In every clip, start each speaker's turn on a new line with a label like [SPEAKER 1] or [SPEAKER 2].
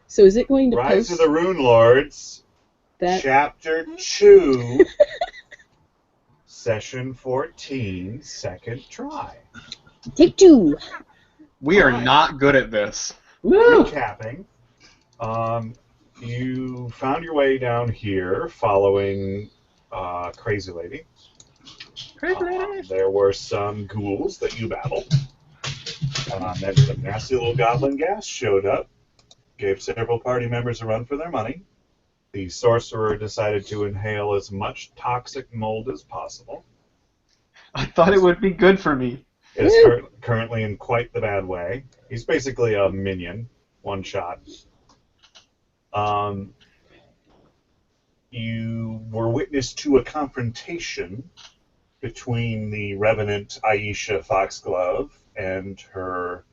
[SPEAKER 1] So is it going to
[SPEAKER 2] Rise
[SPEAKER 1] post
[SPEAKER 2] of the Rune Lords,
[SPEAKER 1] that?
[SPEAKER 2] Ch.2, Session 14, second try.
[SPEAKER 1] Take 2.
[SPEAKER 3] We are
[SPEAKER 2] Alright.
[SPEAKER 3] not good at this.
[SPEAKER 1] Woo!
[SPEAKER 2] Recapping, you found your way down here following Crazy Lady. There were some ghouls that you battled. Then some nasty little goblin gas showed up, gave several party members a run for their money. The sorcerer decided to inhale as much toxic mold as possible.
[SPEAKER 3] I thought it would be good for me.
[SPEAKER 2] Is currently in quite the bad way. He's basically a minion, one shot. You were witness to a confrontation between the revenant Aisha Foxglove and her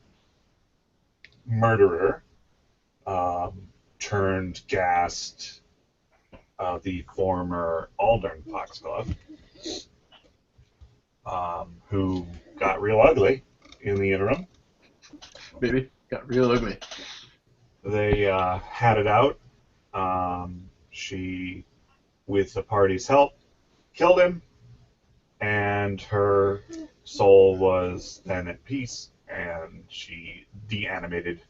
[SPEAKER 2] murderer, turned gassed, the former Aldern Foxglove, who got real ugly in the interim.
[SPEAKER 3] Baby, got real ugly.
[SPEAKER 2] They had it out. She, with the party's help, killed him, and her soul was then at peace, and she deanimated.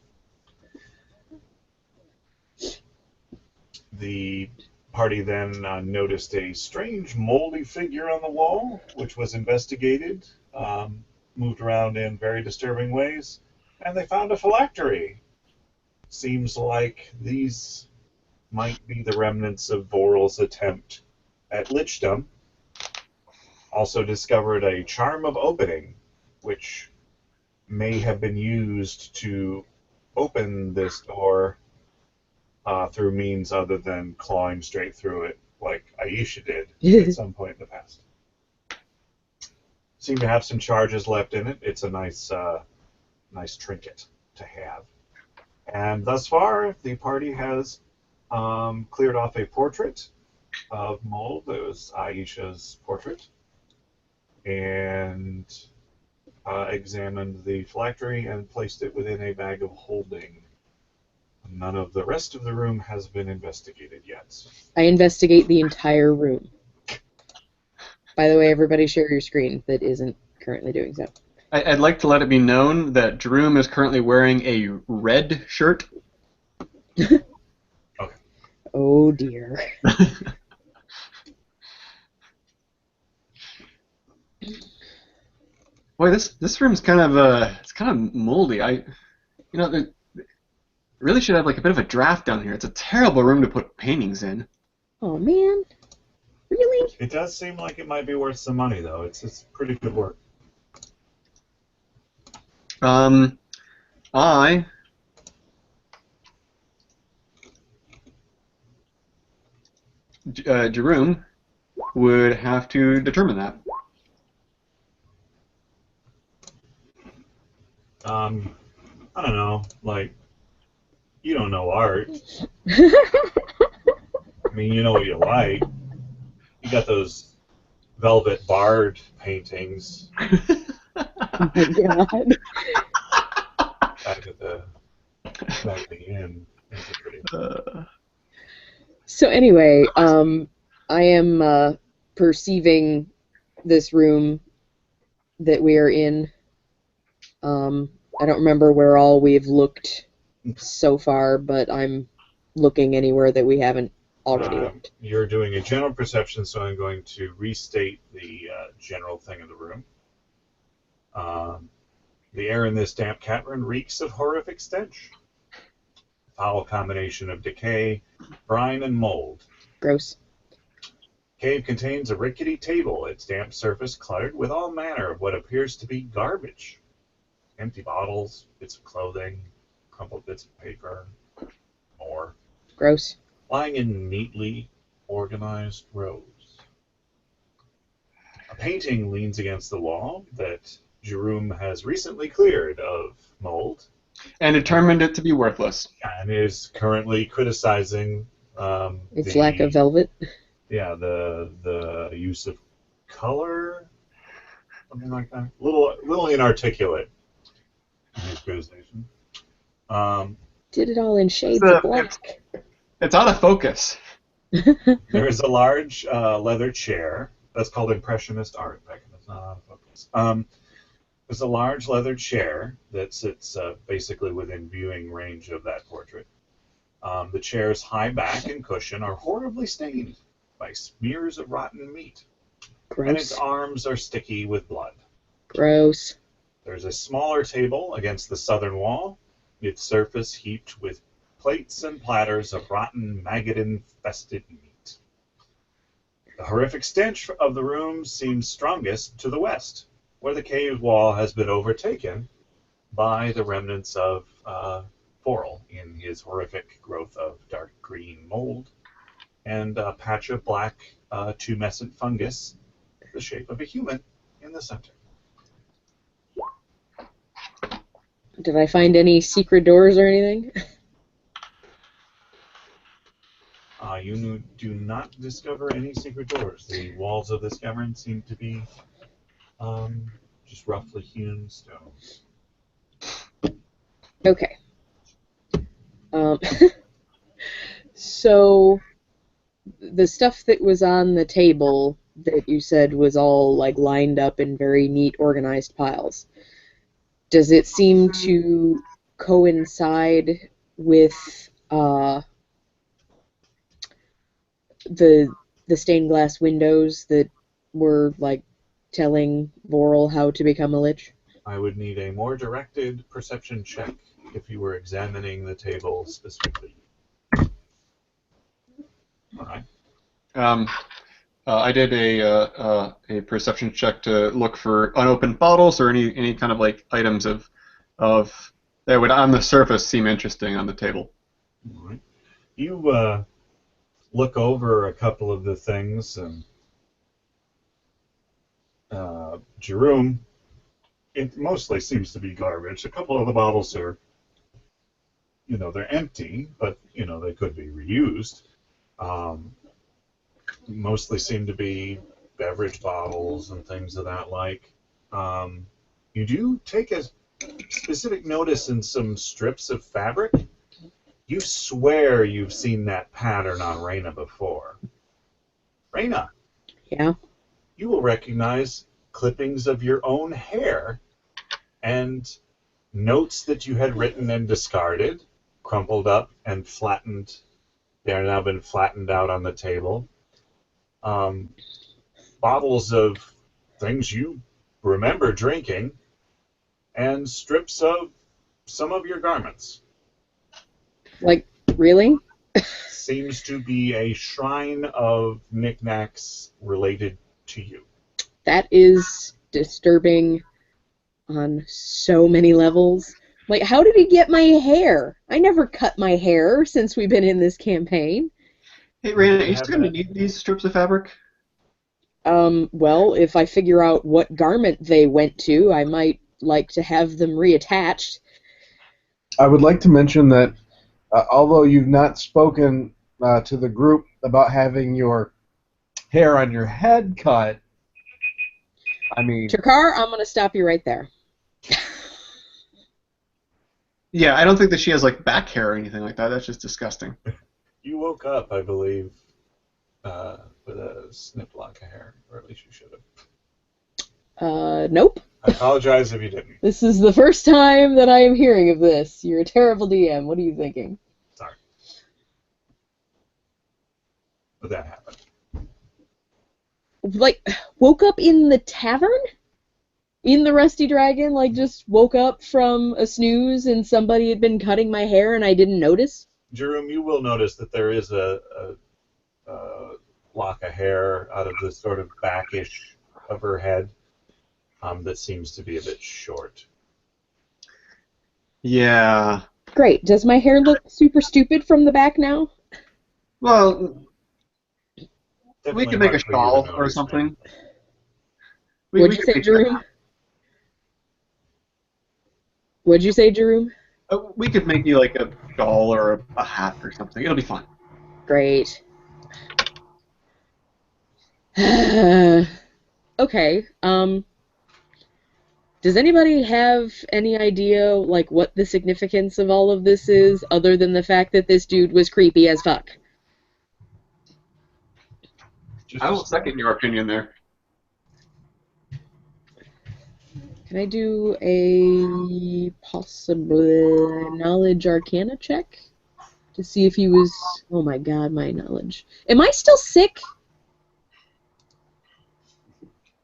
[SPEAKER 2] The party then noticed a strange moldy figure on the wall, which was investigated, moved around in very disturbing ways, and they found a phylactery. Seems like these might be the remnants of Voral's attempt at lichdom. Also discovered a charm of opening, which may have been used to open this door through means other than clawing straight through it, like Aisha did at some point in the past. Seem to have some charges left in it. It's a nice trinket to have. And thus far, the party has cleared off a portrait of mold. It was Aisha's portrait. And examined the phylactery and placed it within a bag of holding. None of the rest of the room has been investigated yet.
[SPEAKER 1] I investigate the entire room. By the way, everybody share your screen that isn't currently doing so.
[SPEAKER 3] I'd like to let it be known that Droom is currently wearing a red shirt.
[SPEAKER 2] Okay.
[SPEAKER 1] Oh dear.
[SPEAKER 3] Boy, this room's kind of it's kind of moldy. They really should have like a bit of a draft down here. It's a terrible room to put paintings in.
[SPEAKER 1] Oh man. Really?
[SPEAKER 2] It does seem like it might be worth some money, though. It's pretty good work.
[SPEAKER 3] Jerome would have to determine that.
[SPEAKER 2] I don't know. Like, you don't know art. I mean, you know what you like. You got those velvet barred paintings.
[SPEAKER 1] Oh my god.
[SPEAKER 2] Back at the inn. Those are pretty.
[SPEAKER 1] So anyway, I am perceiving this room that we are in. I don't remember where all we've looked so far, but I'm looking anywhere that we haven't already looked.
[SPEAKER 2] You're doing a general perception, so I'm going to restate the general thing in the room. The air in this damp cavern reeks of horrific stench. Foul combination of decay, brine, and mold.
[SPEAKER 1] Gross.
[SPEAKER 2] Cave contains a rickety table, its damp surface cluttered with all manner of what appears to be garbage. Empty bottles, bits of clothing, crumpled bits of paper, more.
[SPEAKER 1] Gross.
[SPEAKER 2] Lying in neatly organized rows. A painting leans against the wall that Jerome has recently cleared of mold.
[SPEAKER 3] And determined it to be worthless.
[SPEAKER 2] And is currently criticizing
[SPEAKER 1] Its lack of velvet.
[SPEAKER 2] Yeah, the use of color, something like that. Little inarticulate in his criticization.
[SPEAKER 1] did it all in
[SPEAKER 3] It's,
[SPEAKER 1] shades of black.
[SPEAKER 3] it's out of focus.
[SPEAKER 2] There is a large leather chair. That's called impressionist art, Beckham. It's not out of focus. There's a large leather chair that sits basically within viewing range of that portrait. The chair's high back and cushion are horribly stained by smears of rotten meat, and its
[SPEAKER 1] Gross.
[SPEAKER 2] arms are sticky with blood.
[SPEAKER 1] Gross.
[SPEAKER 2] There's a smaller table against the southern wall, its surface heaped with plates and platters of rotten, maggot-infested meat. The horrific stench of the room seems strongest to the west, where the cave wall has been overtaken by the remnants of Forel in his horrific growth of dark green mold and a patch of black tumescent fungus, the shape of a human, in the center.
[SPEAKER 1] Did I find any secret doors or anything?
[SPEAKER 2] You do not discover any secret doors. The walls of this cavern seem to be just roughly hewn stone.
[SPEAKER 1] Okay. So the stuff that was on the table that you said was all like lined up in very neat, organized piles. Does it seem to coincide with the stained glass windows that were like telling Vorel how to become a lich?
[SPEAKER 2] I would need a more directed perception check if you were examining the table specifically. All right.
[SPEAKER 3] I did a perception check to look for unopened bottles or any kind of like items of that would on the surface seem interesting on the table.
[SPEAKER 2] All right. You look over a couple of the things, and Jerome, it mostly seems to be garbage. A couple of the bottles are, they're empty, but, they could be reused. Mostly seem to be beverage bottles and things of that like. You do take a specific notice in some strips of fabric. You swear you've seen that pattern on Reyna before. Reyna,
[SPEAKER 1] Yeah.
[SPEAKER 2] you will recognize clippings of your own hair and notes that you had written and discarded, crumpled up and flattened. They are now been flattened out on the table. Bottles of things you remember drinking, and strips of some of your garments.
[SPEAKER 1] Like, really?
[SPEAKER 2] Seems to be a shrine of knickknacks related to you.
[SPEAKER 1] That is disturbing on so many levels. Like, how did he get my hair? I never cut my hair since we've been in this campaign.
[SPEAKER 3] Hey, Raina, are you still going to need these strips of fabric?
[SPEAKER 1] Well, if I figure out what garment they went to, I might like to have them reattached.
[SPEAKER 4] I would like to mention that although you've not spoken to the group about having your hair on your head cut, I mean...
[SPEAKER 1] Trakar, I'm going to stop you right there.
[SPEAKER 3] Yeah, I don't think that she has like back hair or anything like that. That's just disgusting.
[SPEAKER 2] You woke up, I believe, with a snipped lock of hair, or at least you should have.
[SPEAKER 1] Nope.
[SPEAKER 2] I apologize if you didn't.
[SPEAKER 1] This is the first time that I am hearing of this. You're a terrible DM. What are you thinking?
[SPEAKER 2] Sorry. But that happened.
[SPEAKER 1] Like, woke up in the tavern? In the Rusty Dragon? Like, just woke up from a snooze and somebody had been cutting my hair and I didn't notice?
[SPEAKER 2] Jerome, you will notice that there is a lock of hair out of the sort of backish of her head that seems to be a bit short.
[SPEAKER 3] Yeah.
[SPEAKER 1] Great. Does my hair look super stupid from the back now?
[SPEAKER 3] Well,
[SPEAKER 2] Definitely
[SPEAKER 3] we could make a
[SPEAKER 2] hard for you to
[SPEAKER 3] shawl or
[SPEAKER 2] notice,
[SPEAKER 3] something.
[SPEAKER 2] man.
[SPEAKER 1] What'd you say, Jerome? What'd you say, Jerome?
[SPEAKER 3] We could make you like a shawl or a hat or something. It'll be fun.
[SPEAKER 1] Great. Okay. Does anybody have any idea, like, what the significance of all of this is, other than the fact that this dude was creepy as fuck?
[SPEAKER 3] I will second your opinion there.
[SPEAKER 1] Can I do a possible knowledge arcana check? To see if he was... Oh my god, my knowledge. Am I still sick?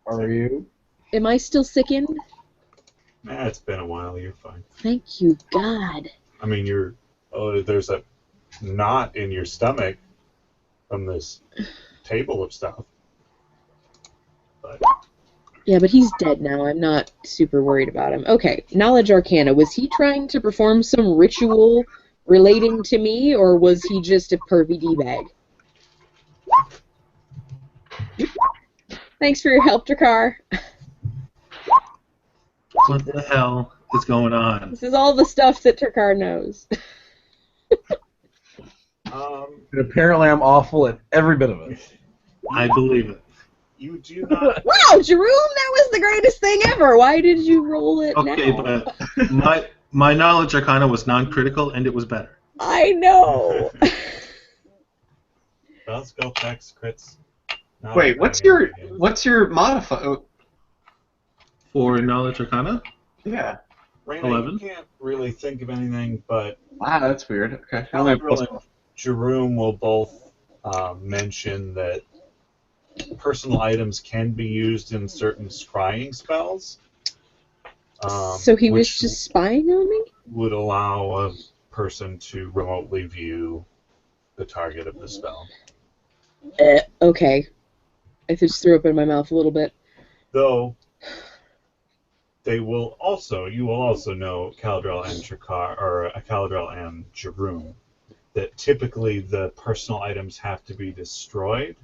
[SPEAKER 4] Are you?
[SPEAKER 1] Am I still sickened?
[SPEAKER 2] Nah, it's been a while. You're fine.
[SPEAKER 1] Thank you, God.
[SPEAKER 2] I mean, you're. Oh, there's a knot in your stomach from this table of stuff. But
[SPEAKER 1] Yeah, but he's dead now. I'm not super worried about him. Okay, knowledge arcana. Was he trying to perform some ritual relating to me, or was he just a pervy D-bag? Thanks for your help, Drakar.
[SPEAKER 5] What the hell is going on?
[SPEAKER 1] This is all the stuff that Drakar knows.
[SPEAKER 4] And apparently I'm awful at every bit of it.
[SPEAKER 5] I believe it.
[SPEAKER 2] you do not.
[SPEAKER 1] Wow, Jerome, that was the greatest thing ever. Why did you roll it
[SPEAKER 5] Okay,
[SPEAKER 1] now?
[SPEAKER 5] but my knowledge arcana was non-critical, and it was better.
[SPEAKER 1] I know.
[SPEAKER 2] Well, skill checks, crits. Not
[SPEAKER 3] Wait, what's your modifier?
[SPEAKER 5] For knowledge arcana,
[SPEAKER 3] Yeah.
[SPEAKER 2] Raina,
[SPEAKER 5] 11?
[SPEAKER 2] you can't really think of anything, but
[SPEAKER 3] Wow, that's weird. Okay. I only have
[SPEAKER 2] Caldrell
[SPEAKER 3] plus
[SPEAKER 2] and Jerome will both mention that personal items can be used in certain scrying spells.
[SPEAKER 1] So he was
[SPEAKER 2] which
[SPEAKER 1] just spying on me?
[SPEAKER 2] would allow a person to remotely view the target of the spell.
[SPEAKER 1] Okay. I just threw up in my mouth a little bit.
[SPEAKER 2] Though you will also know Caldrell and Caldrell and Jerome, that typically the personal items have to be destroyed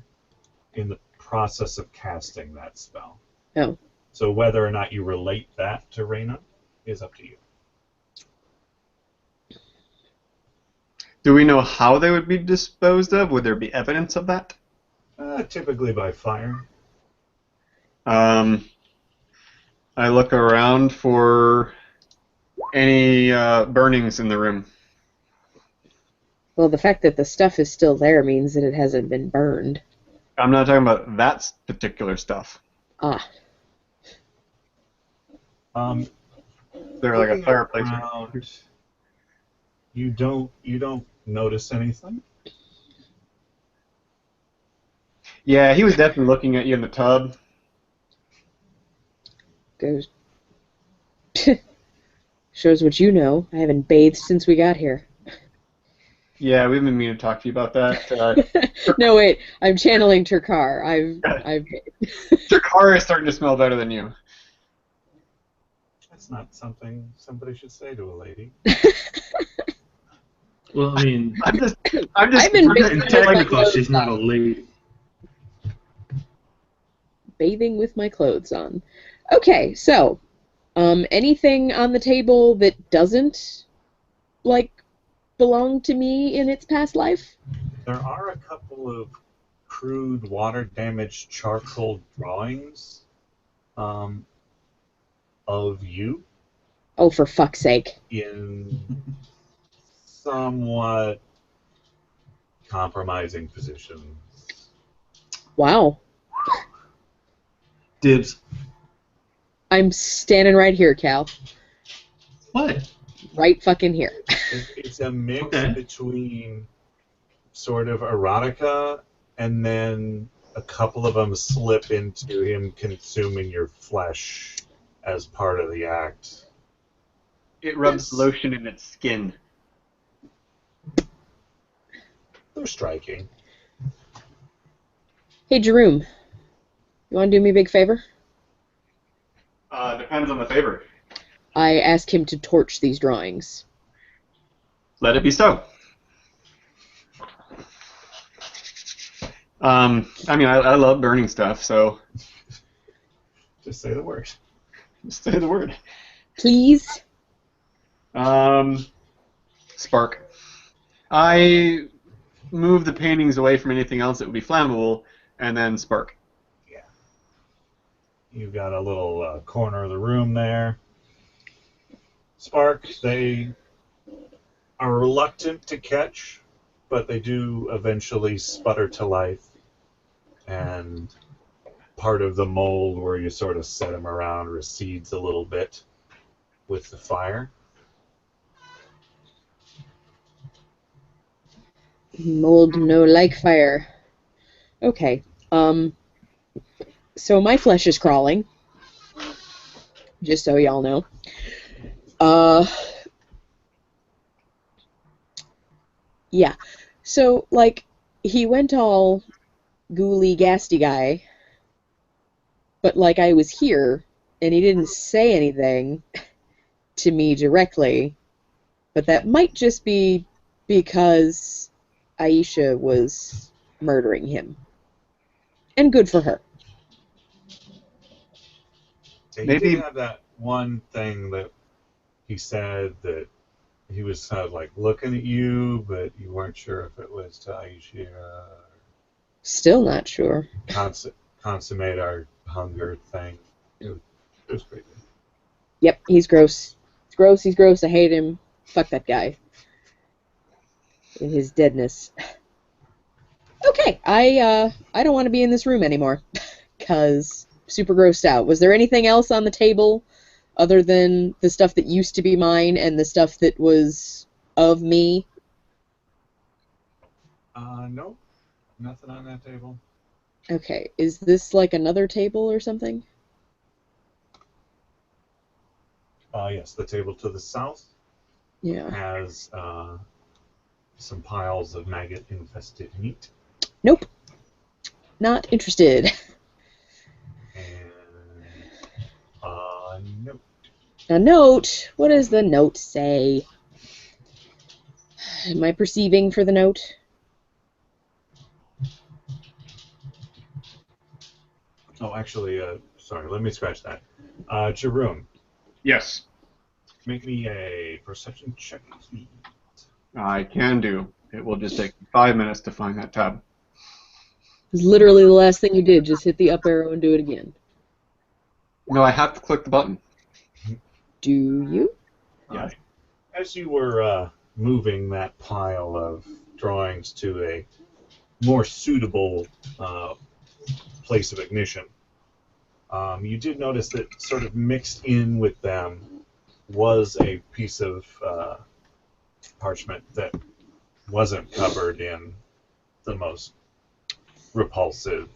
[SPEAKER 2] in the process of casting that spell.
[SPEAKER 1] Oh.
[SPEAKER 2] So whether or not you relate that to Raina is up to you.
[SPEAKER 3] Do we know how they would be disposed of? Would there be evidence of that?
[SPEAKER 2] Typically by fire.
[SPEAKER 3] I look around for any burnings in the room.
[SPEAKER 1] Well, the fact that the stuff is still there means that it hasn't been burned.
[SPEAKER 3] I'm not talking about that particular stuff.
[SPEAKER 1] Ah.
[SPEAKER 3] Is there like a
[SPEAKER 2] Looking
[SPEAKER 3] fireplace?
[SPEAKER 2] around, you don't notice anything.
[SPEAKER 3] Yeah, he was definitely looking at you in the tub.
[SPEAKER 1] Goes. Shows what you know. I haven't bathed since we got here.
[SPEAKER 3] Yeah, we've been meaning to talk to you about that.
[SPEAKER 1] No, wait. I'm channeling Turkar. I've.
[SPEAKER 3] Your car is starting to smell better than you.
[SPEAKER 2] That's not something somebody should say to a lady.
[SPEAKER 5] Well, I mean,
[SPEAKER 3] I'm just.
[SPEAKER 1] I've been
[SPEAKER 5] in technical, she's not a lady.
[SPEAKER 1] bathing with my clothes on. Okay, so, anything on the table that doesn't, like, belong to me in its past life?
[SPEAKER 2] There are a couple of crude water-damaged charcoal drawings of you
[SPEAKER 1] Oh, for fuck's sake.
[SPEAKER 2] in somewhat compromising positions.
[SPEAKER 1] Wow.
[SPEAKER 5] Dibs.
[SPEAKER 1] I'm standing right here, Cal.
[SPEAKER 5] What?
[SPEAKER 1] Right fucking here.
[SPEAKER 2] It's a mix
[SPEAKER 5] Okay.
[SPEAKER 2] between sort of erotica and then a couple of them slip into him consuming your flesh as part of the act.
[SPEAKER 3] It rubs
[SPEAKER 2] Yes.
[SPEAKER 3] lotion in its skin.
[SPEAKER 2] They're striking.
[SPEAKER 1] Hey, Jerome. You want to do me a big favor?
[SPEAKER 3] Depends on the favor.
[SPEAKER 1] I ask him to torch these drawings.
[SPEAKER 3] Let it be so. I mean, I love burning stuff, so
[SPEAKER 2] Just say the word.
[SPEAKER 3] just say the word.
[SPEAKER 1] Please?
[SPEAKER 3] Spark. I move the paintings away from anything else that would be flammable, and then spark.
[SPEAKER 2] You've got a little corner of the room there. Spark, they are reluctant to catch, but they do eventually sputter to life. And part of the mold where you sort of set them around recedes a little bit with the fire.
[SPEAKER 1] Mold no like fire. Okay. So my flesh is crawling. Just so y'all know. Yeah. So, like, he went all ghouly, gasty guy, but, like, I was here, and he didn't say anything to me directly, but that might just be because Aisha was murdering him. And good for her.
[SPEAKER 2] Yeah, he did
[SPEAKER 3] Maybe
[SPEAKER 2] have that one thing that he said that he was kind of like looking at you, but you weren't sure if it was to Aisha or
[SPEAKER 1] Still not sure.
[SPEAKER 2] consummate our hunger thing. It was pretty good.
[SPEAKER 1] Yep, he's gross. He's gross, I hate him. Fuck that guy. In his deadness. Okay, I don't want to be in this room anymore. Cause super grossed out. Was there anything else on the table other than the stuff that used to be mine and the stuff that was of me?
[SPEAKER 2] No, nothing on that table.
[SPEAKER 1] Okay, is this like another table or something?
[SPEAKER 2] Yes, the table to the south
[SPEAKER 1] Yeah.
[SPEAKER 2] has some piles of maggot-infested meat.
[SPEAKER 1] Nope. Not interested.
[SPEAKER 2] And nope.
[SPEAKER 1] A note? What does the note say? Am I perceiving for the note?
[SPEAKER 2] Oh, actually, sorry, let me scratch that. Jeroen,
[SPEAKER 3] yes,
[SPEAKER 2] make me a perception check, please.
[SPEAKER 3] I can do. It will just take 5 minutes to find that tab.
[SPEAKER 1] It's literally the last thing you did. Just hit the up arrow and do it again.
[SPEAKER 3] No, I have to click the button.
[SPEAKER 1] Do you?
[SPEAKER 2] All
[SPEAKER 3] Yes.
[SPEAKER 2] right. As you were moving that pile of drawings to a more suitable place of ignition, you did notice that sort of mixed in with them was a piece of parchment that wasn't covered in the most repulsive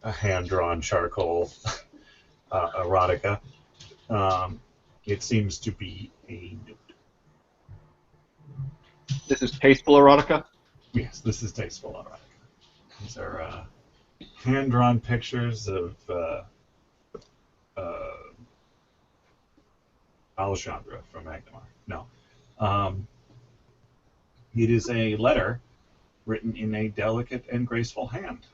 [SPEAKER 2] hand-drawn charcoal erotica. It seems to be a note.
[SPEAKER 3] This is tasteful erotica.
[SPEAKER 2] Yes, this is tasteful erotica. These are hand-drawn pictures of Alessandra from Magnamar. No. It is a letter written in a delicate and graceful hand.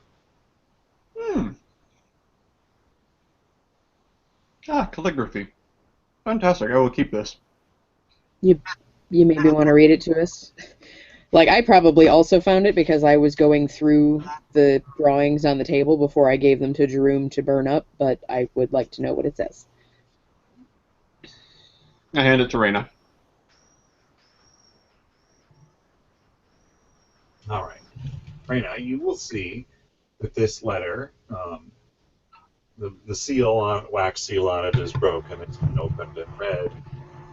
[SPEAKER 3] Calligraphy. Fantastic. I will keep this.
[SPEAKER 1] You maybe want to read it to us? Like, I probably also found it because I was going through the drawings on the table before I gave them to Jeroen to burn up, but I would like to know what it says.
[SPEAKER 3] I hand it to Reyna.
[SPEAKER 2] All right. Right now, you will see that this letter, the seal on wax seal on it is broken. It's been opened and read.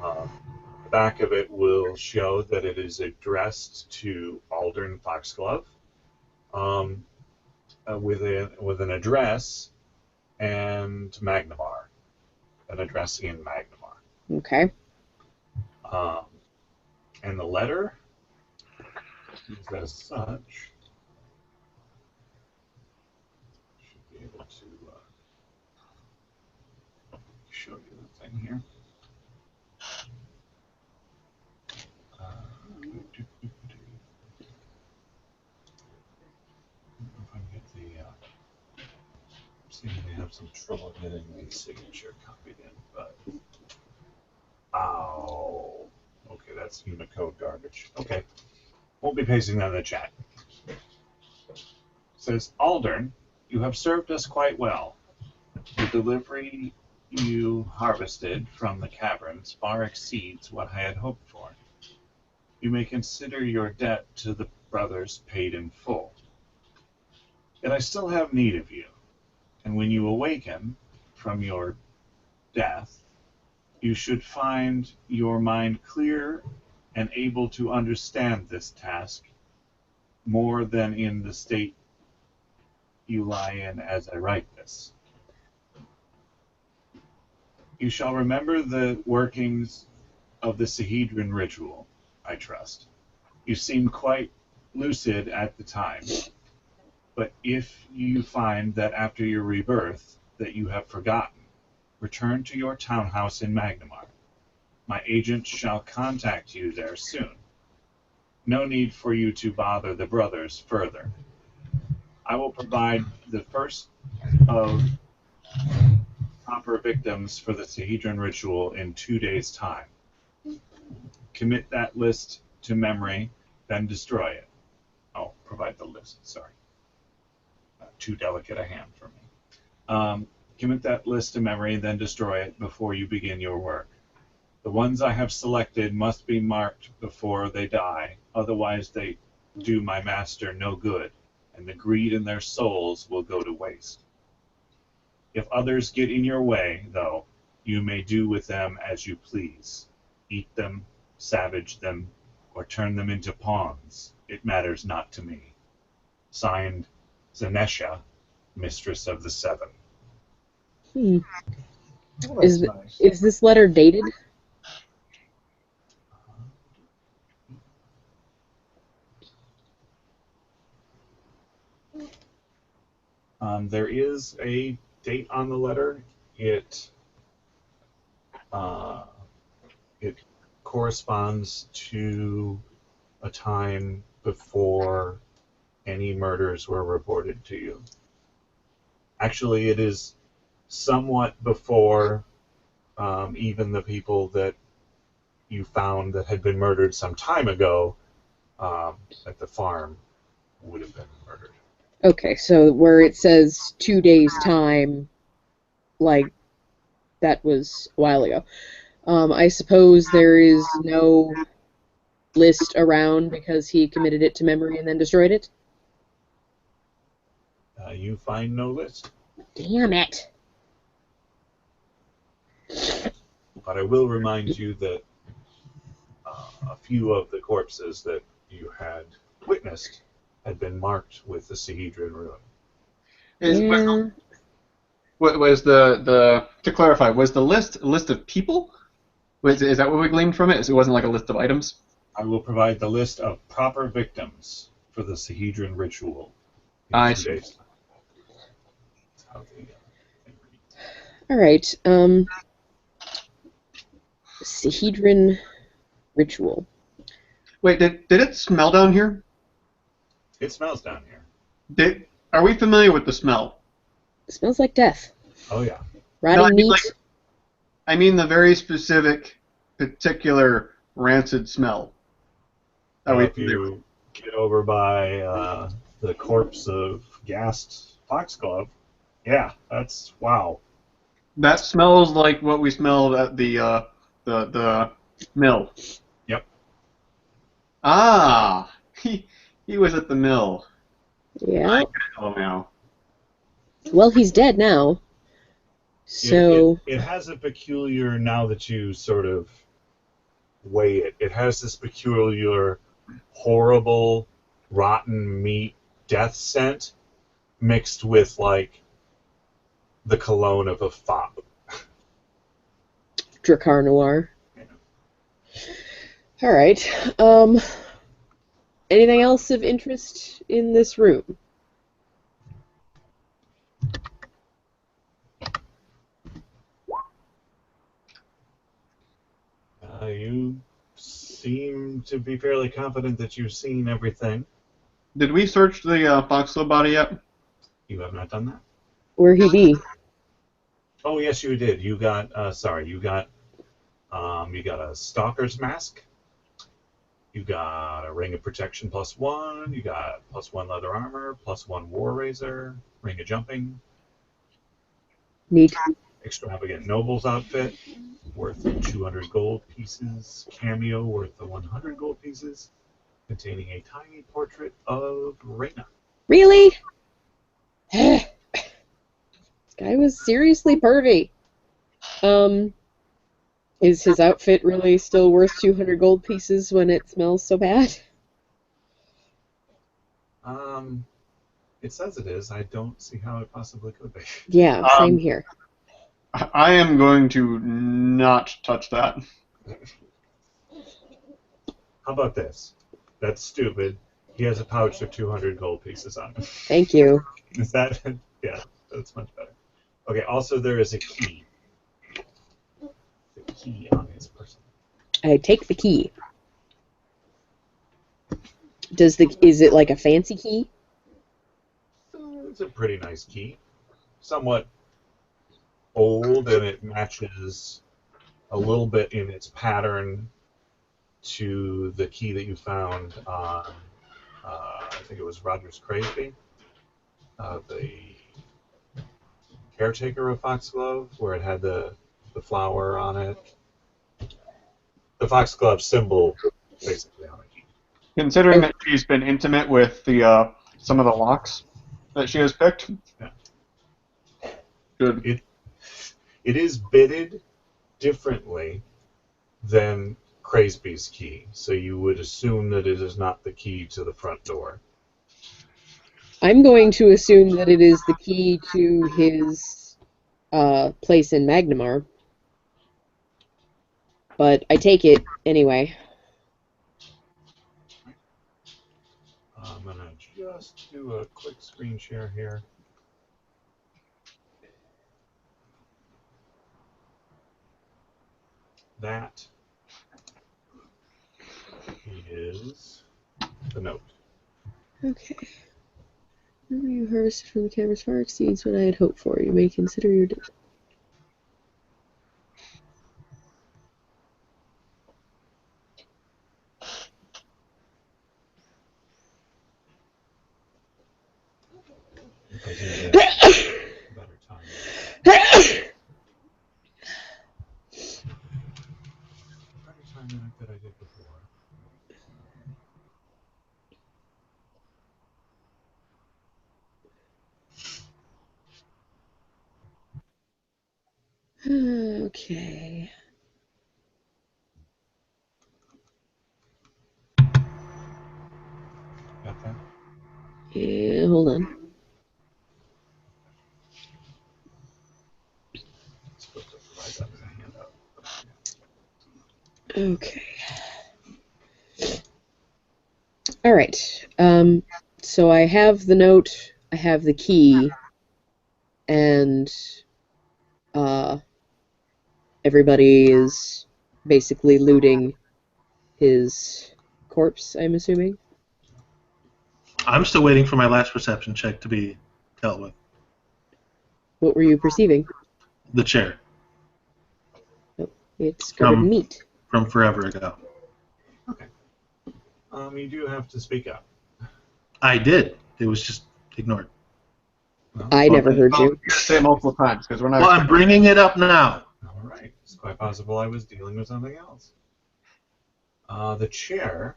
[SPEAKER 2] The back of it will show that it is addressed to Aldern Foxglove, with an address and Magnamar, an address in Magnamar.
[SPEAKER 1] Okay.
[SPEAKER 2] And the letter is as such. Should be able to show you the thing here. If I can get the. Seems we have some trouble getting the signature copied in, but. Oh. Okay, that's Unicode garbage. Okay. Won't be pasting that in the chat. It says, Aldern, you have served us quite well. The delivery you harvested from the caverns far exceeds what I had hoped for. You may consider your debt to the brothers paid in full. Yet I still have need of you, and when you awaken from your death, you should find your mind clear and able to understand this task more than in the state you lie in as I write this. You shall remember the workings of the Sahedrin ritual, I trust. You seemed quite lucid at the time, but if you find that after your rebirth that you have forgotten, return to your townhouse in Magnamar. My agent shall contact you there soon. No need for you to bother the brothers further. I will provide the first of proper victims for the Sahedrin ritual in 2 days' time. Commit that list to memory, then destroy it. Oh, provide the list, sorry. Too delicate a hand for me. Commit that list to memory, then destroy it before you begin your work. The ones I have selected must be marked before they die, otherwise they do my master no good, and the greed in their souls will go to waste. If others get in your way, though, you may do with them as you please. Eat them, savage them, or turn them into pawns. It matters not to me. Signed, Zanesha, Mistress of the Seven.
[SPEAKER 1] Hmm.
[SPEAKER 4] Oh, that's nice.
[SPEAKER 1] Is this letter dated?
[SPEAKER 2] There is a date on the letter. It corresponds to a time before any murders were reported to you. Actually, it is somewhat before even the people that you found that had been murdered some time ago at the farm would have been murdered.
[SPEAKER 1] Okay, so where it says 2 days' time, like, that was a while ago. I suppose there is no list around because he committed it to memory and then destroyed it?
[SPEAKER 2] You find no list,
[SPEAKER 1] Damn it.
[SPEAKER 2] but I will remind you that a few of the corpses that you had witnessed had been marked with the Sahedrin rune.
[SPEAKER 1] Yeah.
[SPEAKER 3] What was the to clarify? Was the list a list of people? Is that what we gleaned from it? It wasn't like a list of items.
[SPEAKER 2] I will provide the list of proper victims for the Sahedrin ritual in
[SPEAKER 3] I
[SPEAKER 2] 2
[SPEAKER 3] see.
[SPEAKER 2] days. That's how they read.
[SPEAKER 1] All right. Sahedrin ritual.
[SPEAKER 3] Wait, did it smell down here?
[SPEAKER 2] It smells down here.
[SPEAKER 3] Are we familiar with the smell?
[SPEAKER 1] It smells like death.
[SPEAKER 2] Oh yeah.
[SPEAKER 1] Rotting
[SPEAKER 3] I mean,
[SPEAKER 1] meat.
[SPEAKER 3] like, I mean the very specific, particular rancid smell. Are we
[SPEAKER 2] If
[SPEAKER 3] familiar with?
[SPEAKER 2] you get over by the corpse of gassed foxglove, yeah, that's wow.
[SPEAKER 3] That smells like what we smelled at the mill.
[SPEAKER 2] Yep.
[SPEAKER 3] Ah, he was at the mill.
[SPEAKER 1] Yeah.
[SPEAKER 3] Oh, now.
[SPEAKER 1] Well, he's dead now. So.
[SPEAKER 2] It has a peculiar, now that you sort of weigh it, it has this peculiar, horrible, rotten meat death scent mixed with, like, the cologne of a fop.
[SPEAKER 1] Dracar Noir.
[SPEAKER 2] Yeah.
[SPEAKER 1] All right. Anything else of interest in this room?
[SPEAKER 2] You seem to be fairly confident that you've seen everything.
[SPEAKER 3] Did we search the foxglove body yet?
[SPEAKER 2] You have not done that?
[SPEAKER 1] Where he be?
[SPEAKER 2] Oh, yes, you did. You got, you got a stalker's mask. You got a ring of protection +1. You got +1 leather armor, +1 war razor, ring of jumping.
[SPEAKER 1] Neat.
[SPEAKER 2] Extravagant noble's outfit, worth 200 gold pieces. Cameo, worth 100 gold pieces. Containing a tiny portrait of Reyna.
[SPEAKER 1] Really? This guy was seriously pervy. Is his outfit really still worth 200 gold pieces when it smells so bad?
[SPEAKER 2] It says it is. I don't see how it possibly could be.
[SPEAKER 1] Yeah, same here.
[SPEAKER 3] I am going to not touch that.
[SPEAKER 2] How about this? That's stupid. He has a pouch of 200 gold pieces on him.
[SPEAKER 1] Thank you.
[SPEAKER 2] Is that? Yeah, that's much better. Okay, also there is a key. The key on his person.
[SPEAKER 1] I take the key. Is it like a fancy key?
[SPEAKER 2] It's a pretty nice key. Somewhat old, and it matches a little bit in its pattern to the key that you found on, I think it was Roger's Craveby, the caretaker of Foxglove, where it had the flower on it. The Foxglove symbol, basically, on the key.
[SPEAKER 3] Considering that she's been intimate with the some of the locks that she has picked.
[SPEAKER 2] Yeah.
[SPEAKER 3] Good.
[SPEAKER 2] It is bitted differently than Crazeby's key, so you would assume that it is not the key to the front door.
[SPEAKER 1] I'm going to assume that it is the key to his place in Magnamar. But I take it anyway.
[SPEAKER 2] I'm going to just do a quick screen share here. That is the note.
[SPEAKER 1] Okay. Remember you harvested from the cameras far exceeds what I had hoped for. You may consider your debt.
[SPEAKER 2] Better time. Better time than I did before.
[SPEAKER 1] Okay.
[SPEAKER 2] Got that?
[SPEAKER 1] Yeah, hold on.
[SPEAKER 2] Supposed to provide that as a handout.
[SPEAKER 1] Okay. All right. So I have the note, I have the key, and everybody is basically looting his corpse, I'm assuming.
[SPEAKER 5] I'm still waiting for my last perception check to be dealt with.
[SPEAKER 1] What were you perceiving?
[SPEAKER 5] The chair
[SPEAKER 1] Oh, it's covered in meat.
[SPEAKER 5] from forever ago.
[SPEAKER 2] Okay. You do have to speak up.
[SPEAKER 5] I did. It was just ignored.
[SPEAKER 2] Well,
[SPEAKER 1] I never heard
[SPEAKER 3] Well,
[SPEAKER 1] you.
[SPEAKER 3] you gotta say it multiple times because we're not.
[SPEAKER 5] Well, I'm bringing it up now.
[SPEAKER 2] all right. It's quite possible I was dealing with something else. The chair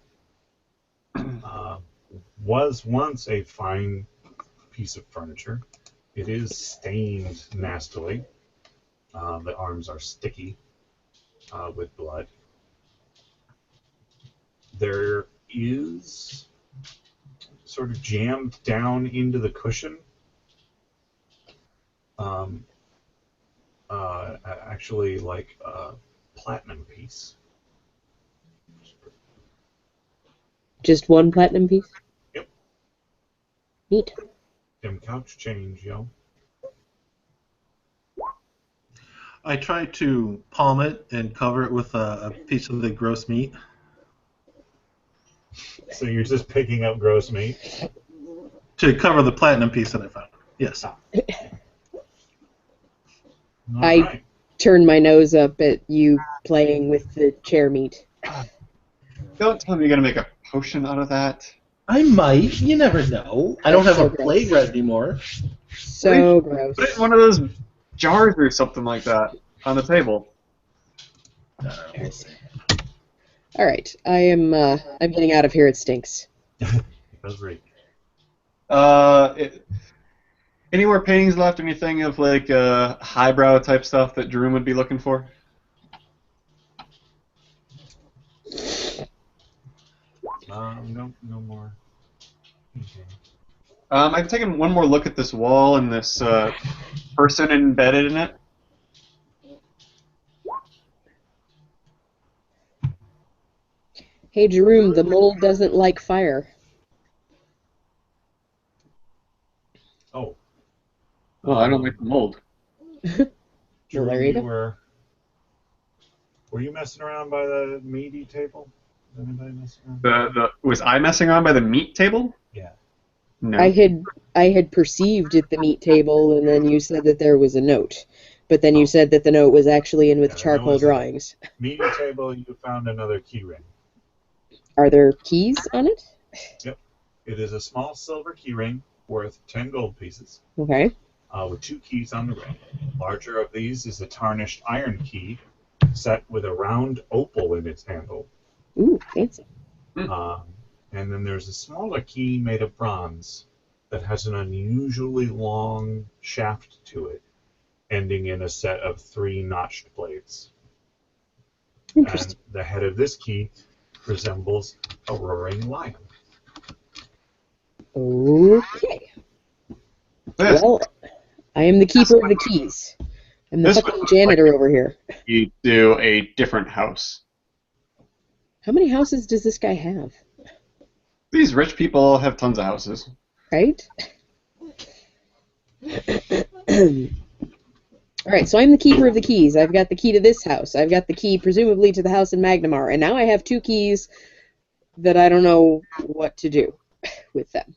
[SPEAKER 2] was once a fine piece of furniture. It is stained nastily. The arms are sticky with blood. There is sort of jammed down into the cushion. Actually, like a platinum piece.
[SPEAKER 1] Just one platinum piece?
[SPEAKER 2] Yep.
[SPEAKER 1] Neat.
[SPEAKER 2] Them couch change, yo.
[SPEAKER 5] I tried to palm it and cover it with a piece of the gross meat.
[SPEAKER 2] So you're just picking up gross meat?
[SPEAKER 5] To cover the platinum piece that I found. Yes.
[SPEAKER 1] I turn my nose up at you playing with the chair meat.
[SPEAKER 3] Don't tell me you're gonna make a potion out of that.
[SPEAKER 5] I might. You never know. I don't have a plague red anymore.
[SPEAKER 1] So gross.
[SPEAKER 3] Put it in one of those jars or something like that on the table.
[SPEAKER 5] We'll see.
[SPEAKER 1] All right, I'm getting out of here. It stinks.
[SPEAKER 2] That's right.
[SPEAKER 3] Any more paintings left? Anything of like highbrow type stuff that Jerome would be looking for?
[SPEAKER 2] No more. Okay.
[SPEAKER 3] I've taken one more look at this wall and this person embedded in it.
[SPEAKER 1] Hey, Jerome, the mold doesn't like fire.
[SPEAKER 2] Oh.
[SPEAKER 3] Well, I don't like the mold.
[SPEAKER 1] Well, there
[SPEAKER 2] Jerome,
[SPEAKER 1] you
[SPEAKER 2] you
[SPEAKER 1] go.
[SPEAKER 2] were you messing around by the meaty table? Was anybody messing around?
[SPEAKER 3] Was I messing around by the meat table?
[SPEAKER 2] Yeah.
[SPEAKER 3] No.
[SPEAKER 1] I had perceived at the meat table, and then you said that there was a note. But then you said that the note was actually in with
[SPEAKER 2] Yeah, the note
[SPEAKER 1] charcoal
[SPEAKER 2] was in the
[SPEAKER 1] drawings.
[SPEAKER 2] Meaty table, you found another key ring.
[SPEAKER 1] Are there keys on it?
[SPEAKER 2] Yep. It is a small silver key ring worth 10 gold pieces,
[SPEAKER 1] Okay.
[SPEAKER 2] with 2 keys on the ring. Larger of these is a tarnished iron key set with a round opal in its handle.
[SPEAKER 1] Ooh, fancy.
[SPEAKER 2] And then there's a smaller key made of bronze that has an unusually long shaft to it, ending in a set of 3 notched blades.
[SPEAKER 1] Interesting.
[SPEAKER 2] And the head of this key resembles a roaring lion.
[SPEAKER 1] Okay.
[SPEAKER 3] This,
[SPEAKER 1] Well, I am the keeper of the keys. I'm the
[SPEAKER 3] this
[SPEAKER 1] fucking
[SPEAKER 3] would
[SPEAKER 1] janitor over here.
[SPEAKER 3] you do a different house.
[SPEAKER 1] How many houses does this guy have?
[SPEAKER 3] These rich people have tons of houses.
[SPEAKER 1] Right? Alright, so I'm the keeper of the keys. I've got the key to this house. I've got the key, presumably, to the house in Magnamar. And now I have 2 keys that I don't know what to do with them.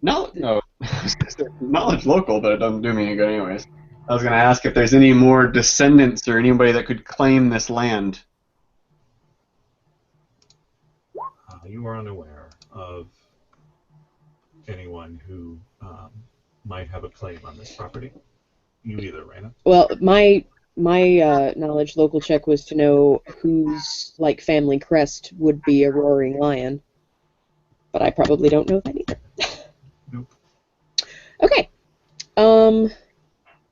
[SPEAKER 3] No, knowledge local, but it doesn't do me any good anyways. I was going to ask if there's any more descendants or anybody that could claim this land.
[SPEAKER 2] You are unaware of anyone who might have a claim on this property. You either, Raina.
[SPEAKER 1] Well, my knowledge local check was to know whose like family crest would be a roaring lion, but I probably don't know that either.
[SPEAKER 2] Nope.
[SPEAKER 1] Okay.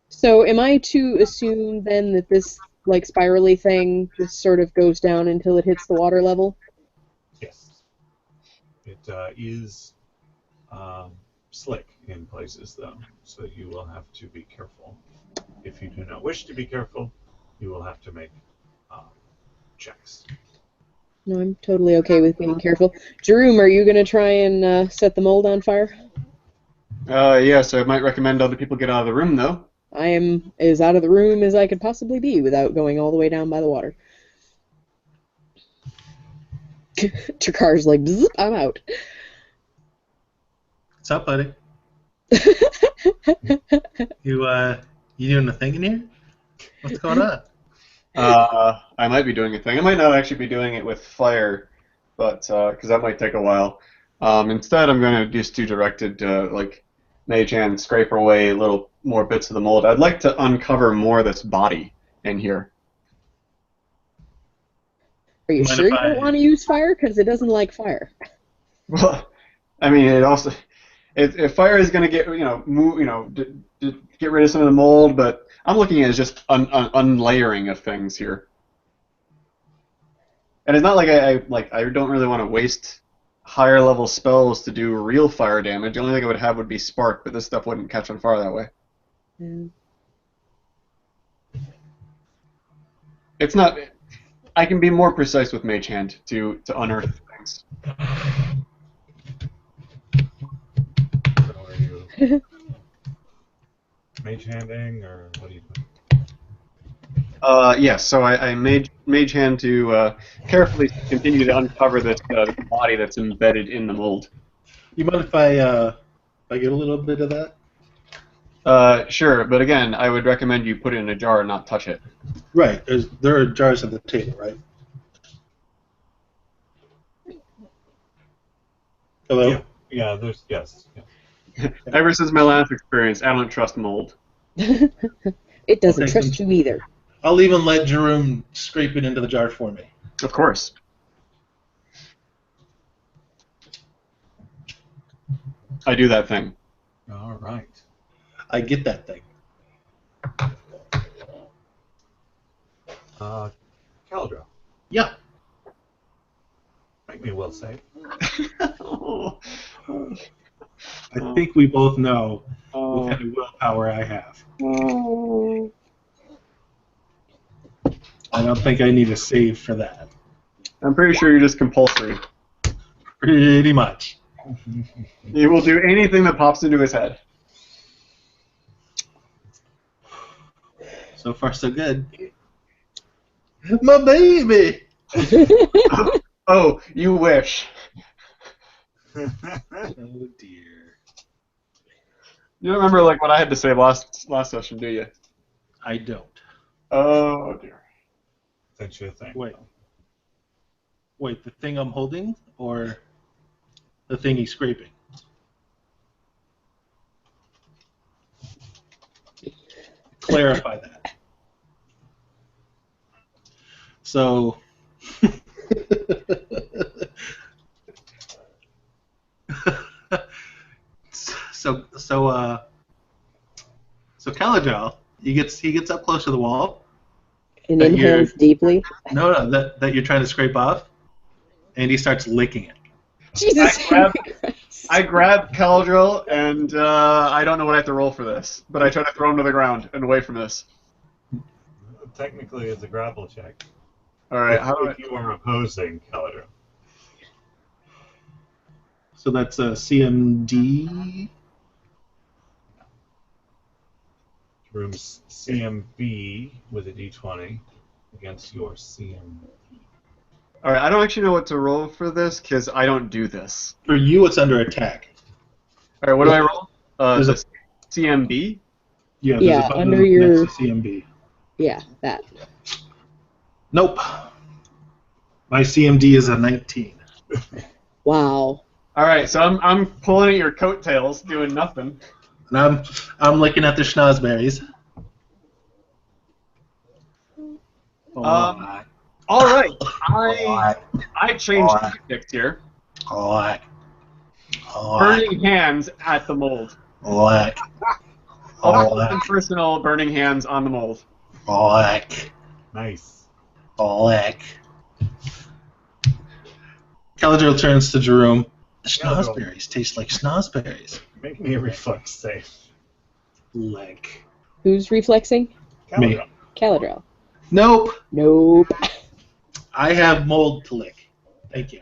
[SPEAKER 1] So am I to assume then that this like spirally thing just sort of goes down until it hits the water level?
[SPEAKER 2] Yes. It is slick in places, though, so you will have to be careful. If you do not wish to be careful, you will have to make checks.
[SPEAKER 1] No, I'm totally okay with being careful. Jerome, are you going to try and set the mold on fire?
[SPEAKER 3] Yes, I might recommend other people get out of the room, though.
[SPEAKER 1] I am as out of the room as I could possibly be without going all the way down by the water. Trakar's like, bzz, I'm out.
[SPEAKER 5] What's up, buddy? You doing a thing in here? What's going on?
[SPEAKER 3] I might be doing a thing. I might not actually be doing it with fire, but because that might take a while. Instead, I'm going to just do directed, like Mage Hand, scrape away little more bits of the mold. I'd like to uncover more of this body in here.
[SPEAKER 1] Are you
[SPEAKER 5] Mind
[SPEAKER 1] sure
[SPEAKER 5] if
[SPEAKER 1] you don't want to use fire? Because it doesn't like fire.
[SPEAKER 3] Well, I mean, it also, if fire is going to get, get rid of some of the mold, but I'm looking at it as just unlayering of things here. And it's not like I don't really want to waste higher level spells to do real fire damage. The only thing I would have would be spark, but this stuff wouldn't catch on fire that way.
[SPEAKER 1] Yeah.
[SPEAKER 3] It's not. I can be more precise with Mage Hand to unearth things.
[SPEAKER 2] So are you mage handing, or what are you doing?
[SPEAKER 3] Yes, so I mage hand to carefully continue to uncover this body that's embedded in the mold.
[SPEAKER 5] You mind if I get a little bit of that?
[SPEAKER 3] Sure, but again, I would recommend you put it in a jar and not touch it.
[SPEAKER 5] Right. There are jars at the table, right? Hello?
[SPEAKER 2] Yeah. Yeah, there's yes. Yeah.
[SPEAKER 3] Ever since my last experience, I don't trust mold.
[SPEAKER 1] It doesn't
[SPEAKER 5] Okay,
[SPEAKER 1] trust you either.
[SPEAKER 5] I'll even let Jerome scrape it into the jar for me.
[SPEAKER 3] Of course. I do that thing.
[SPEAKER 2] All right.
[SPEAKER 5] I get that thing.
[SPEAKER 2] Caldro,
[SPEAKER 5] Yeah.
[SPEAKER 2] make me a will save.
[SPEAKER 3] Oh.
[SPEAKER 5] I think we both know what
[SPEAKER 3] Oh.
[SPEAKER 5] kind of willpower I have.
[SPEAKER 3] Oh.
[SPEAKER 5] I don't think I need a save for that.
[SPEAKER 3] I'm pretty sure you're just compulsory.
[SPEAKER 5] Pretty much.
[SPEAKER 3] He will do anything that pops into his head.
[SPEAKER 5] So far, so good. My baby!
[SPEAKER 3] Oh, you wish.
[SPEAKER 5] Oh, dear.
[SPEAKER 3] You don't remember like what I had to say last session, do you?
[SPEAKER 5] I don't.
[SPEAKER 3] Oh dear.
[SPEAKER 2] Sent you a thing.
[SPEAKER 5] Wait, the thing I'm holding or the thing he's scraping? Clarify that. So, so Caligel, he gets up close to the wall.
[SPEAKER 1] And
[SPEAKER 5] That you're
[SPEAKER 1] inhales deeply.
[SPEAKER 5] that you're trying to scrape off, and he starts licking it.
[SPEAKER 1] Jesus
[SPEAKER 3] I grab Caldril, and I don't know what I have to roll for this, but I try to throw him to the ground and away from this.
[SPEAKER 2] Technically, it's a grapple check.
[SPEAKER 3] All right. How do I?
[SPEAKER 2] If you are opposing Caldro.
[SPEAKER 5] So that's a CMD.
[SPEAKER 2] Room's CMB with a D20 against your CM.
[SPEAKER 3] All right. I don't actually know what to roll for this because I don't do this.
[SPEAKER 5] For you, it's under attack.
[SPEAKER 3] All right. What do I roll?
[SPEAKER 5] There's
[SPEAKER 3] The CMB.
[SPEAKER 5] Yeah, there's
[SPEAKER 1] Yeah,
[SPEAKER 5] a button
[SPEAKER 1] under your-
[SPEAKER 5] next to CMB.
[SPEAKER 1] Yeah, that.
[SPEAKER 5] Nope. My CMD is a 19.
[SPEAKER 1] Wow.
[SPEAKER 3] All right. So I'm pulling at your coattails, doing nothing.
[SPEAKER 5] And I'm looking at the schnozberries.
[SPEAKER 3] All right. I changed tactics here. Burning hands at the mold. Personal burning hands on the mold.
[SPEAKER 2] Nice.
[SPEAKER 5] Caladriel turns to Jerome. The schnozberries taste like schnozberries.
[SPEAKER 2] Make me a reflex save.
[SPEAKER 5] Lick.
[SPEAKER 1] Who's reflexing?
[SPEAKER 5] Me.
[SPEAKER 1] Caladrel.
[SPEAKER 5] Nope.
[SPEAKER 1] Nope.
[SPEAKER 5] I have mold to lick. Thank you.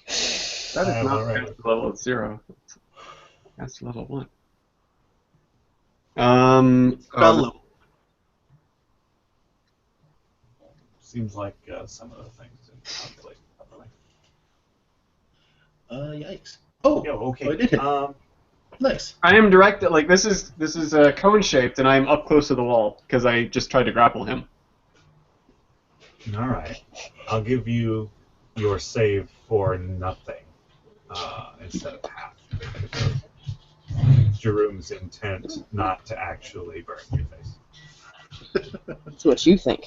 [SPEAKER 3] That is not
[SPEAKER 2] right.
[SPEAKER 3] past level 0. That's level 1.
[SPEAKER 5] Spell level.
[SPEAKER 2] Seems like some of the things in conflict.
[SPEAKER 5] Yikes. Oh,
[SPEAKER 2] Yeah, okay.
[SPEAKER 5] I did it. Nice.
[SPEAKER 3] I am directed, like, this is cone shaped, and I am up close to the wall because I just tried to grapple him.
[SPEAKER 2] All right. I'll give you your save for nothing instead of half. Jerome's intent not to actually burn your face.
[SPEAKER 1] That's what you think.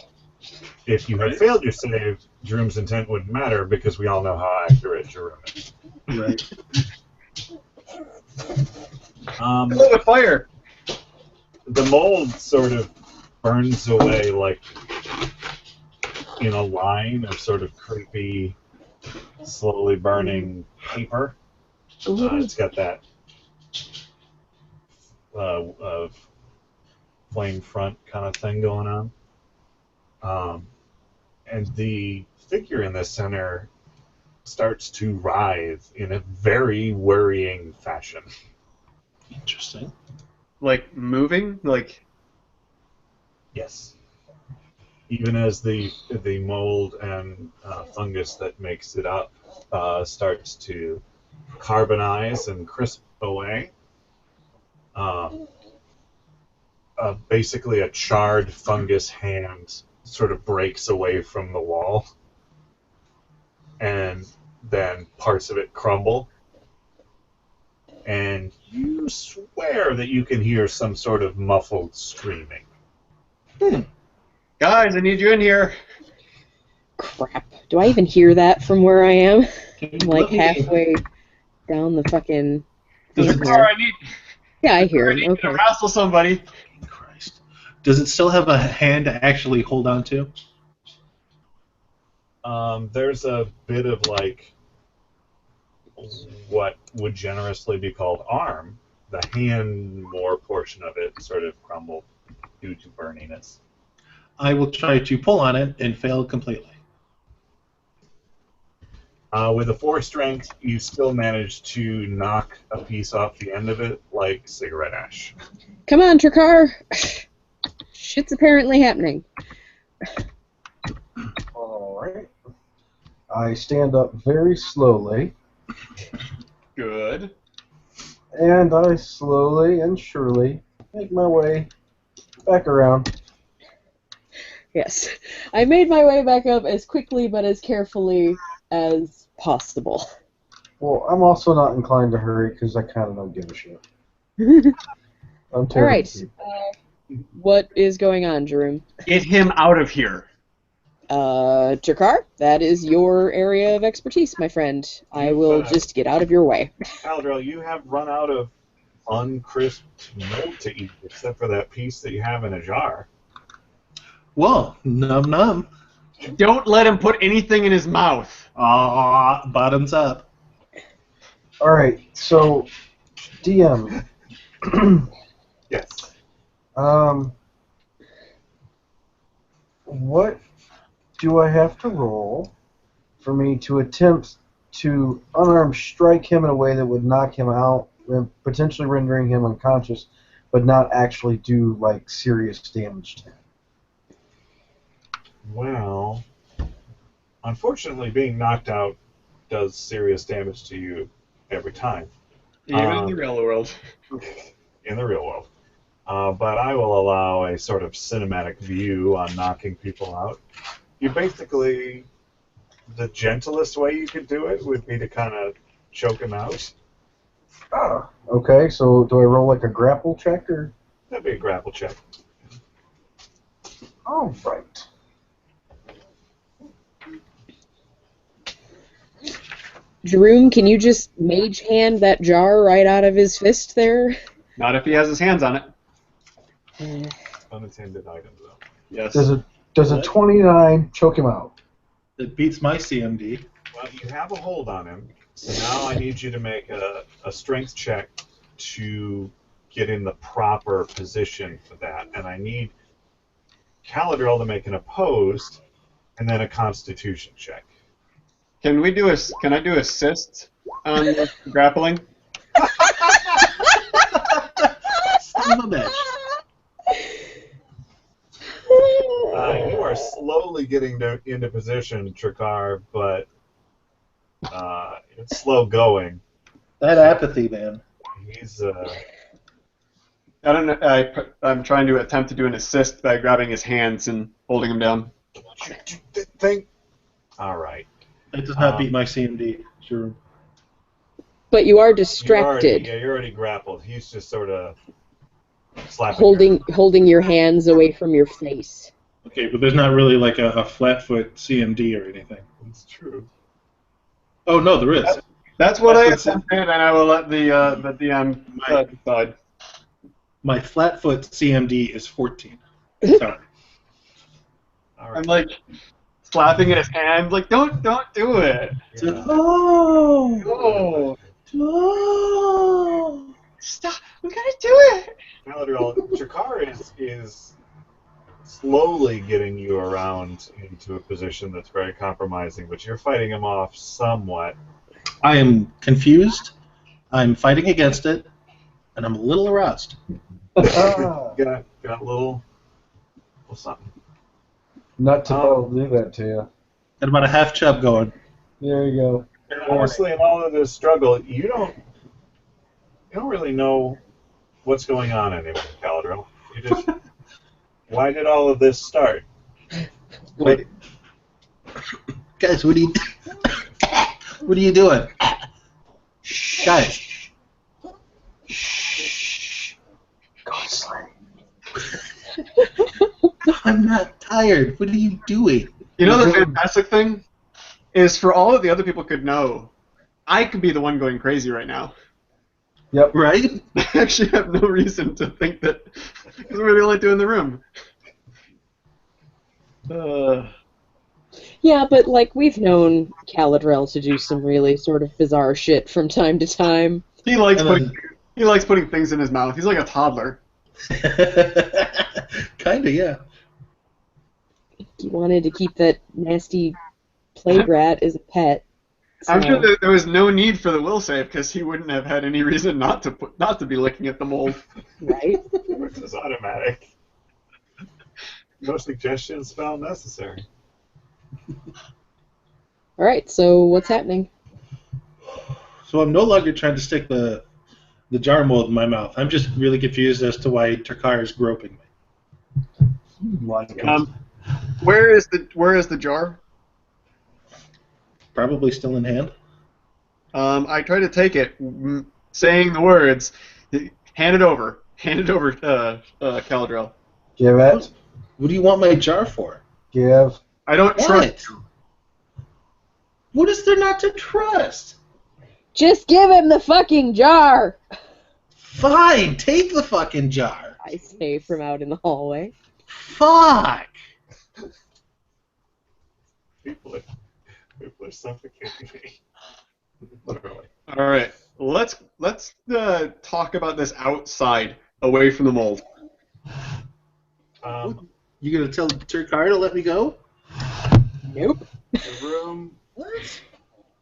[SPEAKER 2] If you had failed your save, Jerome's intent wouldn't matter because we all know how accurate Jerome is.
[SPEAKER 5] Right.
[SPEAKER 3] The fire!
[SPEAKER 2] The mold sort of burns away like in a line of sort of creepy, slowly burning paper. It's got that flame front kind of thing going on. And the figure in the center starts to writhe in a very worrying fashion.
[SPEAKER 5] Interesting.
[SPEAKER 3] Like, moving? Like...
[SPEAKER 2] Yes. Even as the mold and fungus that makes it up starts to carbonize and crisp away. Basically, a charred fungus hand sort of breaks away from the wall, and then parts of it crumble, and you swear that you can hear some sort of muffled screaming.
[SPEAKER 3] Guys, I need you in here.
[SPEAKER 1] Crap. Do I even hear that from where I am? I'm like
[SPEAKER 5] Let me-
[SPEAKER 1] halfway down the fucking
[SPEAKER 5] Does
[SPEAKER 1] thing
[SPEAKER 5] it,
[SPEAKER 1] here.
[SPEAKER 3] I need
[SPEAKER 1] Yeah, I hear him.
[SPEAKER 3] to
[SPEAKER 1] Okay.
[SPEAKER 3] wrestle somebody.
[SPEAKER 5] Christ. Does it still have a hand to actually hold on to?
[SPEAKER 2] There's a bit of like what would generously be called arm. The hand more portion of it sort of crumbled due to burniness.
[SPEAKER 5] I will try to pull on it and fail completely.
[SPEAKER 2] With a 4 strength, you still manage to knock a piece off the end of it like cigarette ash.
[SPEAKER 1] Come on, Trakar. Shit's apparently happening.
[SPEAKER 4] Alright. I stand up very slowly,
[SPEAKER 3] Good.
[SPEAKER 4] and I slowly and surely make my way back around.
[SPEAKER 1] Yes. I made my way back up as quickly but as carefully as possible.
[SPEAKER 4] Well, I'm also not inclined to hurry because I kind of don't give a shit. I'm
[SPEAKER 1] All
[SPEAKER 4] terrible.
[SPEAKER 1] right. What is going on, Jerome?
[SPEAKER 3] Get him out of here.
[SPEAKER 1] Trakar, that is your area of expertise, my friend. I will just get out of your way.
[SPEAKER 2] Aldrel, you have run out of uncrisped mold to eat, except for that piece that you have in a jar.
[SPEAKER 5] Well, num num.
[SPEAKER 3] Don't let him put anything in his mouth.
[SPEAKER 5] Bottoms up.
[SPEAKER 4] Alright, so, DM.
[SPEAKER 2] Yes.
[SPEAKER 4] What do I have to roll for me to attempt to unarmed strike him in a way that would knock him out, potentially rendering him unconscious, but not actually do, like, serious damage to him?
[SPEAKER 2] Well, unfortunately, being knocked out does serious damage to you every time.
[SPEAKER 3] Even in the real world.
[SPEAKER 2] In the real world. But I will allow a sort of cinematic view on knocking people out. You basically, the gentlest way you could do it would be to kind of choke him out.
[SPEAKER 4] Ah, okay, so do I roll like a grapple check, or?
[SPEAKER 2] That'd be a grapple check.
[SPEAKER 4] All right.
[SPEAKER 1] Jerome, can you just mage hand that jar right out of his fist there?
[SPEAKER 3] Not if he has his hands on it.
[SPEAKER 2] Unattended items, though.
[SPEAKER 3] Yes.
[SPEAKER 4] Does a 29 choke him out?
[SPEAKER 5] It beats my CMD.
[SPEAKER 2] Well, you have a hold on him, so now I need you to make a strength check to get in the proper position for that. And I need Caladriel to make an opposed, and then a constitution check.
[SPEAKER 3] Can I do assist on the grappling?
[SPEAKER 5] Son of a bitch.
[SPEAKER 2] You are slowly getting into position, Trakar, but it's slow going.
[SPEAKER 5] That apathy, man.
[SPEAKER 2] He's
[SPEAKER 3] I don't know. I'm trying to attempt to do an assist by grabbing his hands and holding him down.
[SPEAKER 2] think. All right.
[SPEAKER 5] That does not beat my CMD. Sure.
[SPEAKER 1] But you are distracted,
[SPEAKER 2] You're already grappled. He's just sort of slapping.
[SPEAKER 1] holding your hands away from your face.
[SPEAKER 5] Okay, but there's not really like a flat-foot CMD or anything.
[SPEAKER 2] It's true.
[SPEAKER 5] Oh, no, there is.
[SPEAKER 3] That's what I
[SPEAKER 5] That's
[SPEAKER 3] attempted, and I will let the DM decide.
[SPEAKER 5] My flat-foot CMD is 14. Sorry.
[SPEAKER 2] All right.
[SPEAKER 3] I'm like slapping at his hand, like don't do it.
[SPEAKER 2] Yeah.
[SPEAKER 5] Oh! Oh!
[SPEAKER 3] Stop! We gotta do it.
[SPEAKER 2] Galadriel, Trakar is slowly getting you around into a position that's very compromising, but you're fighting him off somewhat.
[SPEAKER 5] I am confused. I'm fighting against it, and I'm a little aroused.
[SPEAKER 4] Ah,
[SPEAKER 2] Got a little something.
[SPEAKER 4] not to do that to you.
[SPEAKER 5] Got about a half chub going.
[SPEAKER 4] There you go.
[SPEAKER 2] And honestly, in all of this struggle, you don't really know what's going on anymore, Galadriel. You just why did all of this start?
[SPEAKER 5] Wait. Guys, what are you doing? Guys. I'm not tired. What are you doing?
[SPEAKER 3] You know the fantastic thing is, for all that the other people could know, I could be the one going crazy right now.
[SPEAKER 4] Yep.
[SPEAKER 5] Right?
[SPEAKER 3] I actually have no reason to think that, because we're the only two in the room.
[SPEAKER 1] Yeah, but like we've known Caladrel to do some really sort of bizarre shit from time to time.
[SPEAKER 3] He likes
[SPEAKER 5] And
[SPEAKER 3] putting things in his mouth. He's like a toddler.
[SPEAKER 5] Kinda, yeah.
[SPEAKER 1] He wanted to keep that nasty plague rat as a pet. So.
[SPEAKER 3] I'm sure that there was no need for the will save because he wouldn't have had any reason not to be looking at the mold.
[SPEAKER 1] Right?
[SPEAKER 2] Which is automatic. No suggestion spell necessary.
[SPEAKER 1] All right. So what's happening?
[SPEAKER 5] So I'm no longer trying to stick the jar mold in my mouth. I'm just really confused as to why Takar is groping me.
[SPEAKER 3] Where is the jar?
[SPEAKER 5] Probably still in hand.
[SPEAKER 3] I try to take it, saying the words, hand it over, Caladrel.
[SPEAKER 4] Give it.
[SPEAKER 5] What do you want my jar for?
[SPEAKER 4] Give.
[SPEAKER 3] I don't trust
[SPEAKER 5] What?
[SPEAKER 3] you.
[SPEAKER 5] What is there not to trust?
[SPEAKER 1] Just give him the fucking jar!
[SPEAKER 5] Fine, take the fucking jar.
[SPEAKER 1] I say from out in the hallway.
[SPEAKER 5] Fuck.
[SPEAKER 2] People are suffocating me. Literally.
[SPEAKER 3] All right, let's talk about this outside, away from the mold.
[SPEAKER 5] You gonna tell Takar to let me go?
[SPEAKER 1] Nope.
[SPEAKER 2] The room.
[SPEAKER 5] What?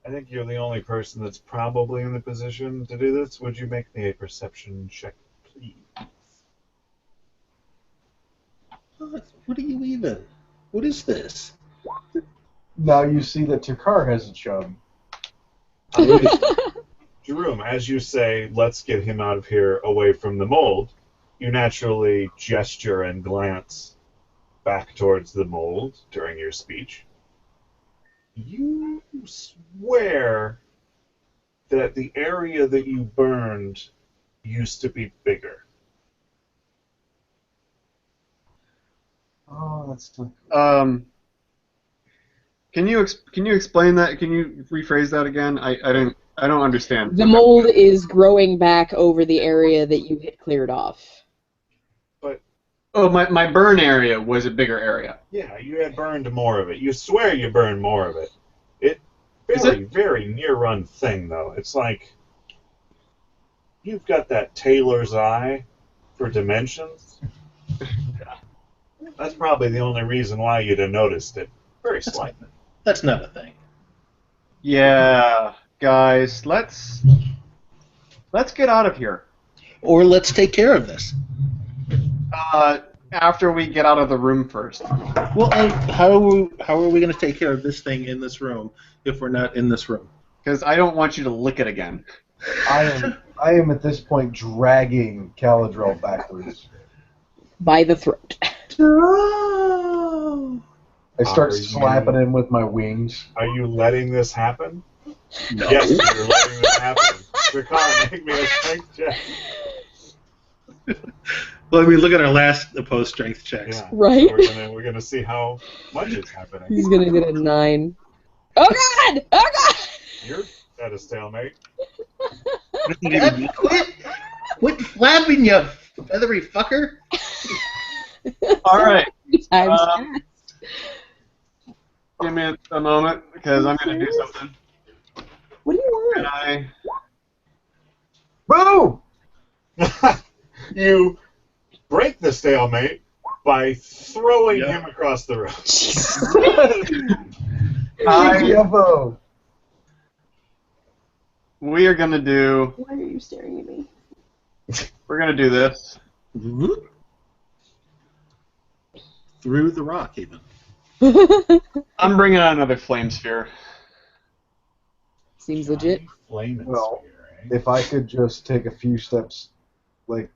[SPEAKER 2] I think you're the only person that's probably in the position to do this. Would you make me a perception check, please?
[SPEAKER 5] What are you even? What is this?
[SPEAKER 4] Now you see that Takar has a chum.
[SPEAKER 2] Jerome, as you say, let's get him out of here away from the mold, you naturally gesture and glance back towards the mold during your speech. You swear that the area that you burned used to be bigger.
[SPEAKER 4] Oh, that's not
[SPEAKER 3] Can you explain that? Can you rephrase that again? I don't understand.
[SPEAKER 1] The mold is growing back over the area that you had cleared off.
[SPEAKER 2] But
[SPEAKER 3] my burn area was a bigger area.
[SPEAKER 2] yeah, you had burned more of it. You swear you burned more of it. Very near-run thing, though. It's like you've got that tailor's eye for dimensions. That's probably the only reason why you'd have noticed it. Very slightly.
[SPEAKER 5] That's not a thing.
[SPEAKER 3] Yeah, guys, let's get out of here.
[SPEAKER 5] Or let's take care of this.
[SPEAKER 3] After we get out of the room first.
[SPEAKER 5] Well, how are we going to take care of this thing in this room if we're not in this room?
[SPEAKER 3] Because I don't want you to lick it again.
[SPEAKER 4] I am at this point dragging Caladrel backwards.
[SPEAKER 1] By the throat.
[SPEAKER 4] I start slapping him with my wings.
[SPEAKER 2] Are you letting this happen?
[SPEAKER 5] No.
[SPEAKER 2] Yes, you're letting this happen. Zakar, make me a strength check.
[SPEAKER 5] Well, I mean, look at our last opposed strength checks.
[SPEAKER 2] Yeah.
[SPEAKER 1] Right?
[SPEAKER 2] So we're gonna see how much is happening.
[SPEAKER 1] He's gonna get a 9. Oh god! Oh god!
[SPEAKER 2] You're at a stalemate.
[SPEAKER 5] Quit flapping, you feathery fucker!
[SPEAKER 3] All right.
[SPEAKER 1] Times fast.
[SPEAKER 3] Give me a moment because I'm going to do something.
[SPEAKER 1] What do you want?
[SPEAKER 3] Can I?
[SPEAKER 4] Boom!
[SPEAKER 2] You break the stalemate by throwing him across the room.
[SPEAKER 4] UFO.
[SPEAKER 3] We are going to do.
[SPEAKER 1] Why are you staring at me?
[SPEAKER 3] We're going to do this.
[SPEAKER 5] Through the rock, even.
[SPEAKER 3] I'm bringing out another flame sphere.
[SPEAKER 1] Seems legit.
[SPEAKER 2] Flame and
[SPEAKER 4] Well,
[SPEAKER 2] spear, eh?
[SPEAKER 4] if I could just take a few steps, like,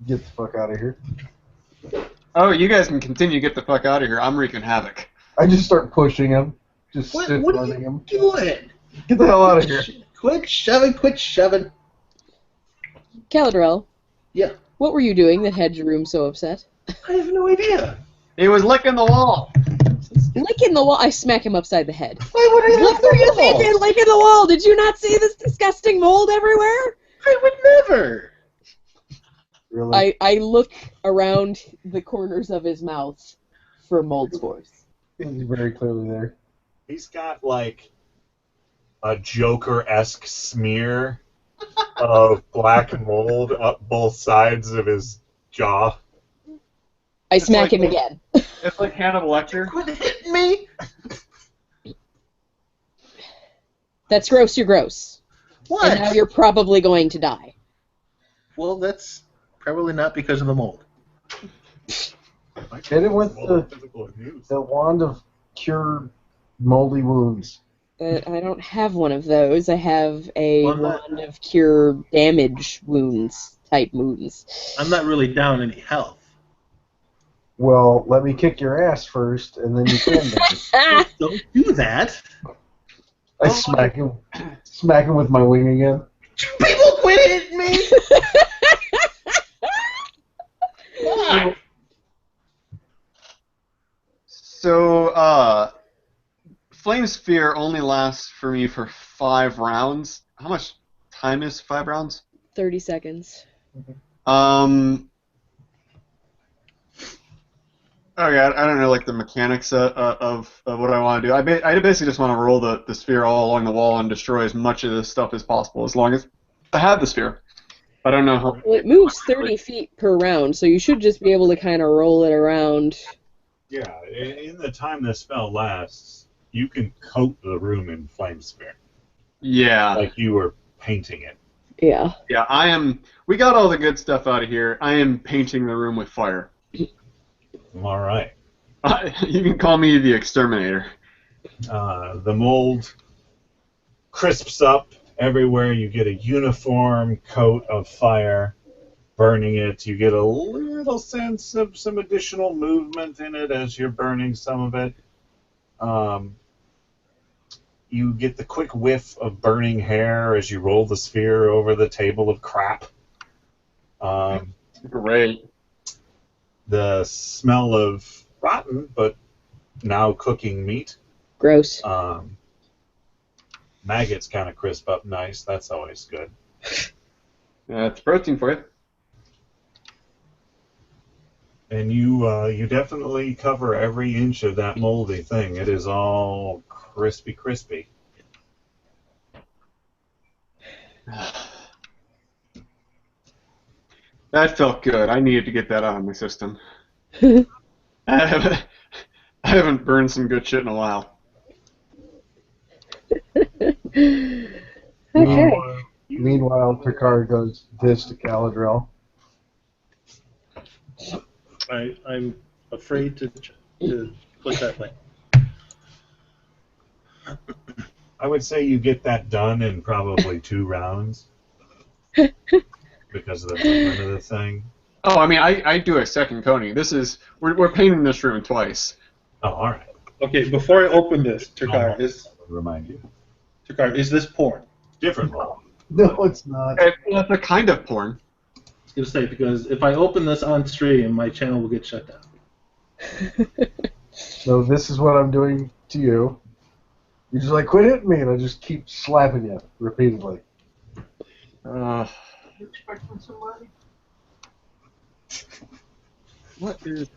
[SPEAKER 4] get the fuck out of here.
[SPEAKER 3] Oh, you guys can continue to get the fuck out of here. I'm wreaking havoc.
[SPEAKER 4] I just start pushing him. Just
[SPEAKER 5] What
[SPEAKER 4] stiff
[SPEAKER 5] are
[SPEAKER 4] running
[SPEAKER 5] you
[SPEAKER 4] him.
[SPEAKER 5] doing?
[SPEAKER 4] Get the hell out of here.
[SPEAKER 5] Quit shoving.
[SPEAKER 1] Caladrel,
[SPEAKER 5] Yeah.
[SPEAKER 1] what were you doing that had your room so upset?
[SPEAKER 5] I have no idea.
[SPEAKER 3] He was licking the wall.
[SPEAKER 1] Licking the wall. I smack him upside the head.
[SPEAKER 5] Why would I
[SPEAKER 1] What were you thinking? Licking the wall? Did you not see this disgusting mold everywhere?
[SPEAKER 5] I would never.
[SPEAKER 4] Really?
[SPEAKER 1] I look around the corners of his mouth for mold spores.
[SPEAKER 4] He's very clearly there.
[SPEAKER 2] He's got like a Joker-esque smear of black mold up both sides of his jaw.
[SPEAKER 1] I smack
[SPEAKER 3] like-
[SPEAKER 1] him again.
[SPEAKER 3] It's like Hannibal Lecter.
[SPEAKER 5] Quit hitting me.
[SPEAKER 1] That's gross, you're gross.
[SPEAKER 5] What?
[SPEAKER 1] And now you're probably going to die.
[SPEAKER 5] Well, that's probably not because of the mold.
[SPEAKER 4] Hit him with
[SPEAKER 2] Physical abuse.
[SPEAKER 4] the wand of cure moldy wounds.
[SPEAKER 1] But I don't have one of those. I have a
[SPEAKER 5] Well, that-
[SPEAKER 1] wand of cure damage wounds type wounds.
[SPEAKER 5] I'm not really down any health.
[SPEAKER 4] Well, let me kick your ass first, and then you can die.
[SPEAKER 5] Don't do that.
[SPEAKER 4] I smack him with my wing again.
[SPEAKER 5] People quit hitting me. Why?
[SPEAKER 3] So, Flame Sphere only lasts for me for 5 rounds. How much time is 5 rounds?
[SPEAKER 1] 30 seconds.
[SPEAKER 3] Okay, I don't know like the mechanics of what I want to do. I basically just want to roll the sphere all along the wall and destroy as much of this stuff as possible, as long as I have the sphere. I don't know how.
[SPEAKER 1] Well, it moves 30 feet per round, so you should just be able to kind of roll it around.
[SPEAKER 2] Yeah, in the time this spell lasts, you can coat the room in flame sphere,
[SPEAKER 3] Yeah,
[SPEAKER 2] like you were painting it.
[SPEAKER 1] Yeah.
[SPEAKER 3] yeah. I am. We got all the good stuff out of here. I am painting the room with fire.
[SPEAKER 2] All right.
[SPEAKER 3] You can call me the exterminator.
[SPEAKER 2] The mold crisps up everywhere. You get a uniform coat of fire burning it. You get a little sense of some additional movement in it as you're burning some of it. You get the quick whiff of burning hair as you roll the sphere over the table of crap.
[SPEAKER 3] Great.
[SPEAKER 2] The smell of rotten, but now cooking meat.
[SPEAKER 1] Gross.
[SPEAKER 2] Maggots kind of crisp up nice. That's always good.
[SPEAKER 3] It's protein for you.
[SPEAKER 2] And you definitely cover every inch of that moldy thing. It is all crispy, crispy.
[SPEAKER 3] That felt good. I needed to get that out of my system. I haven't burned some good shit in a while.
[SPEAKER 1] Okay.
[SPEAKER 4] Meanwhile, Picard goes this to Galadriel.
[SPEAKER 5] I'm afraid to click that link.
[SPEAKER 2] I would say you get that done in probably 2 rounds because of the movement of the thing.
[SPEAKER 3] Oh, I mean, I do a second coating. We're painting this room twice.
[SPEAKER 2] Oh, all right.
[SPEAKER 5] Okay, before I open this, Turkar,
[SPEAKER 2] Remind you.
[SPEAKER 5] is this porn?
[SPEAKER 2] Different mold.
[SPEAKER 4] No, it's not.
[SPEAKER 3] That's a kind of porn.
[SPEAKER 5] I was going to say, because if I open this on stream, my channel will get shut down.
[SPEAKER 4] So this is what I'm doing to you. You're just like, quit hitting me, and I just keep slapping you repeatedly.
[SPEAKER 3] You expecting somebody? What is...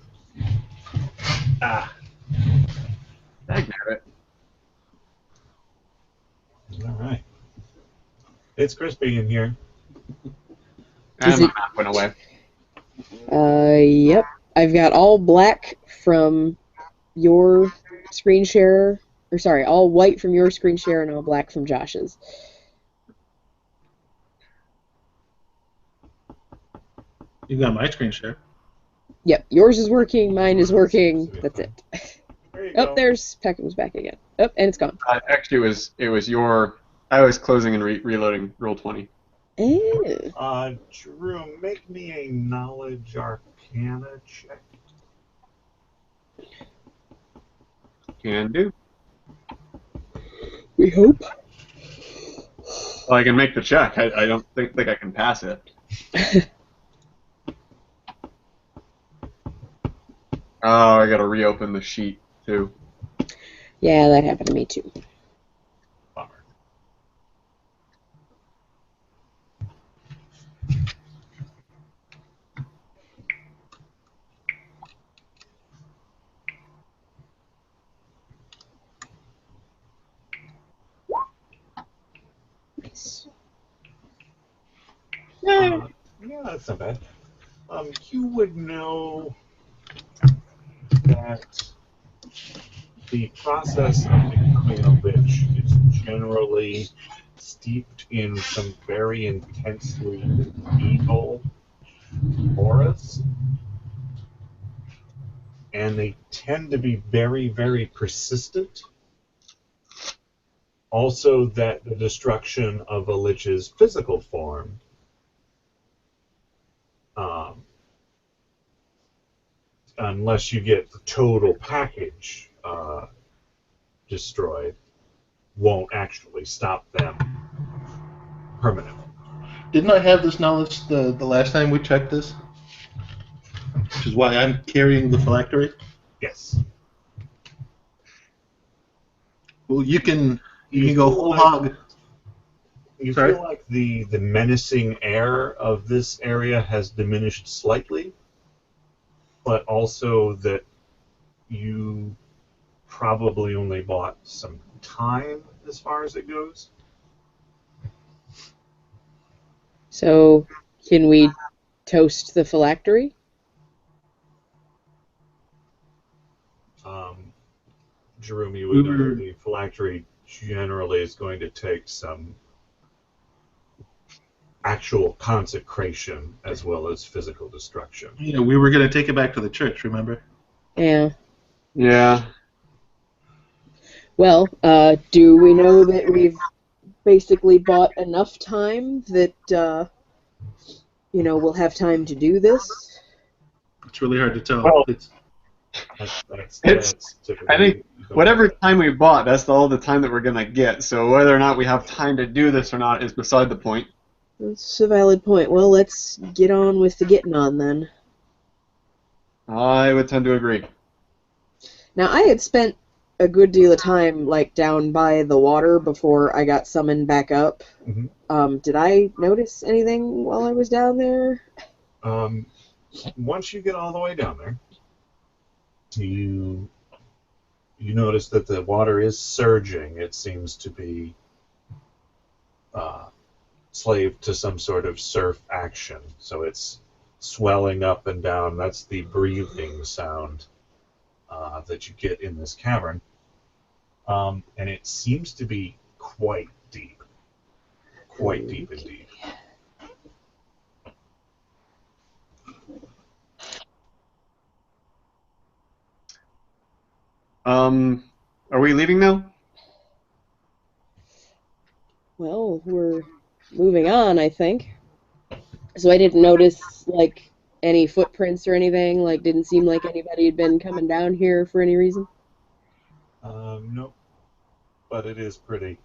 [SPEAKER 2] Ah.
[SPEAKER 3] Dang it.
[SPEAKER 2] All right. It's crispy in here.
[SPEAKER 1] Is
[SPEAKER 3] And my
[SPEAKER 1] it-
[SPEAKER 3] map went away.
[SPEAKER 1] Yep. I've got all black from your screen share, or sorry, all white from your screen share and all black from Josh's.
[SPEAKER 5] You got my screen share.
[SPEAKER 1] Yep, yours is working, mine is working. That's it.
[SPEAKER 2] There you
[SPEAKER 1] Oh,
[SPEAKER 2] go.
[SPEAKER 1] there's Peckham's back again. Oh, and it's gone.
[SPEAKER 3] Actually, it was your... I was closing and reloading roll 20.
[SPEAKER 1] Oh.
[SPEAKER 2] Drew, make me a knowledge arcana check.
[SPEAKER 3] Can do.
[SPEAKER 1] We hope.
[SPEAKER 3] Well, I can make the check. I don't think I can pass it. Oh, I gotta reopen the sheet too.
[SPEAKER 1] Yeah, that happened to me too.
[SPEAKER 2] Bummer.
[SPEAKER 1] Nice.
[SPEAKER 2] Yeah, that's not bad. You would know that the process of becoming a lich is generally steeped in some very intensely evil auras, and they tend to be very, very persistent. Also, that the destruction of a lich's physical form um, unless you get the total package destroyed, won't actually stop them permanently.
[SPEAKER 5] Didn't I have this knowledge the last time we checked this? Which is why I'm carrying the phylactery.
[SPEAKER 2] Yes.
[SPEAKER 5] Well, you can
[SPEAKER 2] You
[SPEAKER 5] go
[SPEAKER 2] feel
[SPEAKER 5] whole
[SPEAKER 2] like
[SPEAKER 5] hog.
[SPEAKER 2] you
[SPEAKER 5] Sorry?
[SPEAKER 2] feel like the menacing air of this area has diminished slightly, but also that you probably only bought some time as far as it goes.
[SPEAKER 1] So, can we toast the phylactery?
[SPEAKER 2] Um, Jerome, you
[SPEAKER 5] We
[SPEAKER 2] would know that
[SPEAKER 5] were
[SPEAKER 2] the phylactery generally is going to take some actual consecration as well as physical destruction.
[SPEAKER 5] we were going to take it back to the church. Remember?
[SPEAKER 1] Yeah.
[SPEAKER 3] Yeah.
[SPEAKER 1] Well, do we know that we've basically bought enough time that, we'll have time to do this?
[SPEAKER 5] It's really hard to tell.
[SPEAKER 3] Well,
[SPEAKER 5] It's
[SPEAKER 3] it's.
[SPEAKER 2] That's
[SPEAKER 3] I
[SPEAKER 2] typically
[SPEAKER 3] think
[SPEAKER 2] you don't know
[SPEAKER 3] whatever
[SPEAKER 2] that.
[SPEAKER 3] time we bought, that's all the time that we're gonna get. So whether or not we have time to do this or not is beside the point.
[SPEAKER 1] That's a valid point. Well, let's get on with the getting on then.
[SPEAKER 3] I would tend to agree.
[SPEAKER 1] Now, I had spent a good deal of time, like, down by the water before I got summoned back up. Did I notice anything while I was down there?
[SPEAKER 2] Once you get all the way down there, you notice that the water is surging. It seems to be slave to some sort of surf action. So it's swelling up and down. That's the breathing sound that you get in this cavern. And it seems to be quite deep. Quite deep indeed.
[SPEAKER 3] Are we leaving now?
[SPEAKER 1] Well, we're moving on, I think. So I didn't notice, like, any footprints or anything. Like, didn't seem like anybody had been coming down here for any reason.
[SPEAKER 2] Nope. But it is pretty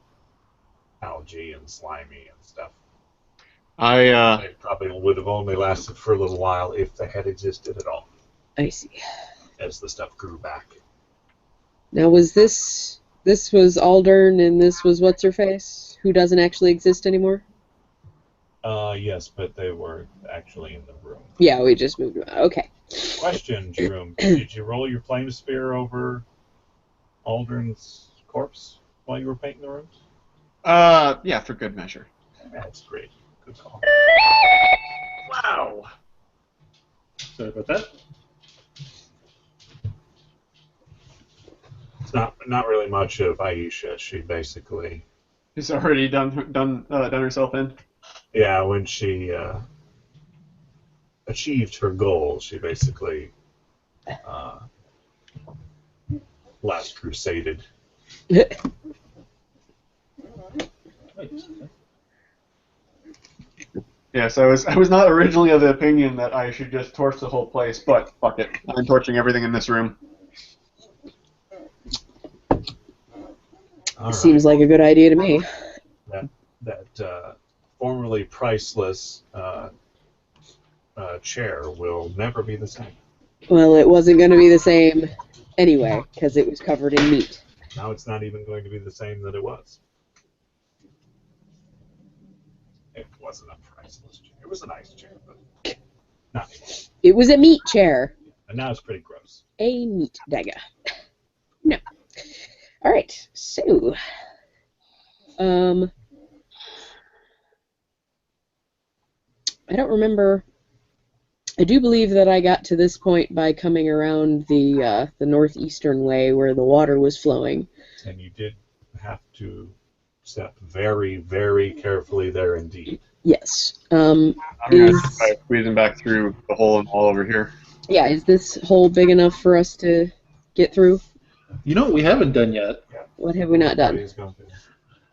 [SPEAKER 2] algae and slimy and stuff. They probably would have only lasted for a little while if they had existed at all,
[SPEAKER 1] I see.
[SPEAKER 2] as the stuff grew back.
[SPEAKER 1] Now, was this was Aldern and this was what's-her-face, who doesn't actually exist anymore?
[SPEAKER 2] Yes, but they were actually in the room.
[SPEAKER 1] Yeah, we just moved around. Okay.
[SPEAKER 2] Question, Jerome. Did you roll your flame spear over Aldrin's corpse while you were painting the rooms?
[SPEAKER 3] Yeah, for good measure.
[SPEAKER 2] That's great. Good call.
[SPEAKER 3] Wow.
[SPEAKER 5] sorry about that.
[SPEAKER 2] It's not really much of Aisha. She basically,
[SPEAKER 3] She's already done herself in.
[SPEAKER 2] yeah, when she achieved her goal, she basically last crusaded.
[SPEAKER 3] Yes, I was not originally of the opinion that I should just torch the whole place, but fuck it. I'm torching everything in this room.
[SPEAKER 2] All
[SPEAKER 1] Seems
[SPEAKER 2] right.
[SPEAKER 1] like a good idea to me.
[SPEAKER 2] That formerly priceless chair will never be the same.
[SPEAKER 1] Well, it wasn't going to be the same anyway, because it was covered in meat.
[SPEAKER 2] Now it's not even going to be the same that it was. It wasn't a priceless chair. It was a nice chair, but not anymore.
[SPEAKER 1] It was a meat chair.
[SPEAKER 2] And now it's pretty gross.
[SPEAKER 1] A meat dagger. No. All right, so... I don't remember... I do believe that I got to this point by coming around the northeastern way where the water was flowing.
[SPEAKER 2] And you did have to step very, very carefully there indeed.
[SPEAKER 1] Yes.
[SPEAKER 3] I'm going to try squeezing back through the hole and all over here.
[SPEAKER 1] Yeah, is this hole big enough for us to get through?
[SPEAKER 5] You know what we haven't done yet?
[SPEAKER 1] What have we not done?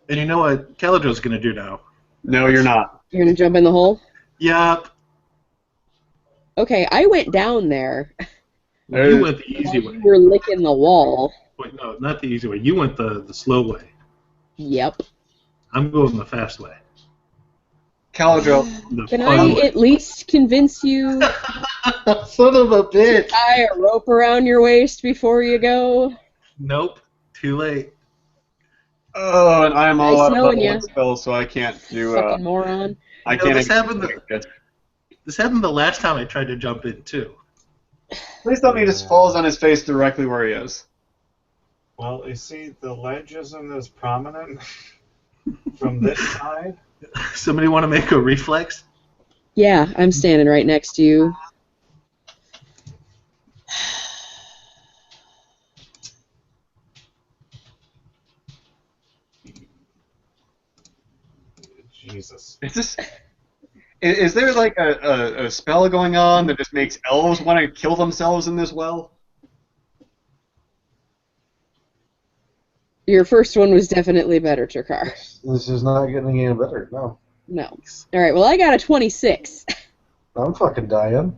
[SPEAKER 5] And you know what Caladril's going to do now?
[SPEAKER 3] No, you're not.
[SPEAKER 1] You're going to jump in the hole?
[SPEAKER 5] Yep.
[SPEAKER 1] Okay, I went down there.
[SPEAKER 5] You went the easy
[SPEAKER 1] while
[SPEAKER 5] way.
[SPEAKER 1] you were licking the wall.
[SPEAKER 5] Wait, no, not the easy way. You went the slow way.
[SPEAKER 1] Yep.
[SPEAKER 5] I'm going the fast way.
[SPEAKER 3] Caladril.
[SPEAKER 5] The
[SPEAKER 1] Can
[SPEAKER 5] fun
[SPEAKER 1] I
[SPEAKER 5] way.
[SPEAKER 1] at least convince you to
[SPEAKER 5] Son of a bitch.
[SPEAKER 1] tie a rope around your waist before you go?
[SPEAKER 5] Nope. Too late.
[SPEAKER 3] Oh, and I am all
[SPEAKER 1] Nice
[SPEAKER 3] out of
[SPEAKER 1] knowing
[SPEAKER 3] level
[SPEAKER 1] ya.
[SPEAKER 3] one spells, so I can't do.
[SPEAKER 1] Fucking moron.
[SPEAKER 3] I
[SPEAKER 5] You know,
[SPEAKER 3] can't.
[SPEAKER 5] this happened. This happened the last time I tried to jump in too.
[SPEAKER 3] Please tell me he just falls on his face directly where he is.
[SPEAKER 2] Well, you see, the ledge isn't as prominent from this side.
[SPEAKER 5] Somebody want to make a reflex?
[SPEAKER 1] Yeah, I'm standing right next to you.
[SPEAKER 2] Jesus.
[SPEAKER 3] Is there like a spell going on that just makes elves want to kill themselves in this well?
[SPEAKER 1] Your first one was definitely better, Chakar.
[SPEAKER 4] This is not getting any better. No.
[SPEAKER 1] No. All right, well, I got a 26.
[SPEAKER 4] I'm fucking dying.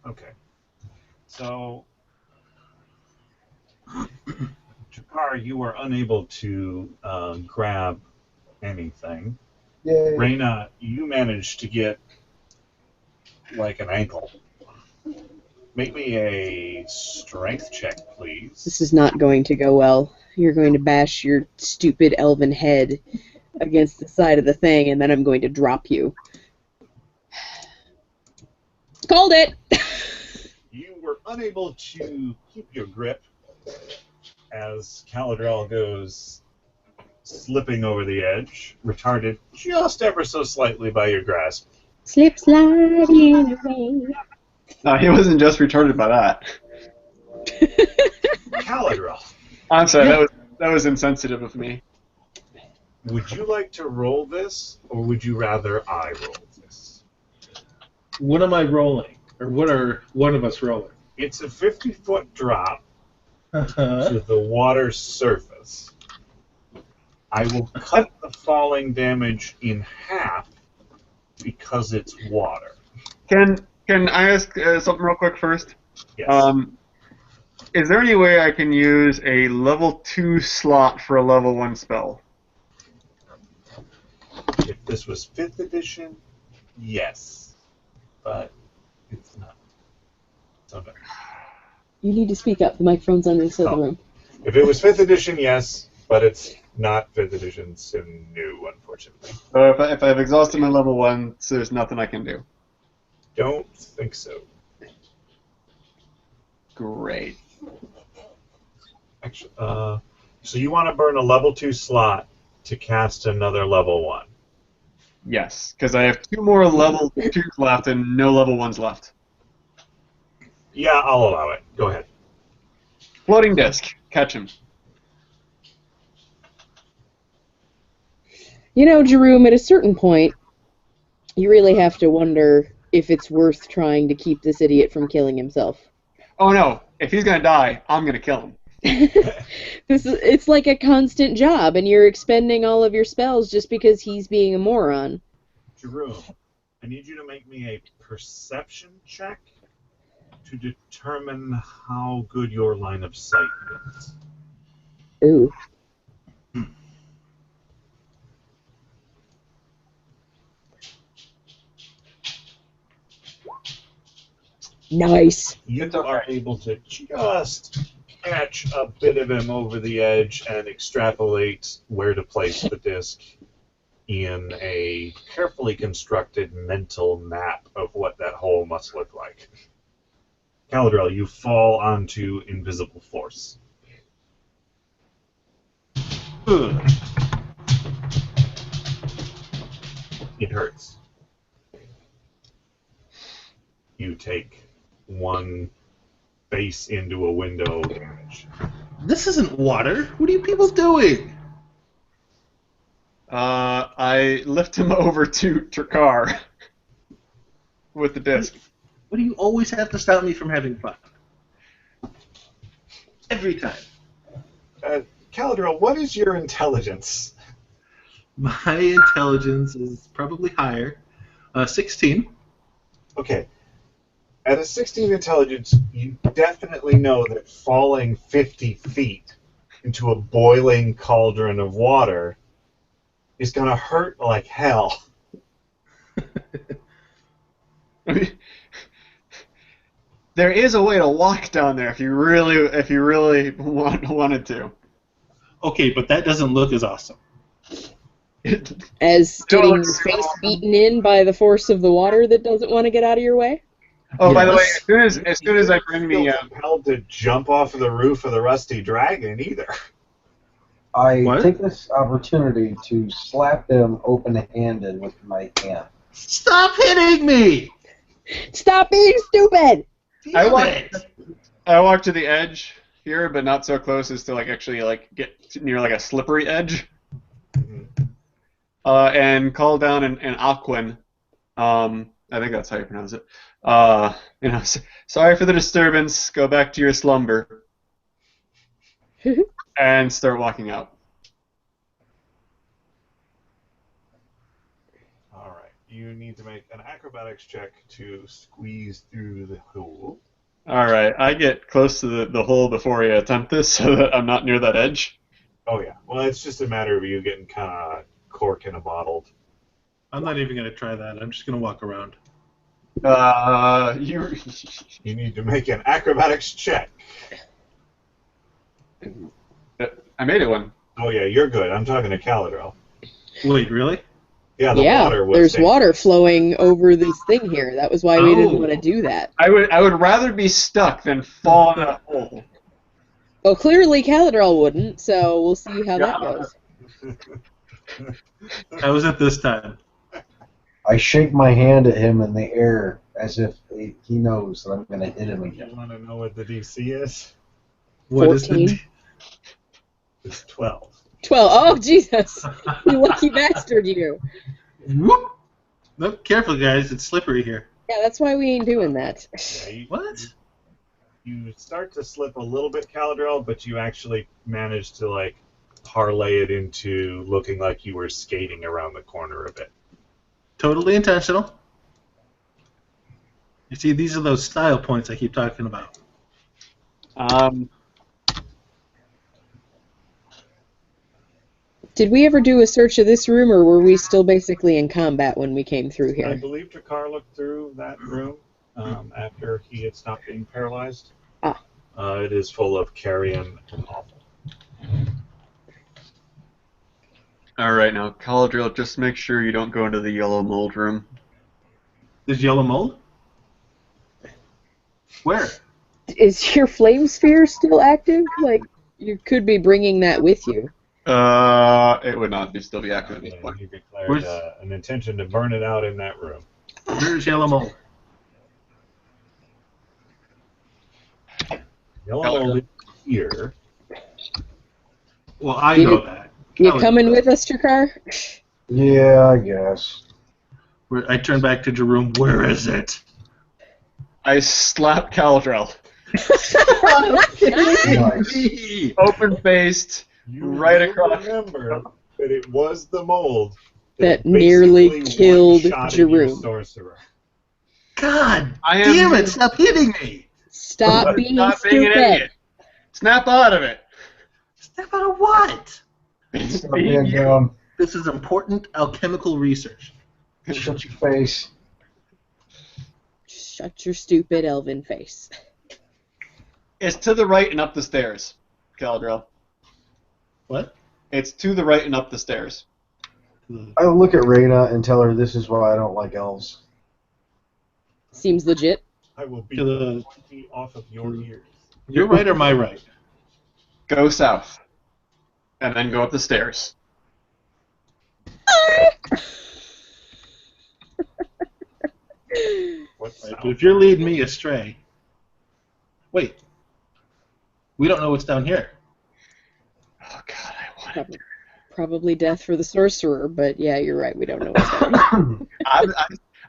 [SPEAKER 2] Okay. So, Chakar, you were unable to grab anything.
[SPEAKER 4] Yay.
[SPEAKER 2] Reyna, you managed to get like an ankle. Make me a strength check, please.
[SPEAKER 1] This is not going to go well. You're going to bash your stupid elven head against the side of the thing, and then I'm going to drop you. Called it!
[SPEAKER 2] You were unable to keep your grip as Caladril goes slipping over the edge, retarded just ever so slightly by your grasp.
[SPEAKER 1] Slip sliding away.
[SPEAKER 3] He wasn't just retarded by that.
[SPEAKER 2] Caladril,
[SPEAKER 3] I'm sorry, that was insensitive of me.
[SPEAKER 2] would you like to roll this, or would you rather I roll this?
[SPEAKER 5] What am I rolling? Or what are one of us rolling?
[SPEAKER 2] It's a 50-foot drop
[SPEAKER 5] Uh-huh.
[SPEAKER 2] to the water's surface. I will cut the falling damage in half because it's water.
[SPEAKER 3] Can I ask something real quick first?
[SPEAKER 2] Yes.
[SPEAKER 3] Is there any way I can use a level 2 slot for a level 1 spell?
[SPEAKER 2] If this was 5th edition, yes. But it's not. So no.
[SPEAKER 1] You need to speak up. The microphone's on the other side of the room.
[SPEAKER 2] If it was 5th edition, yes, but it's not 5th edition, so no, unfortunately.
[SPEAKER 3] So if I've exhausted my level 1, so there's nothing I can do.
[SPEAKER 2] Don't think so.
[SPEAKER 3] Great.
[SPEAKER 2] Actually, so you want to burn a level 2 slot to cast another level 1.
[SPEAKER 3] Yes, because I have 2 more level 2s left and no level 1s left.
[SPEAKER 2] Yeah, I'll allow it. Go ahead.
[SPEAKER 3] Floating disc. Catch him.
[SPEAKER 1] You know, Jerome, at a certain point, you really have to wonder if it's worth trying to keep this idiot from killing himself.
[SPEAKER 3] Oh no, if he's gonna die, I'm gonna kill him.
[SPEAKER 1] It's like a constant job, and you're expending all of your spells just because he's being a moron.
[SPEAKER 2] Jerome, I need you to make me a perception check to determine how good your line of sight is.
[SPEAKER 1] Ooh. Nice.
[SPEAKER 2] You
[SPEAKER 4] It's okay.
[SPEAKER 2] are able to just catch a bit of him over the edge and extrapolate where to place the disc in a carefully constructed mental map of what that hole must look like. Caladrel, you fall onto invisible force.
[SPEAKER 5] Ugh.
[SPEAKER 2] It hurts. You take one face into a window damage.
[SPEAKER 5] This isn't water. What are you people doing?
[SPEAKER 3] I lift him over to Trakar with the disc.
[SPEAKER 5] What do you always have to stop me from having fun? Every time.
[SPEAKER 2] Caladrel, what is your intelligence?
[SPEAKER 5] My intelligence is probably higher. 16.
[SPEAKER 2] Okay. At a 16 intelligence, you definitely know that falling 50 feet into a boiling cauldron of water is going to hurt like hell.
[SPEAKER 3] There is a way to walk down there if you really wanted to.
[SPEAKER 5] Okay, but that doesn't look as awesome.
[SPEAKER 1] As getting your
[SPEAKER 3] looks
[SPEAKER 1] face
[SPEAKER 3] so-
[SPEAKER 1] beaten in by the force of the water that doesn't want to get out of your way?
[SPEAKER 3] Oh, by the way,
[SPEAKER 5] Yes.
[SPEAKER 3] as soon as I bring
[SPEAKER 2] Feel
[SPEAKER 3] the
[SPEAKER 2] compelled to jump off of the roof of the Rusty Dragon either.
[SPEAKER 4] I
[SPEAKER 5] What?
[SPEAKER 4] take this opportunity to slap him open-handed with my hand.
[SPEAKER 5] Stop hitting me!
[SPEAKER 1] Stop being stupid!
[SPEAKER 3] I
[SPEAKER 5] Damn
[SPEAKER 3] want-
[SPEAKER 5] it!
[SPEAKER 3] I walk to the edge here, but not so close as to actually get near a slippery edge. And call down an Aquan. I think that's how you pronounce it. Sorry for the disturbance. Go back to your slumber. And start walking out.
[SPEAKER 2] All right. You need to make an acrobatics check to squeeze through the hole.
[SPEAKER 3] All right, I get close to the hole before I attempt this, so that I'm not near that edge.
[SPEAKER 2] Oh, yeah. Well, it's just a matter of you getting kind of cork in a bottle.
[SPEAKER 5] I'm not even going to try that. I'm just going to walk around.
[SPEAKER 3] You
[SPEAKER 2] You need to make an acrobatics check.
[SPEAKER 3] I made it one.
[SPEAKER 2] Oh, yeah, you're good. I'm talking to Caladrel.
[SPEAKER 5] Wait, really?
[SPEAKER 2] Yeah, the
[SPEAKER 1] Yeah,
[SPEAKER 2] water was
[SPEAKER 1] there's
[SPEAKER 2] dangerous.
[SPEAKER 1] water flowing over this thing here. That was why we didn't
[SPEAKER 5] Oh.
[SPEAKER 1] want to do that.
[SPEAKER 3] I would rather be stuck than fall in a hole.
[SPEAKER 1] Well, clearly Caladrel wouldn't, so we'll see how that goes.
[SPEAKER 5] How was it this time?
[SPEAKER 4] I shake my hand at him in the air as if he knows that I'm going to hit him
[SPEAKER 2] You
[SPEAKER 4] again.
[SPEAKER 2] want to know what the DC is?
[SPEAKER 5] What is
[SPEAKER 1] 14.
[SPEAKER 2] It's 12.
[SPEAKER 1] 12. Oh, Jesus! You lucky bastard, you.
[SPEAKER 5] Whoop! No, careful, guys. It's slippery here.
[SPEAKER 1] Yeah, that's why we ain't doing that.
[SPEAKER 2] Yeah,
[SPEAKER 5] What?
[SPEAKER 2] you start to slip a little bit, Caladrel, but you actually manage to parlay it into looking like you were skating around the corner a bit.
[SPEAKER 5] Totally intentional. You see, these are those style points I keep talking about.
[SPEAKER 1] Did we ever do a search of this room, or were we still basically in combat when we came through
[SPEAKER 2] I
[SPEAKER 1] here?
[SPEAKER 2] believe Trakar looked through that room after he had stopped being paralyzed.
[SPEAKER 1] Ah.
[SPEAKER 2] It is full of carrion and offal.
[SPEAKER 3] All right, now Caladril, just make sure you don't go into the yellow mold room.
[SPEAKER 5] There's yellow mold? Where?
[SPEAKER 1] Is your flame sphere still active? You could be bringing that with you.
[SPEAKER 3] It would not still be active at this point.
[SPEAKER 2] He declared
[SPEAKER 5] Where's-
[SPEAKER 2] an intention to burn it out in that room.
[SPEAKER 5] Where's yellow mold?
[SPEAKER 2] Yellow mold is here.
[SPEAKER 5] Well, I know that.
[SPEAKER 1] You
[SPEAKER 5] Kelly,
[SPEAKER 1] coming with us, Trakar?
[SPEAKER 4] Yeah, I guess.
[SPEAKER 5] I turn back to Jerome. Where is it?
[SPEAKER 3] I slap Caladril.
[SPEAKER 4] Nice.
[SPEAKER 3] Open-faced,
[SPEAKER 2] You
[SPEAKER 3] right
[SPEAKER 2] will
[SPEAKER 3] across.
[SPEAKER 2] remember that it was the mold
[SPEAKER 1] That nearly
[SPEAKER 2] basically
[SPEAKER 1] killed
[SPEAKER 2] one-shotted your
[SPEAKER 1] Jerome.
[SPEAKER 2] sorcerer.
[SPEAKER 5] God
[SPEAKER 3] I am
[SPEAKER 5] damn it! Stop hitting me!
[SPEAKER 1] Stop being
[SPEAKER 3] Not being an
[SPEAKER 1] stupid.
[SPEAKER 3] idiot. Snap out of it.
[SPEAKER 5] Step out of what?
[SPEAKER 4] Stop being dumb.
[SPEAKER 5] This is important alchemical research.
[SPEAKER 4] Shut your face.
[SPEAKER 1] Shut your stupid elven face.
[SPEAKER 3] It's to the right and up the stairs, Galadriel.
[SPEAKER 5] What?
[SPEAKER 3] It's to the right and up the stairs.
[SPEAKER 4] I look at Reyna and tell her this is why I don't like elves.
[SPEAKER 1] Seems legit.
[SPEAKER 2] I will be
[SPEAKER 5] To the-
[SPEAKER 2] 20 feet off of your ears.
[SPEAKER 5] Your right or my right?
[SPEAKER 3] Go south. And then go up the stairs.
[SPEAKER 2] What's
[SPEAKER 5] Right, but if you're leading me astray... Wait. We don't know what's down here.
[SPEAKER 3] Oh, God, I want it.
[SPEAKER 1] Probably death for the sorcerer, but yeah, you're right. We don't know what's happening.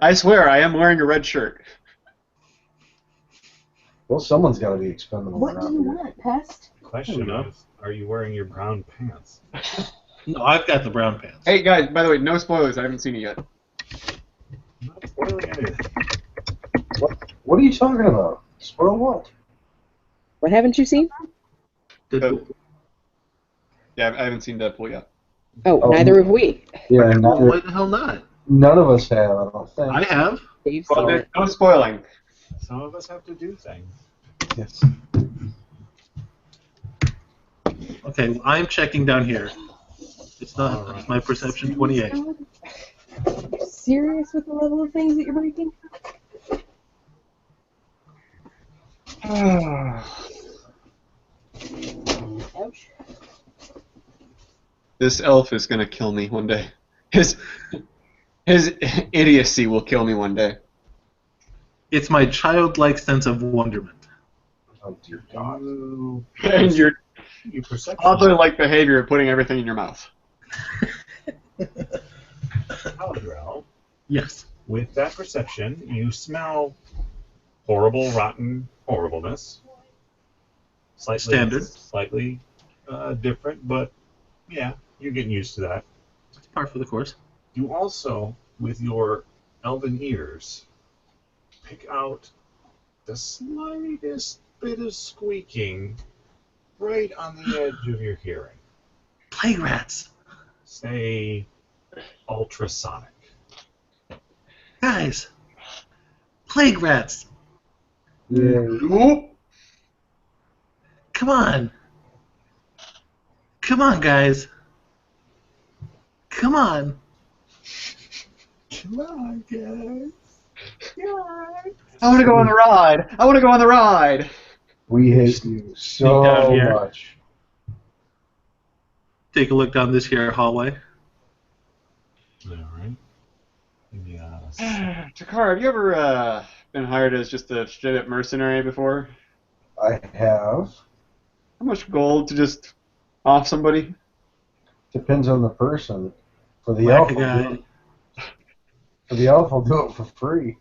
[SPEAKER 3] I swear, I am wearing a red shirt.
[SPEAKER 4] Well, someone's got to be expendable
[SPEAKER 1] What do
[SPEAKER 4] around
[SPEAKER 1] you
[SPEAKER 4] here.
[SPEAKER 1] want, pest?
[SPEAKER 2] Question is, are you wearing your brown pants?
[SPEAKER 5] No, I've got the brown pants.
[SPEAKER 3] Hey, guys, by the way, no spoilers. I haven't seen it yet.
[SPEAKER 2] I'm not spoiling anything.
[SPEAKER 4] What are you talking about? Spoil what?
[SPEAKER 1] What haven't you seen?
[SPEAKER 5] Deadpool.
[SPEAKER 3] Yeah, I haven't seen Deadpool yet.
[SPEAKER 1] Oh,
[SPEAKER 4] Oh.
[SPEAKER 1] neither have we.
[SPEAKER 4] Yeah,
[SPEAKER 5] Well, why the hell not?
[SPEAKER 4] none of us have, I don't think.
[SPEAKER 5] I have.
[SPEAKER 1] Dave
[SPEAKER 3] Well,
[SPEAKER 1] saw
[SPEAKER 3] there's
[SPEAKER 1] it.
[SPEAKER 3] no spoiling.
[SPEAKER 2] Some of us have to do things.
[SPEAKER 4] Yes.
[SPEAKER 5] Okay, well, I'm checking down here. It's not.
[SPEAKER 2] All right.
[SPEAKER 5] It's my perception 28.
[SPEAKER 1] Are you serious with the level of things that you're breaking? Ouch.
[SPEAKER 3] This elf is gonna kill me one day. His idiocy will kill me one day.
[SPEAKER 5] It's my childlike sense of wonderment.
[SPEAKER 4] Oh, dear God.
[SPEAKER 3] And your
[SPEAKER 2] You perception.
[SPEAKER 3] toddler-like behavior of putting everything in your mouth.
[SPEAKER 2] Galadriel,
[SPEAKER 5] Yes.
[SPEAKER 2] with that perception, you smell horrible, rotten horribleness. Slightly different, but yeah, you're getting used to that.
[SPEAKER 5] It's par for the course.
[SPEAKER 2] You also, with your elven ears, pick out the slightest bit of squeaking right on the edge of your hearing.
[SPEAKER 5] Plague rats.
[SPEAKER 2] Say ultrasonic.
[SPEAKER 5] Guys. Plague rats.
[SPEAKER 4] Yeah.
[SPEAKER 3] Whoop.
[SPEAKER 5] Come on. Come on, guys. Come on.
[SPEAKER 2] Come on, guys.
[SPEAKER 3] I want to go on the ride. I want to go on the ride.
[SPEAKER 4] We hate you
[SPEAKER 5] down
[SPEAKER 4] so
[SPEAKER 5] here.
[SPEAKER 4] much.
[SPEAKER 5] Take a look down this here hallway.
[SPEAKER 2] All right. Yes.
[SPEAKER 3] Takara, have you ever been hired as just a straight-up mercenary before?
[SPEAKER 4] I have.
[SPEAKER 3] How much gold to just off somebody?
[SPEAKER 4] Depends on the person. For the
[SPEAKER 5] Whack
[SPEAKER 4] elf,
[SPEAKER 5] a guy.
[SPEAKER 4] I'll do it for free.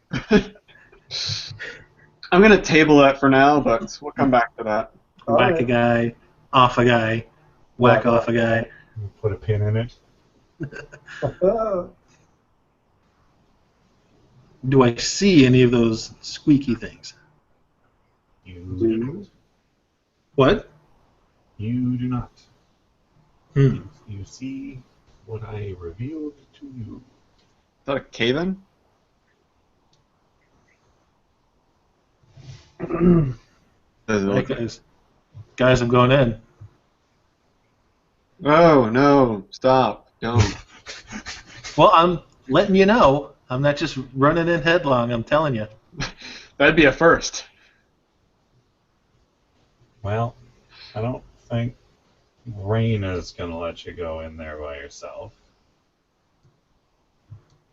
[SPEAKER 3] I'm gonna table that for now, but we'll come back to that.
[SPEAKER 5] Whack a guy. Off a guy. Whack off a guy.
[SPEAKER 2] Put a pin in it.
[SPEAKER 5] Do I see any of those squeaky things?
[SPEAKER 2] You do not.
[SPEAKER 5] What?
[SPEAKER 2] You do not.
[SPEAKER 5] Hmm.
[SPEAKER 2] You see what I revealed to you.
[SPEAKER 3] Is that a cave-in? Does it
[SPEAKER 5] Hey,
[SPEAKER 3] look-
[SPEAKER 5] guys, I'm going in.
[SPEAKER 3] Oh, no, stop. Don't.
[SPEAKER 5] Well, I'm letting you know. I'm not just running in headlong, I'm telling you.
[SPEAKER 3] That'd be a first.
[SPEAKER 2] Well, I don't think Raina's gonna let you go in there by yourself.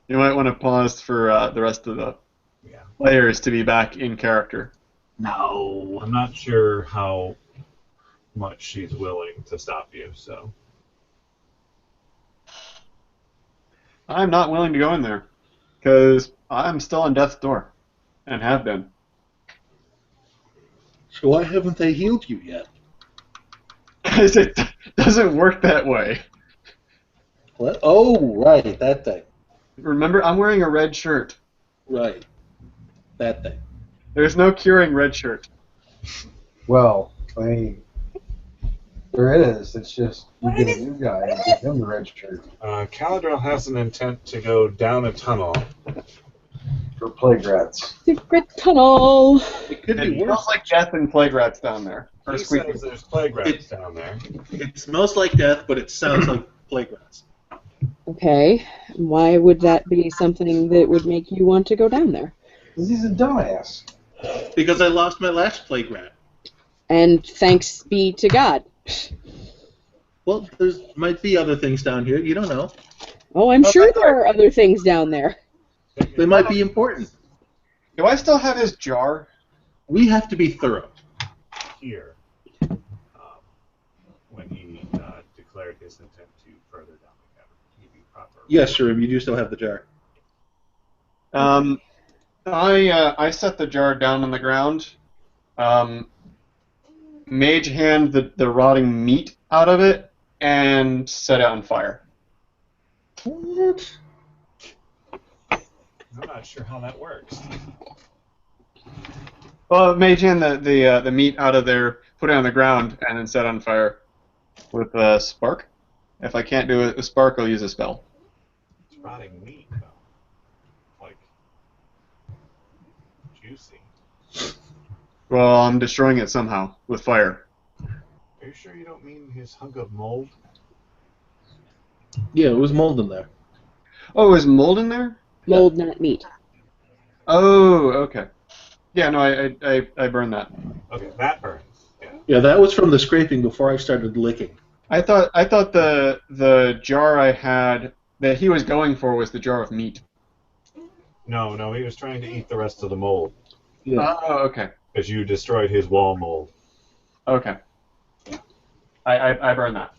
[SPEAKER 3] You might want to pause for the rest of the
[SPEAKER 2] Yeah.
[SPEAKER 3] players to be back in character.
[SPEAKER 5] No.
[SPEAKER 2] I'm not sure how much she's willing to stop you, so.
[SPEAKER 3] I'm not willing to go in there, because I'm still on death's door, and have been.
[SPEAKER 5] So why haven't they healed you yet?
[SPEAKER 3] Because it doesn't work that way.
[SPEAKER 5] What? Oh, right, that thing.
[SPEAKER 3] Remember, I'm wearing a red shirt.
[SPEAKER 5] Right. That thing.
[SPEAKER 3] There's no curing red shirt.
[SPEAKER 4] Well, I mean, there is. It's just you get a new guy and give him the red shirt.
[SPEAKER 2] Caladriel has an intent to go down a tunnel
[SPEAKER 4] For plague rats.
[SPEAKER 1] Secret tunnel.
[SPEAKER 5] It could
[SPEAKER 3] It
[SPEAKER 5] be worse.
[SPEAKER 3] smells like death and plague rats down there. Or
[SPEAKER 2] He
[SPEAKER 3] squeaky.
[SPEAKER 2] says there's plague rats down there.
[SPEAKER 5] It smells like death, but it sounds like plague rats.
[SPEAKER 1] Okay. Why would that be something that would make you want to go down there?
[SPEAKER 4] He's a dumbass.
[SPEAKER 5] Because I lost my last plague rat.
[SPEAKER 1] And thanks be to God.
[SPEAKER 5] Well, there's might be other things down here. You don't know.
[SPEAKER 1] Oh, I'm sure there are other things down there.
[SPEAKER 5] They might be important.
[SPEAKER 3] Do I still have his jar?
[SPEAKER 5] We have to be thorough.
[SPEAKER 2] Here, when he declared his intent to further down the cavern, he'd be proper.
[SPEAKER 5] Yes, sure. You do still have the jar.
[SPEAKER 3] I set the jar down on the ground. Mage hand the rotting meat out of it and set it on fire.
[SPEAKER 5] What?
[SPEAKER 2] I'm not sure how that works.
[SPEAKER 3] Well, mage hand the meat out of there, put it on the ground, and then set it on fire with a spark. If I can't do it with spark, I'll use a spell.
[SPEAKER 2] It's rotting meat, though. Like, juicy.
[SPEAKER 3] Well, I'm destroying it somehow with fire.
[SPEAKER 2] Are you sure you don't mean his hunk of mold?
[SPEAKER 5] Yeah, it was mold in there.
[SPEAKER 3] Oh, is mold in there?
[SPEAKER 1] Mold, not meat.
[SPEAKER 3] Oh, okay. Yeah, no, I burned that.
[SPEAKER 2] Okay, that burns. Yeah.
[SPEAKER 5] Yeah, that was from the scraping before I started licking.
[SPEAKER 3] I thought the jar I had that he was going for was the jar of meat.
[SPEAKER 2] No, he was trying to eat the rest of the mold
[SPEAKER 5] Yeah.
[SPEAKER 3] Oh, okay.
[SPEAKER 2] because you destroyed his wall mold.
[SPEAKER 3] Okay. I burned that.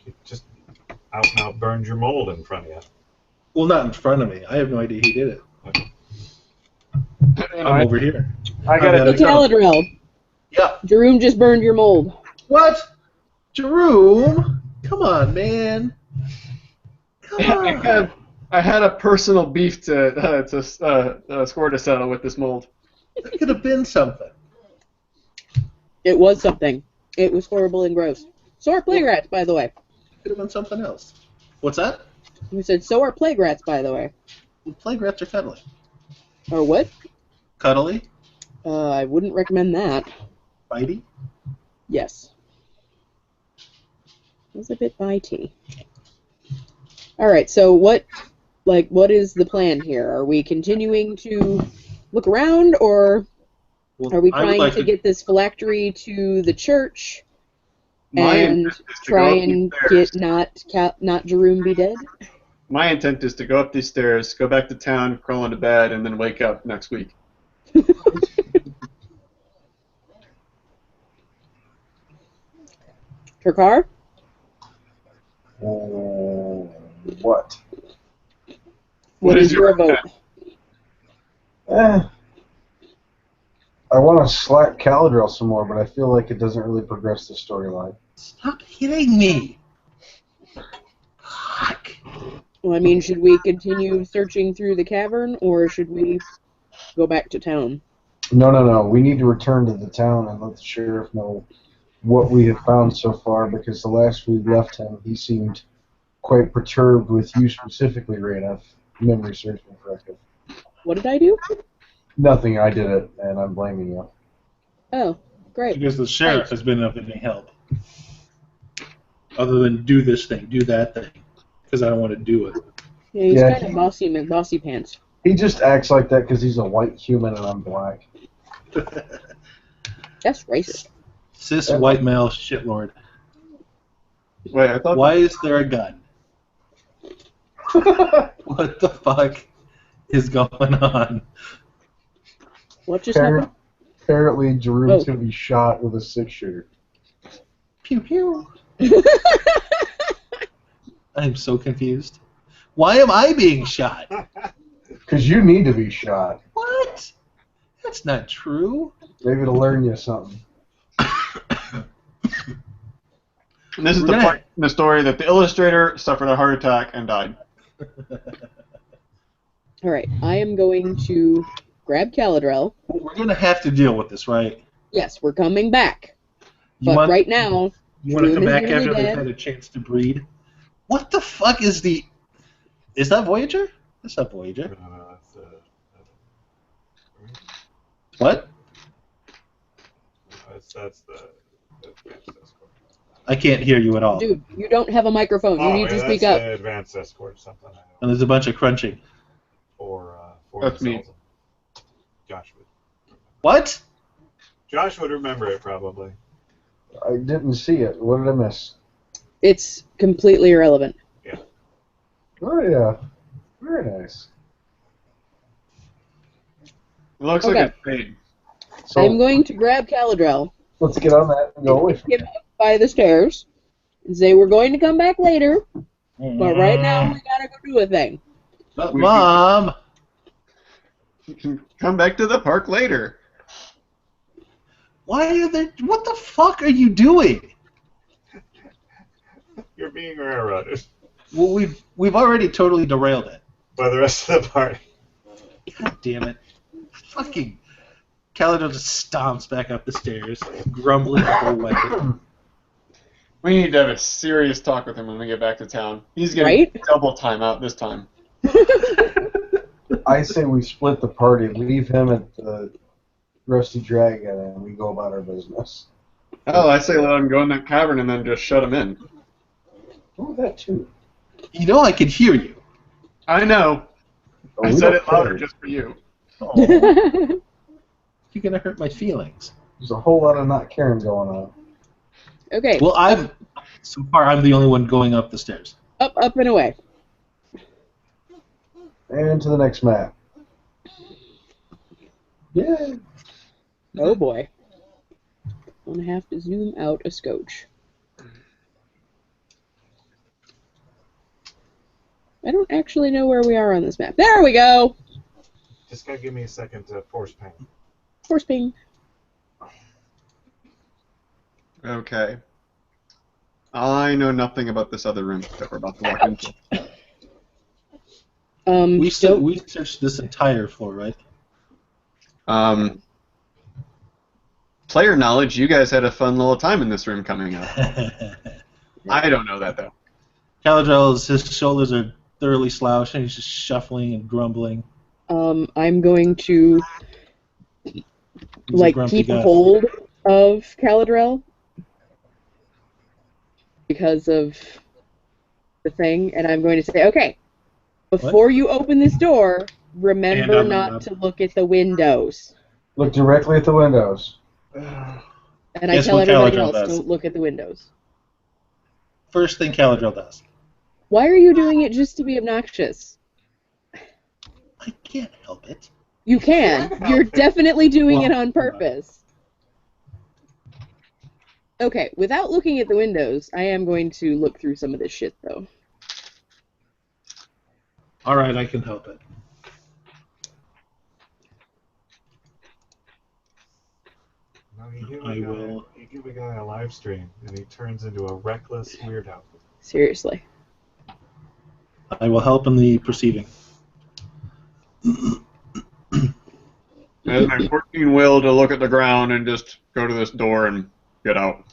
[SPEAKER 2] It just out and out burned your mold in front of you.
[SPEAKER 5] Well, not in front of me. I have no idea he did it.
[SPEAKER 2] Okay.
[SPEAKER 5] I'm over here.
[SPEAKER 3] I got
[SPEAKER 5] gotta
[SPEAKER 3] it.
[SPEAKER 5] go.
[SPEAKER 1] Galadriel,
[SPEAKER 5] Yeah.
[SPEAKER 1] Jerome just burned your mold.
[SPEAKER 5] What? Jerome? Come on, man. Come on.
[SPEAKER 3] I had a personal beef to score to settle with this mold.
[SPEAKER 5] That could have been something.
[SPEAKER 1] It was something. It was horrible and gross. So are plague rats, by the way.
[SPEAKER 5] Could have been something else. What's that?
[SPEAKER 1] You said so are plague rats, by the way.
[SPEAKER 5] Well, plague rats are cuddly.
[SPEAKER 1] Or what?
[SPEAKER 5] Cuddly?
[SPEAKER 1] I wouldn't recommend that.
[SPEAKER 5] Bitey?
[SPEAKER 1] Yes. It was a bit bitey. Alright, so what is the plan here? Are we continuing to look around, or
[SPEAKER 5] Well,
[SPEAKER 1] are we
[SPEAKER 5] I would
[SPEAKER 1] trying
[SPEAKER 5] like
[SPEAKER 1] to get this phylactery to the church
[SPEAKER 3] My
[SPEAKER 1] and
[SPEAKER 3] intent is to
[SPEAKER 1] try
[SPEAKER 3] go up
[SPEAKER 1] and
[SPEAKER 3] these
[SPEAKER 1] get not Jerome be dead?
[SPEAKER 3] My intent is to go up these stairs, go back to town, crawl into bed, and then wake up next week.
[SPEAKER 1] Turkar?
[SPEAKER 4] What?
[SPEAKER 1] What is your vote?
[SPEAKER 4] I want to slap Galadriel some more, but I feel like it doesn't really progress the storyline.
[SPEAKER 5] Stop hitting me! Fuck.
[SPEAKER 1] Well, I mean, should we continue searching through the cavern, or should we go back to town?
[SPEAKER 4] No. We need to return to the town and let the sheriff know what we have found so far, because the last we left him, he seemed quite perturbed with you specifically, Raina, if memory serves me correctly.
[SPEAKER 1] What did I do?
[SPEAKER 4] Nothing, I did it, and I'm blaming you.
[SPEAKER 1] Oh, great.
[SPEAKER 5] Because the sheriff has been of any help. Other than do this thing, do that thing. Because I don't want to do it.
[SPEAKER 1] Yeah, he's
[SPEAKER 4] Yeah,
[SPEAKER 1] kind of bossy pants.
[SPEAKER 4] He just acts like that because he's a white human and I'm black.
[SPEAKER 1] That's racist.
[SPEAKER 5] Cis white male shitlord.
[SPEAKER 3] Wait, I thought.
[SPEAKER 5] Why is there a gun? What the fuck is going on?
[SPEAKER 1] What just happened?
[SPEAKER 4] Apparently, Jerome's
[SPEAKER 1] Oh.
[SPEAKER 4] going to be shot with a 6-shooter.
[SPEAKER 5] Pew pew. I'm so confused. Why am I being shot?
[SPEAKER 4] Because you need to be shot.
[SPEAKER 5] What? That's not true.
[SPEAKER 4] Maybe to learn you something.
[SPEAKER 3] And this is
[SPEAKER 5] We're
[SPEAKER 3] the
[SPEAKER 5] gonna-
[SPEAKER 3] part in the story that the illustrator suffered a heart attack and died.
[SPEAKER 1] Alright, I am going to grab Galadriel.
[SPEAKER 5] We're gonna have to deal with this, right?
[SPEAKER 1] Yes, we're coming back.
[SPEAKER 5] You
[SPEAKER 1] But
[SPEAKER 5] want,
[SPEAKER 1] right now,
[SPEAKER 5] you want to come
[SPEAKER 1] Jerome is
[SPEAKER 5] back
[SPEAKER 1] nearly
[SPEAKER 5] after they've
[SPEAKER 1] dead.
[SPEAKER 5] had a chance to breed? What the fuck is the? Is that Voyager? That's not Voyager.
[SPEAKER 2] That's
[SPEAKER 5] What?
[SPEAKER 2] that's the advanced escort.
[SPEAKER 5] I can't hear you at all.
[SPEAKER 1] Dude, you don't have a microphone. You
[SPEAKER 2] Oh,
[SPEAKER 1] need
[SPEAKER 2] yeah,
[SPEAKER 1] to
[SPEAKER 2] that's
[SPEAKER 1] speak up.
[SPEAKER 2] the advanced escort. Something I know.
[SPEAKER 5] And there's a bunch of crunching.
[SPEAKER 2] For
[SPEAKER 3] That's me.
[SPEAKER 2] Zelda. Josh would.
[SPEAKER 5] What?
[SPEAKER 2] Josh would remember it probably.
[SPEAKER 4] I didn't see it. What did I miss?
[SPEAKER 1] It's completely irrelevant.
[SPEAKER 4] Oh, yeah. Very nice.
[SPEAKER 3] It looks
[SPEAKER 1] Okay.
[SPEAKER 3] like a trade.
[SPEAKER 4] So
[SPEAKER 1] I'm going to grab Caladrel,
[SPEAKER 4] let's get on that and go away from
[SPEAKER 1] get him up by the stairs, and say we're going to come back later, but right now we gotta go do a thing.
[SPEAKER 5] But Mom!
[SPEAKER 3] You can come back to the park later.
[SPEAKER 5] Why are there... What the fuck are you doing?
[SPEAKER 2] You're being railroaded
[SPEAKER 5] Well, we've already totally derailed it.
[SPEAKER 2] by the rest of the party.
[SPEAKER 5] God damn it. Fucking... Calador just stomps back up the stairs, grumbling the whole way.
[SPEAKER 3] We need to have a serious talk with him when we get back to town. He's getting
[SPEAKER 1] Right?
[SPEAKER 3] double time out this time.
[SPEAKER 4] I say we split the party, leave him at the Rusty Dragon, and we go about our business.
[SPEAKER 3] Oh, I say let him go in that cavern and then just shut him in.
[SPEAKER 4] Oh, that too.
[SPEAKER 5] You know I can hear you.
[SPEAKER 3] I know.
[SPEAKER 4] Oh,
[SPEAKER 3] I
[SPEAKER 4] we
[SPEAKER 3] said
[SPEAKER 4] don't
[SPEAKER 3] it louder
[SPEAKER 4] care.
[SPEAKER 3] just for you.
[SPEAKER 5] Oh, you're gonna hurt my feelings.
[SPEAKER 4] There's a whole lot of not caring going on.
[SPEAKER 1] Okay,
[SPEAKER 5] Well, so far I'm the only one going up the stairs.
[SPEAKER 1] up, and away.
[SPEAKER 4] And to the next map. Yeah.
[SPEAKER 1] Oh boy. I'm gonna have to zoom out a scotch. I don't actually know where we are on this map. There we go!
[SPEAKER 2] Just gotta give me a second to force paint.
[SPEAKER 1] Force ping.
[SPEAKER 3] Okay. I know nothing about this other room that we're about to walk into.
[SPEAKER 5] We
[SPEAKER 1] don't-
[SPEAKER 5] searched this entire floor, right?
[SPEAKER 3] Player knowledge, you guys had a fun little time in this room coming up. I don't know that, though.
[SPEAKER 5] Caladrell's, his shoulders are thoroughly slouched, and he's just shuffling and grumbling.
[SPEAKER 1] I'm going to
[SPEAKER 5] He's
[SPEAKER 1] like
[SPEAKER 5] grumpy
[SPEAKER 1] keep a
[SPEAKER 5] guy.
[SPEAKER 1] hold of Caladrell because of the thing, and I'm going to say, okay, before you open this door, remember
[SPEAKER 5] And
[SPEAKER 1] not to look at the windows.
[SPEAKER 4] Look directly at the windows.
[SPEAKER 1] And I
[SPEAKER 5] Guess
[SPEAKER 1] tell
[SPEAKER 5] what
[SPEAKER 1] everybody
[SPEAKER 5] Caladrell
[SPEAKER 1] else,
[SPEAKER 5] does?
[SPEAKER 1] don't look at the windows.
[SPEAKER 5] First thing Caladrell does.
[SPEAKER 1] Why are you doing it just to be obnoxious?
[SPEAKER 5] I can't help it.
[SPEAKER 1] You can.
[SPEAKER 2] Yeah.
[SPEAKER 1] You're definitely doing it
[SPEAKER 5] Well,
[SPEAKER 1] on purpose. Okay, without looking at the windows, I am going to look through some of this shit, though.
[SPEAKER 5] All right, I can help it.
[SPEAKER 2] No, you
[SPEAKER 5] I will.
[SPEAKER 2] give a guy a live stream, and he turns into a reckless weirdo.
[SPEAKER 1] Seriously.
[SPEAKER 5] I will help in the perceiving.
[SPEAKER 3] It has my 14 will to look at the ground and just go to this door and get out.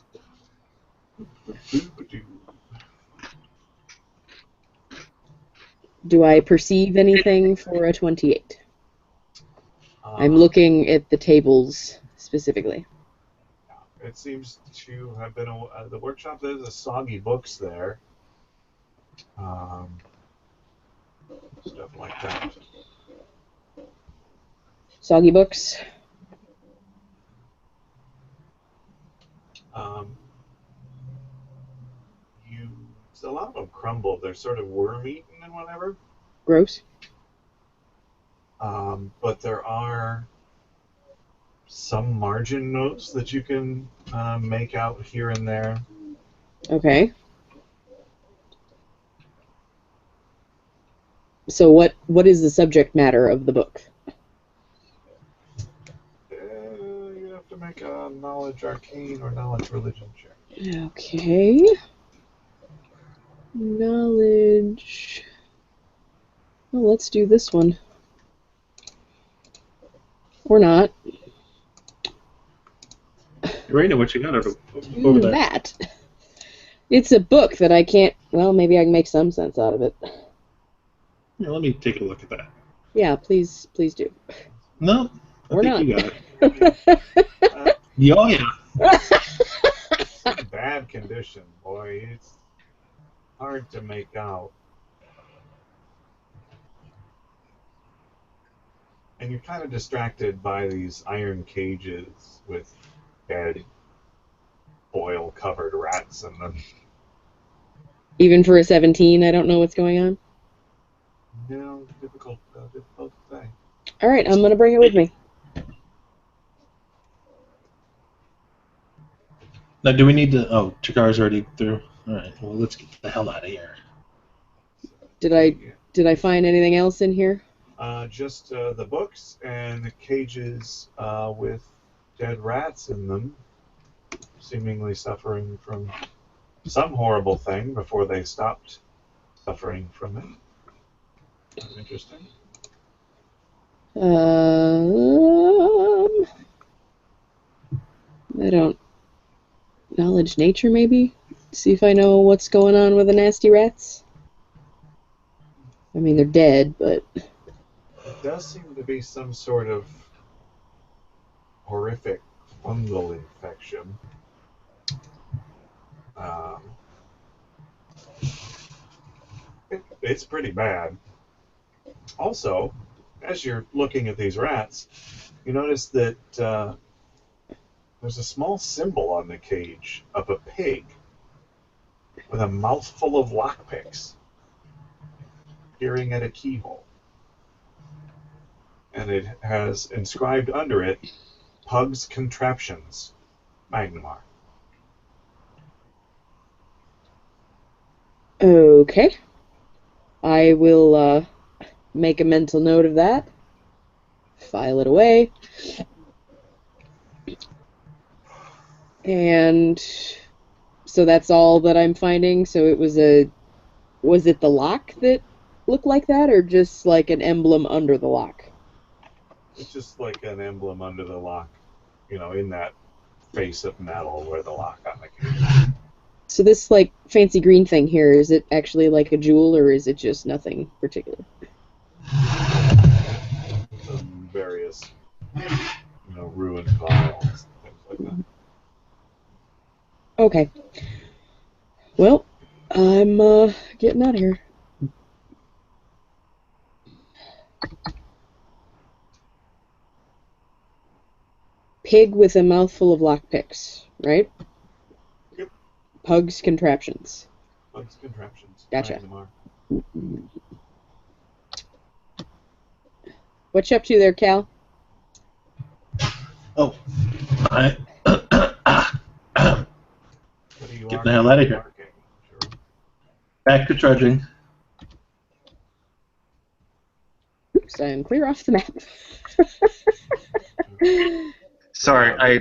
[SPEAKER 1] Do I perceive anything for a 28? I'm looking at the tables specifically.
[SPEAKER 2] It seems to have been the workshop. There's a soggy books there. Stuff like that.
[SPEAKER 1] Soggy books.
[SPEAKER 2] A lot of them crumble. They're sort of worm-eaten and whatever.
[SPEAKER 1] Gross.
[SPEAKER 2] But there are some margin notes that you can make out here and there.
[SPEAKER 1] Okay. So what is the subject matter of the book?
[SPEAKER 2] You have to make a knowledge arcane or knowledge religion check.
[SPEAKER 1] Okay. Knowledge. Well, let's do this one. Or not.
[SPEAKER 5] Raina, what you got over
[SPEAKER 1] Do
[SPEAKER 5] there?
[SPEAKER 1] that. It's a book that I can't... Well, maybe I can make some sense out of it.
[SPEAKER 5] Here, let me take a look at that.
[SPEAKER 1] Yeah, please do.
[SPEAKER 5] No, I
[SPEAKER 1] Or
[SPEAKER 5] think
[SPEAKER 1] not.
[SPEAKER 5] you got it. Yeah, oh, yeah.
[SPEAKER 2] It's in bad condition, boy. It's hard to make out. And you're kind of distracted by these iron cages with dead, oil-covered rats in them.
[SPEAKER 1] Even for a 17, I don't know what's going on.
[SPEAKER 2] Difficult to say.
[SPEAKER 1] All right, I'm gonna bring it with me.
[SPEAKER 5] Now, do we need to... Oh, Chakar's already through. All right, well, let's get the hell out of here.
[SPEAKER 1] Did I find anything else in here?
[SPEAKER 2] Just the books and the cages with dead rats in them, seemingly suffering from some horrible thing before they stopped suffering from it. Interesting.
[SPEAKER 1] I don't... Knowledge nature, maybe? See if I know what's going on with the nasty rats? I mean, they're dead, but...
[SPEAKER 2] It does seem to be some sort of horrific fungal infection. It's pretty bad. Also, as you're looking at these rats, you notice that there's a small symbol on the cage of a pig with a mouthful of lockpicks peering at a keyhole. And it has inscribed under it, Pug's Contraptions, Magnamar.
[SPEAKER 1] Okay. I will make a mental note of that. File it away. And so that's all that I'm finding. So it was was it the lock that looked like that, or just like an emblem under the lock?
[SPEAKER 2] It's just like an emblem under the lock, in that face of metal where the lock on the cage.
[SPEAKER 1] So this like fancy green thing here, is it actually like a jewel, or is it just nothing particular?
[SPEAKER 2] Some various, ruined vials, things like that.
[SPEAKER 1] Okay. Well, I'm getting out of here. Pig with a mouthful of lockpicks, right?
[SPEAKER 2] Yep.
[SPEAKER 1] Pug's Contraptions.
[SPEAKER 2] Pug's Contraptions.
[SPEAKER 1] Gotcha.
[SPEAKER 2] Magnamar.
[SPEAKER 1] What you up to there, Cal?
[SPEAKER 5] Oh, I...
[SPEAKER 2] Get
[SPEAKER 5] the hell out of here.
[SPEAKER 2] Sure.
[SPEAKER 5] Back to trudging.
[SPEAKER 1] Oops, I am clear off the map.
[SPEAKER 3] Sorry, I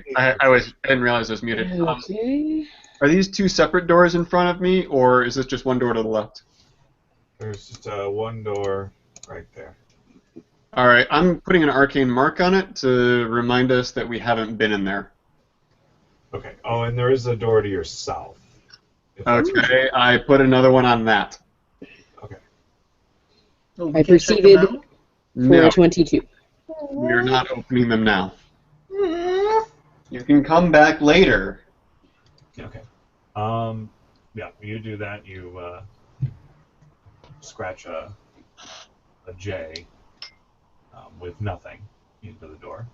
[SPEAKER 3] didn't realize I was muted.
[SPEAKER 1] Okay.
[SPEAKER 3] Are these two separate doors in front of me, or is this just one door to the left?
[SPEAKER 2] There's just one door right there.
[SPEAKER 3] All right, I'm putting an arcane mark on it to remind us that we haven't been in there.
[SPEAKER 2] Okay. Oh, and there is a door to your south.
[SPEAKER 3] Okay, I put another one on that.
[SPEAKER 2] Okay.
[SPEAKER 5] Oh,
[SPEAKER 1] I proceeded for
[SPEAKER 3] No,
[SPEAKER 1] a 22.
[SPEAKER 3] we're not opening them now. You can come back later.
[SPEAKER 2] Okay. Yeah, you do that. You scratch a J with nothing into the door.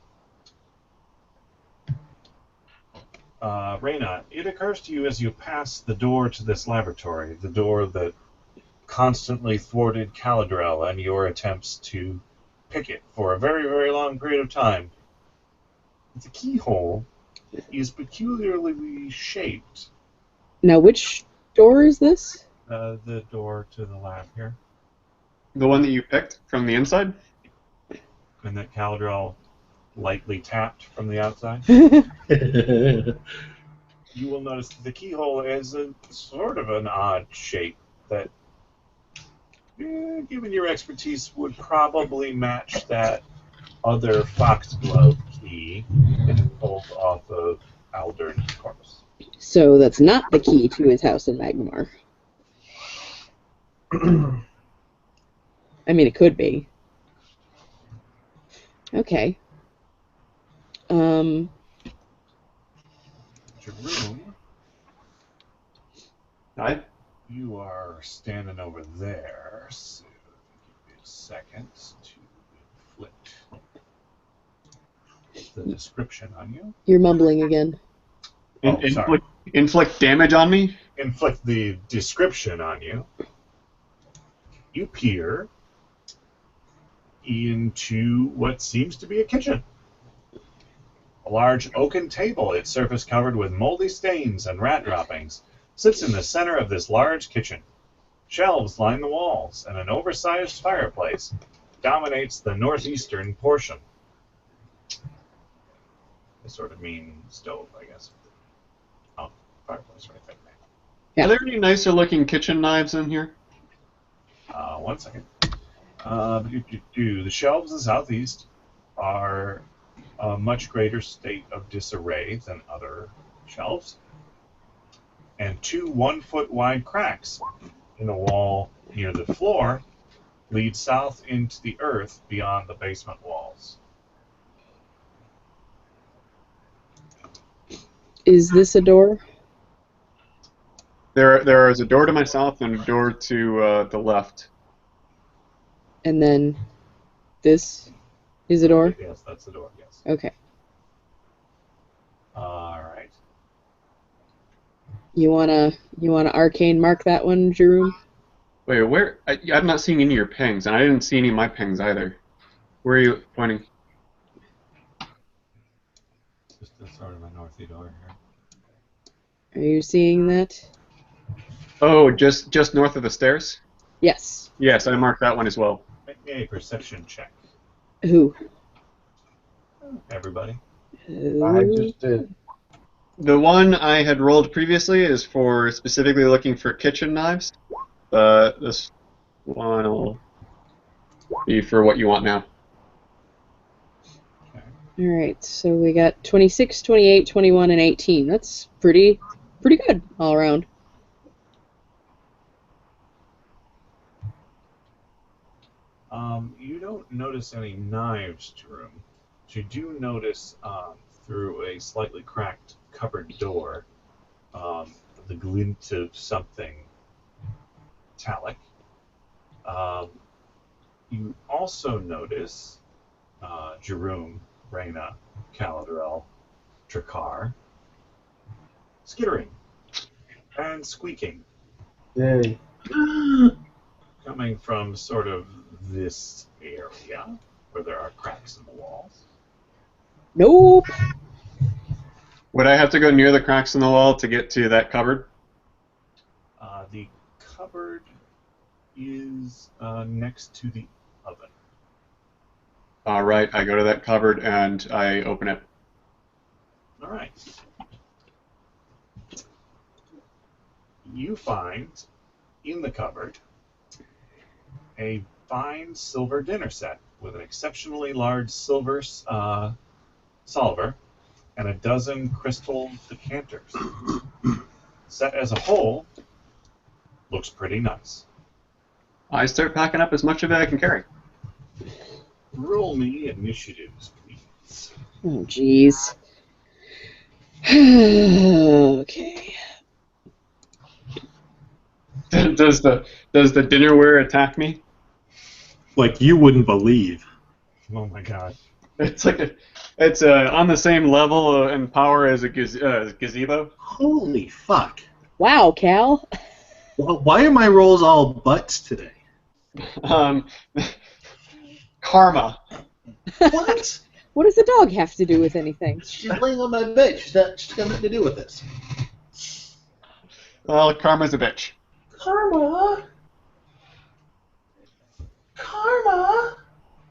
[SPEAKER 2] Reyna, it occurs to you as you pass the door to this laboratory, the door that constantly thwarted Caladrel and your attempts to pick it for a very, very long period of time. The keyhole is peculiarly shaped.
[SPEAKER 1] Now, which door is this?
[SPEAKER 2] The door to the lab here.
[SPEAKER 3] The one that you picked from the inside?
[SPEAKER 2] And that Caladrel lightly tapped from the outside. You will notice that the keyhole is a sort of an odd shape that, given your expertise, would probably match that other foxglove key that you pulled off of Aldern's corpse.
[SPEAKER 1] So that's not the key to his house in Magnamar. I mean, it could be. Okay.
[SPEAKER 2] Jerome,
[SPEAKER 3] Hi.
[SPEAKER 2] you are standing over there, so give me a second to inflict the description on you.
[SPEAKER 1] You're mumbling again.
[SPEAKER 2] Oh, sorry.
[SPEAKER 3] Inflict damage on me?
[SPEAKER 2] Inflict the description on you. You peer into what seems to be a kitchen. A large oaken table, its surface covered with moldy stains and rat droppings, sits in the center of this large kitchen. Shelves line the walls, and an oversized fireplace dominates the northeastern portion. I sort of mean stove, I guess. Oh, fireplace right there.
[SPEAKER 1] Yeah.
[SPEAKER 3] Are there any nicer looking kitchen knives in here?
[SPEAKER 2] 1 second. The shelves in the southeast are a much greater state of disarray than other shelves, and 2 1-foot wide cracks in the wall near the floor lead south into the earth beyond the basement walls.
[SPEAKER 1] Is this a door?
[SPEAKER 3] There is a door to my south and a door to the left.
[SPEAKER 1] And then this is a door?
[SPEAKER 2] Yes, that's the door, yes.
[SPEAKER 1] Okay.
[SPEAKER 2] Alright.
[SPEAKER 1] You wanna arcane mark that one, Jerome?
[SPEAKER 3] Wait, where? I'm not seeing any of your pings, and I didn't see any of my pings either. Where are you pointing?
[SPEAKER 2] Just the sort of a northy door here.
[SPEAKER 1] Are you seeing that?
[SPEAKER 3] Oh, just north of the stairs?
[SPEAKER 1] Yes.
[SPEAKER 3] Yes, I marked that one as well.
[SPEAKER 2] Make me a perception check.
[SPEAKER 1] Who?
[SPEAKER 2] Everybody.
[SPEAKER 4] I just did.
[SPEAKER 3] The one I had rolled previously is for specifically looking for kitchen knives. This one will be for what you want now.
[SPEAKER 1] All right, so we got 26, 28, 21, and 18. That's pretty good all around.
[SPEAKER 2] You don't notice any knives, Jerome. But you do notice through a slightly cracked cupboard door the glint of something metallic. You also notice Jerome, Reyna, Caladrel, Trakar skittering and squeaking,
[SPEAKER 4] Yay.
[SPEAKER 2] coming from sort of this area where there are cracks in the walls.
[SPEAKER 1] Nope.
[SPEAKER 3] Would I have to go near the cracks in the wall to get to that cupboard?
[SPEAKER 2] The cupboard is next to the oven.
[SPEAKER 3] All right, I go to that cupboard and I open it.
[SPEAKER 2] All right. You find in the cupboard a fine silver dinner set with an exceptionally large silver salver and a dozen crystal decanters. Set as a whole, looks pretty nice.
[SPEAKER 3] I start packing up as much of it I can carry.
[SPEAKER 2] Roll me initiatives, please.
[SPEAKER 1] Oh, jeez. Okay.
[SPEAKER 3] Does the dinnerware attack me?
[SPEAKER 5] Like you wouldn't believe.
[SPEAKER 2] Oh my god.
[SPEAKER 3] It's like it's on the same level in power as a gazebo.
[SPEAKER 5] Holy fuck.
[SPEAKER 1] Wow, Cal.
[SPEAKER 5] Well, why are my rolls all butts today?
[SPEAKER 3] Um, karma.
[SPEAKER 5] What?
[SPEAKER 1] What does the dog have to do with anything?
[SPEAKER 5] She's laying on my bed. She's got nothing to do with this.
[SPEAKER 3] Well, karma's a bitch.
[SPEAKER 5] Karma. Karma.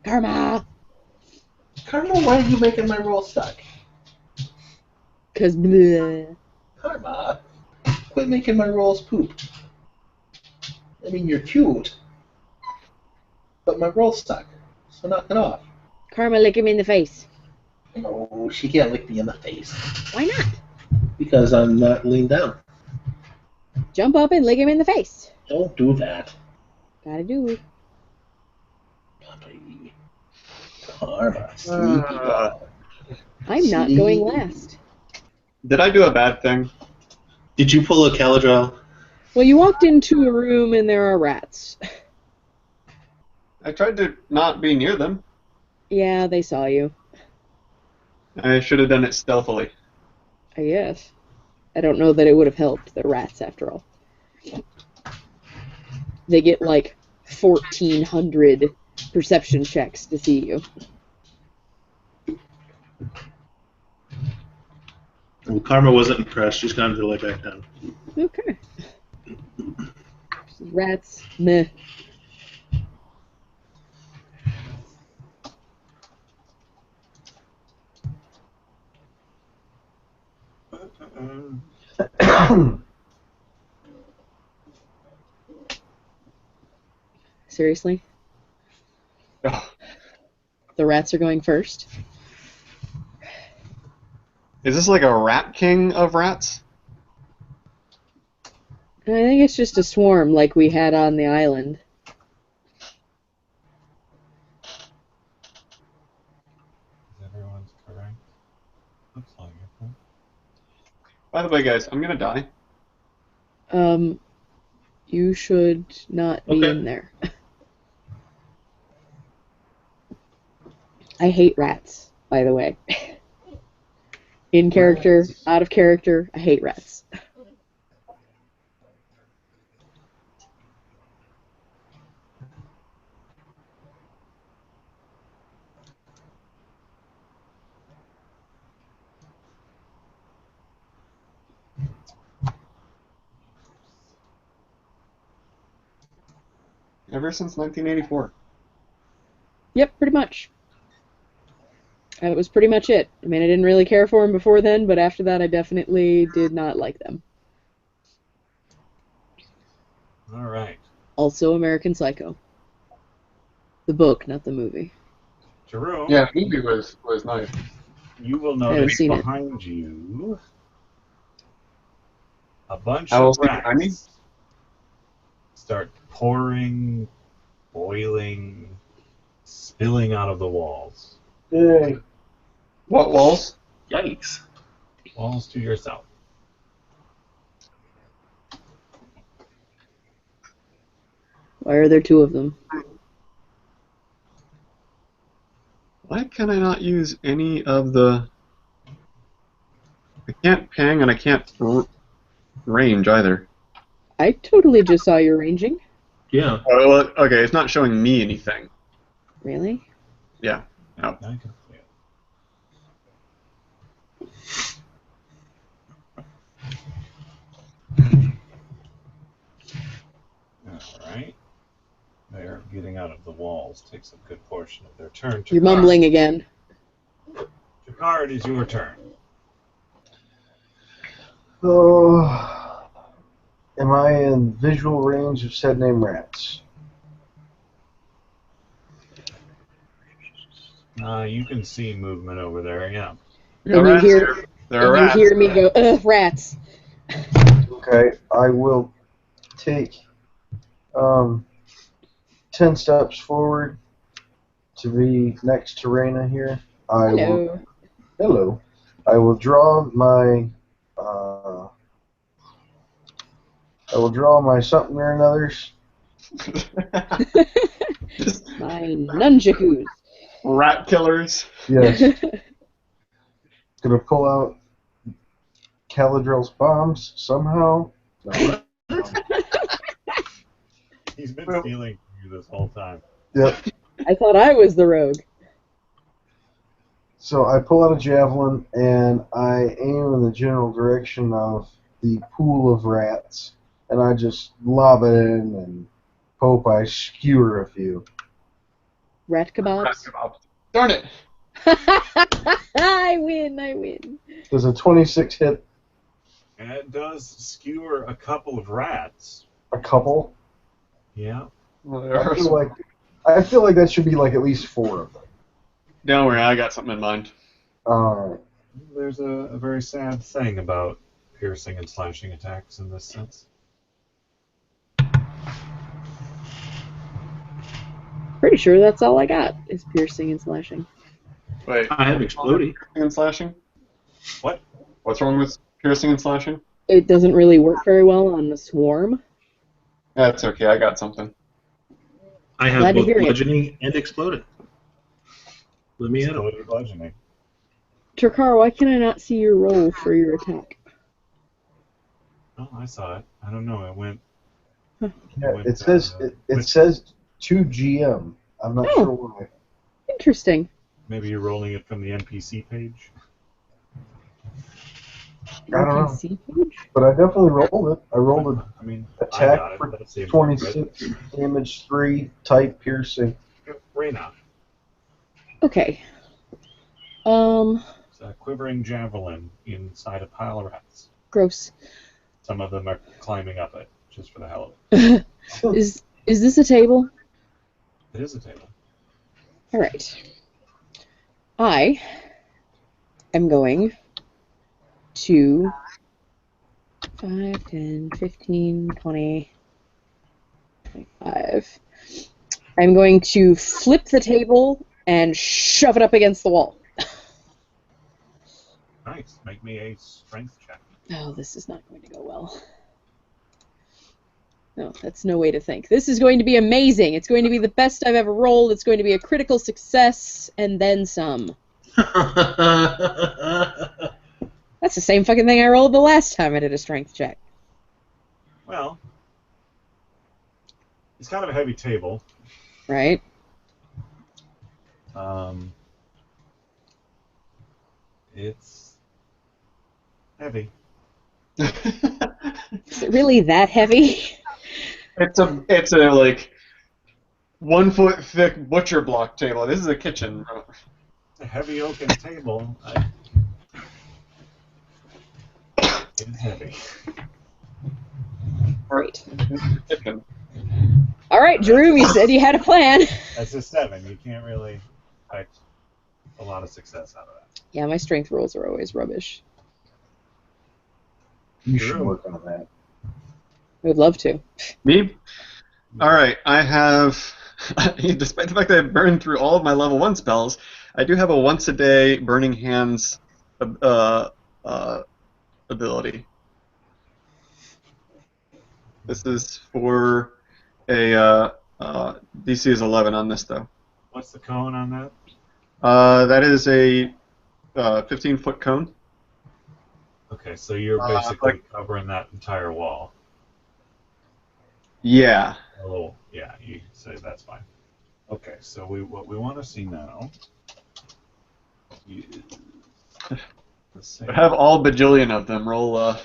[SPEAKER 1] Karma.
[SPEAKER 5] Karma, why are you making my roll suck?
[SPEAKER 1] 'Cause bleh.
[SPEAKER 5] Karma, quit making my rolls poop. I mean, you're cute, but my rolls suck. So knock it off.
[SPEAKER 1] Karma, lick him in the face.
[SPEAKER 5] No, she can't lick me in the face
[SPEAKER 1] Why not?
[SPEAKER 5] because I'm not leaned down.
[SPEAKER 1] Jump up and lick him in the face.
[SPEAKER 5] Don't do that.
[SPEAKER 1] Gotta do it.
[SPEAKER 5] Karma, sleepy dog.
[SPEAKER 1] I'm not going last.
[SPEAKER 3] Did I do a bad thing?
[SPEAKER 5] Did you pull a Caladrel?
[SPEAKER 1] Well, you walked into a room and there are rats.
[SPEAKER 3] I tried to not be near them.
[SPEAKER 1] Yeah, they saw you.
[SPEAKER 3] I should have done it stealthily.
[SPEAKER 1] I guess. I don't know that it would have helped. They're rats, after all. They get like 1,400 perception checks to see you.
[SPEAKER 5] Well, Karma wasn't impressed. She's gone to lay back down.
[SPEAKER 1] Okay. Rats, meh. Seriously?
[SPEAKER 3] Ugh.
[SPEAKER 1] The rats are going first?
[SPEAKER 3] Is this like a rat king of rats?
[SPEAKER 1] I think it's just a swarm like we had on the island.
[SPEAKER 2] Everyone's correct. Looks like it.
[SPEAKER 3] By the way, guys, I'm gonna die.
[SPEAKER 1] You should not be
[SPEAKER 5] Okay.
[SPEAKER 1] in there. I hate rats, by the way. In character, out of character, I hate rats.
[SPEAKER 3] Ever since 1984.
[SPEAKER 1] Yep, pretty much. That was pretty much it. I mean, I didn't really care for them before then, but after that I definitely did not like them.
[SPEAKER 2] All right.
[SPEAKER 1] Also American Psycho. The book, not the movie.
[SPEAKER 2] Jerome,
[SPEAKER 3] Yeah, the movie was nice.
[SPEAKER 2] you will
[SPEAKER 1] haven't
[SPEAKER 2] notice
[SPEAKER 1] seen it.
[SPEAKER 2] behind you a bunch
[SPEAKER 3] I will
[SPEAKER 2] of
[SPEAKER 3] see behind me.
[SPEAKER 2] rats start pouring, boiling, spilling out of the walls.
[SPEAKER 4] Yay.
[SPEAKER 3] What walls?
[SPEAKER 5] Yikes.
[SPEAKER 2] Walls to your south.
[SPEAKER 1] Why are there two of them?
[SPEAKER 3] Why can I not use any of the... I can't ping and I can't range either.
[SPEAKER 1] I totally just saw you ranging.
[SPEAKER 5] Yeah.
[SPEAKER 3] Oh, well, okay, it's not showing me anything.
[SPEAKER 1] Really?
[SPEAKER 3] Yeah. Oh.
[SPEAKER 2] I can see it. All right. They're getting out of the walls. Takes a good portion of their turn.
[SPEAKER 1] You're mumbling again.
[SPEAKER 2] Jakar, it is your turn.
[SPEAKER 4] Oh, am I in visual range of said name rats?
[SPEAKER 2] You can see movement over there, yeah.
[SPEAKER 3] There are
[SPEAKER 1] And you
[SPEAKER 3] rats
[SPEAKER 1] hear,
[SPEAKER 3] here. There are
[SPEAKER 1] and you
[SPEAKER 3] rats.
[SPEAKER 1] hear me go, ugh, rats.
[SPEAKER 4] Okay, I will take 10 steps forward to be next to Raina here.
[SPEAKER 1] Hello.
[SPEAKER 4] Hello. I will draw my something or another's.
[SPEAKER 1] My nunchakus.
[SPEAKER 3] Rat killers.
[SPEAKER 4] Yes. Gonna pull out Caladrel's bombs somehow. No.
[SPEAKER 2] He's been stealing from you this whole time.
[SPEAKER 4] Yep.
[SPEAKER 1] I thought I was the rogue.
[SPEAKER 4] So I pull out a javelin and I aim in the general direction of the pool of rats, and I just lob it in and hope I skewer a few.
[SPEAKER 1] Rat
[SPEAKER 3] Rat
[SPEAKER 1] kebabs.
[SPEAKER 3] kebabs. Darn it.
[SPEAKER 1] I win.
[SPEAKER 4] Does a 26 hit
[SPEAKER 2] And it does skewer a couple of rats.
[SPEAKER 4] a couple?
[SPEAKER 2] Yeah.
[SPEAKER 3] Well, there are some...
[SPEAKER 4] I feel like that should be like at least 4 of them.
[SPEAKER 3] Don't worry, I got something in mind.
[SPEAKER 2] There's a very sad thing about piercing and slashing attacks in this sense.
[SPEAKER 1] Pretty sure that's all I got is piercing and slashing.
[SPEAKER 3] Wait.
[SPEAKER 6] I have exploding.
[SPEAKER 3] Piercing and slashing?
[SPEAKER 2] What?
[SPEAKER 3] What's wrong with piercing and slashing?
[SPEAKER 1] It doesn't really work very well on the swarm.
[SPEAKER 3] That's okay. I got something.
[SPEAKER 6] I have
[SPEAKER 1] Glad to
[SPEAKER 6] both
[SPEAKER 1] hear it.
[SPEAKER 6] bludgeoning and exploding. Let me at him.
[SPEAKER 2] Exploded bludgeoning.
[SPEAKER 1] Turkar, why can I not see your roll for your attack?
[SPEAKER 2] Oh, I saw it. I don't know. It went.
[SPEAKER 4] Yeah,
[SPEAKER 2] went,
[SPEAKER 4] it says it says to GM. I'm not
[SPEAKER 1] Oh.
[SPEAKER 4] sure why.
[SPEAKER 1] Interesting.
[SPEAKER 2] Maybe you're rolling it from the NPC page.
[SPEAKER 4] I don't know.
[SPEAKER 1] NPC page?
[SPEAKER 4] But I definitely rolled it. I rolled an
[SPEAKER 2] I mean,
[SPEAKER 4] attack
[SPEAKER 2] I got it.
[SPEAKER 4] for
[SPEAKER 2] That seems
[SPEAKER 4] 26, damage 3, type piercing.
[SPEAKER 2] good. Reyna.
[SPEAKER 1] Okay.
[SPEAKER 2] It's a quivering javelin inside a pile of rats.
[SPEAKER 1] Gross.
[SPEAKER 2] Some of them are climbing up it, just for the hell of it.
[SPEAKER 1] Is this a table?
[SPEAKER 2] It is a table.
[SPEAKER 1] All right. I am going to 5, 10, 15, 20, 25. I'm going to flip the table and shove it up against the wall.
[SPEAKER 2] Nice. Make me a strength check.
[SPEAKER 1] Oh, this is not going to go well. No, that's no way to think. This is going to be amazing. It's going to be the best I've ever rolled. It's going to be a critical success, and then some. That's the same fucking thing I rolled the last time I did a strength check.
[SPEAKER 2] Well, it's kind of a heavy table.
[SPEAKER 1] Right?
[SPEAKER 2] It's heavy.
[SPEAKER 1] Is it really that heavy?
[SPEAKER 3] It's a like 1 foot thick butcher block table. This is a kitchen.
[SPEAKER 2] It's a heavy oaken table. It's heavy.
[SPEAKER 1] Great.
[SPEAKER 3] Kitchen.
[SPEAKER 1] All right, Jerome, you said you had a plan.
[SPEAKER 2] That's a 7. You can't really expect a lot of success out of that.
[SPEAKER 1] Yeah, my strength rolls are always rubbish.
[SPEAKER 4] You should
[SPEAKER 2] True.
[SPEAKER 4] work on that.
[SPEAKER 1] I would love to.
[SPEAKER 3] Me? All right. I have, despite the fact that I've burned through all of my level 1 spells, I do have a once a day Burning Hands ability. This is for a DC is 11 on this though.
[SPEAKER 2] What's the cone on that?
[SPEAKER 3] That is a 15-foot cone.
[SPEAKER 2] Okay, so you're basically covering that entire wall.
[SPEAKER 3] Yeah.
[SPEAKER 2] Oh, yeah, you say that's fine. Okay, so what we want to see now is... Let's see.
[SPEAKER 3] I have all bajillion of them. Roll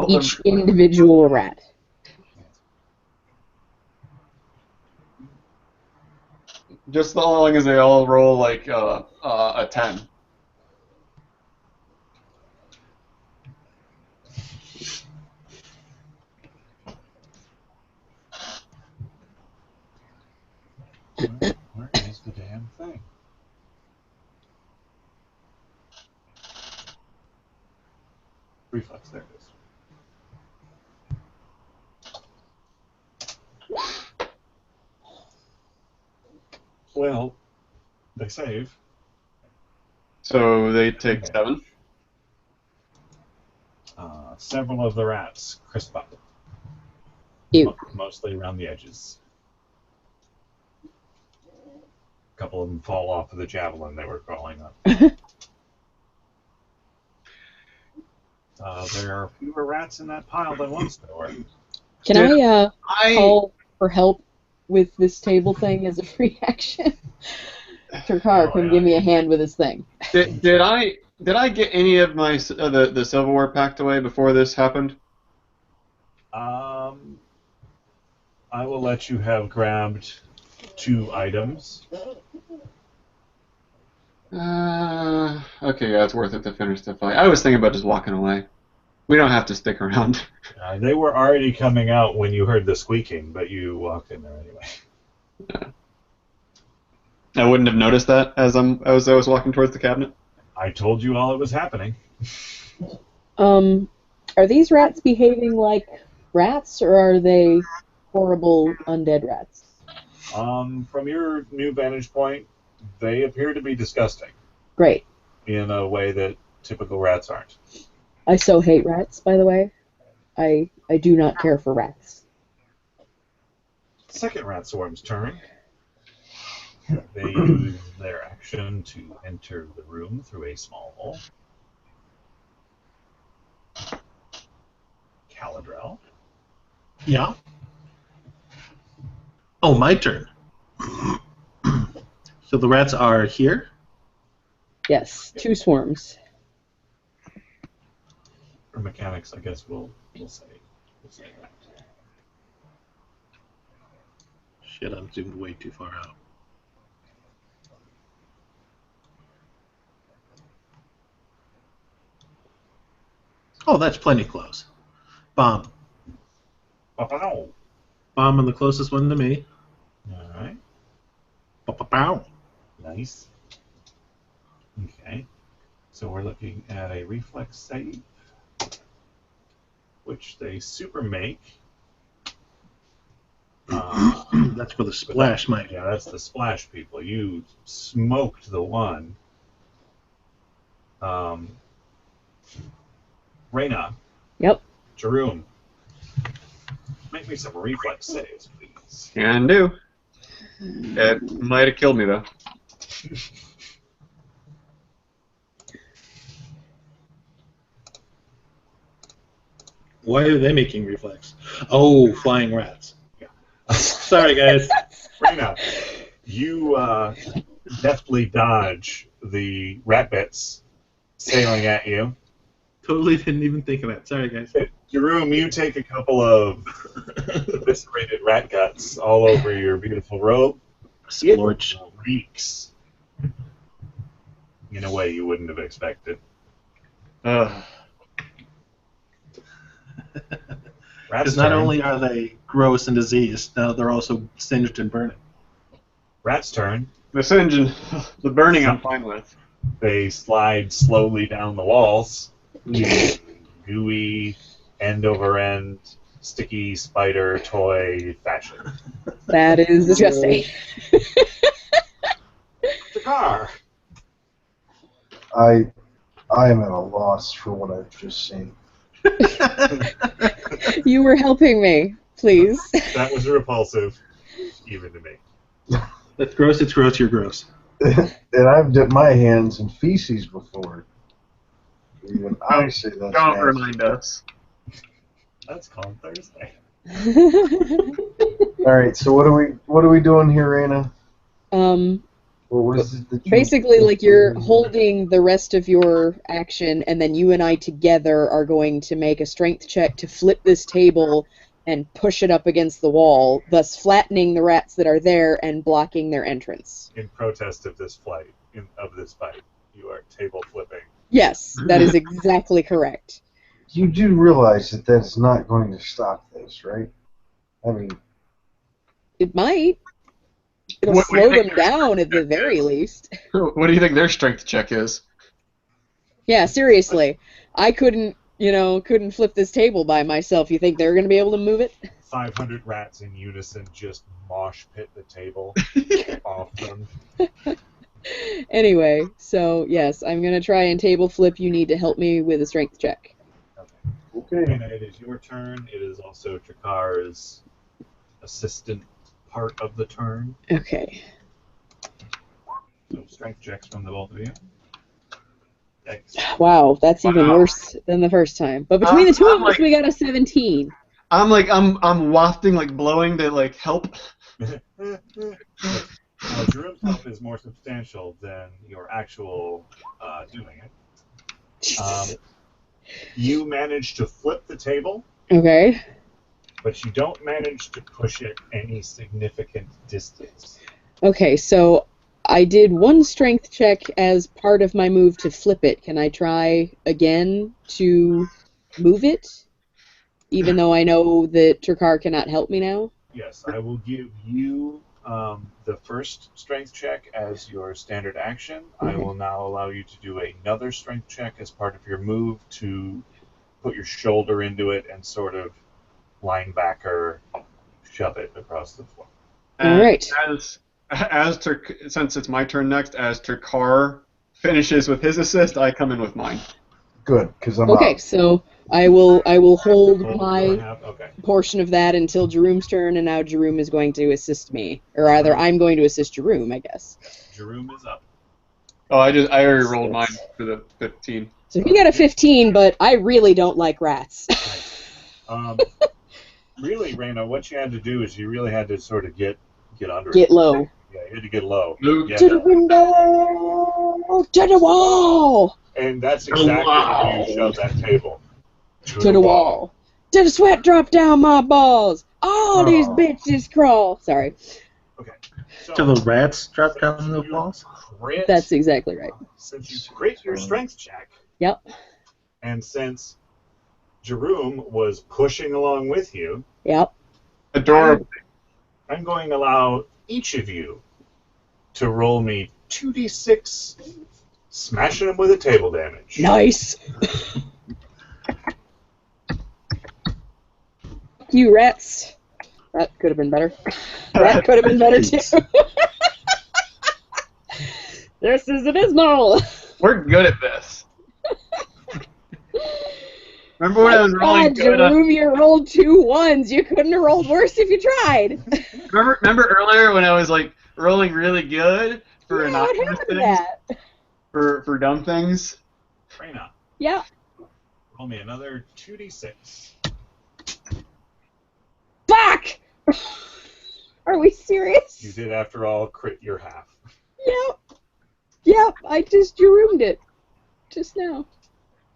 [SPEAKER 1] Each individual rat.
[SPEAKER 3] Just as long as they all roll like a 10.
[SPEAKER 2] Where is the damn thing? Reflex, there it is. Well, they save.
[SPEAKER 3] So they take 7.
[SPEAKER 2] Several of the rats crisp up.
[SPEAKER 1] Ew.
[SPEAKER 2] Mostly around the edges. A couple of them fall off of the javelin they were crawling up. There are fewer rats in that pile than once there were.
[SPEAKER 1] Can I call for help with this table thing as a free action? Turkar, come give me a hand with this thing.
[SPEAKER 3] Did I get any of my the silverware packed away before this happened?
[SPEAKER 2] I will let you have grabbed 2 items.
[SPEAKER 3] Okay, yeah, it's worth it to finish the fight. I was thinking about just walking away. We don't have to stick around.
[SPEAKER 2] They were already coming out when you heard the squeaking, but you walked in there anyway.
[SPEAKER 3] I wouldn't have noticed that as I was walking towards the cabinet.
[SPEAKER 2] I told you all it was happening.
[SPEAKER 1] Are these rats behaving like rats, or are they horrible undead rats?
[SPEAKER 2] From your new vantage point, they appear to be disgusting
[SPEAKER 1] Great.
[SPEAKER 2] in a way that typical rats aren't.
[SPEAKER 1] I so hate rats, by the way. I do not care for rats.
[SPEAKER 2] Second rat swarm's turn. They use their action to enter the room through a small hole. Caladrel.
[SPEAKER 6] Yeah. Oh, my turn. So the rats are here.
[SPEAKER 1] Yes, 2 swarms.
[SPEAKER 2] For mechanics, I guess we'll say that.
[SPEAKER 6] Shit, I'm zoomed way too far out. Oh, that's plenty close. Bomb.
[SPEAKER 2] Pow.
[SPEAKER 6] Bomb on the closest one to me.
[SPEAKER 2] All right.
[SPEAKER 6] Pow.
[SPEAKER 2] Nice. Okay. So we're looking at a reflex save, which they super make.
[SPEAKER 6] That's for the splash, Mike.
[SPEAKER 2] Yeah, that's the splash people. You smoked the one. Reyna.
[SPEAKER 1] Yep.
[SPEAKER 2] Jeroen. Make me some reflex saves, please.
[SPEAKER 3] Can do. It might have killed me, though.
[SPEAKER 6] Why are they making reflex? Oh, flying rats. Sorry, guys.
[SPEAKER 2] Reyna, you deftly dodge the rat bits sailing at you.
[SPEAKER 6] Totally didn't even think of that. Sorry, guys.
[SPEAKER 2] Jeroen, you take a couple of eviscerated rat guts all over your beautiful robe.
[SPEAKER 6] Splorch.
[SPEAKER 2] It reeks in a way you wouldn't have expected.
[SPEAKER 6] Because not only are they gross and diseased, now they're also singed and burning.
[SPEAKER 2] Rat's turn.
[SPEAKER 3] The singeing, the burning I'm fine with.
[SPEAKER 2] They slide slowly down the walls. Gooey, end over end, sticky spider toy fashion.
[SPEAKER 1] That is disgusting.
[SPEAKER 2] The car.
[SPEAKER 4] I am at a loss for what I've just seen.
[SPEAKER 1] You were helping me, please.
[SPEAKER 2] That was repulsive, even to me.
[SPEAKER 6] That's gross, it's gross, you're gross.
[SPEAKER 4] And I've dipped my hands in feces before. Even I say that's
[SPEAKER 3] Don't
[SPEAKER 4] nasty.
[SPEAKER 3] remind us.
[SPEAKER 2] That's called Thursday.
[SPEAKER 4] All right, so what are we doing here, Raina? What is it that you,
[SPEAKER 1] Basically, like, you're holding the rest of your action, and then you and I together are going to make a strength check to flip this table and push it up against the wall, thus flattening the rats that are there and blocking their entrance.
[SPEAKER 2] In protest of this fight, you are table flipping.
[SPEAKER 1] Yes, that is exactly correct.
[SPEAKER 4] You do realize that that's not going to stop this, right? I mean,
[SPEAKER 1] It might. It'll
[SPEAKER 3] What do you
[SPEAKER 1] slow
[SPEAKER 3] think
[SPEAKER 1] them down at the very least.
[SPEAKER 3] What do you think their strength check is?
[SPEAKER 1] Yeah, seriously. I couldn't flip this table by myself. You think they're going to be able to move it?
[SPEAKER 2] 500 rats in unison just mosh pit the table off them.
[SPEAKER 1] Anyway, so yes, I'm going to try and table flip. You need to help me with a strength check.
[SPEAKER 4] okay.
[SPEAKER 2] And it is your turn. It is also Trakar's assistant part of the turn.
[SPEAKER 1] Okay.
[SPEAKER 2] So strength checks from the both of you. Thanks.
[SPEAKER 1] Wow, that's even worse than the first time. But between the two of us, we got a 17.
[SPEAKER 3] I'm wafting, like blowing to like help.
[SPEAKER 2] Jeroen's help is more substantial than your actual doing it. You manage to flip the table.
[SPEAKER 1] Okay.
[SPEAKER 2] But you don't manage to push it any significant distance.
[SPEAKER 1] Okay, so I did one strength check as part of my move to flip it. Can I try again to move it? Even though I know that Trakar cannot help me now?
[SPEAKER 2] Yes, I will give you the first strength check as your standard action. I will now allow you to do another strength check as part of your move to put your shoulder into it and sort of linebacker shove it across the floor.
[SPEAKER 3] And
[SPEAKER 1] All right.
[SPEAKER 3] Since it's my turn next, as Turkar finishes with his assist, I come in with mine.
[SPEAKER 4] Good, because I'm
[SPEAKER 1] Okay,
[SPEAKER 4] out.
[SPEAKER 1] so I will hold
[SPEAKER 2] Oh,
[SPEAKER 1] my
[SPEAKER 2] you'll have- okay.
[SPEAKER 1] portion of that until Jerome's turn, and now Jerome is going to assist me, or either I'm going to assist Jerome, I guess.
[SPEAKER 2] Jerome is up.
[SPEAKER 3] Oh, I already rolled mine for the 15.
[SPEAKER 1] So he got a 15, but I really don't like rats.
[SPEAKER 2] Really, Raina, what you had to do is you really had to sort of get under
[SPEAKER 1] Get
[SPEAKER 2] it.
[SPEAKER 1] low.
[SPEAKER 2] Yeah, you had to get low.
[SPEAKER 3] Luke.
[SPEAKER 2] You had
[SPEAKER 1] To
[SPEAKER 2] to-
[SPEAKER 1] the window! To the wall!
[SPEAKER 2] and that's exactly where you shoved that table.
[SPEAKER 1] To the wall. To the sweat drop down my balls! All these bitches crawl! Sorry.
[SPEAKER 2] Okay. So,
[SPEAKER 6] To the rats drop down the
[SPEAKER 2] you
[SPEAKER 6] walls?
[SPEAKER 2] crit-
[SPEAKER 1] That's exactly right.
[SPEAKER 2] Since you crit your strength check,
[SPEAKER 1] Yep.
[SPEAKER 2] and since Jerome was pushing along with you,
[SPEAKER 1] Yep.
[SPEAKER 3] Adorable.
[SPEAKER 2] I'm going to allow each of you to roll me 2d6 smashing them with a table damage.
[SPEAKER 1] Nice! You rats. That could have been better. That could have been better too. This is abysmal!
[SPEAKER 3] We're good at this. Remember when I was rolling good on...
[SPEAKER 1] Jerome, you rolled 2 1s. You couldn't have rolled worse if you tried.
[SPEAKER 3] Remember earlier when I was like rolling really good for
[SPEAKER 1] Yeah, what
[SPEAKER 3] innocuous
[SPEAKER 1] happened to
[SPEAKER 3] things?
[SPEAKER 1] that?
[SPEAKER 3] For dumb things?
[SPEAKER 2] Raina,
[SPEAKER 1] Yeah.
[SPEAKER 2] roll me another 2d6.
[SPEAKER 1] Fuck! Are we serious?
[SPEAKER 2] You did, after all, crit your half.
[SPEAKER 1] Yep. Yep, I just Jeromed it. Just now.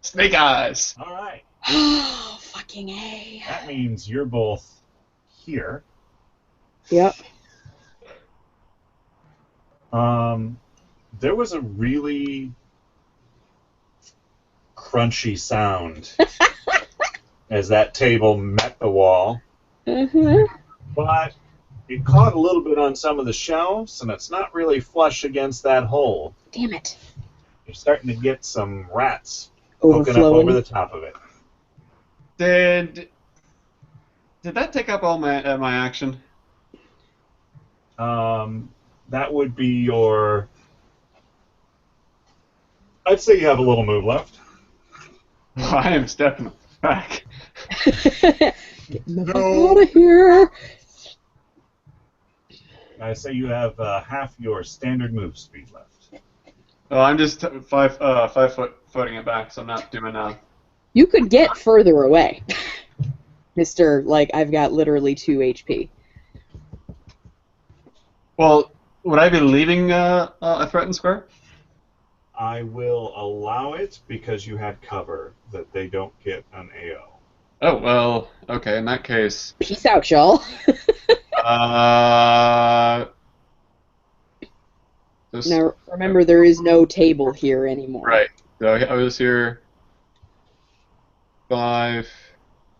[SPEAKER 3] Snake eyes.
[SPEAKER 2] All right.
[SPEAKER 1] Oh, fucking A.
[SPEAKER 2] That means you're both here.
[SPEAKER 1] Yep.
[SPEAKER 2] There was a really crunchy sound as that table met the wall,
[SPEAKER 1] Uh-huh.
[SPEAKER 2] but it caught a little bit on some of the shelves, and it's not really flush against that hole.
[SPEAKER 1] Damn it.
[SPEAKER 2] You're starting to get some rats poking up over
[SPEAKER 1] Overflowing.
[SPEAKER 2] the top of it.
[SPEAKER 3] Did that take up all my action?
[SPEAKER 2] That would be your... I'd say you have a little move left.
[SPEAKER 3] I am stepping back.
[SPEAKER 1] Get the fuck out of here.
[SPEAKER 2] I say you have half your standard move speed left.
[SPEAKER 3] Oh, I'm just 5 foot footing it back, so I'm not doing
[SPEAKER 1] You could get further away. Mr. Like, I've got literally 2 HP.
[SPEAKER 3] Well, would I be leaving a threatened square?
[SPEAKER 2] I will allow it because you had cover that they don't get an AO.
[SPEAKER 3] Oh, well, okay, in that case.
[SPEAKER 1] Peace out, y'all. Now, remember, there is no table here anymore.
[SPEAKER 3] Right. So I was here 5,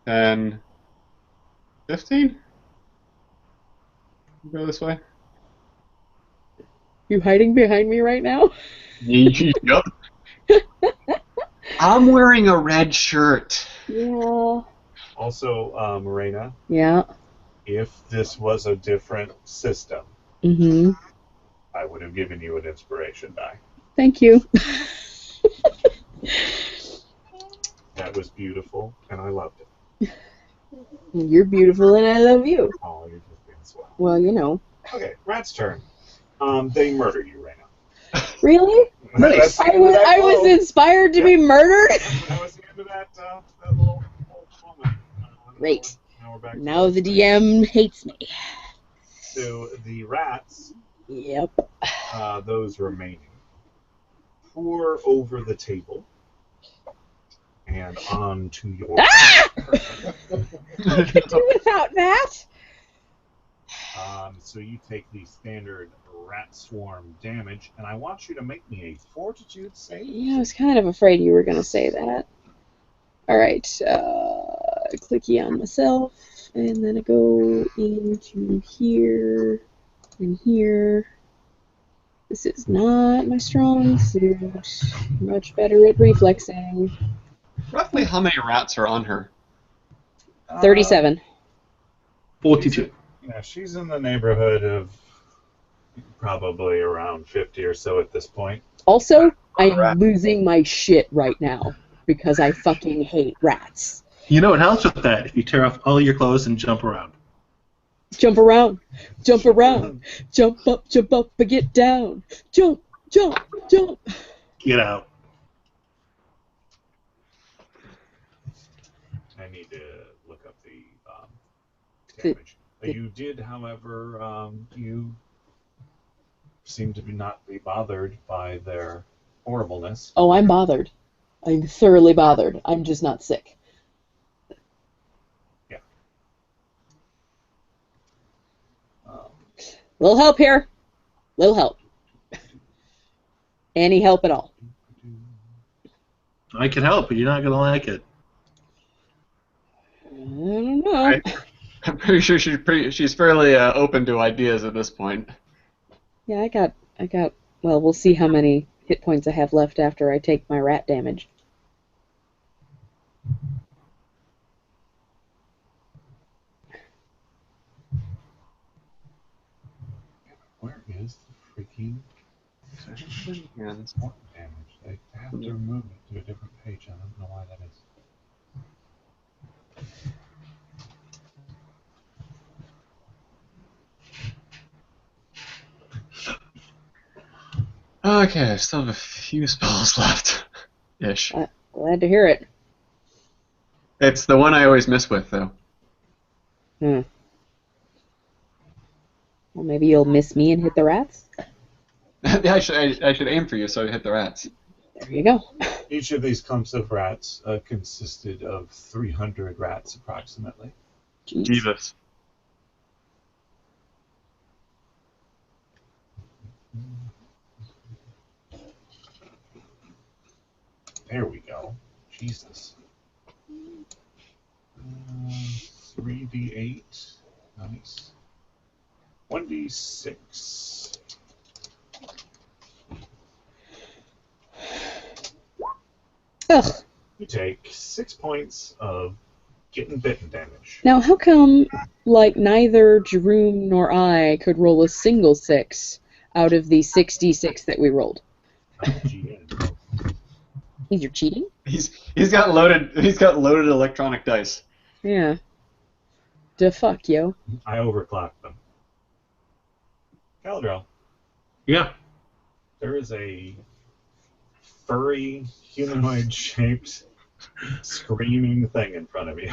[SPEAKER 3] 10, 15? Go this way?
[SPEAKER 1] You hiding behind me right now?
[SPEAKER 3] Yup. I'm wearing a red shirt.
[SPEAKER 1] Yeah.
[SPEAKER 2] Also, Morena,
[SPEAKER 1] Yeah.
[SPEAKER 2] if this was a different system,
[SPEAKER 1] Mm-hmm.
[SPEAKER 2] I would have given you an inspiration die.
[SPEAKER 1] Thank you.
[SPEAKER 2] That was beautiful, and I loved it.
[SPEAKER 1] You're beautiful and I love you.
[SPEAKER 2] Oh, you're just being swell.
[SPEAKER 1] Well, you know.
[SPEAKER 2] Okay, Rat's turn. They murder you right now.
[SPEAKER 1] Really?
[SPEAKER 2] That's the
[SPEAKER 1] I
[SPEAKER 2] end of
[SPEAKER 1] was,
[SPEAKER 2] that
[SPEAKER 1] I was
[SPEAKER 2] roll.
[SPEAKER 1] inspired to be murdered?
[SPEAKER 2] That was the end of that little moment.
[SPEAKER 1] Great.
[SPEAKER 2] Now we're back to
[SPEAKER 1] Now the DM hates me.
[SPEAKER 2] So the rats,
[SPEAKER 1] Yep.
[SPEAKER 2] those remaining, pour over the table and onto your...
[SPEAKER 1] Ah! I could do without that.
[SPEAKER 2] So you take the standard rat swarm damage, and I want you to make me a fortitude save.
[SPEAKER 1] Yeah, I was kind of afraid you were going to say that. Alright, clicky on myself, and then I go into here, and here. This is not my strong suit. Much better at reflexing.
[SPEAKER 3] Roughly how many rats are on her?
[SPEAKER 1] 37.
[SPEAKER 6] 42.
[SPEAKER 2] Yeah, she's in the neighborhood of probably around 50 or so at this point.
[SPEAKER 1] Also, I'm losing my shit right now because I fucking hate rats.
[SPEAKER 6] You know what helps with that? If you tear off all your clothes and jump around.
[SPEAKER 1] Jump around, jump around, jump up, and get down. Jump, jump, jump.
[SPEAKER 6] Get out.
[SPEAKER 2] I need to look up the
[SPEAKER 1] The-
[SPEAKER 2] damage. You did, however, you seem to not be bothered by their horribleness.
[SPEAKER 1] Oh, I'm bothered. I'm thoroughly bothered. I'm just not sick.
[SPEAKER 2] Yeah.
[SPEAKER 1] Little help here. Little help. Any help at all.
[SPEAKER 6] I can help, but you're not gonna like it.
[SPEAKER 1] I don't know.
[SPEAKER 3] I'm pretty sure she's fairly open to ideas at this point.
[SPEAKER 1] Yeah, I got, well, we'll see how many hit points I have left after I take my rat damage.
[SPEAKER 2] Where is the freaking
[SPEAKER 3] Hands.
[SPEAKER 2] point damage? They have to remove it to a different page. I don't know why that is.
[SPEAKER 3] Okay, I still have a few spells left. Ish.
[SPEAKER 1] Glad to hear it.
[SPEAKER 3] It's the one I always miss with, though.
[SPEAKER 1] Well, maybe you'll miss me and hit the rats?
[SPEAKER 3] Yeah, I should aim for you so I hit the rats.
[SPEAKER 1] There you go.
[SPEAKER 2] Each of these clumps of rats consisted of 300 rats approximately.
[SPEAKER 1] Jeez.
[SPEAKER 3] Jesus.
[SPEAKER 2] There we go. Jesus. 3d8. Nice. 1d6.
[SPEAKER 1] Ugh.
[SPEAKER 2] You take 6 points of getting bitten damage.
[SPEAKER 1] Now, how come, like, neither Jerome nor I could roll a single 6 out of the 6d6 that we rolled?
[SPEAKER 2] I'm a GM.
[SPEAKER 1] Means you're cheating?
[SPEAKER 3] He's got loaded electronic dice.
[SPEAKER 1] Yeah. Da fuck, yo.
[SPEAKER 2] I overclocked them. Caldrell,
[SPEAKER 6] Yeah.
[SPEAKER 2] there is a furry, humanoid-shaped, screaming thing in front of you.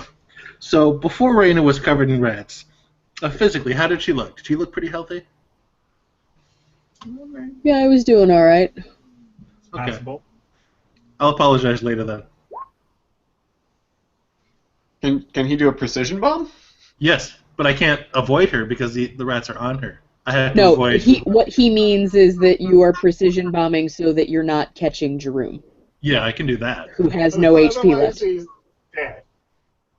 [SPEAKER 6] So before Raina was covered in rats, physically, how did she look? Did she look pretty healthy?
[SPEAKER 1] Yeah, I was doing alright.
[SPEAKER 6] Okay.
[SPEAKER 2] Passable.
[SPEAKER 6] I'll apologize later then.
[SPEAKER 3] Can he do a precision bomb?
[SPEAKER 6] Yes, but I can't avoid her because the rats are on her. I have to
[SPEAKER 1] No,
[SPEAKER 6] avoid.
[SPEAKER 1] what he means is that you are precision bombing so that you're not catching Jerome,
[SPEAKER 6] Yeah, I can do that.
[SPEAKER 1] who has no HP
[SPEAKER 2] Otherwise
[SPEAKER 1] left.
[SPEAKER 2] he's dead.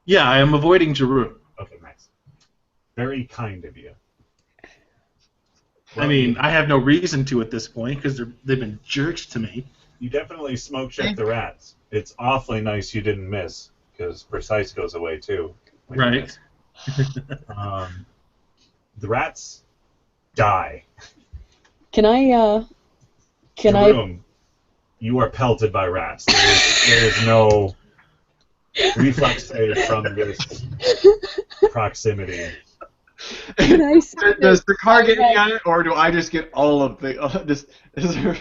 [SPEAKER 6] Yeah, I am avoiding Jeru.
[SPEAKER 2] Okay, nice. Very kind of you.
[SPEAKER 6] I mean, I have no reason to at this point because they've been jerks to me.
[SPEAKER 2] You definitely smoke check the rats. It's awfully nice you didn't miss, because precise goes away too. when you
[SPEAKER 6] Right.
[SPEAKER 2] miss. The rats die.
[SPEAKER 1] Can I,
[SPEAKER 2] Jerome, you are pelted by rats. There is no reflex save from this proximity.
[SPEAKER 1] can I say
[SPEAKER 3] Does
[SPEAKER 1] that
[SPEAKER 3] the car get me on it, or do I just get all of the? Is there...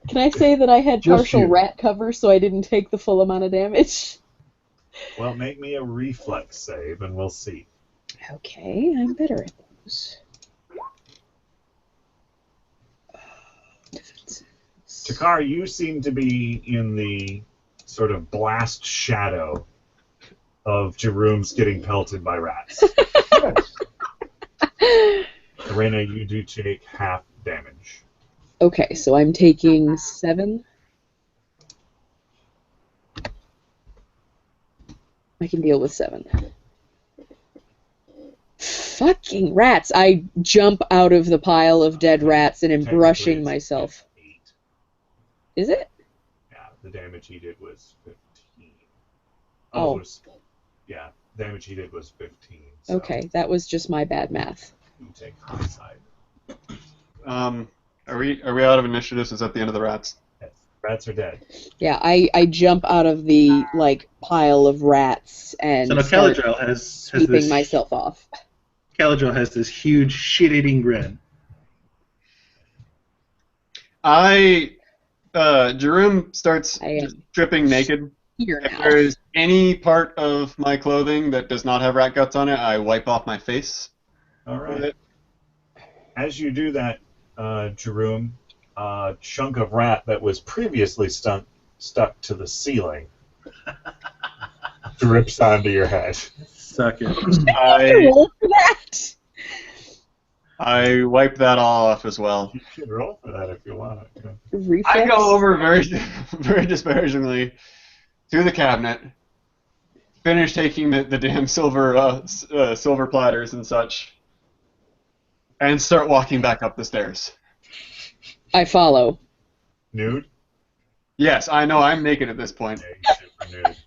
[SPEAKER 1] Can I say that I had
[SPEAKER 4] Just
[SPEAKER 1] partial
[SPEAKER 4] you.
[SPEAKER 1] rat cover so I didn't take the full amount of damage?
[SPEAKER 2] Well, make me a reflex save, and we'll see.
[SPEAKER 1] Okay, I'm better at those.
[SPEAKER 2] Takar, you seem to be in the sort of blast shadow of Jerome's getting pelted by rats. Arena, you do take half damage.
[SPEAKER 1] Okay, so I'm taking 7. I can deal with 7. Fucking rats! I jump out of the pile of dead rats and am
[SPEAKER 2] Technically,
[SPEAKER 1] brushing
[SPEAKER 2] it's
[SPEAKER 1] myself.
[SPEAKER 2] 8.
[SPEAKER 1] Is it?
[SPEAKER 2] Yeah, the damage he did was 15.
[SPEAKER 1] Oh.
[SPEAKER 2] It was, yeah. damage he did was 15. So
[SPEAKER 1] Okay, that was just my bad math.
[SPEAKER 2] you take homicide.
[SPEAKER 3] Are we out of initiatives? Is that the end of the rats?
[SPEAKER 2] Yes. Rats are dead.
[SPEAKER 1] Yeah, I jump out of the pile of rats and
[SPEAKER 6] So now
[SPEAKER 1] start
[SPEAKER 6] Caladriel has
[SPEAKER 1] sweeping
[SPEAKER 6] this.
[SPEAKER 1] myself off.
[SPEAKER 6] Caladriel has this huge shit-eating grin.
[SPEAKER 3] Jerome starts
[SPEAKER 1] I am
[SPEAKER 3] just stripping naked.
[SPEAKER 1] here
[SPEAKER 3] If
[SPEAKER 1] now.
[SPEAKER 3] there is any part of my clothing that does not have rat guts on it, I wipe off my face.
[SPEAKER 2] All
[SPEAKER 3] with
[SPEAKER 2] right.
[SPEAKER 3] it.
[SPEAKER 2] As you do that, Jerome, a chunk of rat that was previously stuck to the ceiling drips onto your head.
[SPEAKER 6] Suck it.
[SPEAKER 1] I roll for that.
[SPEAKER 3] I wipe that all off as well.
[SPEAKER 2] You should roll for that if you want.
[SPEAKER 1] Reflex.
[SPEAKER 3] I go over very, very disparagingly to the cabinet, finish taking the damn silver platters and such, and start walking back up the stairs.
[SPEAKER 1] I follow.
[SPEAKER 2] Nude?
[SPEAKER 3] Yes, I know I'm naked at this point.
[SPEAKER 2] Yeah, you're super nude.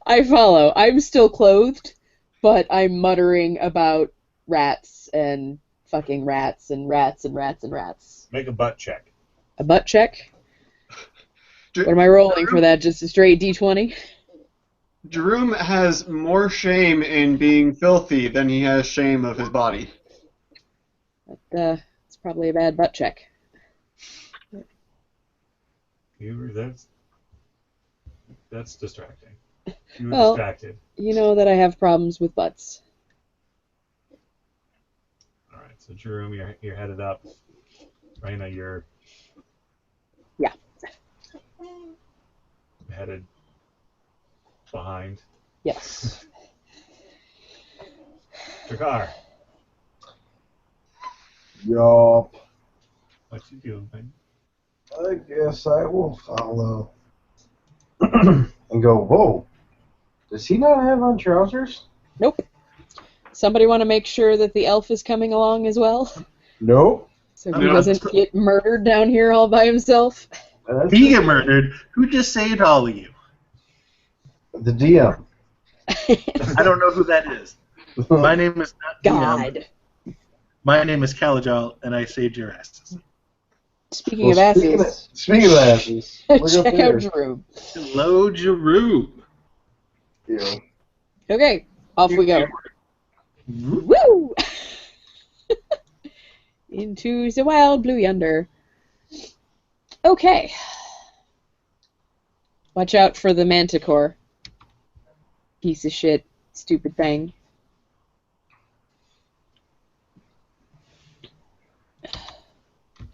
[SPEAKER 1] I follow. I'm still clothed, but I'm muttering about rats and fucking rats and rats and rats and rats.
[SPEAKER 2] Make a butt check.
[SPEAKER 1] A butt check? What am I rolling for that? Just a straight D20?
[SPEAKER 3] Jerome has more shame in being filthy than he has shame of his body.
[SPEAKER 1] It's probably a bad butt check.
[SPEAKER 2] That's distracting. You were
[SPEAKER 1] Well,
[SPEAKER 2] distracted.
[SPEAKER 1] you know that I have problems with butts.
[SPEAKER 2] All right, so Jerome, you're headed up. Raina, you're
[SPEAKER 1] Yeah.
[SPEAKER 2] headed behind.
[SPEAKER 1] Yes.
[SPEAKER 2] Drakkar,
[SPEAKER 4] Yup.
[SPEAKER 2] what you doing, man?
[SPEAKER 4] I guess I will follow. And go, whoa. Does he not have on trousers?
[SPEAKER 1] Nope. Somebody want to make sure that the elf is coming along as well?
[SPEAKER 4] Nope.
[SPEAKER 1] So he doesn't get murdered down here all by himself?
[SPEAKER 6] He get murdered. Who just saved all of you?
[SPEAKER 4] The DM.
[SPEAKER 6] I don't know who that is. My name is not DM.
[SPEAKER 1] God.
[SPEAKER 6] My name is Caladriel, and I saved your asses.
[SPEAKER 1] Speaking of asses,
[SPEAKER 4] Speaking of asses, look up
[SPEAKER 1] check
[SPEAKER 4] here.
[SPEAKER 1] out Jerome.
[SPEAKER 6] Hello, Jerome.
[SPEAKER 4] Yeah.
[SPEAKER 1] Okay, off we go. Woo! Into the wild blue yonder. Okay. Watch out for the manticore. Piece of shit, stupid thing.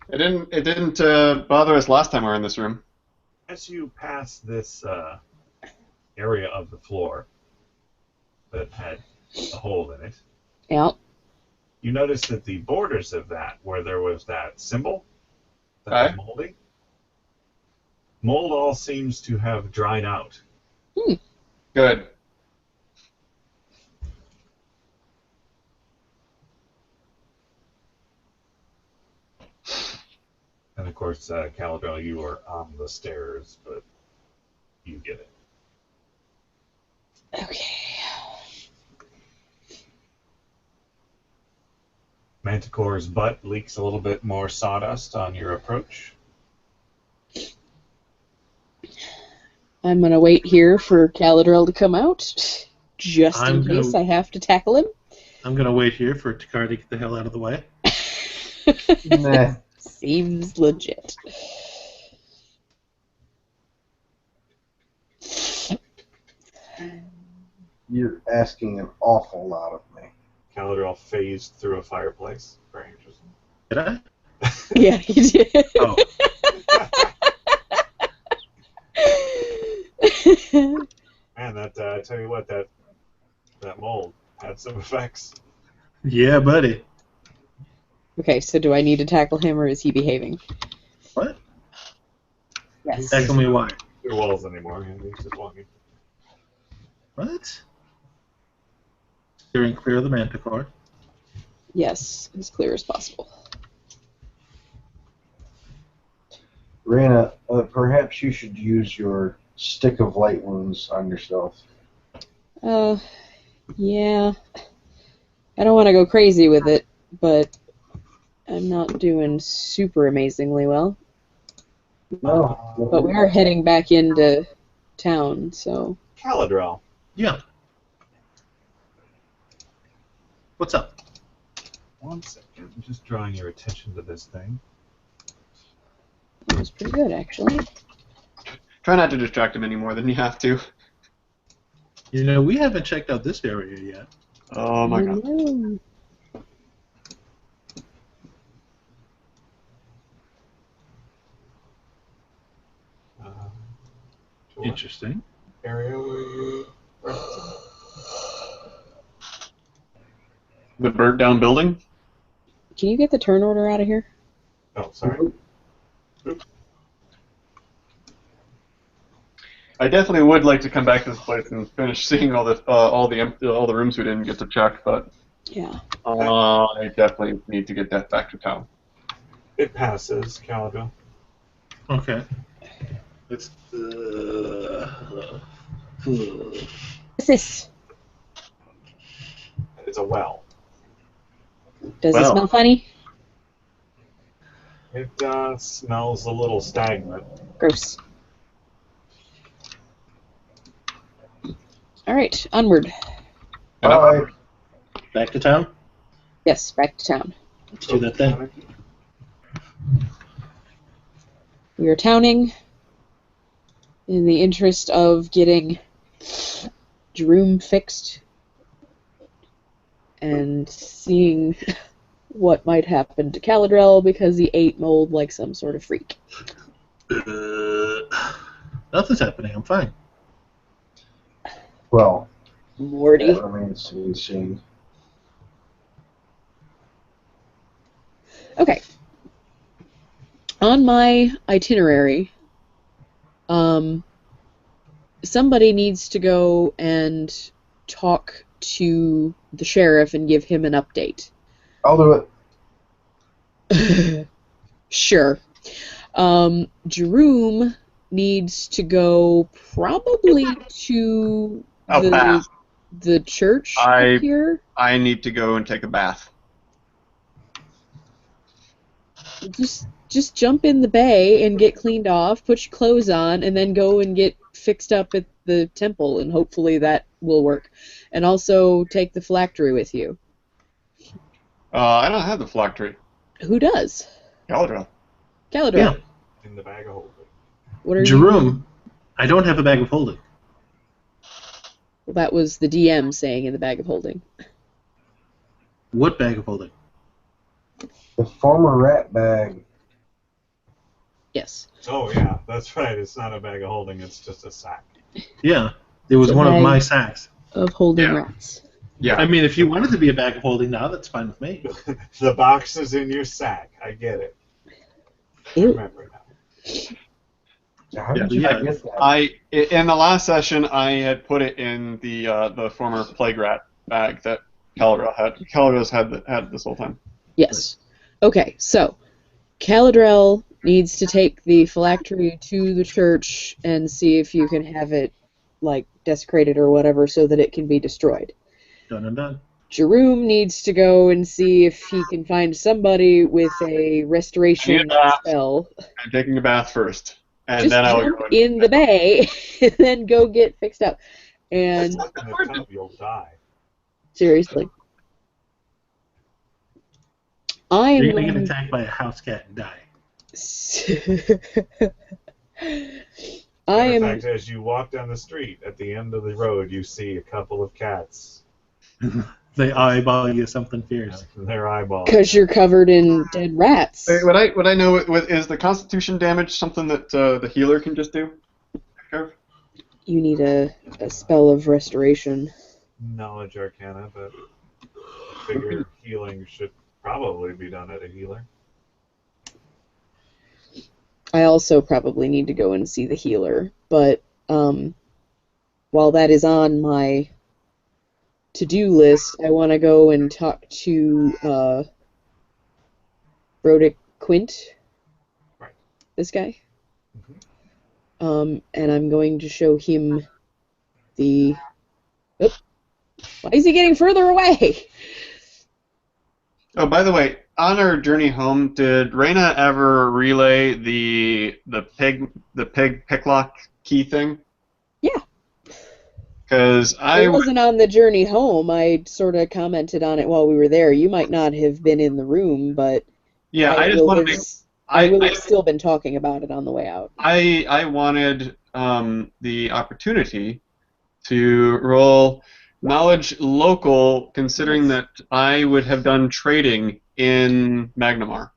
[SPEAKER 3] It didn't bother us last time we were in this room.
[SPEAKER 2] As you pass this area of the floor that had a hole in it,
[SPEAKER 1] Yeah.
[SPEAKER 2] you notice that the borders of that, where there was that symbol that
[SPEAKER 3] Aye.
[SPEAKER 2] was moldy, mold all seems to have dried out.
[SPEAKER 3] Good.
[SPEAKER 2] And of course, Caladriel, you are on the stairs, but you get it.
[SPEAKER 1] Okay.
[SPEAKER 2] Manticore's butt leaks a little bit more sawdust on your approach.
[SPEAKER 1] I'm gonna wait here for Caladriel to come out, just in
[SPEAKER 6] I'm
[SPEAKER 1] case
[SPEAKER 6] gonna-
[SPEAKER 1] I have to tackle him.
[SPEAKER 6] I'm going to wait here for Takar to get the hell out of the way.
[SPEAKER 4] Nah.
[SPEAKER 1] Seems legit.
[SPEAKER 4] You're asking an awful lot of me.
[SPEAKER 2] Caladriel phased through a fireplace. Very interesting.
[SPEAKER 6] Did I?
[SPEAKER 1] Yeah, he did.
[SPEAKER 6] Oh.
[SPEAKER 2] Man, that I tell you what, that mold had some effects.
[SPEAKER 6] Yeah, buddy.
[SPEAKER 1] Okay, so do I need to tackle him or is he behaving?
[SPEAKER 6] What?
[SPEAKER 1] Yes.
[SPEAKER 6] Tackle me why?
[SPEAKER 2] Your walls anymore. He's just walking.
[SPEAKER 6] What? Steering clear of the manticore.
[SPEAKER 1] Yes, as clear as possible.
[SPEAKER 4] Raina, perhaps you should use your stick of light wounds on yourself.
[SPEAKER 1] Yeah. I don't want to go crazy with it, but I'm not doing super amazingly well.
[SPEAKER 4] No.
[SPEAKER 1] But we are heading back into town, so...
[SPEAKER 2] Caladrel.
[SPEAKER 5] Yeah. What's up?
[SPEAKER 2] 1 second. I'm just drawing your attention to this thing.
[SPEAKER 1] It was pretty good, actually.
[SPEAKER 3] Try not to distract him any more than you have to.
[SPEAKER 5] You know, we haven't checked out this area yet.
[SPEAKER 3] Oh my god.
[SPEAKER 1] No.
[SPEAKER 2] Uh, to what
[SPEAKER 5] Interesting.
[SPEAKER 2] area were you referencing?
[SPEAKER 3] The burnt down building?
[SPEAKER 1] Can you get the turn order out of here?
[SPEAKER 2] Oh, sorry.
[SPEAKER 3] I definitely would like to come back to this place and finish seeing all the rooms we didn't get to check, but
[SPEAKER 1] Yeah.
[SPEAKER 3] I definitely need to get that back to town.
[SPEAKER 2] It passes, Caladrel.
[SPEAKER 5] Okay. It's
[SPEAKER 1] What's this?
[SPEAKER 2] It's a well.
[SPEAKER 1] Does it
[SPEAKER 3] Well.
[SPEAKER 1] smell funny?
[SPEAKER 2] It smells a little stagnant.
[SPEAKER 1] Gross. Alright, onward.
[SPEAKER 4] Bye.
[SPEAKER 5] back to town.
[SPEAKER 1] Yes, back to town.
[SPEAKER 5] Let's do that then.
[SPEAKER 1] We are towning in the interest of getting Jerome fixed and seeing what might happen to Caladrel because he ate mold like some sort of freak.
[SPEAKER 5] Nothing's happening. I'm fine.
[SPEAKER 4] Well,
[SPEAKER 1] Morty.
[SPEAKER 4] that remains to be seen.
[SPEAKER 1] Okay. On my itinerary, somebody needs to go and talk to the sheriff and give him an update.
[SPEAKER 4] I'll do it.
[SPEAKER 1] Sure. Jerome needs to go probably to
[SPEAKER 3] Bath.
[SPEAKER 1] the church up here.
[SPEAKER 3] I need to go and take a bath.
[SPEAKER 1] Just jump in the bay and get cleaned off, put your clothes on, and then go and get fixed up at the temple, and hopefully that will work. And also take the phylactery with you.
[SPEAKER 3] I don't have the phylactery.
[SPEAKER 1] Who does?
[SPEAKER 3] Caladrel.
[SPEAKER 1] Caladrel.
[SPEAKER 5] Yeah.
[SPEAKER 2] In the bag of holding.
[SPEAKER 1] What are
[SPEAKER 5] Jerome, I don't have a bag of holding.
[SPEAKER 1] Well, that was the DM saying in the bag of holding.
[SPEAKER 5] What bag of holding?
[SPEAKER 4] The former rat bag.
[SPEAKER 1] Yes.
[SPEAKER 2] Oh, yeah, that's right. It's not a bag of holding, it's just a sack.
[SPEAKER 5] Yeah, it was
[SPEAKER 1] It's a
[SPEAKER 5] one of
[SPEAKER 1] bag.
[SPEAKER 5] my sacks.
[SPEAKER 1] Of holding
[SPEAKER 3] Yeah.
[SPEAKER 1] rats.
[SPEAKER 3] Yeah.
[SPEAKER 5] I mean, if you wanted to be a bag of holding now, that's fine with me.
[SPEAKER 2] The box is in your sack. I get it. I
[SPEAKER 1] Ew.
[SPEAKER 2] remember now.
[SPEAKER 4] How did
[SPEAKER 5] Yeah,
[SPEAKER 4] you
[SPEAKER 5] yeah.
[SPEAKER 4] forget that?
[SPEAKER 3] In the last session, I had put it in the former plague rat bag that Caladrel had. Caladrel's had this whole time.
[SPEAKER 1] Yes. Okay, so Caladrel needs to take the phylactery to the church and see if you can have it, like, desecrated or whatever so that it can be destroyed.
[SPEAKER 5] Done and done.
[SPEAKER 1] Jerome needs to go and see if he can find somebody with a restoration spell.
[SPEAKER 3] I'm taking a bath first, and
[SPEAKER 1] Just
[SPEAKER 3] then I'll
[SPEAKER 1] jump
[SPEAKER 3] go.
[SPEAKER 1] in the bay and then go get fixed up. And
[SPEAKER 2] In the tub, you'll die.
[SPEAKER 1] seriously, I am
[SPEAKER 5] You're going to get
[SPEAKER 1] going.
[SPEAKER 5] attacked by a house cat and die.
[SPEAKER 1] I
[SPEAKER 2] In
[SPEAKER 1] am.
[SPEAKER 2] fact, as you walk down the street, at the end of the road, you see a couple of cats.
[SPEAKER 5] They eyeball you something fierce.
[SPEAKER 2] Their eyeballs.
[SPEAKER 1] Because you're covered in dead rats.
[SPEAKER 3] What I know is the Constitution damage something that the healer can just do?
[SPEAKER 1] You need a spell of restoration.
[SPEAKER 2] Knowledge Arcana, but figure healing should probably be done at a healer.
[SPEAKER 1] I also probably need to go and see the healer, but while that is on my to-do list, I want to go and talk to Brodick Quint,
[SPEAKER 2] Right.
[SPEAKER 1] this guy. And I'm going to show him the Oop. Why is he getting further away?
[SPEAKER 3] Oh, by the way, on our journey home, did Reyna ever relay the pig picklock key thing?
[SPEAKER 1] Yeah.
[SPEAKER 3] Because
[SPEAKER 1] It wasn't on the journey home. I sort of commented on it while we were there. You might not have been in the room, but
[SPEAKER 3] yeah,
[SPEAKER 1] I
[SPEAKER 3] I just
[SPEAKER 1] will
[SPEAKER 3] want
[SPEAKER 1] have.
[SPEAKER 3] to make
[SPEAKER 1] I
[SPEAKER 3] I
[SPEAKER 1] will have still been talking about it on the way out.
[SPEAKER 3] I wanted the opportunity to roll knowledge local, considering
[SPEAKER 1] Nice.
[SPEAKER 3] that I would have done trading in Magnamar.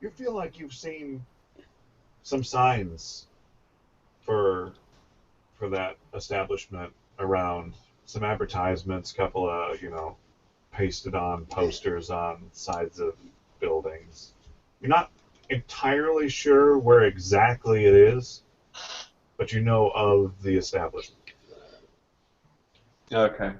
[SPEAKER 2] You feel like you've seen some signs for that establishment around, some advertisements, couple of pasted on posters on sides of buildings. You're not entirely sure where exactly it is, but you know of the establishment.
[SPEAKER 3] Okay.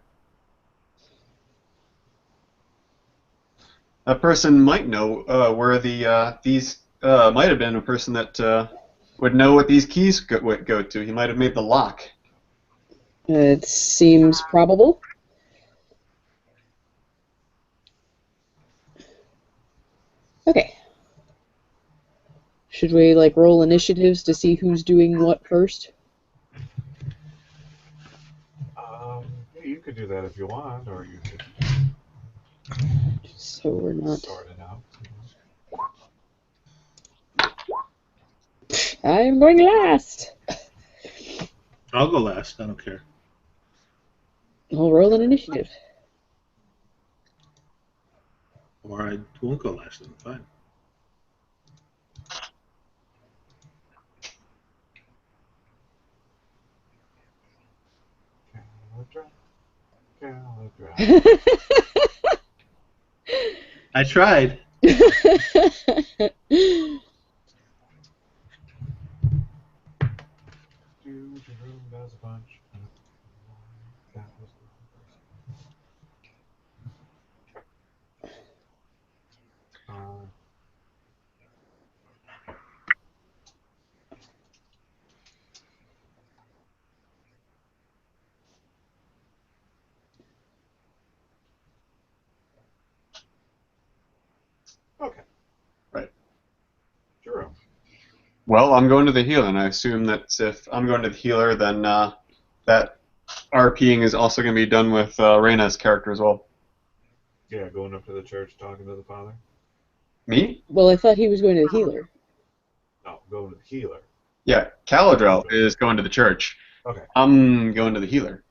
[SPEAKER 3] A person might know where these might have been a person that would know what these keys would go to. He might have made the lock.
[SPEAKER 1] It seems probable. Okay. Should we roll initiatives to see who's doing what first?
[SPEAKER 2] Yeah, you could do that if you want, or you could
[SPEAKER 1] So we're not.
[SPEAKER 2] sort it out.
[SPEAKER 1] I'm going last.
[SPEAKER 6] I'll go last. I don't care.
[SPEAKER 1] I'll roll an initiative.
[SPEAKER 6] Or I won't go last. Then fine.
[SPEAKER 2] Caladra.
[SPEAKER 6] I tried.
[SPEAKER 2] Jerome does a bunch. That was the wrong person. Okay.
[SPEAKER 3] Right.
[SPEAKER 2] Jerome.
[SPEAKER 3] Well, I'm going to the healer, and I assume that if I'm going to the healer, then that RPing is also going to be done with Reyna's character as well.
[SPEAKER 2] Yeah, going up to the church, talking to the father.
[SPEAKER 3] Me?
[SPEAKER 1] Well, I thought he was going to the healer.
[SPEAKER 2] No, going to the healer.
[SPEAKER 3] Yeah, Caladrel is going to the church.
[SPEAKER 2] Okay.
[SPEAKER 3] I'm going to the healer.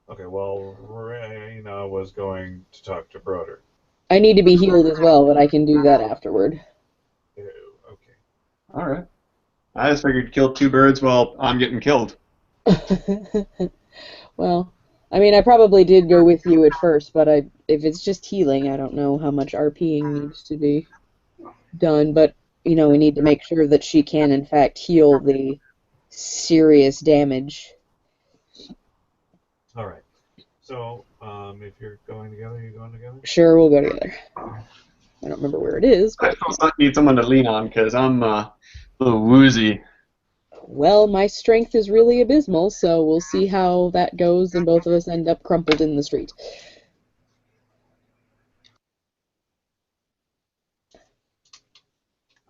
[SPEAKER 2] Okay, well, Reyna was going to talk to Broder.
[SPEAKER 1] I need to be healed as well, but I can do that afterward.
[SPEAKER 2] Ew, okay.
[SPEAKER 3] All right. I just figured kill two birds while I'm getting killed.
[SPEAKER 1] Well, I mean, I probably did go with you at first, but if it's just healing, I don't know how much RPing needs to be done, but, we need to make sure that she can, in fact, heal the serious damage.
[SPEAKER 2] All right. So, if you're going together, you're going together?
[SPEAKER 1] Sure, we'll go together. I don't remember where it is,
[SPEAKER 3] I
[SPEAKER 1] but...
[SPEAKER 3] still need someone to lean on because I'm a little woozy.
[SPEAKER 1] Well, my strength is really abysmal, so we'll see how that goes, and both of us end up crumpled in the street.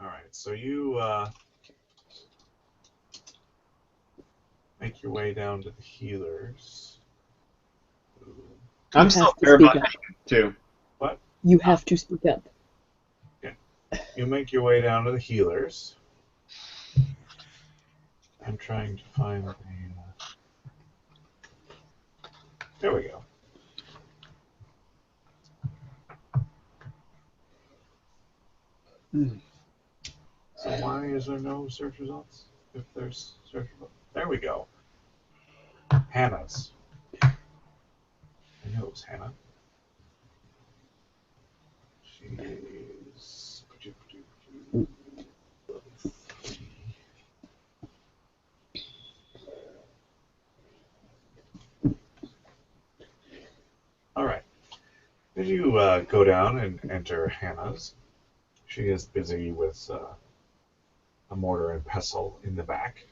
[SPEAKER 2] All right. So you make your way down to the healers.
[SPEAKER 3] I'm
[SPEAKER 1] You
[SPEAKER 3] still
[SPEAKER 1] have to
[SPEAKER 3] terrified
[SPEAKER 1] speak up.
[SPEAKER 3] too.
[SPEAKER 2] What?
[SPEAKER 1] You have to speak up.
[SPEAKER 2] You make your way down to the healers. I'm trying to find the. There we go. So why is there no search results? If there's search results, there we go. Hannah's. I knew it was Hannah. She's. All right. As you go down and enter Hannah's, she is busy with a mortar and pestle in the back.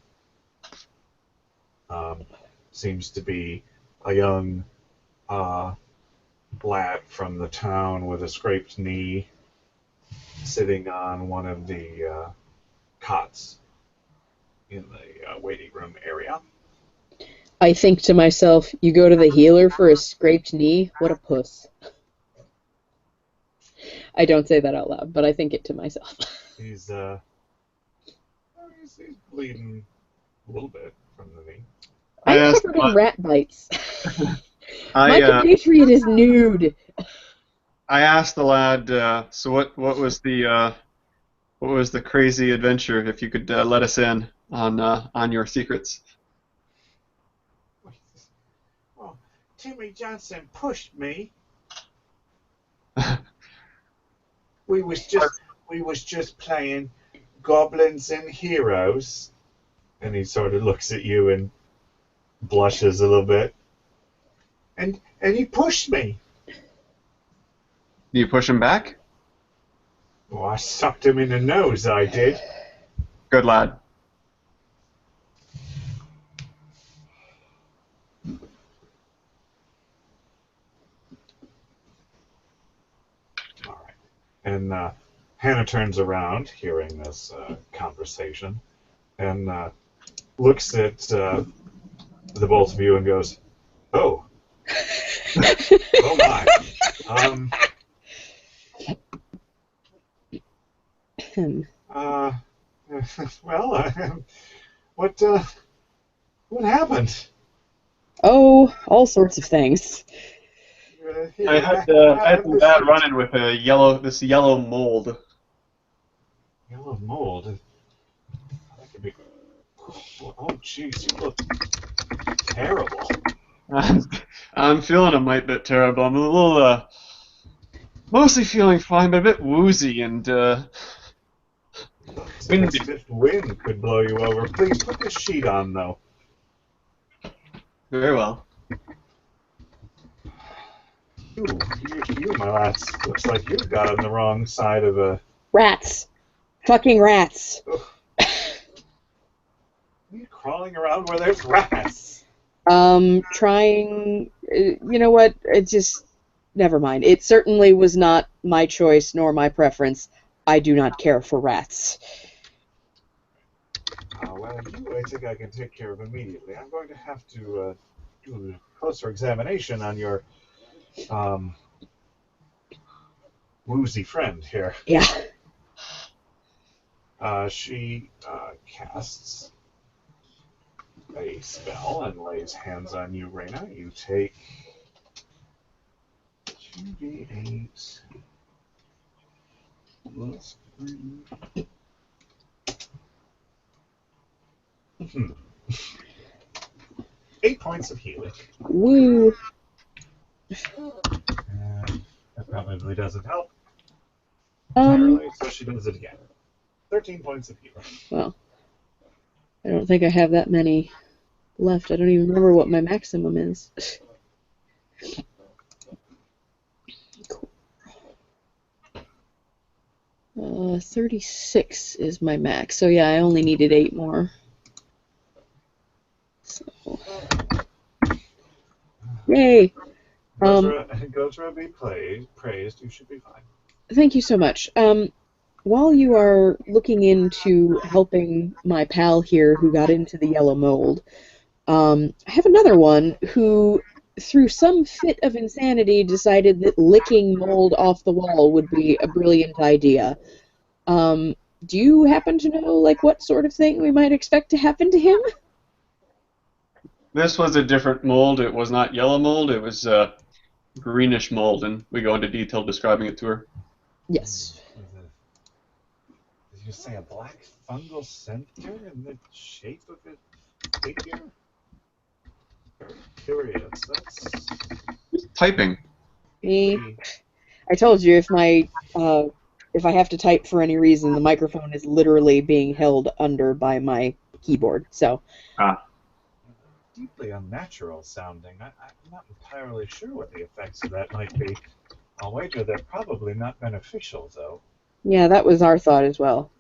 [SPEAKER 2] seems to be a young lad from the town with a scraped knee sitting on one of the cots in the waiting room area.
[SPEAKER 1] I think to myself, you go to the healer for a scraped knee? What a puss. I don't say that out loud, but I think it to myself.
[SPEAKER 2] He's bleeding a little bit from the knee.
[SPEAKER 1] I'm covered in rat bites. My
[SPEAKER 3] I
[SPEAKER 1] compatriot is nude.
[SPEAKER 3] I asked the lad. So what was the crazy adventure? If you could let us in on your secrets.
[SPEAKER 2] Well, Timmy Johnson pushed me. We was just playing Goblins and Heroes, and he sort of looks at you and blushes a little bit. And he pushed me.
[SPEAKER 3] Do you push him back?
[SPEAKER 2] Oh, I sucked him in the nose, I did.
[SPEAKER 3] Good lad.
[SPEAKER 2] All right. And Hannah turns around, hearing this conversation, and looks at the both of you and goes, "Oh, oh my." Uh, well, what happened?
[SPEAKER 1] Oh, all sorts of things.
[SPEAKER 3] I had some bad run-in with this yellow mold.
[SPEAKER 2] Yellow mold. That could be. Oh, jeez, you look terrible.
[SPEAKER 3] I'm feeling a mite bit terrible. I'm a little, mostly feeling fine, but a bit woozy and
[SPEAKER 2] A stiff wind could blow you over. Please put this sheet on, though.
[SPEAKER 3] Very well.
[SPEAKER 2] You, my lads, looks like you've got on the wrong side of a...
[SPEAKER 1] Rats. Fucking rats.
[SPEAKER 2] Are you crawling around where there's rats?
[SPEAKER 1] Trying... You know what? It just... Never mind. It certainly was not my choice nor my preference. I do not care for rats.
[SPEAKER 2] Well, you I think I can take care of immediately. I'm going to have to do a closer examination on your woozy friend here.
[SPEAKER 1] Yeah.
[SPEAKER 2] She casts a spell and lays hands on you, Reyna. You take 2d8 plus 3. 8 points of healing.
[SPEAKER 1] Woo.
[SPEAKER 2] That probably doesn't help
[SPEAKER 1] Um,
[SPEAKER 2] entirely, so she does it again. 13 points of healing.
[SPEAKER 1] well, I don't think I have that many left. I don't even remember what my maximum is. Cool. 36 is my max. So yeah, I only needed 8 more. So, yay!
[SPEAKER 2] Gozra be praised. You should be fine.
[SPEAKER 1] Thank you so much. While you are looking into helping my pal here who got into the yellow mold, I have another one who, through some fit of insanity, decided that licking mold off the wall would be a brilliant idea. Do you happen to know, like, what sort of thing we might expect to happen to him?
[SPEAKER 3] This was a different mold. It was not yellow mold. It was greenish mold, and we go into detail describing it to her.
[SPEAKER 1] Yes.
[SPEAKER 2] Did you say a black fungal center in the shape of a figure? Very curious. That's
[SPEAKER 3] Typing.
[SPEAKER 1] I told you if I have to type for any reason, the microphone is literally being held under by my keyboard. So.
[SPEAKER 2] Deeply unnatural sounding. I'm not entirely sure what the effects of that might be. I'll wager they're probably not beneficial, though.
[SPEAKER 1] Yeah, that was our thought as well.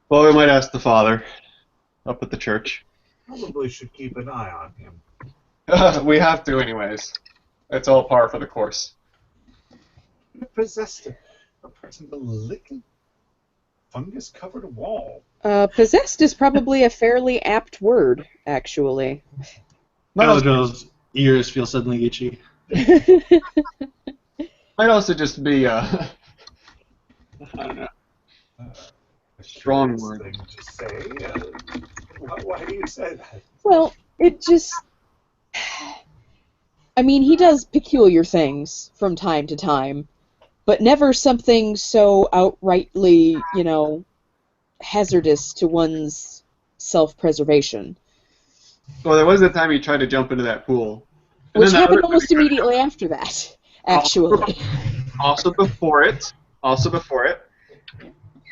[SPEAKER 3] Well, we might ask the father up at the church.
[SPEAKER 2] Probably should keep an eye on him.
[SPEAKER 3] We have to, anyways. It's all par for the course.
[SPEAKER 2] Possessed a person to lick a fungus-covered wall.
[SPEAKER 1] Possessed is probably a fairly apt word, actually.
[SPEAKER 6] Jojo's ears feel suddenly itchy.
[SPEAKER 3] Might also just be, I don't know,
[SPEAKER 2] A
[SPEAKER 3] strong
[SPEAKER 2] curious
[SPEAKER 3] word.
[SPEAKER 2] thing to say. Why do you say that?
[SPEAKER 1] Well, it just... I mean, he does peculiar things from time to time, but never something so outrightly, hazardous to one's self-preservation.
[SPEAKER 3] Well, there was the time he tried to jump into that pool. And
[SPEAKER 1] Which
[SPEAKER 3] then that
[SPEAKER 1] happened
[SPEAKER 3] other time
[SPEAKER 1] almost immediately after that, actually.
[SPEAKER 3] also before it.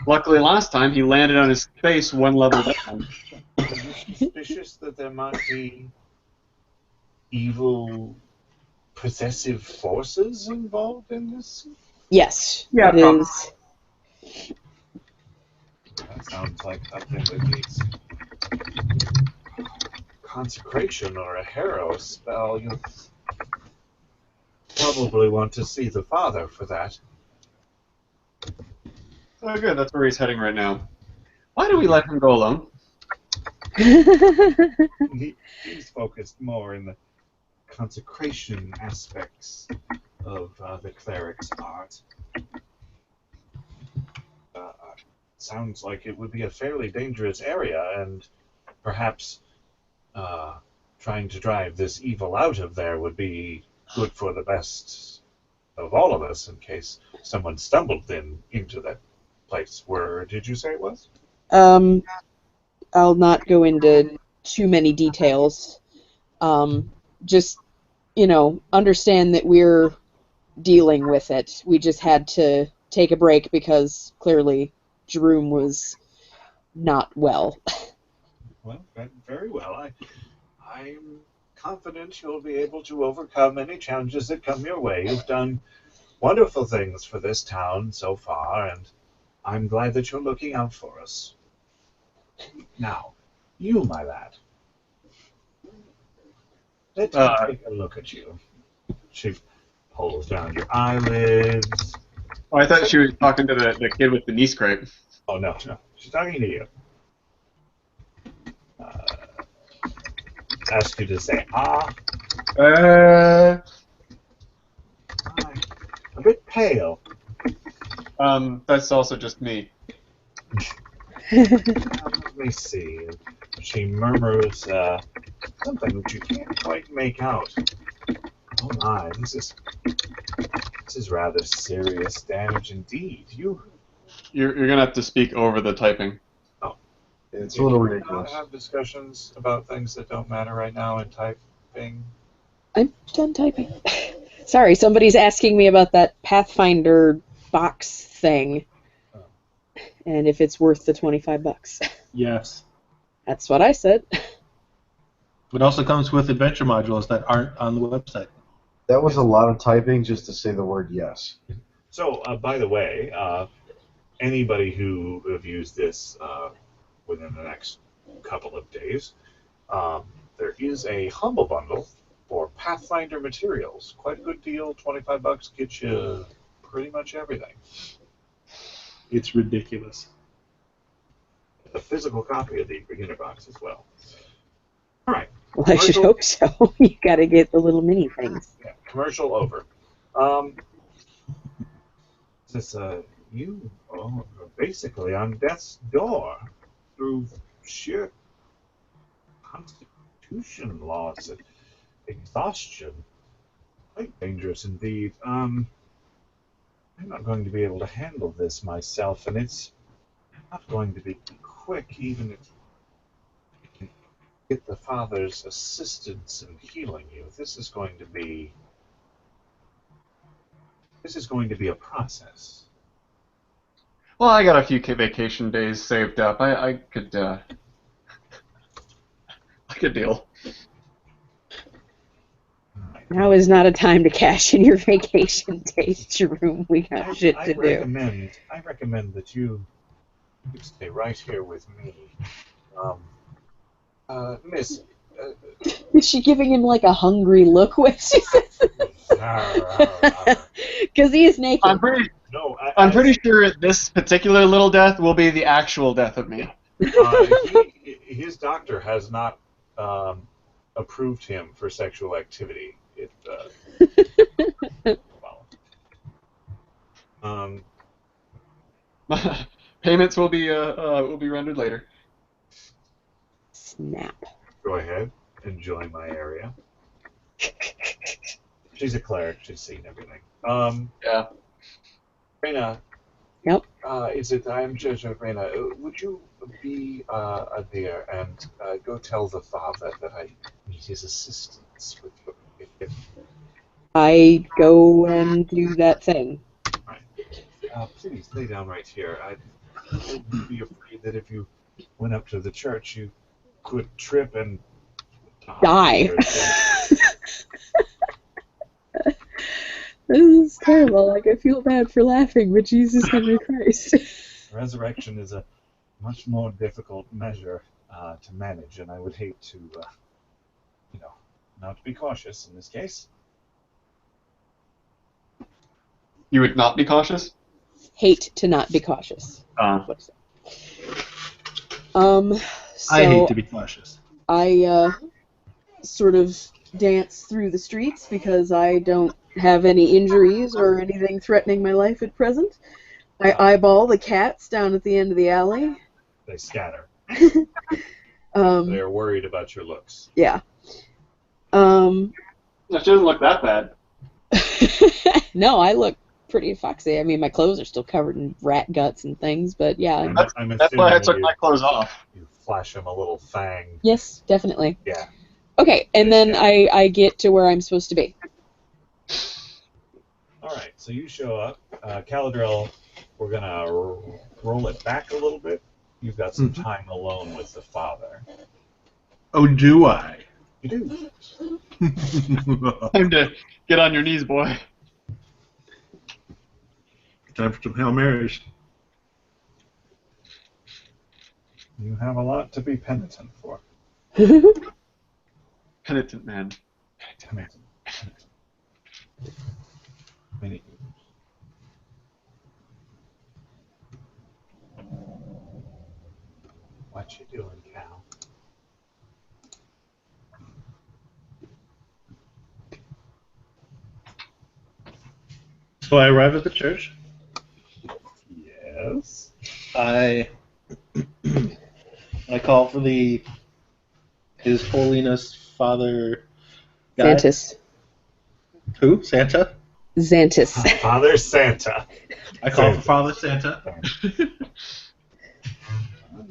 [SPEAKER 3] Luckily, last time he landed on his face one level down.
[SPEAKER 2] Are you suspicious that there might be evil, possessive forces involved in this?
[SPEAKER 1] Yes,
[SPEAKER 3] Yeah,
[SPEAKER 1] it is.
[SPEAKER 2] That sounds like something that needs consecration or a harrow spell. You probably want to see the father for that.
[SPEAKER 3] Oh, good. That's where he's heading right now. Why do we let him go alone?
[SPEAKER 2] He's focused more in the consecration aspects of the cleric's art. Sounds like it would be a fairly dangerous area, and perhaps trying to drive this evil out of there would be good for the best of all of us in case someone stumbled into that place. Where did you say it was?
[SPEAKER 1] I'll not go into too many details. Just, understand that we're dealing with it. We just had to take a break because clearly Jerome was not well.
[SPEAKER 2] Well, very well. I'm confident you'll be able to overcome any challenges that come your way. You've done wonderful things for this town so far, and I'm glad that you're looking out for us. Now, you, my lad, let me take a look at you. She pulls down your eyelids.
[SPEAKER 3] Oh, I thought she was talking to the kid with the knee scrape.
[SPEAKER 2] Oh, no. She's talking to you. Ask you to say, a bit pale.
[SPEAKER 3] That's also just me.
[SPEAKER 2] Let me see. She murmurs something that you can't quite make out. Oh my, this is rather serious damage indeed.
[SPEAKER 3] You're gonna have to speak over the typing.
[SPEAKER 2] Oh,
[SPEAKER 4] It's a little
[SPEAKER 2] not
[SPEAKER 4] ridiculous.
[SPEAKER 2] have discussions about things that don't matter right now in typing.
[SPEAKER 1] I'm done typing. Sorry, somebody's asking me about that Pathfinder box thing. And if it's worth the $25.
[SPEAKER 6] Yes.
[SPEAKER 1] That's what I said.
[SPEAKER 6] It also comes with adventure modules that aren't on the website.
[SPEAKER 4] That was a lot of typing just to say the word yes.
[SPEAKER 2] So, by the way, anybody who have used this within the next couple of days, there is a humble bundle for Pathfinder materials. Quite a good deal. $25 gets you pretty much everything.
[SPEAKER 6] It's ridiculous.
[SPEAKER 2] A physical copy of the beginner box as well. All right.
[SPEAKER 1] Well, I should hope so. You gotta get the little mini things.
[SPEAKER 2] Yeah, commercial over. This you are basically on death's door through sheer constitution laws and exhaustion. Quite dangerous indeed. I'm not going to be able to handle this myself, and it's not going to be quick, even if I can get the father's assistance in healing you. This is going to be a process.
[SPEAKER 3] Well, I got a few vacation days saved up. I could deal.
[SPEAKER 1] Now is not a time to cash in your vacation days, Jerome. We got shit to do.
[SPEAKER 2] I recommend that you stay right here with me. Miss.
[SPEAKER 1] Is she giving him like a hungry look when she says because he is naked.
[SPEAKER 3] I'm pretty
[SPEAKER 2] No,
[SPEAKER 3] I'm pretty sure this particular little death will be the actual death of me.
[SPEAKER 2] His doctor has not approved him for sexual activity. Well,
[SPEAKER 3] Payments will be rendered later.
[SPEAKER 1] Snap.
[SPEAKER 2] go ahead, enjoy my area. She's a cleric. She's seen everything.
[SPEAKER 3] Yeah.
[SPEAKER 2] Reyna.
[SPEAKER 1] Yep.
[SPEAKER 2] I'm Judge Reyna. Would you be there and go tell the father that I need his assistance with your.
[SPEAKER 1] I go and do that thing.
[SPEAKER 2] Please lay down right here. I would be afraid that if you went up to the church, you could trip and
[SPEAKER 1] Die. This is terrible. Like, I feel bad for laughing, but Jesus Henry Christ.
[SPEAKER 2] Resurrection is a much more difficult measure to manage, and I would hate to, not be cautious in this case.
[SPEAKER 3] You would not be cautious?
[SPEAKER 1] Hate to not be cautious.
[SPEAKER 6] I
[SPEAKER 1] So
[SPEAKER 6] hate to be cautious.
[SPEAKER 1] I sort of dance through the streets because I don't have any injuries or anything threatening my life at present. I eyeball the cats down at the end of the alley.
[SPEAKER 2] They scatter.
[SPEAKER 1] Um,
[SPEAKER 2] They're worried about your looks.
[SPEAKER 1] yeah.
[SPEAKER 3] No, she doesn't look that bad.
[SPEAKER 1] No, I look pretty foxy. I mean, my clothes are still covered in rat guts and things, but yeah.
[SPEAKER 3] That's why I took my clothes off.
[SPEAKER 2] You flash them a little fang.
[SPEAKER 1] Yes, definitely.
[SPEAKER 2] Yeah.
[SPEAKER 1] Okay, and then I get to where I'm supposed to be.
[SPEAKER 2] All right, so you show up. Caladril, we're going to roll it back a little bit. You've got some time alone with the father.
[SPEAKER 6] Oh, do I?
[SPEAKER 2] You do.
[SPEAKER 3] Time to get on your knees, boy.
[SPEAKER 6] Time for some Hail Marys.
[SPEAKER 2] You have a lot to be penitent for.
[SPEAKER 3] Penitent man.
[SPEAKER 2] Penitent. Many. What you doing, Cal?
[SPEAKER 6] So I arrive at the church.
[SPEAKER 2] Yes.
[SPEAKER 6] I call for His Holiness Father. Guy.
[SPEAKER 1] Xantus.
[SPEAKER 6] Who? Santa?
[SPEAKER 1] Xantus.
[SPEAKER 2] Father Santa.
[SPEAKER 6] I call for Father Santa.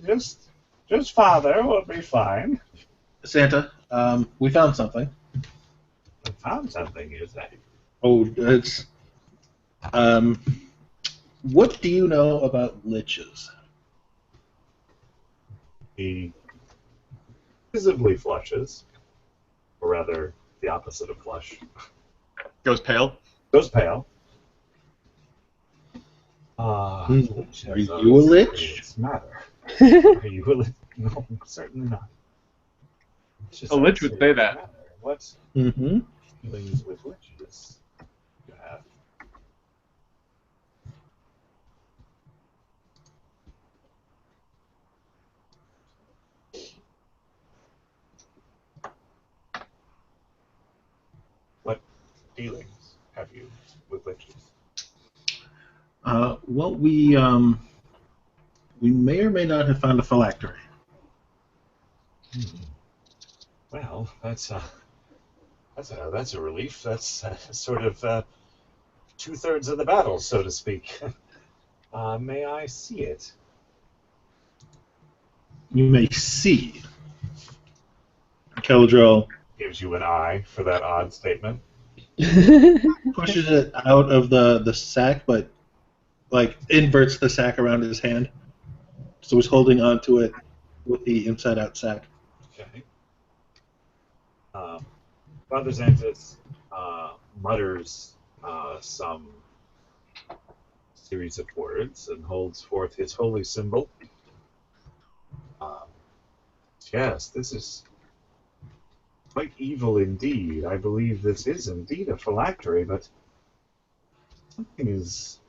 [SPEAKER 2] Just Father will be fine.
[SPEAKER 6] Santa, we found something.
[SPEAKER 2] I found something, you say?
[SPEAKER 6] Oh, it's. What do you know about liches?
[SPEAKER 2] He visibly flushes, or rather, the opposite of flush.
[SPEAKER 3] Goes pale.
[SPEAKER 2] Goes pale.
[SPEAKER 6] Are you a lich?
[SPEAKER 2] Matter. Are you a lich? No, certainly not.
[SPEAKER 3] A lich would say that.
[SPEAKER 2] Matter. What
[SPEAKER 6] Mm-hmm.
[SPEAKER 2] feelings with liches you have? What dealings have you with liches?
[SPEAKER 6] Well, we may or may not have found a phylactery.
[SPEAKER 2] Well, that's a relief. That's sort of 2/3 of the battle, so to speak. May I see it?
[SPEAKER 6] You may see. Keldril
[SPEAKER 2] Gives you an eye for that odd statement.
[SPEAKER 6] pushes it out of the sack, but like inverts the sack around his hand. So he's holding onto it with the inside-out sack.
[SPEAKER 2] Okay. Father Xantus mutters some series of words and holds forth his holy symbol. Yes, this is quite evil indeed. I believe this is indeed a phylactery, but something is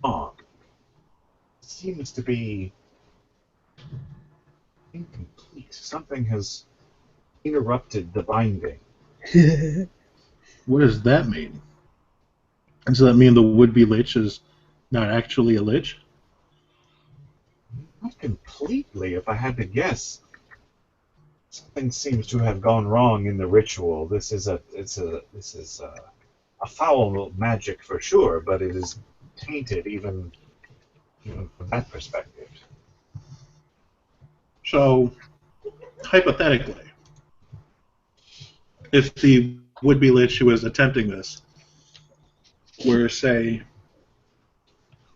[SPEAKER 2] wrong. It seems to be incomplete. Something has interrupted the binding.
[SPEAKER 6] What does that mean? Does that mean the would-be lich is not actually a lich?
[SPEAKER 2] Not completely, if I had to guess. Something seems to have gone wrong in the ritual. This is a foul magic for sure, but it is tainted even from that perspective.
[SPEAKER 6] So, hypothetically, if the would-be lich who is attempting this were, say,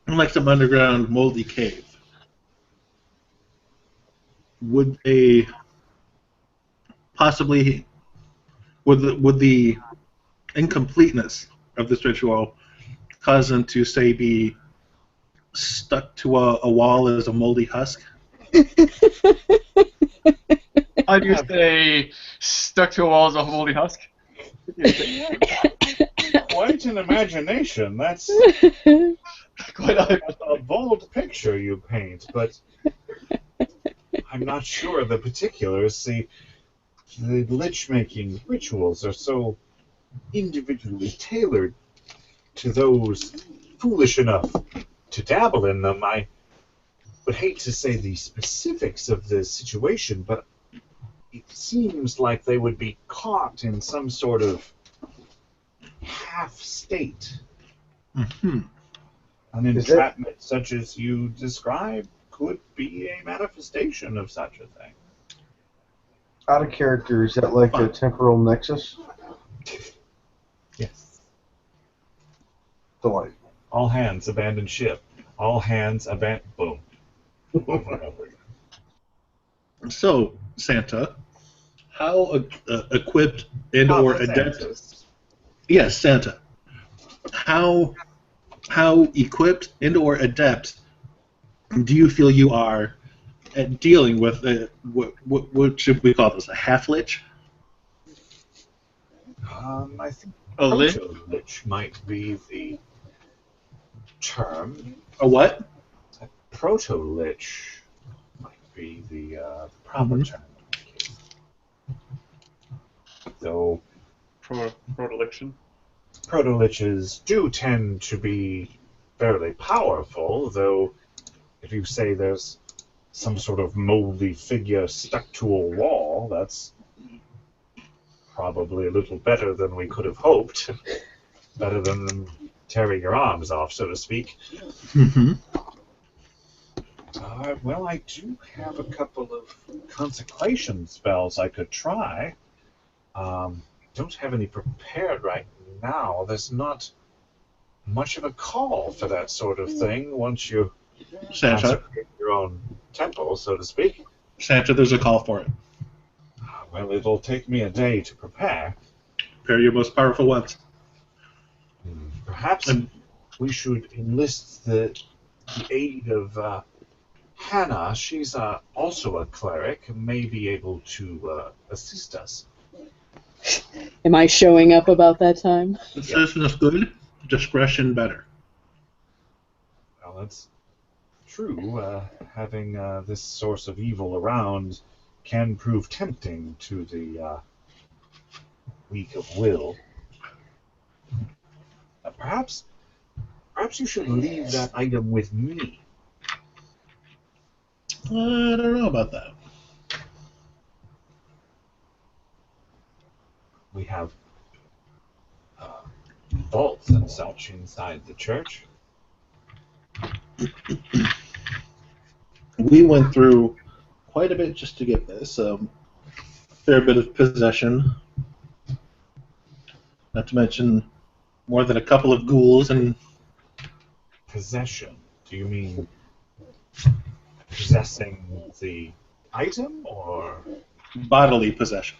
[SPEAKER 6] in like some underground moldy cave, would they possibly would the incompleteness of this ritual cause them to say be stuck to a wall as a moldy husk?
[SPEAKER 3] How do you say stuck to a wall as a moldy husk?
[SPEAKER 2] Quite an imagination. That's
[SPEAKER 3] Quite a-
[SPEAKER 2] a bold picture you paint, but I'm not sure of the particulars. See, the lich-making rituals are so individually tailored to those foolish enough to dabble in them. I would hate to say the specifics of the situation, but it seems like they would be caught in some sort of half state.
[SPEAKER 6] Mm-hmm.
[SPEAKER 2] An entrapment such as you describe could be a manifestation of such a thing.
[SPEAKER 4] Out of character, is that like a temporal nexus?
[SPEAKER 2] Yes.
[SPEAKER 4] Delightful.
[SPEAKER 2] All hands abandon ship. All hands abandon. Boom. Over and over again.
[SPEAKER 6] So, Santa, how equipped and or adept? Yes, Santa. How equipped and or adept do you feel you are at dealing with what should we call this? A half lich?
[SPEAKER 2] I think
[SPEAKER 3] A lich?
[SPEAKER 2] proto-lich might be the term.
[SPEAKER 6] A what?
[SPEAKER 2] Proto-lich might be the proper term. Though
[SPEAKER 3] Predilection.
[SPEAKER 2] proto-liches do tend to be fairly powerful, though if you say there's some sort of moldy figure stuck to a wall, that's probably a little better than we could have hoped. Better than them tearing your arms off, so to speak.
[SPEAKER 6] Mm-hmm.
[SPEAKER 2] Well, I do have a couple of consecration spells I could try. Don't have any prepared right now. There's not much of a call for that sort of thing once you
[SPEAKER 6] Santa,
[SPEAKER 2] consecrate your own temple, so to speak.
[SPEAKER 6] Santa, there's a call for it.
[SPEAKER 2] Well, it'll take me a day to prepare.
[SPEAKER 6] Prepare your most powerful ones.
[SPEAKER 2] Perhaps we should enlist the aid of Hannah. She's also a cleric and may be able to assist us.
[SPEAKER 1] Am I showing up about that time?
[SPEAKER 6] Citizeness good, discretion better.
[SPEAKER 2] Well, that's true. Having this source of evil around can prove tempting to the weak of will. Perhaps you should leave that item with me.
[SPEAKER 6] I don't know about that.
[SPEAKER 2] We have vaults and such inside the church.
[SPEAKER 6] We went through quite a bit just to get this. Fair bit of possession. Not to mention more than a couple of ghouls and
[SPEAKER 2] Possession? Do you mean possessing the item, or?
[SPEAKER 6] bodily possession.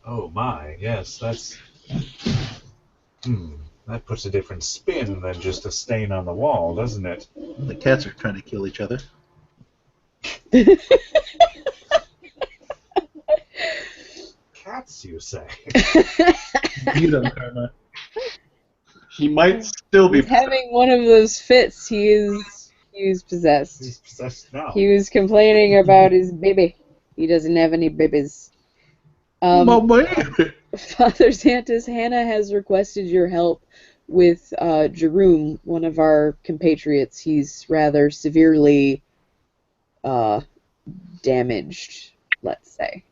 [SPEAKER 2] Oh my, yes, that's... that puts a different spin than just a stain on the wall, doesn't it?
[SPEAKER 6] The cats are trying to kill each other.
[SPEAKER 2] fits, you say?
[SPEAKER 6] Beat him, Karma.
[SPEAKER 3] He might still be
[SPEAKER 1] He's having one of those fits. He is possessed.
[SPEAKER 2] He's possessed now.
[SPEAKER 1] He was complaining about his baby. He doesn't have any babies.
[SPEAKER 6] My baby.
[SPEAKER 1] Father Santos, Hannah has requested your help with Jerome, one of our compatriots. He's rather severely damaged, let's say.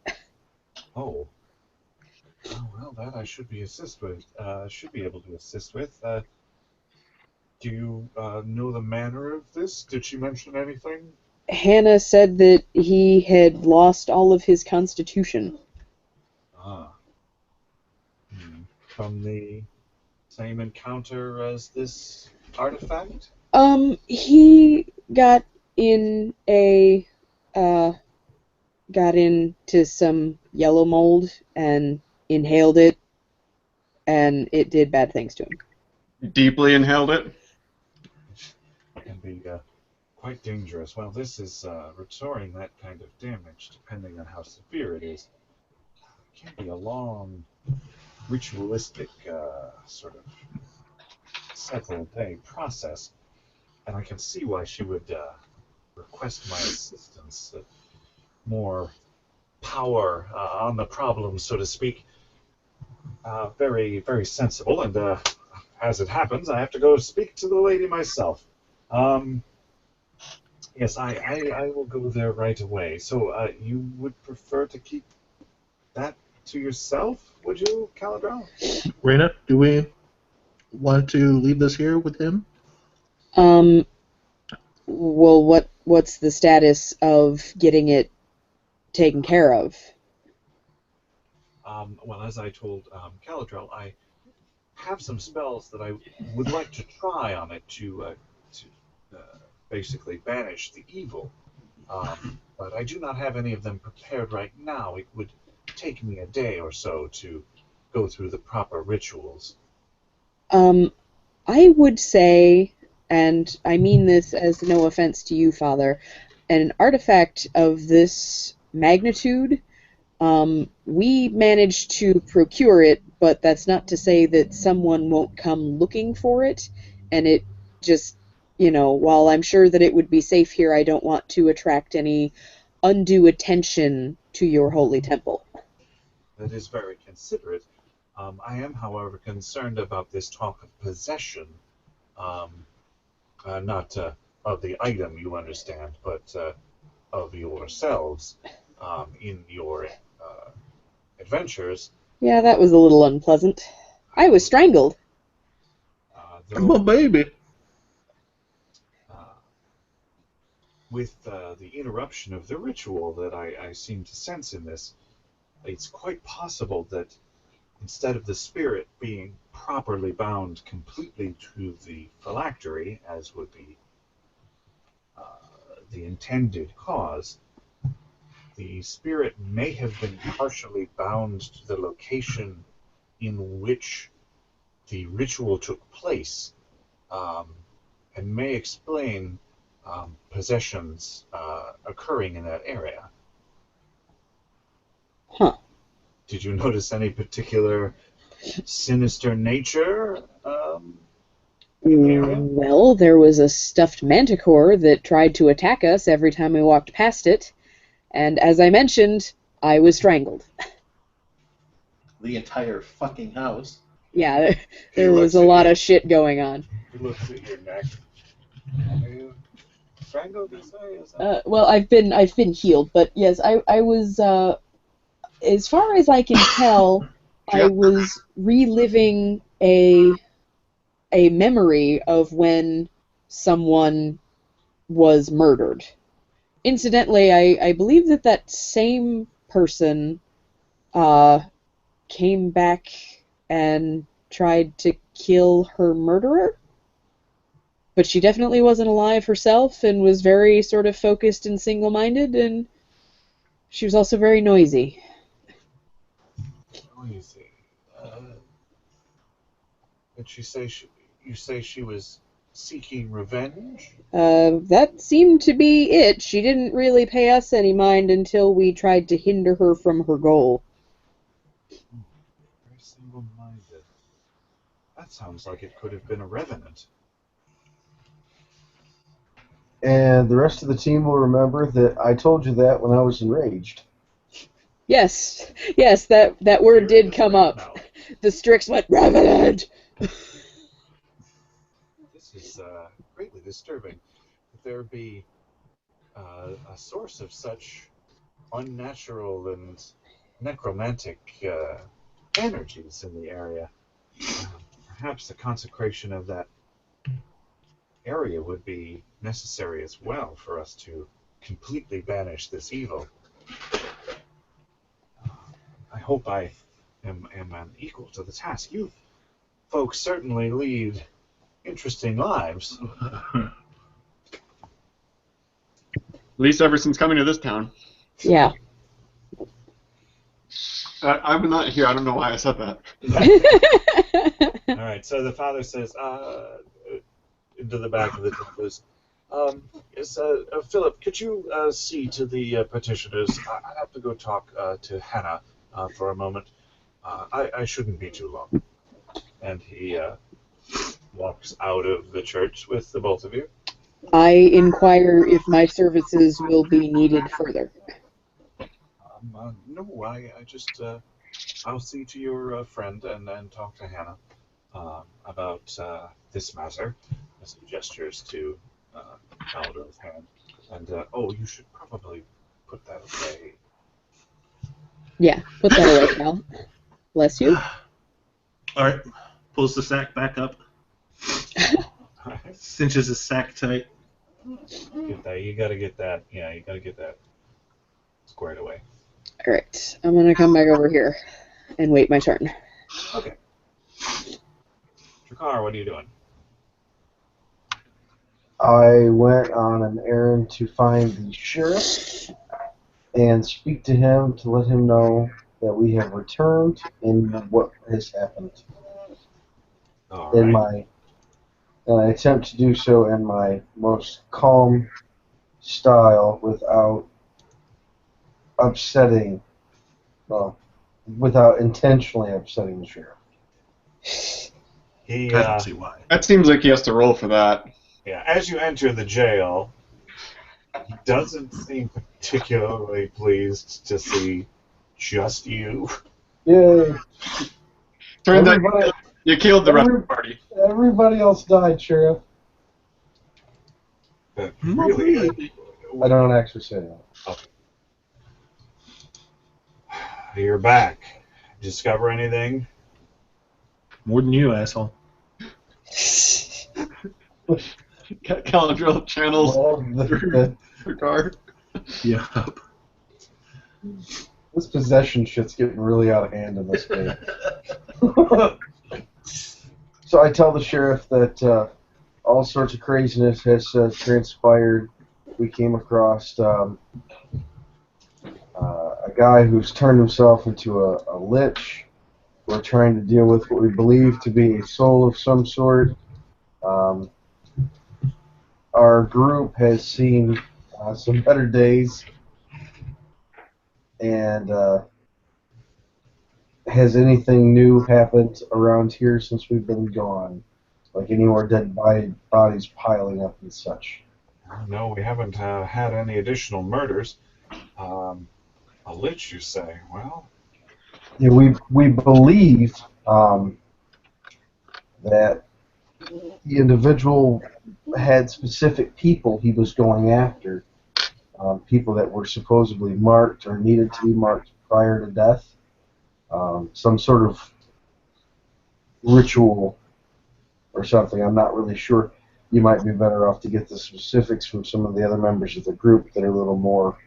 [SPEAKER 2] Oh. Oh, well, that I should be able to assist with. Do you know the manner of this? Did she mention anything?
[SPEAKER 1] Hannah said that he had lost all of his constitution.
[SPEAKER 2] Ah. From the same encounter as this artifact?
[SPEAKER 1] He got in got into some yellow mold and inhaled it, and it did bad things to him.
[SPEAKER 3] deeply inhaled it.
[SPEAKER 2] Can be quite dangerous. Well, this is restoring that kind of damage, depending on how severe it is. It can be a long, ritualistic sort of several-day process, and I can see why she would request my assistance. More power on the problem, so to speak. Very, very sensible, and as it happens, I have to go speak to the lady myself. Yes, I will go there right away. So you would prefer to keep that to yourself, would you, Caladrel?
[SPEAKER 6] Reyna, do we want to leave this here with him?
[SPEAKER 1] Well, what's the status of getting it taken care of?
[SPEAKER 2] Well, as I told Caladrel, I have some spells that I would like to try on it to basically banish the evil. But I do not have any of them prepared right now. It would take me a day or so to go through the proper rituals.
[SPEAKER 1] I would say, and I mean this as no offense to you, Father, an artifact of this magnitude, we managed to procure it, but that's not to say that someone won't come looking for it, and it just, while I'm sure that it would be safe here, I don't want to attract any undue attention to your holy temple.
[SPEAKER 2] That is very considerate. I am, however, concerned about this talk of possession. Not of the item, you understand, but of yourselves in your adventures.
[SPEAKER 1] Yeah, that was a little unpleasant. I was strangled.
[SPEAKER 6] My baby.
[SPEAKER 2] With the interruption of the ritual that I seem to sense in this, it's quite possible that instead of the spirit being properly bound completely to the phylactery, as would be the intended cause, the spirit may have been partially bound to the location in which the ritual took place, and may explain possessions occurring in that area.
[SPEAKER 1] Huh.
[SPEAKER 2] Did you notice any particular sinister nature in the area?
[SPEAKER 1] Well, there was a stuffed manticore that tried to attack us every time we walked past it, and as I mentioned, I was strangled.
[SPEAKER 5] The entire fucking house.
[SPEAKER 1] Yeah, there was a lot of shit going on.
[SPEAKER 2] He looks at your neck. Are you strangled, you say?
[SPEAKER 1] Well, I've been healed, but yes, I was, as far as I can tell, I was reliving a memory of when someone was murdered. Incidentally, I believe that same person came back and tried to kill her murderer. But she definitely wasn't alive herself and was very sort of focused and single-minded, and she was also very noisy.
[SPEAKER 2] Noisy. Did she say you say she was seeking revenge?
[SPEAKER 1] That seemed to be it. She didn't really pay us any mind until we tried to hinder her from her goal.
[SPEAKER 2] Feeble-minded. That sounds like it could have been a revenant.
[SPEAKER 4] And the rest of the team will remember that I told you that when I was enraged.
[SPEAKER 1] Yes, yes, that word did come up.
[SPEAKER 2] No.
[SPEAKER 1] The Strix went, Revenant!
[SPEAKER 2] This is greatly disturbing. That there be a source of such unnatural and necromantic energies in the area. Perhaps the consecration of that area would be necessary as well for us to completely banish this evil. I hope I am equal to the task. You folks certainly lead interesting lives.
[SPEAKER 3] At least ever since coming to this town.
[SPEAKER 1] Yeah.
[SPEAKER 3] I'm not here. I don't know why I said that.
[SPEAKER 2] All right, so the father says, into the back of the temples, Philip, could you see to the petitioners? I have to go talk to Hannah for a moment. I shouldn't be too long. And he walks out of the church with the both of you.
[SPEAKER 1] I inquire if my services will be needed further.
[SPEAKER 2] No, I just, I'll see to your friend and talk to Hannah about this matter, as he gestures to Aldo's hand. And, you should probably put that away.
[SPEAKER 1] Yeah, put that away, Cal. Bless you.
[SPEAKER 6] All right. Pulls the sack back up. Cinches the sack tight.
[SPEAKER 2] Get that. You gotta get that. Yeah, you gotta get that squared away.
[SPEAKER 1] All right, I'm gonna come back over here and wait my turn.
[SPEAKER 2] Okay. Drakkar, what are you doing?
[SPEAKER 4] I went on an errand to find the sheriff and speak to him to let him know that we have returned and what has happened.
[SPEAKER 2] All right.
[SPEAKER 4] And I attempt to do so in my most calm style without without intentionally upsetting the sheriff.
[SPEAKER 2] He,
[SPEAKER 6] I don't see why.
[SPEAKER 3] That seems like he has to roll for that.
[SPEAKER 2] yeah, as you enter the jail, he doesn't seem particularly pleased to see just you.
[SPEAKER 4] Yay!
[SPEAKER 3] Turns out
[SPEAKER 4] Everybody,
[SPEAKER 3] you killed the rest of the party.
[SPEAKER 4] everybody else died, sheriff.
[SPEAKER 2] But
[SPEAKER 6] Not
[SPEAKER 2] really,
[SPEAKER 6] me.
[SPEAKER 4] I don't actually say that.
[SPEAKER 2] Okay. You're back. Discover anything?
[SPEAKER 6] More than you, asshole.
[SPEAKER 3] Caladriel channels
[SPEAKER 4] Well,
[SPEAKER 3] through the car.
[SPEAKER 6] Yep.
[SPEAKER 4] this possession shit's getting really out of hand in this game. So I tell the sheriff that all sorts of craziness has transpired. We came across a guy who's turned himself into a lich. We're trying to deal with what we believe to be a soul of some sort. Our group has seen some better days. And has anything new happened around here since we've been gone? Like any more dead bodies piling up and such?
[SPEAKER 2] No, we haven't had any additional murders. A lich, you say? Well,
[SPEAKER 4] Yeah, we believe that the individual had specific people he was going after, people that were supposedly marked or needed to be marked prior to death, some sort of ritual or something. I'm not really sure. You might be better off to get the specifics from some of the other members of the group that are a little more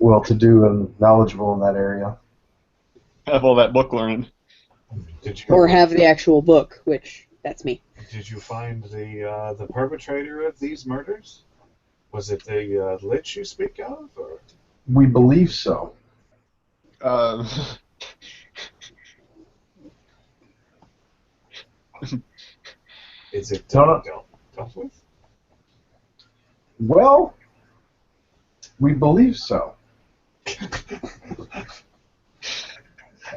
[SPEAKER 4] well-to-do and knowledgeable in that area.
[SPEAKER 3] Have all that book learning.
[SPEAKER 2] did you
[SPEAKER 1] Or have the actual book, which, that's me.
[SPEAKER 2] did you find the perpetrator of these murders? Was it the lich you speak of, or?
[SPEAKER 4] We believe so.
[SPEAKER 2] Is it
[SPEAKER 4] No.
[SPEAKER 2] dealt with?
[SPEAKER 4] Well, we believe so.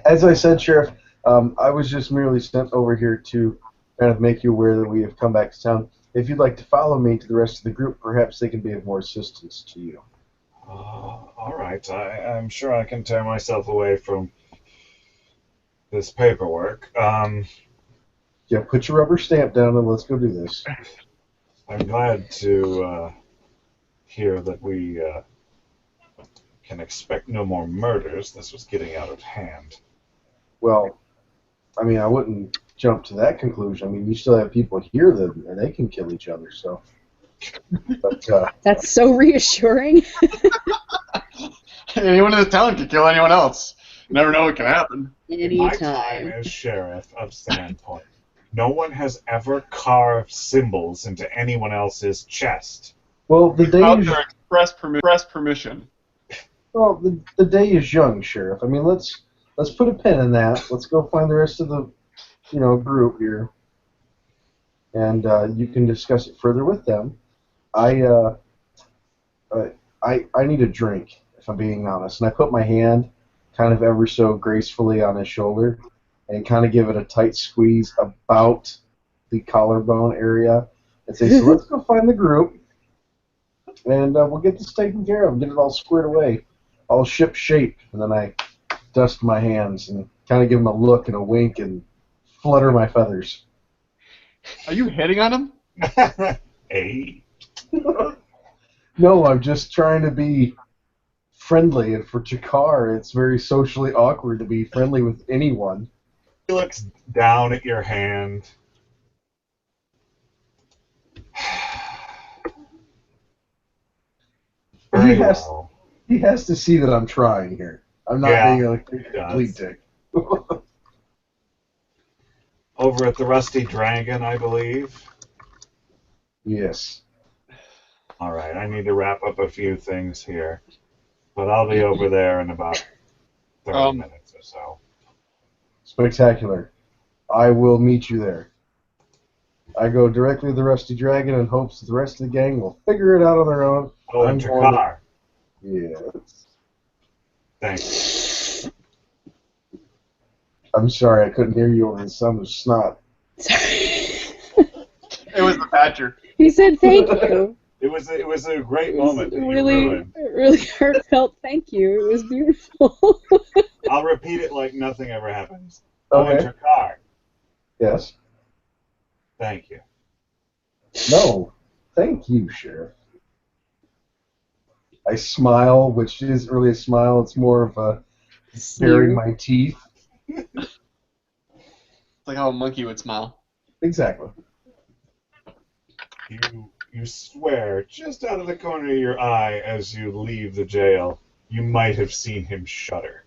[SPEAKER 4] As I said, Sheriff, I was just merely sent over here to kind of make you aware that we have come back to town. If you'd like to follow me to the rest of the group, perhaps they can be of more assistance to you.
[SPEAKER 2] All right. I'm sure I can tear myself away from this paperwork.
[SPEAKER 4] Yeah, put your rubber stamp down and let's go do this.
[SPEAKER 2] I'm glad to hear that we can expect no more murders. This was getting out of hand.
[SPEAKER 4] Well, I mean, I wouldn't jump to that conclusion. I mean, you still have people here that and they can kill each other. So, but
[SPEAKER 1] That's so reassuring.
[SPEAKER 3] Anyone in the town can kill anyone else. You never know what can happen.
[SPEAKER 2] In my time
[SPEAKER 1] Anytime.
[SPEAKER 2] as sheriff of Sandpoint, no one has ever carved symbols into anyone else's chest.
[SPEAKER 4] well, the day
[SPEAKER 3] Out
[SPEAKER 4] is
[SPEAKER 3] there, express permission.
[SPEAKER 4] the day is young, Sheriff. I mean, let's put a pin in that. Let's go find the rest of the group here, and you can discuss it further with them. I I need a drink, if I'm being honest. And I put my hand kind of ever so gracefully on his shoulder and kind of give it a tight squeeze about the collarbone area and say, so let's go find the group and we'll get this taken care of, get it all squared away, all ship shape. And then I dust my hands and kind of give him a look and a wink and flutter my feathers.
[SPEAKER 3] Are you hitting on him?
[SPEAKER 2] Hey.
[SPEAKER 4] No, I'm just trying to be friendly, and for Jakar, it's very socially awkward to be friendly with anyone.
[SPEAKER 2] He looks down at your hand. Very well.
[SPEAKER 4] He has to see that I'm trying here. I'm not being a complete dick.
[SPEAKER 2] Over at the Rusty Dragon, I believe.
[SPEAKER 4] Yes.
[SPEAKER 2] All right, I need to wrap up a few things here, but I'll be over there in about 30 minutes or so.
[SPEAKER 4] Spectacular. I will meet you there. I go directly to the Rusty Dragon in hopes that the rest of the gang will figure it out on their own.
[SPEAKER 2] Oh, and Jakar.
[SPEAKER 4] Yes.
[SPEAKER 2] Thanks.
[SPEAKER 4] I'm sorry, I couldn't hear you over the sound of snot.
[SPEAKER 1] Sorry.
[SPEAKER 3] It was the badger.
[SPEAKER 1] He said thank you.
[SPEAKER 2] It was a great
[SPEAKER 1] It was
[SPEAKER 2] moment that you
[SPEAKER 1] really,
[SPEAKER 2] ruined.
[SPEAKER 1] really heartfelt thank you. It was beautiful.
[SPEAKER 2] I'll repeat it like nothing ever happens.
[SPEAKER 4] Okay.
[SPEAKER 2] Oh, and Jakar.
[SPEAKER 4] Yes.
[SPEAKER 2] Thank you.
[SPEAKER 4] No. Thank you, Sheriff. I smile, which isn't really a smile. It's more of a baring my teeth.
[SPEAKER 3] It's like how a monkey would smile.
[SPEAKER 4] Exactly.
[SPEAKER 2] You swear just out of the corner of your eye as you leave the jail, you might have seen him shudder.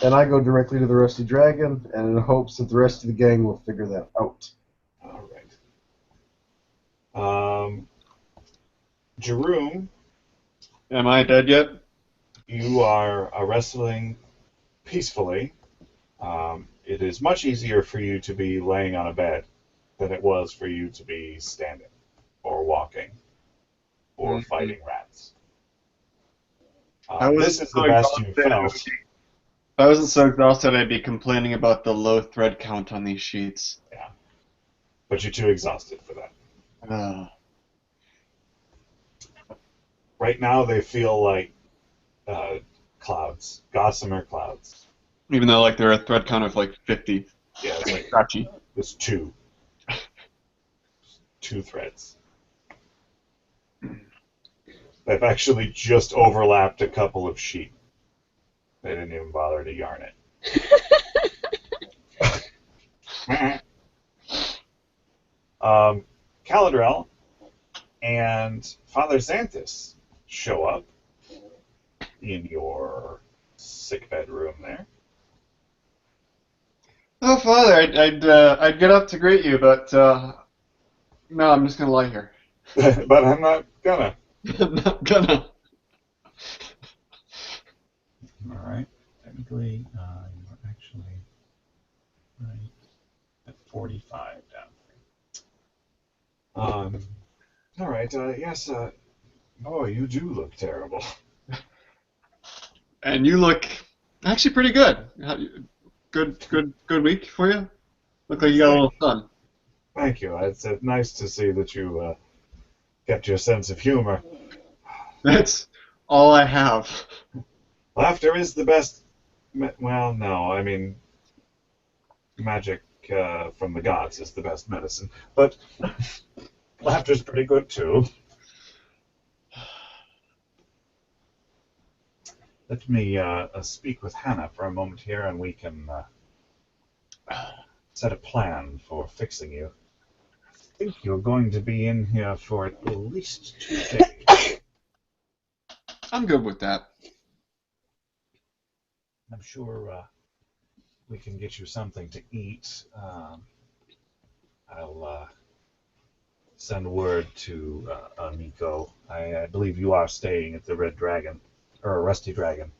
[SPEAKER 4] And I go directly to the Rusty Dragon, and in hopes that the rest of the gang will figure that out.
[SPEAKER 2] All right. Jeroen,
[SPEAKER 3] Am I dead yet?
[SPEAKER 2] you are wrestling peacefully. It is much easier for you to be laying on a bed than it was for you to be standing or walking or fighting rats. This is the best you felt.
[SPEAKER 3] If I wasn't so exhausted, I'd be complaining about the low thread count on these sheets.
[SPEAKER 2] Yeah. But you're too exhausted for that. Right now they feel like clouds, gossamer clouds.
[SPEAKER 3] Even though they're a thread count of 50.
[SPEAKER 2] Yeah, it's like
[SPEAKER 3] scratchy.
[SPEAKER 2] It's two. Two threads. They've actually just overlapped a couple of sheep. They didn't even bother to yarn it. Caladrel and Father Xanthus show up in your sick bedroom there.
[SPEAKER 3] Oh, Father, I'd get up to greet you, but no, I'm just gonna lie here.
[SPEAKER 2] But I'm not gonna.
[SPEAKER 3] I'm not gonna.
[SPEAKER 7] All right. Technically, you're actually right at 45 down.
[SPEAKER 2] All right. Yes. Boy, you do look terrible.
[SPEAKER 3] And you look actually pretty good. Good week for you. Look like you got a little sun.
[SPEAKER 2] Thank you. It's nice to see that you kept your sense of humor.
[SPEAKER 3] That's all I have.
[SPEAKER 2] Laughter is the best. Well, no, I mean, magic from the gods is the best medicine. But laughter's pretty good too. Let me speak with Hannah for a moment here, and we can set a plan for fixing you. I think you're going to be in here for at least 2 days.
[SPEAKER 3] I'm good with that.
[SPEAKER 2] I'm sure we can get you something to eat. I'll send word to Nico. I believe you are staying at the Red Dragon, or Rusty Dragon.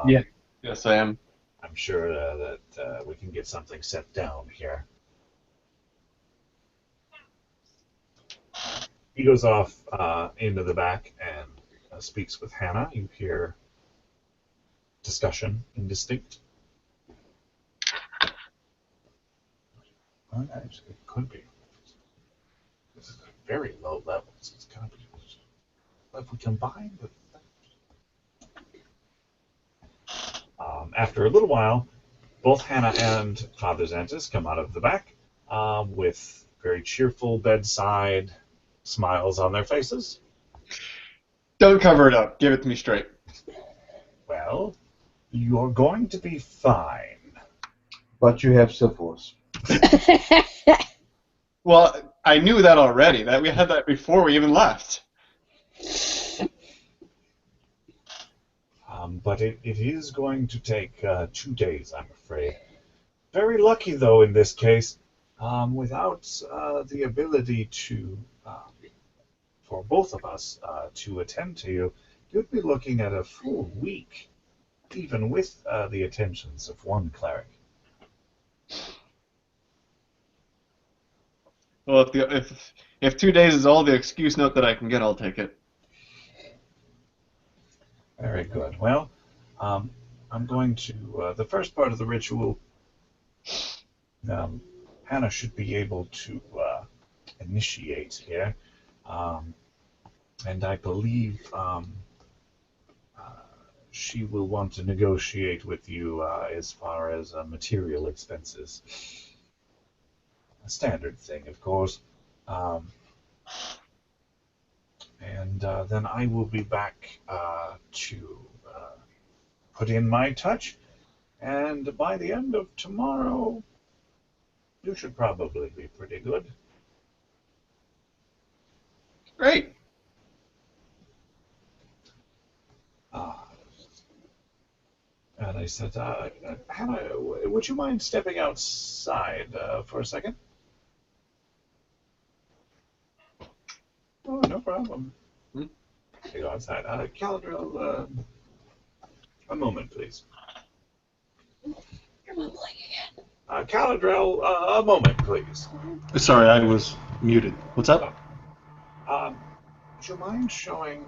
[SPEAKER 3] Yeah. Yes, I am.
[SPEAKER 2] I'm sure that we can get something set down here. He goes off into the back and speaks with Hannah. You hear discussion indistinct. Well, actually, it could be. This is a very low level, so it's gonna be. If we combine with. After a little while, both Hannah and Father Xantus come out of the back with very cheerful bedside smiles on their faces.
[SPEAKER 3] Don't cover it up. Give it to me straight.
[SPEAKER 2] Well, you're going to be fine.
[SPEAKER 4] But you have syphilis.
[SPEAKER 3] Well, I knew that already. That we had that before we even left.
[SPEAKER 2] But it is going to take 2 days, I'm afraid. Very lucky, though, in this case. Without the ability to, for both of us, to attend to you, you'd be looking at a full week, even with the attentions of one cleric.
[SPEAKER 3] Well, if 2 days is all the excuse note that I can get, I'll take it.
[SPEAKER 2] Very good. Well, I'm going to, the first part of the ritual, Hannah should be able to initiate here. And I believe she will want to negotiate with you as far as material expenses. A standard thing, of course. And then I will be back to put in my touch. And by the end of tomorrow, you should probably be pretty good.
[SPEAKER 3] Great.
[SPEAKER 2] And I said, Hannah, would you mind stepping outside for a second? Oh, no problem. I go outside. Caladril, a moment, please.
[SPEAKER 1] You're mumbling again.
[SPEAKER 2] Caladril, a moment, please.
[SPEAKER 6] Sorry, I was muted. What's up?
[SPEAKER 2] Would you mind showing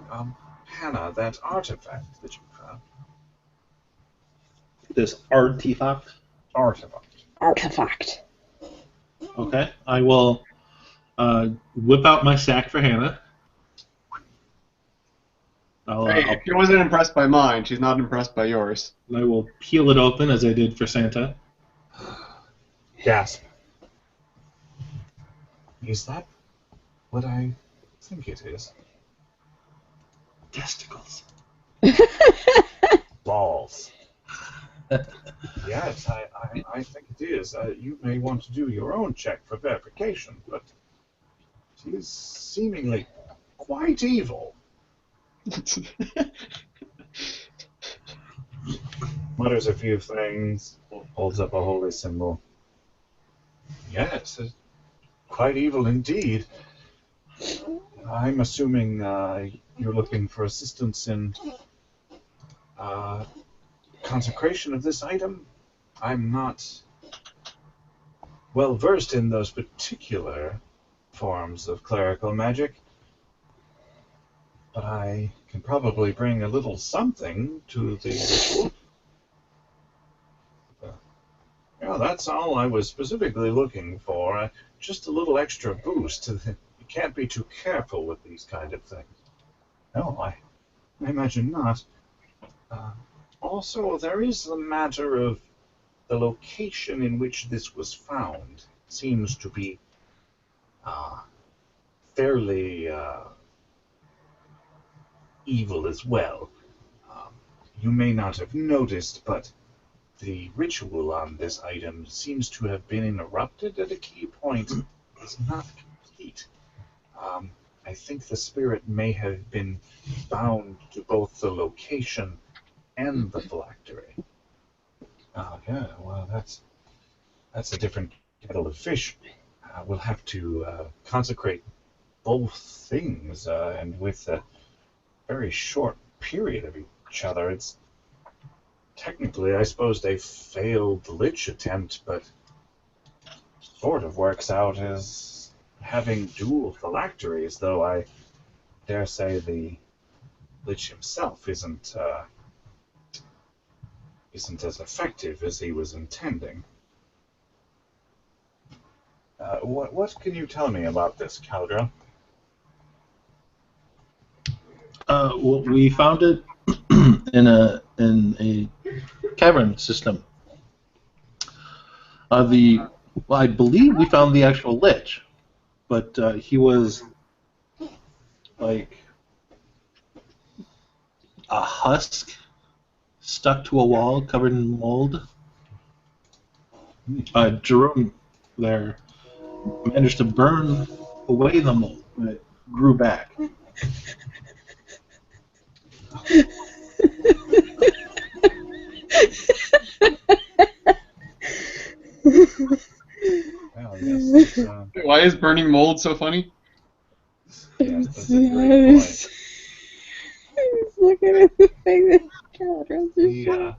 [SPEAKER 2] Hannah that artifact that you found?
[SPEAKER 6] This artifact.
[SPEAKER 1] Artifact.
[SPEAKER 6] Okay, I will whip out my sack for Hannah.
[SPEAKER 3] Hey, if she wasn't impressed by mine, she's not impressed by yours.
[SPEAKER 6] I will peel it open as I did for Santa.
[SPEAKER 2] Gasp. Is that what I think it is?
[SPEAKER 6] Testicles.
[SPEAKER 2] Balls. Yes, I think it is. You may want to do your own check for verification, but she is seemingly quite evil. Mutters a few things, holds up a holy symbol. Yes, quite evil indeed. I'm assuming you're looking for assistance in consecration of this item. I'm not well versed in those particular forms of clerical magic, but I can probably bring a little something to the ritual. Yeah, that's all I was specifically looking for. Just a little extra boost. You can't be too careful with these kind of things. No, I imagine not. Uh, Also, there is the matter of the location in which this was found. Seems to be uh, fairly evil as well. Um, you may not have noticed, but the ritual on this item seems to have been interrupted at a key point. It's not complete. Um, I think the spirit may have been bound to both the location and the phylactery. Oh, yeah, well, that's a different kettle of fish. We'll have to consecrate both things, and with a very short period of each other. It's technically, I suppose, a failed lich attempt, but sort of works out as having dual phylacteries, though I dare say the lich himself isn't as effective as he was intending. What can you tell me about this, Caldra?
[SPEAKER 6] Well, we found it in a cavern system. I believe we found the actual lich, but he was like a husk stuck to a wall covered in mold. Jerome there managed to burn away the mold, but it grew back.
[SPEAKER 2] Well, yes,
[SPEAKER 3] Why is burning mold so funny?
[SPEAKER 2] yes, that's a great point.
[SPEAKER 1] I was looking at the thing that Caladra's just showing.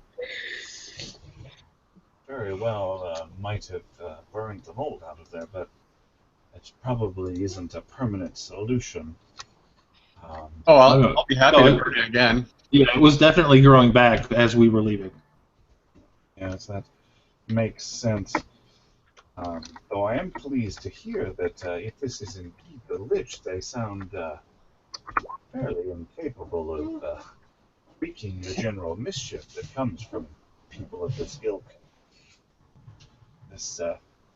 [SPEAKER 2] Very well might have burned the mold out of there, but it probably isn't a permanent solution.
[SPEAKER 3] I'll be happy to burn it again.
[SPEAKER 6] Yeah, it was definitely growing back as we were leaving.
[SPEAKER 2] Yes, that makes sense. Though I am pleased to hear that if this is indeed the lich, they sound fairly incapable of wreaking the general mischief that comes from people of this ilk. This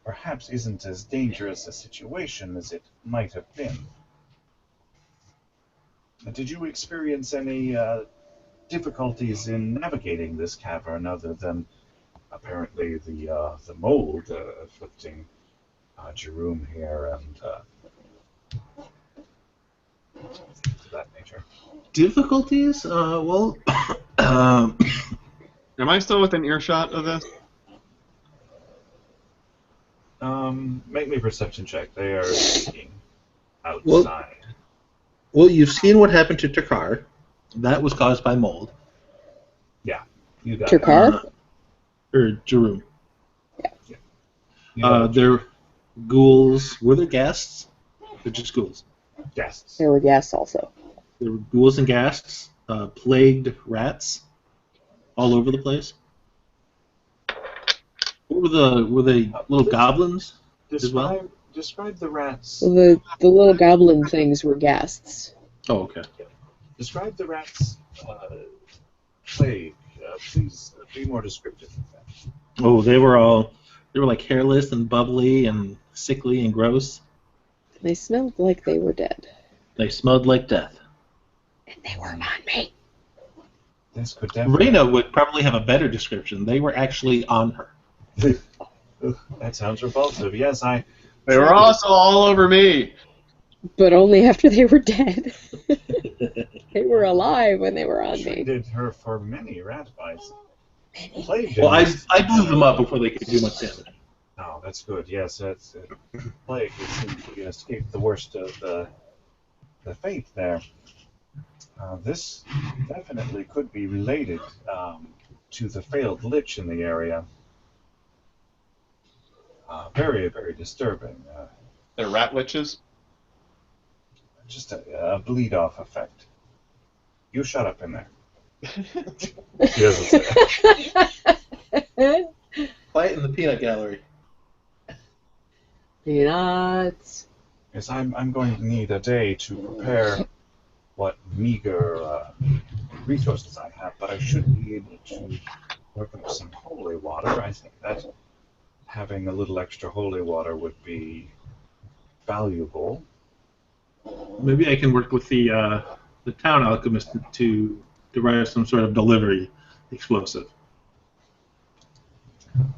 [SPEAKER 2] perhaps isn't as dangerous a situation as it might have been. Did you experience any difficulties in navigating this cavern other than apparently the mold afflicting Jerome here and to that nature?
[SPEAKER 6] Difficulties? Well,
[SPEAKER 3] Am I still within earshot of this?
[SPEAKER 2] Make me a perception check. They are speaking outside.
[SPEAKER 6] Well, you've seen what happened to Takar. That was caused by mold.
[SPEAKER 2] Yeah, you got
[SPEAKER 1] Takar?
[SPEAKER 6] Or Jerome.
[SPEAKER 2] Yeah.
[SPEAKER 6] They're ghouls. Were there ghasts? They're just ghouls.
[SPEAKER 2] Guests.
[SPEAKER 1] There were ghast also.
[SPEAKER 6] There were ghouls and ghasts. Plagued rats all over the place. What were they little goblins as well?
[SPEAKER 2] Describe the rats.
[SPEAKER 1] Well, the little goblin things were ghasts.
[SPEAKER 6] Oh, okay.
[SPEAKER 2] Describe the rats' plague. Please be more descriptive of that.
[SPEAKER 6] Oh, they were like hairless and bubbly and sickly and gross.
[SPEAKER 1] They smelled like they were dead.
[SPEAKER 6] They smelled like death.
[SPEAKER 1] And they were on me.
[SPEAKER 2] This could definitely.
[SPEAKER 6] Rena would probably have a better description. They were actually on her.
[SPEAKER 2] That sounds repulsive. Yes,
[SPEAKER 3] They were also all over me.
[SPEAKER 1] But only after they were dead. They were alive when they were on me.
[SPEAKER 2] treated her for many rat bites.
[SPEAKER 6] Well, I blew them up before they could do much damage.
[SPEAKER 2] Oh, that's good. Yes, that's plague. It seems to escape the worst of the fate there. This definitely could be related to the failed lich in the area. Very, very disturbing.
[SPEAKER 3] They're rat liches?
[SPEAKER 2] Just a bleed-off effect. You shut up in there. She doesn't say it.
[SPEAKER 5] Quiet in the peanut gallery.
[SPEAKER 1] Peanuts.
[SPEAKER 2] Yes, I'm going to need a day to prepare what meager resources I have, but I should be able to work up some holy water. I think that having a little extra holy water would be valuable.
[SPEAKER 6] Maybe I can work with the town alchemist to derive some sort of delivery explosive.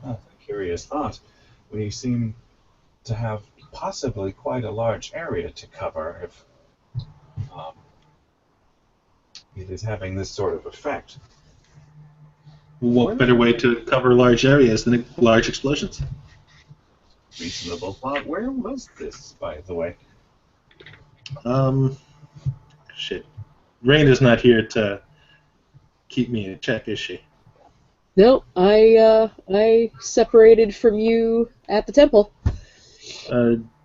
[SPEAKER 2] That's a curious thought. We seem to have possibly quite a large area to cover if it is having this sort of effect.
[SPEAKER 6] What better way to cover large areas than large explosions?
[SPEAKER 2] Reasonable thought. Where was this, by the way?
[SPEAKER 6] Shit. Rain is not here to keep me in check, is she?
[SPEAKER 1] No, I separated from you at the temple.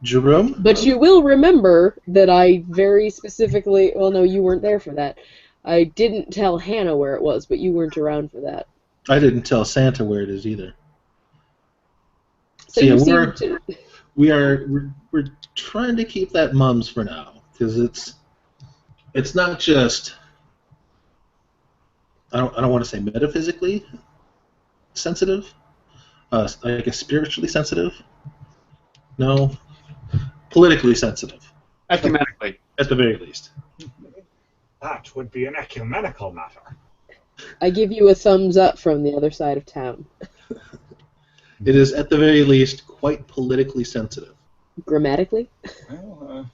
[SPEAKER 6] Jerome?
[SPEAKER 1] But you will remember that I very specifically, well, no, you weren't there for that. I didn't tell Hannah where it was, but you weren't around for that.
[SPEAKER 6] I didn't tell Santa where it is either.
[SPEAKER 1] So
[SPEAKER 6] yeah,
[SPEAKER 1] you seem to...
[SPEAKER 6] we're trying to keep that mums for now, because it's not just, I don't want to say metaphysically sensitive, I guess spiritually sensitive. No, politically sensitive.
[SPEAKER 3] Ecumenically.
[SPEAKER 6] At the very least.
[SPEAKER 2] That would be an ecumenical matter.
[SPEAKER 1] I give you a thumbs up from the other side of town.
[SPEAKER 6] It is, at the very least, quite politically sensitive.
[SPEAKER 1] Grammatically?
[SPEAKER 2] Well,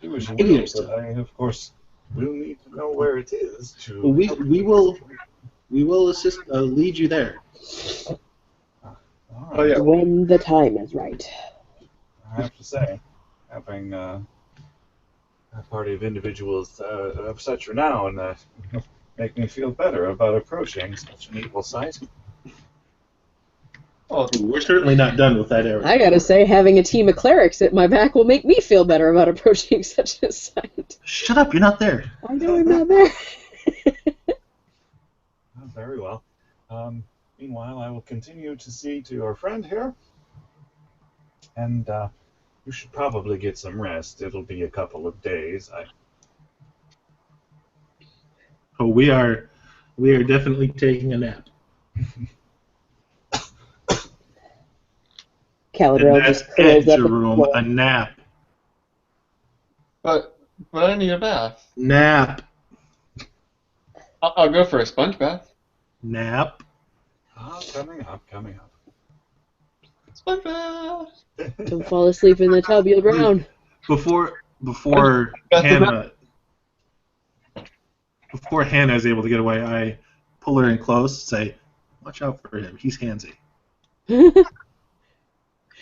[SPEAKER 2] do as you
[SPEAKER 6] It
[SPEAKER 2] will,
[SPEAKER 6] is.
[SPEAKER 2] but I, of course, will need to know where it is to.
[SPEAKER 6] We will assist, lead you there.
[SPEAKER 2] All right.
[SPEAKER 3] Oh, yeah.
[SPEAKER 1] When the time is right.
[SPEAKER 2] I have to say, having a party of individuals of such renown make me feel better about approaching such an evil sight.
[SPEAKER 6] Oh, we're certainly not done with that area.
[SPEAKER 1] I gotta say, having a team of clerics at my back will make me feel better about approaching such a site.
[SPEAKER 6] Shut up, you're not there.
[SPEAKER 1] I know I'm not there.
[SPEAKER 2] Very well. Meanwhile, I will continue to see to your friend here, and you should probably get some rest. It'll be a couple of days.
[SPEAKER 6] Oh, we are definitely taking a nap.
[SPEAKER 1] Caladrel
[SPEAKER 6] And that's
[SPEAKER 1] just curls
[SPEAKER 6] it,
[SPEAKER 1] up.
[SPEAKER 6] Jerome, a nap.
[SPEAKER 3] But I need a bath.
[SPEAKER 6] Nap.
[SPEAKER 3] I'll go for a sponge bath.
[SPEAKER 6] Nap.
[SPEAKER 2] Coming up.
[SPEAKER 3] Sponge bath.
[SPEAKER 1] Don't fall asleep in the tub, you'll drown.
[SPEAKER 6] Before
[SPEAKER 3] That's
[SPEAKER 6] Hannah is able to get away, I pull her in close, say, "Watch out for him. He's handsy."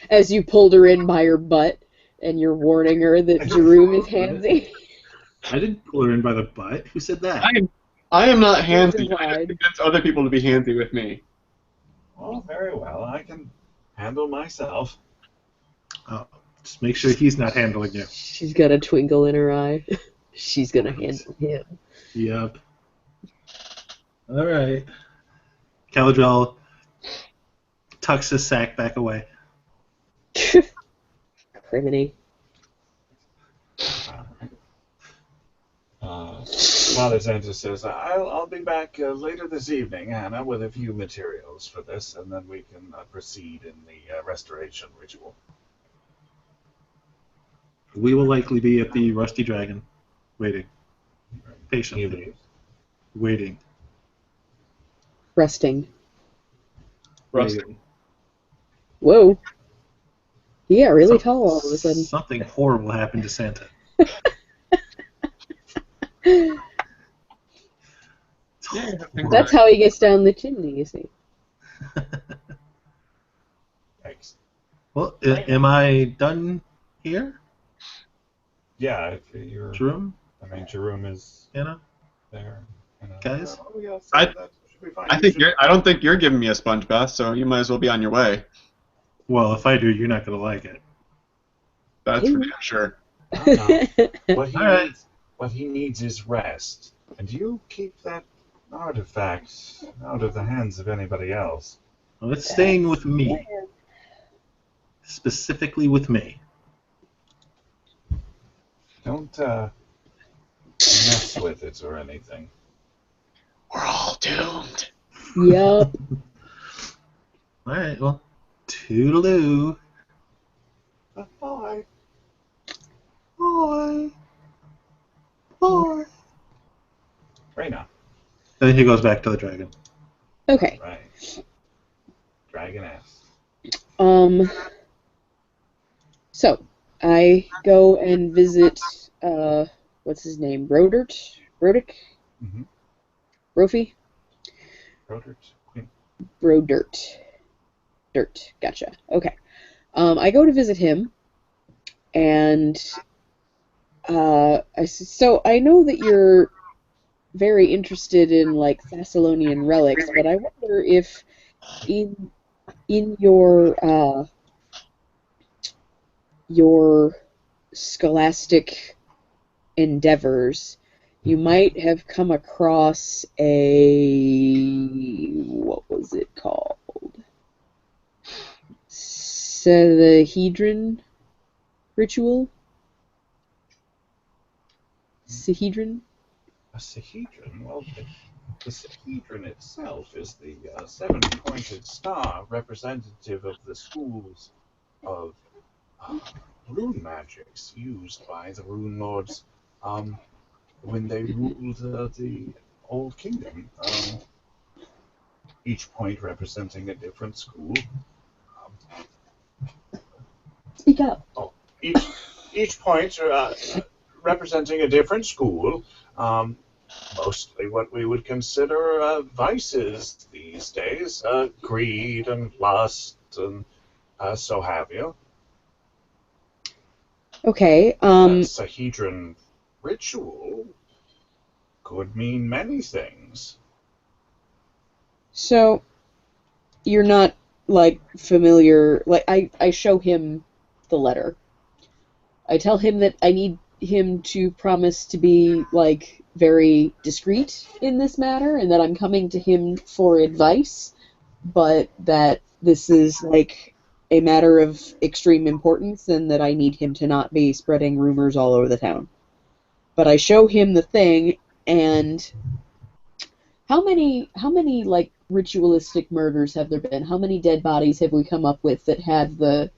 [SPEAKER 1] As you pulled her in by her butt, and you're warning her that Jerome is handsy.
[SPEAKER 6] I didn't pull her in by the butt. Who said that?
[SPEAKER 3] I am not handsy. I
[SPEAKER 1] implied.
[SPEAKER 3] just convince other people to be handsy with me.
[SPEAKER 2] Well, very well. I can handle myself.
[SPEAKER 6] Oh, just make sure he's not handling you.
[SPEAKER 1] She's got a twinkle in her eye. She's gonna handle him.
[SPEAKER 6] Yep. All right. Caladrel tucks his sack back away.
[SPEAKER 1] Criminy.
[SPEAKER 2] Father Santa says, I'll be back later this evening, Hannah, with a few materials for this, and then we can proceed in the restoration ritual.
[SPEAKER 6] We will likely be at the Rusty Dragon, waiting. Patiently. Waiting.
[SPEAKER 1] Resting.
[SPEAKER 3] Rusting.
[SPEAKER 1] Whoa. He got really tall all of a sudden.
[SPEAKER 6] Something horrible happened to Santa.
[SPEAKER 1] That's how he gets down the chimney, you see.
[SPEAKER 2] Thanks.
[SPEAKER 6] Well, am I done here?
[SPEAKER 2] Yeah, if you're...
[SPEAKER 6] Jerome?
[SPEAKER 2] I mean, Jerome is
[SPEAKER 6] Hannah?
[SPEAKER 2] there.
[SPEAKER 6] Guys?
[SPEAKER 2] Oh, yes,
[SPEAKER 3] I-
[SPEAKER 2] that should be fine.
[SPEAKER 3] I don't think you're giving me a sponge bath, so you might as well be on your way.
[SPEAKER 6] Well, if I do, you're not going to like it.
[SPEAKER 3] That's for damn sure.
[SPEAKER 2] No.
[SPEAKER 6] All right.
[SPEAKER 2] What he needs is rest. And you keep that artifact out of the hands of anybody else.
[SPEAKER 6] Well, it's staying with me. Specifically with me.
[SPEAKER 2] Don't mess with it or anything.
[SPEAKER 3] We're all doomed.
[SPEAKER 1] Yup.
[SPEAKER 6] Alright, well, toodaloo.
[SPEAKER 2] Bye.
[SPEAKER 6] Bye. Bye.
[SPEAKER 2] Reyna.
[SPEAKER 6] Then he goes back to the dragon.
[SPEAKER 1] Okay.
[SPEAKER 2] Right. Dragoness.
[SPEAKER 1] So I go and visit what's his name? Rodert? Rodick?
[SPEAKER 2] Mm-hmm.
[SPEAKER 1] Brophy?
[SPEAKER 2] Rodert. Queen.
[SPEAKER 1] Brodert. Dirt. Gotcha. Okay. I go to visit him, and so I know that you're very interested in like Thessalonian relics, but I wonder if in your scholastic endeavors, you might have come across what was it called? Sahedron ritual? Sahedron?
[SPEAKER 2] A Sahedron? Well, the Sahedron itself is the seven-pointed star representative of the schools of rune magics used by the rune lords when they ruled the old kingdom. Each point representing a different school.
[SPEAKER 1] Speak up.
[SPEAKER 2] Each point representing a different school. Mostly what we would consider vices these days, greed and lust and so have you.
[SPEAKER 1] Okay.
[SPEAKER 2] Sahedron ritual could mean many things.
[SPEAKER 1] So you're not like familiar. Like I show him the letter. I tell him that I need him to promise to be like very discreet in this matter, and that I'm coming to him for advice, but that this is like a matter of extreme importance, and that I need him to not be spreading rumors all over the town. But I show him the thing, and how many like ritualistic murders have there been? How many dead bodies have we come up with that had the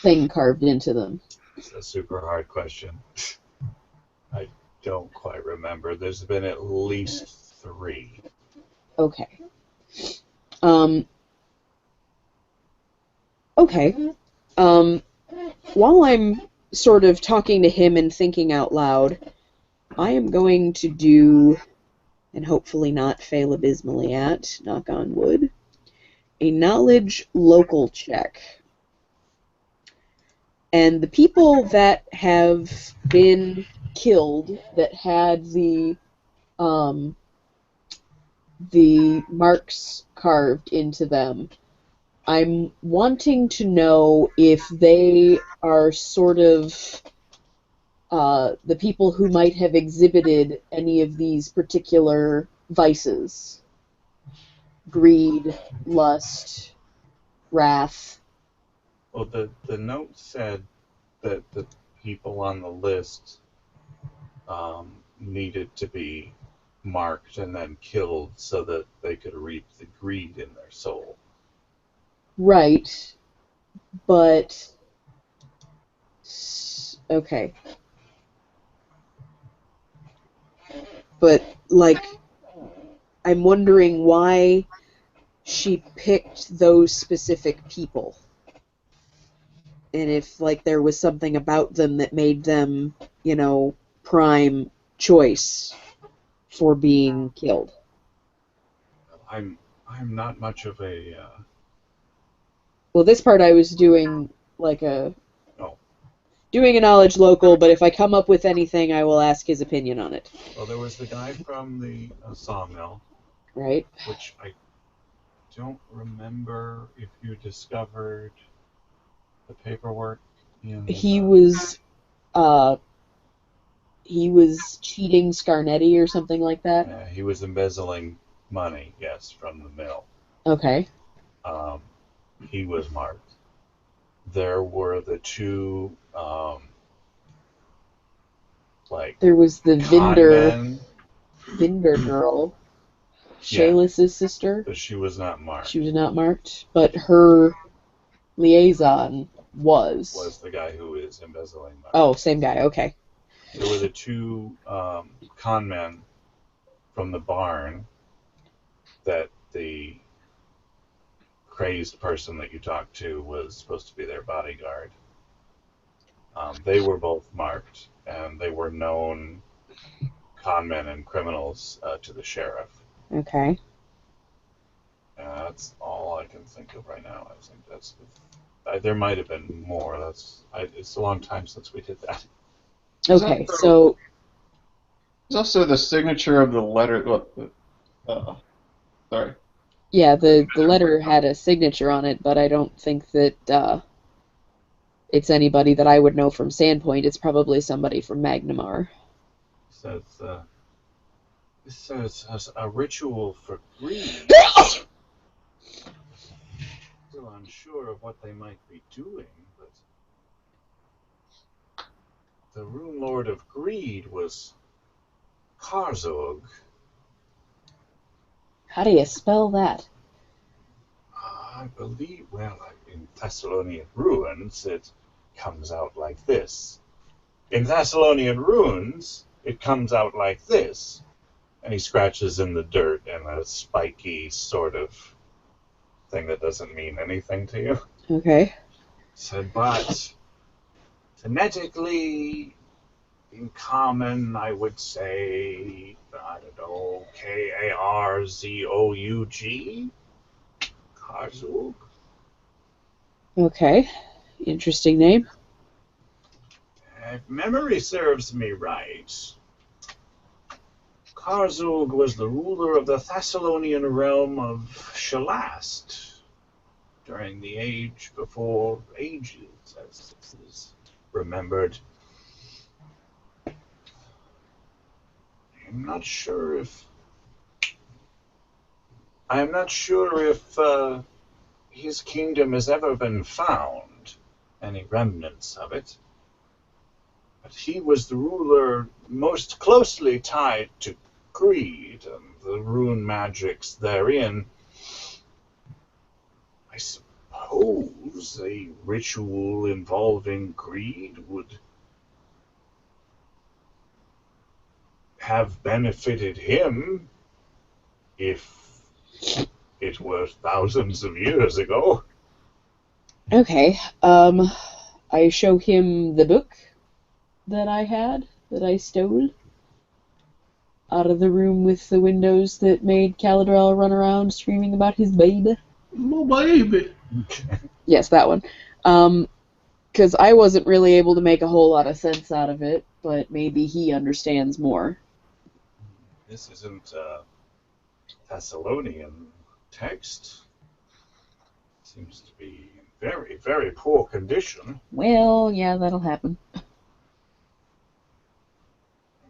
[SPEAKER 1] thing carved into them?
[SPEAKER 2] It's a super hard question. I don't quite remember. There's been at least 3.
[SPEAKER 1] Okay. Okay. While I'm sort of talking to him and thinking out loud, I am going to do, and hopefully not fail abysmally at, knock on wood, a knowledge local check. And the people that have been killed that had the marks carved into them, I'm wanting to know if they are sort of the people who might have exhibited any of these particular vices. Greed, lust, wrath.
[SPEAKER 2] Well, the note said that the people on the list needed to be marked and then killed so that they could reap the greed in their soul.
[SPEAKER 1] Right. But okay. But like I'm wondering why she picked those specific people. And if like there was something about them that made them, prime choice for being killed.
[SPEAKER 2] I'm not much of a
[SPEAKER 1] Well, this part I was doing like
[SPEAKER 2] oh.
[SPEAKER 1] doing a knowledge local, but if I come up with anything, I will ask his opinion on it.
[SPEAKER 2] Well, there was the guy from the sawmill,
[SPEAKER 1] Right.
[SPEAKER 2] which I don't remember if you discovered the paperwork in.
[SPEAKER 1] He was he was cheating Scarnetti or something like that?
[SPEAKER 2] He was embezzling money, yes, from the mill.
[SPEAKER 1] Okay.
[SPEAKER 2] He was marked. There were the two,
[SPEAKER 1] There was the
[SPEAKER 2] con men.
[SPEAKER 1] Vinder girl,
[SPEAKER 2] Yeah.
[SPEAKER 1] Shayla's sister.
[SPEAKER 2] But she was not marked.
[SPEAKER 1] She was not marked, but her liaison was.
[SPEAKER 2] Was the guy who is embezzling money.
[SPEAKER 1] Oh, same guy. Okay.
[SPEAKER 2] There were the two con men from the barn that the crazed person that you talked to was supposed to be their bodyguard. They were both marked, and they were known con men and criminals to the sheriff.
[SPEAKER 1] Okay.
[SPEAKER 2] That's all I can think of right now. I think that's there might have been more. It's a long time since we did that.
[SPEAKER 1] Okay, so
[SPEAKER 3] there's also the signature of the letter. Sorry.
[SPEAKER 1] Yeah, the letter had a signature on it, but I don't think that it's anybody that I would know from Sandpoint. It's probably somebody from Magnamar.
[SPEAKER 2] So this says a ritual for greed. Still unsure of what they might be doing, but the Rune Lord of Greed was Karzog.
[SPEAKER 1] How do you spell that?
[SPEAKER 2] I believe, well, in Thessalonian runes, it comes out like this. In Thessalonian runes, it comes out like this. And he scratches in the dirt and a spiky sort of thing that doesn't mean anything to you.
[SPEAKER 1] Okay.
[SPEAKER 2] Said, but phonetically, in common, I would say, I don't know, Karzoug? Karzug?
[SPEAKER 1] Okay. Interesting name.
[SPEAKER 2] If memory serves me right, Karzug was the ruler of the Thessalonian realm of Shalast during the age before ages, as is remembered. I'm not sure if his kingdom has ever been found, any remnants of it. But he was the ruler most closely tied to greed and the rune magics therein. I suppose a ritual involving greed would have benefited him if it were thousands of years ago.
[SPEAKER 1] Okay. I show him the book that I stole out of the room with the windows that made Caladrel run around screaming about his baby.
[SPEAKER 6] My baby.
[SPEAKER 1] Yes, that one. Because I wasn't really able to make a whole lot of sense out of it, but maybe he understands more.
[SPEAKER 2] This isn't Thessalonian text. Seems to be in very, very poor condition.
[SPEAKER 1] Well, yeah, that'll happen.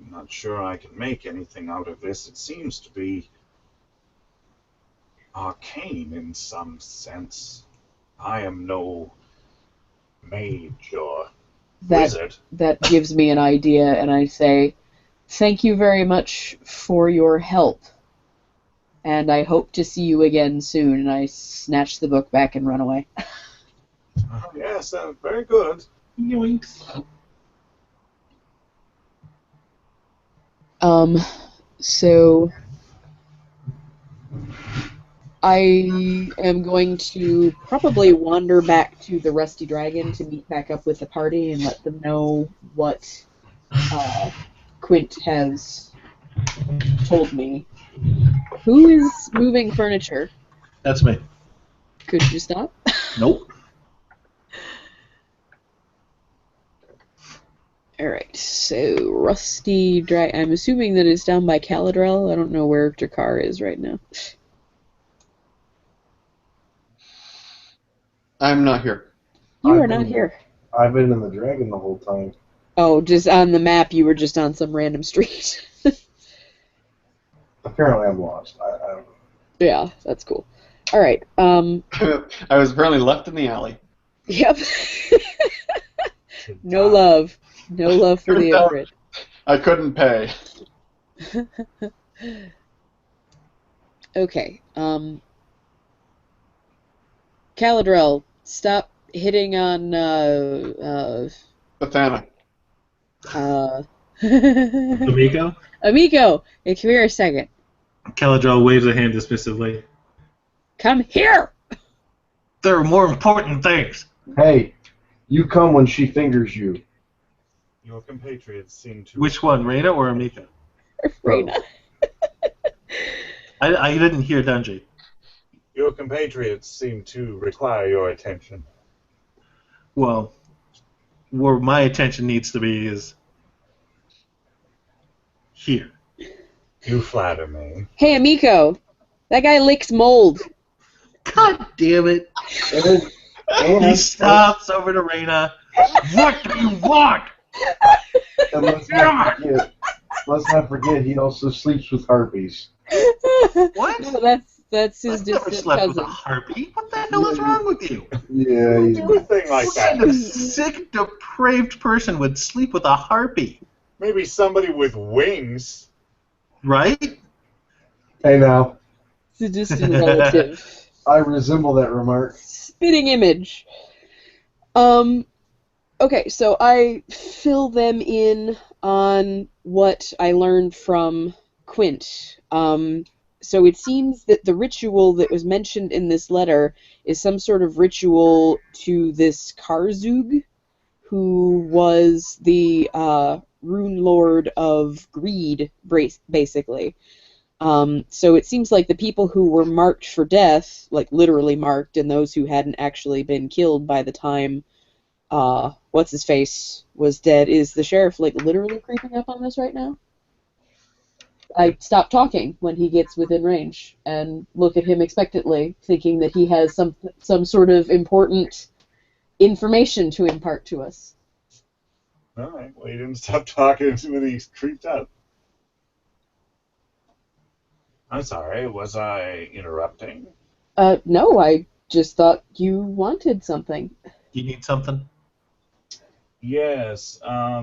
[SPEAKER 2] I'm not sure I can make anything out of this. It seems to be arcane in some sense. I am no mage or wizard.
[SPEAKER 1] That gives me an idea, and I say, thank you very much for your help, and I hope to see you again soon, and I snatch the book back and run away.
[SPEAKER 2] Yes, very good.
[SPEAKER 6] Yoinks.
[SPEAKER 1] So I am going to probably wander back to the Rusty Dragon to meet back up with the party and let them know what Quint has told me. Who is moving furniture?
[SPEAKER 6] That's me.
[SPEAKER 1] Could you stop?
[SPEAKER 6] Nope.
[SPEAKER 1] Alright, so Rusty Dragon. I'm assuming that it's down by Caladrel. I don't know where Drakkar is right now.
[SPEAKER 3] I'm not here.
[SPEAKER 1] You are not here.
[SPEAKER 4] I've been in the dragon the whole time.
[SPEAKER 1] Oh, just on the map, you were just on some random street.
[SPEAKER 4] Apparently, I'm lost. I don't know.
[SPEAKER 1] Yeah, that's cool. All right.
[SPEAKER 3] I was apparently left in the alley.
[SPEAKER 1] Yep.
[SPEAKER 2] To
[SPEAKER 1] No
[SPEAKER 2] die.
[SPEAKER 1] love. No love for the
[SPEAKER 3] Turns out
[SPEAKER 1] Ifrit.
[SPEAKER 3] I couldn't pay.
[SPEAKER 1] Okay. Caladrel, stop hitting on
[SPEAKER 3] Bathana.
[SPEAKER 6] Amico?
[SPEAKER 1] Amico. Hey, come here a second.
[SPEAKER 6] Caladrel waves a hand dismissively.
[SPEAKER 1] Come here.
[SPEAKER 6] There are more important things.
[SPEAKER 4] Hey, you come when she fingers you.
[SPEAKER 2] Your compatriots seem to.
[SPEAKER 6] Which one, Reyna or Amico?
[SPEAKER 1] Reyna.
[SPEAKER 6] I didn't hear Dungy.
[SPEAKER 2] Your compatriots seem to require your attention.
[SPEAKER 6] Well, where my attention needs to be is here.
[SPEAKER 2] You flatter me.
[SPEAKER 1] Hey, Amico. That guy licks mold.
[SPEAKER 6] God damn it!
[SPEAKER 4] And
[SPEAKER 6] He stops over to Reyna. What do you want?
[SPEAKER 4] And let's not forget, he also sleeps with harpies.
[SPEAKER 6] What?
[SPEAKER 1] No, that's his
[SPEAKER 6] I've never
[SPEAKER 1] distant
[SPEAKER 6] slept with a
[SPEAKER 1] cousin.
[SPEAKER 6] harpy. What the hell is wrong with you?
[SPEAKER 4] Yeah,
[SPEAKER 2] You do a thing like
[SPEAKER 6] What kind
[SPEAKER 2] that.
[SPEAKER 6] of sick, depraved person would sleep with a harpy?
[SPEAKER 2] Maybe somebody with wings.
[SPEAKER 6] Right?
[SPEAKER 4] Hey now,
[SPEAKER 1] It's a distant relative.
[SPEAKER 4] I resemble that remark.
[SPEAKER 1] Spitting image. Okay, so I fill them in on what I learned from Quint. So it seems that the ritual that was mentioned in this letter is some sort of ritual to this Karzug, who was the rune lord of greed, basically. So it seems like the people who were marked for death, like literally marked, and those who hadn't actually been killed by the time what's his face was dead. Is the sheriff like literally creeping up on us right now? I stop talking when he gets within range and look at him expectantly, thinking that he has some sort of important information to impart to us.
[SPEAKER 2] All right. Well, you didn't stop talking when he creeped up. I'm sorry. Was I interrupting?
[SPEAKER 1] No, I just thought you wanted something.
[SPEAKER 6] You need something?
[SPEAKER 2] Yes. A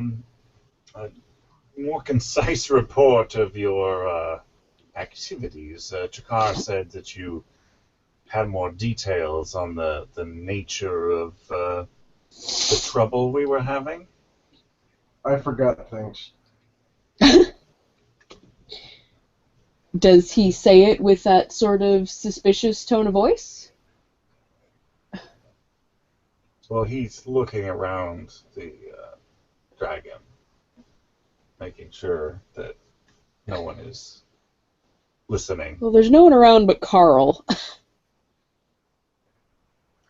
[SPEAKER 2] more concise report of your activities. Chakar said that you had more details on the nature of the trouble we were having.
[SPEAKER 4] I forgot things.
[SPEAKER 1] Does he say it with that sort of suspicious tone of voice?
[SPEAKER 2] Well, he's looking around the dragon, making sure that no one is listening.
[SPEAKER 1] Well, there's no one around but Carl.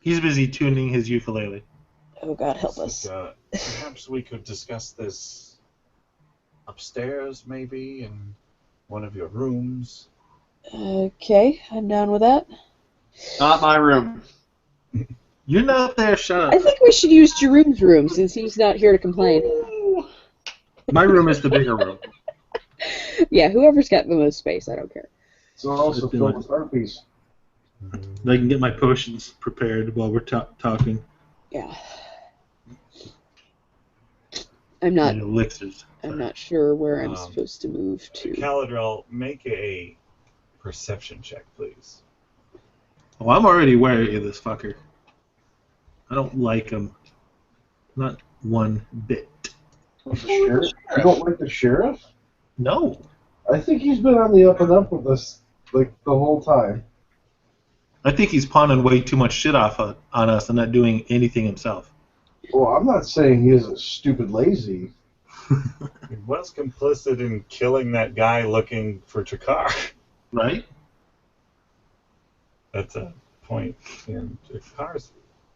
[SPEAKER 6] He's busy tuning his ukulele.
[SPEAKER 1] Oh, God, help us.
[SPEAKER 2] Perhaps we could discuss this upstairs, maybe, in one of your rooms.
[SPEAKER 1] Okay, I'm down with that.
[SPEAKER 3] Not my room.
[SPEAKER 6] You're not there, shut up.
[SPEAKER 1] I think we should use Jerome's room since he's not here to complain.
[SPEAKER 6] My room is the bigger room.
[SPEAKER 1] Yeah, whoever's got the most space, I don't care.
[SPEAKER 4] It's also filled with harpies.
[SPEAKER 6] I can get my potions prepared while we're talking.
[SPEAKER 1] Yeah. I'm not
[SPEAKER 6] And elixirs.
[SPEAKER 1] I'm not sure where I'm
[SPEAKER 2] Um,
[SPEAKER 1] supposed to move to.
[SPEAKER 2] Caladrel, make a perception check, please.
[SPEAKER 6] Oh, I'm already wary of this fucker. I don't like him. Not one bit.
[SPEAKER 4] The sheriff? You don't like the sheriff?
[SPEAKER 6] No.
[SPEAKER 4] I think he's been on the up and up with us like the whole time.
[SPEAKER 6] I think he's pawning way too much shit off on us and not doing anything himself.
[SPEAKER 4] Well, I'm not saying he isn't stupid lazy.
[SPEAKER 2] He was complicit in killing that guy looking for Chakar.
[SPEAKER 6] Right?
[SPEAKER 2] That's a point in Chakar's.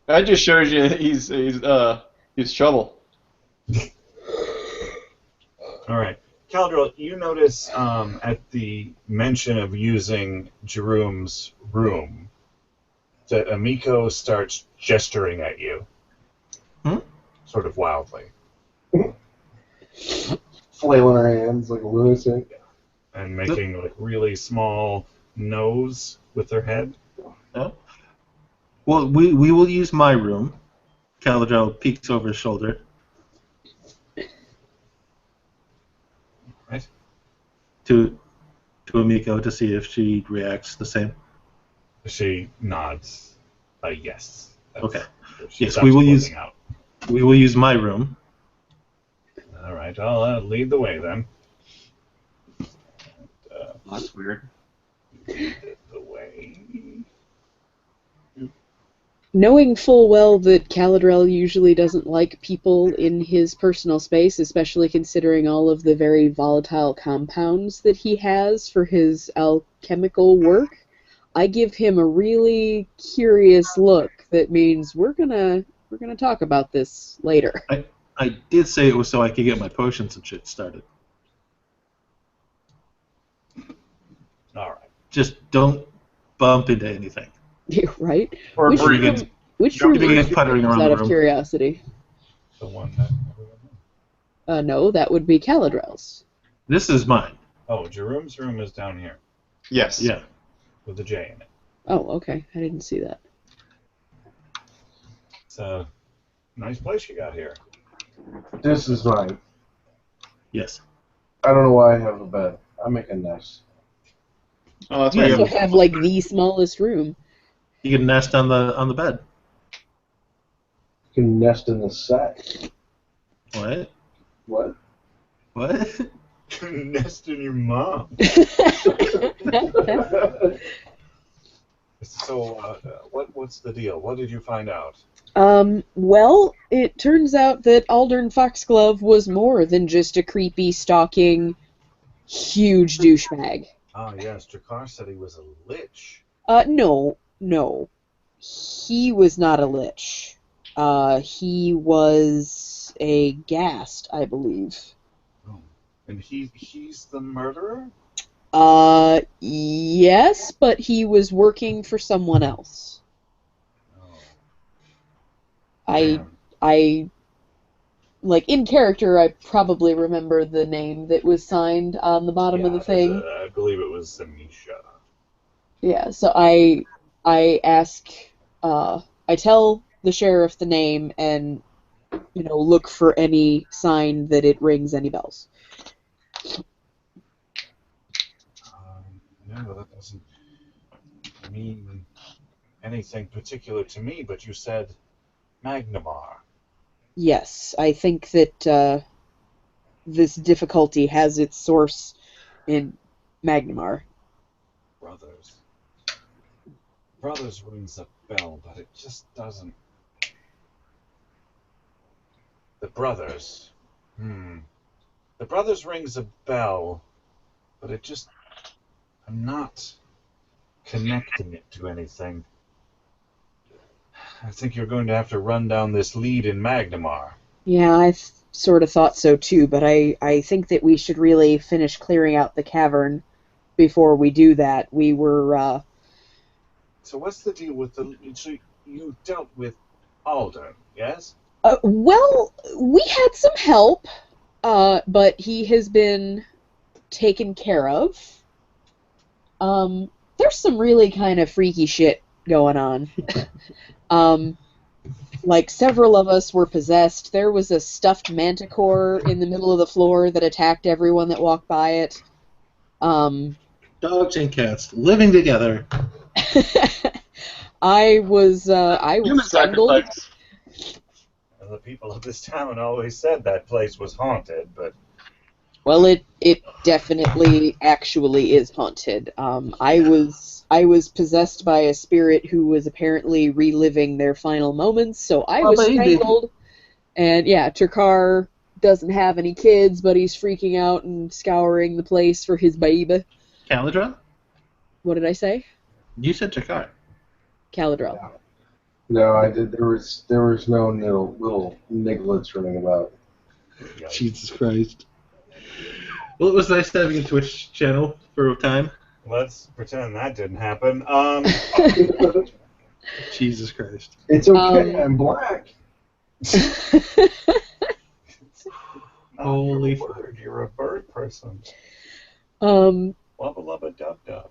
[SPEAKER 3] That just shows you he's trouble.
[SPEAKER 2] All right. Caladrel, you notice at the mention of using Jerome's room that Amico starts gesturing at you.
[SPEAKER 6] Hmm?
[SPEAKER 2] Sort of wildly.
[SPEAKER 4] Flailing her hands like a lunatic.
[SPEAKER 2] And making like really small nose with her head.
[SPEAKER 6] No? Well, we will use my room. Caladrel peeks over his shoulder.
[SPEAKER 2] Right.
[SPEAKER 6] To Amiko to see if she reacts the same.
[SPEAKER 2] She nods. Yes.
[SPEAKER 6] Okay.
[SPEAKER 2] She
[SPEAKER 6] Yes,
[SPEAKER 2] stops
[SPEAKER 6] we will
[SPEAKER 2] closing out.
[SPEAKER 6] use my room.
[SPEAKER 2] All right, I'll lead the way then.
[SPEAKER 3] That's weird.
[SPEAKER 2] Lead the way.
[SPEAKER 1] Knowing full well that Caladrel usually doesn't like people in his personal space, especially considering all of the very volatile compounds that he has for his alchemical work, I give him a really curious look that means we're gonna talk about this later.
[SPEAKER 6] I did say it was so I could get my potions and shit started.
[SPEAKER 2] All right.
[SPEAKER 6] Just don't bump into anything.
[SPEAKER 1] Right?
[SPEAKER 4] Or
[SPEAKER 1] Which
[SPEAKER 4] breathe.
[SPEAKER 1] room, which
[SPEAKER 6] Don't
[SPEAKER 1] room
[SPEAKER 6] begin
[SPEAKER 1] is
[SPEAKER 6] puttering
[SPEAKER 1] yours,
[SPEAKER 6] around
[SPEAKER 1] out
[SPEAKER 6] the
[SPEAKER 1] of
[SPEAKER 6] room.
[SPEAKER 1] curiosity?
[SPEAKER 2] The one that.
[SPEAKER 1] No, that would be Caladrel's.
[SPEAKER 6] This is mine.
[SPEAKER 2] Oh, Jerome's room is down here
[SPEAKER 3] Yes.
[SPEAKER 6] Yeah.
[SPEAKER 2] with a J in it.
[SPEAKER 1] Oh, okay. I didn't see that.
[SPEAKER 2] It's a nice place you got here.
[SPEAKER 4] This is mine.
[SPEAKER 6] Yes.
[SPEAKER 4] I don't know why I have a bed. I make a nest.
[SPEAKER 3] Oh, that's
[SPEAKER 6] Yeah,
[SPEAKER 3] why
[SPEAKER 1] You
[SPEAKER 3] you
[SPEAKER 1] have like the smallest room.
[SPEAKER 6] You can nest on the bed.
[SPEAKER 4] You can nest in the sack.
[SPEAKER 6] What?
[SPEAKER 4] What?
[SPEAKER 6] What?
[SPEAKER 2] Nest in your mom. So, what's the deal? What did you find out?
[SPEAKER 1] Well, it turns out that Aldern Foxglove was more than just a creepy, stalking, huge douchebag.
[SPEAKER 2] Ah, yes, Jakar said he was a lich.
[SPEAKER 1] No. He was not a lich. He was a ghast, I believe.
[SPEAKER 2] Oh. And he's the murderer?
[SPEAKER 1] Yes, but he was working for someone else.
[SPEAKER 2] Oh.
[SPEAKER 1] I, like, in character, I probably remember the name that was signed on the bottom of the thing.
[SPEAKER 2] I believe it was Samisha.
[SPEAKER 1] Yeah, so I ask, I tell the sheriff the name and, look for any sign that it rings any bells.
[SPEAKER 2] No, that doesn't mean anything particular to me, but you said Magnamar.
[SPEAKER 1] Yes, I think that this difficulty has its source in Magnamar.
[SPEAKER 2] Brothers rings a bell, but it just doesn't. The brothers. The brothers rings a bell, but it just. I'm not connecting it to anything. I think you're going to have to run down this lead in Magnamar.
[SPEAKER 1] Yeah, I sort of thought so too, but I think that we should really finish clearing out the cavern before we do that. We were,
[SPEAKER 2] So what's the deal with the... So you dealt with Aldern, yes?
[SPEAKER 1] well, we had some help, but he has been taken care of. There's some really kind of freaky shit going on. Like, several of us were possessed. There was a stuffed manticore in the middle of the floor that attacked everyone that walked by it.
[SPEAKER 6] Dogs and cats living together.
[SPEAKER 1] I was
[SPEAKER 3] Human
[SPEAKER 1] strangled.
[SPEAKER 3] sacrifice.
[SPEAKER 2] And the people of this town always said that place was haunted, but...
[SPEAKER 1] Well, it definitely actually is haunted. I was possessed by a spirit who was apparently reliving their final moments, so I was strangled. And yeah, Trikar doesn't have any kids, but he's freaking out and scouring the place for his baby.
[SPEAKER 6] Caladrel?
[SPEAKER 1] What did I say?
[SPEAKER 6] You said Jakar.
[SPEAKER 1] Caladrel.
[SPEAKER 4] No, I did. There was no little nigglets running about.
[SPEAKER 6] Jesus Christ. Well, it was nice having a Twitch channel for a time.
[SPEAKER 2] Let's pretend that didn't happen.
[SPEAKER 6] Jesus Christ.
[SPEAKER 4] It's okay. I'm black.
[SPEAKER 2] Not
[SPEAKER 6] Holy
[SPEAKER 2] your word. You're a bird person.
[SPEAKER 1] Um,
[SPEAKER 2] Lubba lubba dub dub.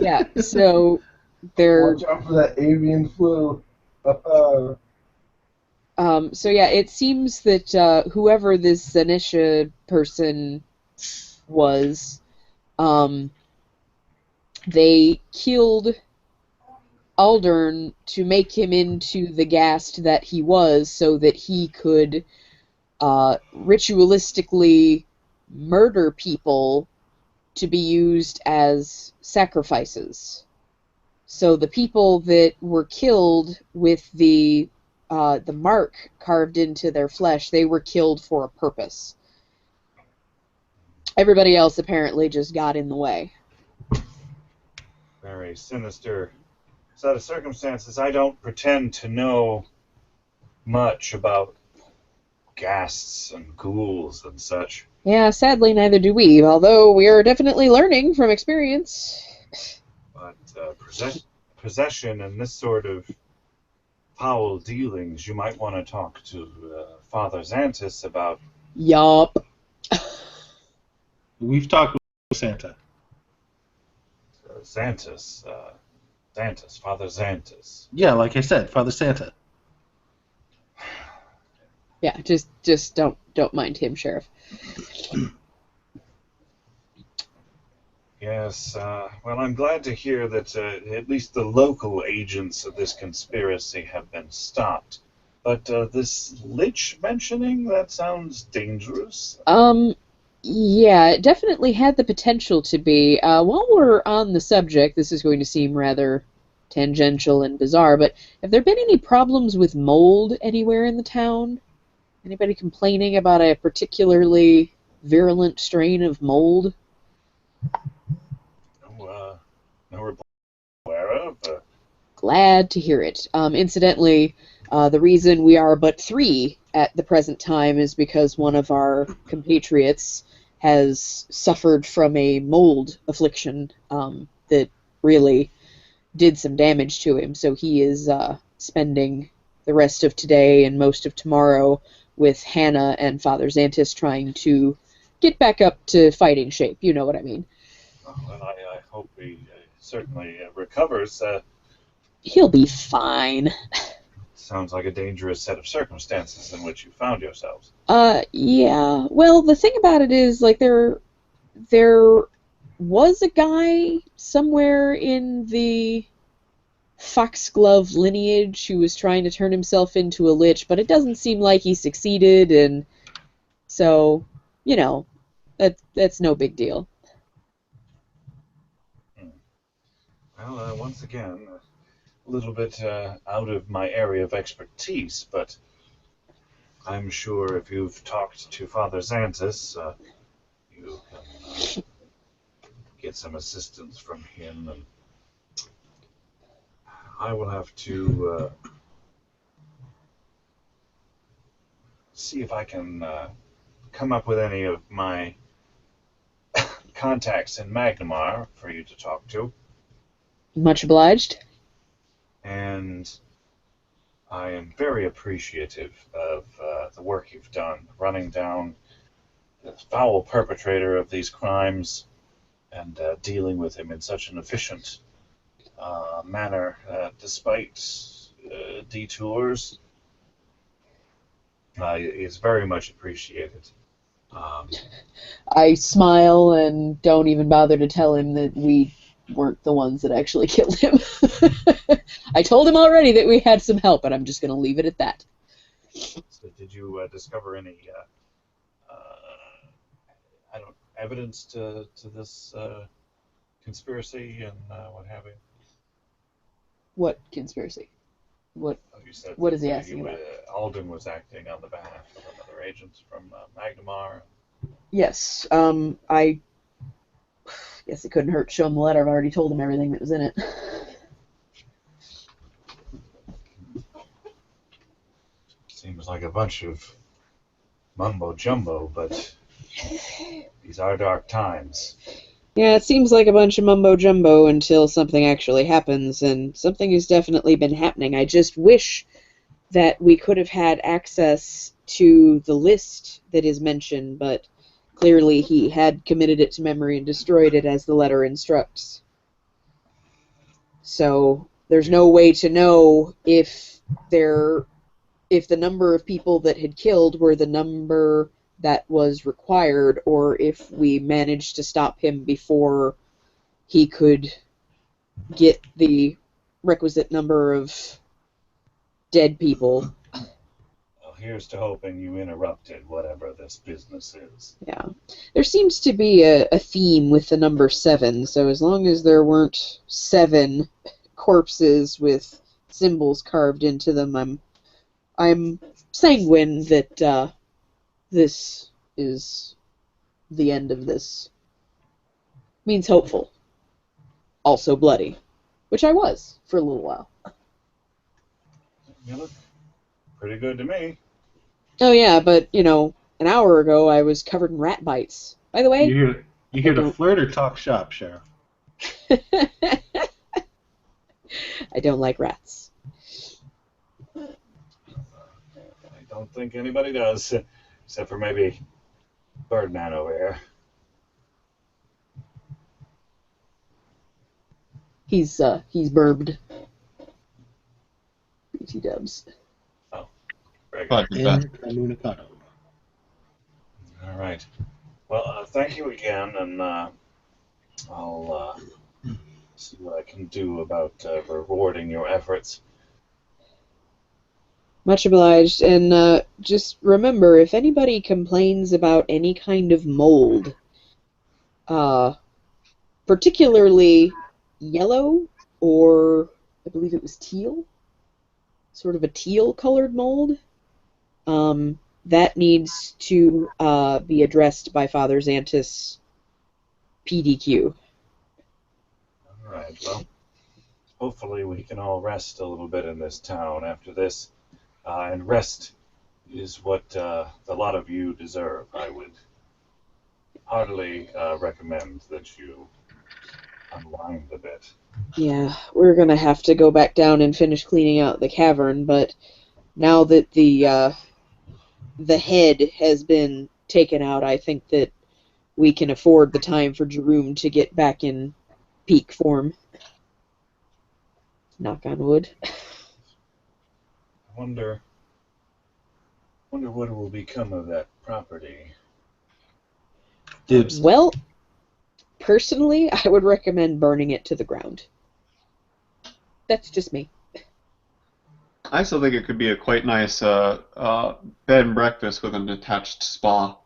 [SPEAKER 1] yeah, so they're
[SPEAKER 4] Watch out for that avian flu.
[SPEAKER 1] so yeah, it seems that whoever this Zanisha person was, um, they killed Aldern to make him into the ghast that he was, so that he could ritualistically murder people to be used as sacrifices. So the people that were killed with the mark carved into their flesh, they were killed for a purpose. Everybody else apparently just got in the way.
[SPEAKER 2] Very sinister set of circumstances. I don't pretend to know much about ghasts and ghouls and such.
[SPEAKER 1] Yeah, sadly, neither do we, although we are definitely learning from experience.
[SPEAKER 2] But possession and this sort of foul dealings, you might want to talk to Father Xantus about.
[SPEAKER 1] Yup.
[SPEAKER 6] We've talked with Santa.
[SPEAKER 2] Xantus, Father Xantus.
[SPEAKER 6] Yeah, like I said, Father Santa.
[SPEAKER 1] Yeah, just don't mind him, Sheriff.
[SPEAKER 2] Yes, well, I'm glad to hear that at least the local agents of this conspiracy have been stopped. But this lich mentioning, that sounds dangerous.
[SPEAKER 1] Yeah, it definitely had the potential to be. While we're on the subject, this is going to seem rather tangential and bizarre, but have there been any problems with mold anywhere in the town? Anybody complaining about a particularly virulent strain of mold?
[SPEAKER 2] No we're aware of.
[SPEAKER 1] Glad to hear it. Incidentally, the reason we are but 3 at the present time is because one of our compatriots has suffered from a mold affliction that really did some damage to him. So he is spending the rest of today and most of tomorrow with Hannah and Father Xantus trying to get back up to fighting shape. You know what I mean.
[SPEAKER 2] Well, I hope he certainly recovers.
[SPEAKER 1] He'll be fine.
[SPEAKER 2] Sounds like a dangerous set of circumstances in which you found yourselves.
[SPEAKER 1] Yeah. Well, the thing about it is, like, there was a guy somewhere in the Foxglove lineage who was trying to turn himself into a lich, but it doesn't seem like he succeeded, and so, you know, that's no big deal.
[SPEAKER 2] Well, once again, a little bit out of my area of expertise, but I'm sure if you've talked to Father Xantus, you can get some assistance from him, and I will have to see if I can come up with any of my contacts in Magnamar for you to talk to.
[SPEAKER 1] Much obliged.
[SPEAKER 2] And I am very appreciative of the work you've done, running down the foul perpetrator of these crimes and dealing with him in such an efficient manner, despite detours. It's very much appreciated.
[SPEAKER 1] I smile and don't even bother to tell him that we weren't the ones that actually killed him. I told him already that we had some help, but I'm just going to leave it at that.
[SPEAKER 2] So did you discover any evidence to this conspiracy and what have you?
[SPEAKER 1] What conspiracy? What
[SPEAKER 2] You said
[SPEAKER 1] What is he asking about?
[SPEAKER 2] Alden was acting on the behalf of another agent from Magnamar.
[SPEAKER 1] Yes, I guess it couldn't hurt to show him the letter. I've already told him everything that was in it.
[SPEAKER 2] Seems like a bunch of mumbo jumbo, but these are dark times.
[SPEAKER 1] Yeah, it seems like a bunch of mumbo jumbo until something actually happens, and something has definitely been happening. I just wish that we could have had access to the list that is mentioned, but clearly he had committed it to memory and destroyed it as the letter instructs. So there's no way to know if the number of people that had killed were the number that was required, or if we managed to stop him before he could get the requisite number of dead people.
[SPEAKER 2] Well, here's to hoping you interrupted whatever this business is.
[SPEAKER 1] Yeah. There seems to be a theme with the number 7, so as long as there weren't 7 corpses with symbols carved into them, I'm sanguine that this is the end of this. Means hopeful. Also bloody. Which I was for a little while.
[SPEAKER 2] You look pretty good to me.
[SPEAKER 1] Oh yeah, but, an hour ago I was covered in rat bites. By the way...
[SPEAKER 6] You here to
[SPEAKER 1] don't-
[SPEAKER 6] flirt or talk shop, Sheriff?
[SPEAKER 1] I don't like rats.
[SPEAKER 2] I don't think anybody does, except for maybe Birdman over here.
[SPEAKER 1] He's burbed. BT dubs.
[SPEAKER 2] Very good.
[SPEAKER 6] Incommunicado.
[SPEAKER 2] All right. Well, thank you again, and I'll see what I can do about rewarding your efforts.
[SPEAKER 1] Much obliged, and just remember, if anybody complains about any kind of mold, particularly yellow, or I believe it was teal, sort of a teal-colored mold, that needs to be addressed by Father Xantus PDQ.
[SPEAKER 2] All right. Well, hopefully we can all rest a little bit in this town after this, and rest is what a lot of you deserve. I would heartily recommend that you unwind a bit.
[SPEAKER 1] Yeah, we're gonna have to go back down and finish cleaning out the cavern, but now that the head has been taken out, I think that we can afford the time for Jerome to get back in peak form. Knock on wood.
[SPEAKER 2] I wonder what will become of that property.
[SPEAKER 6] Dibs.
[SPEAKER 1] Well, personally, I would recommend burning it to the ground. That's just me.
[SPEAKER 3] I still think it could be a quite nice bed and breakfast with an attached spa.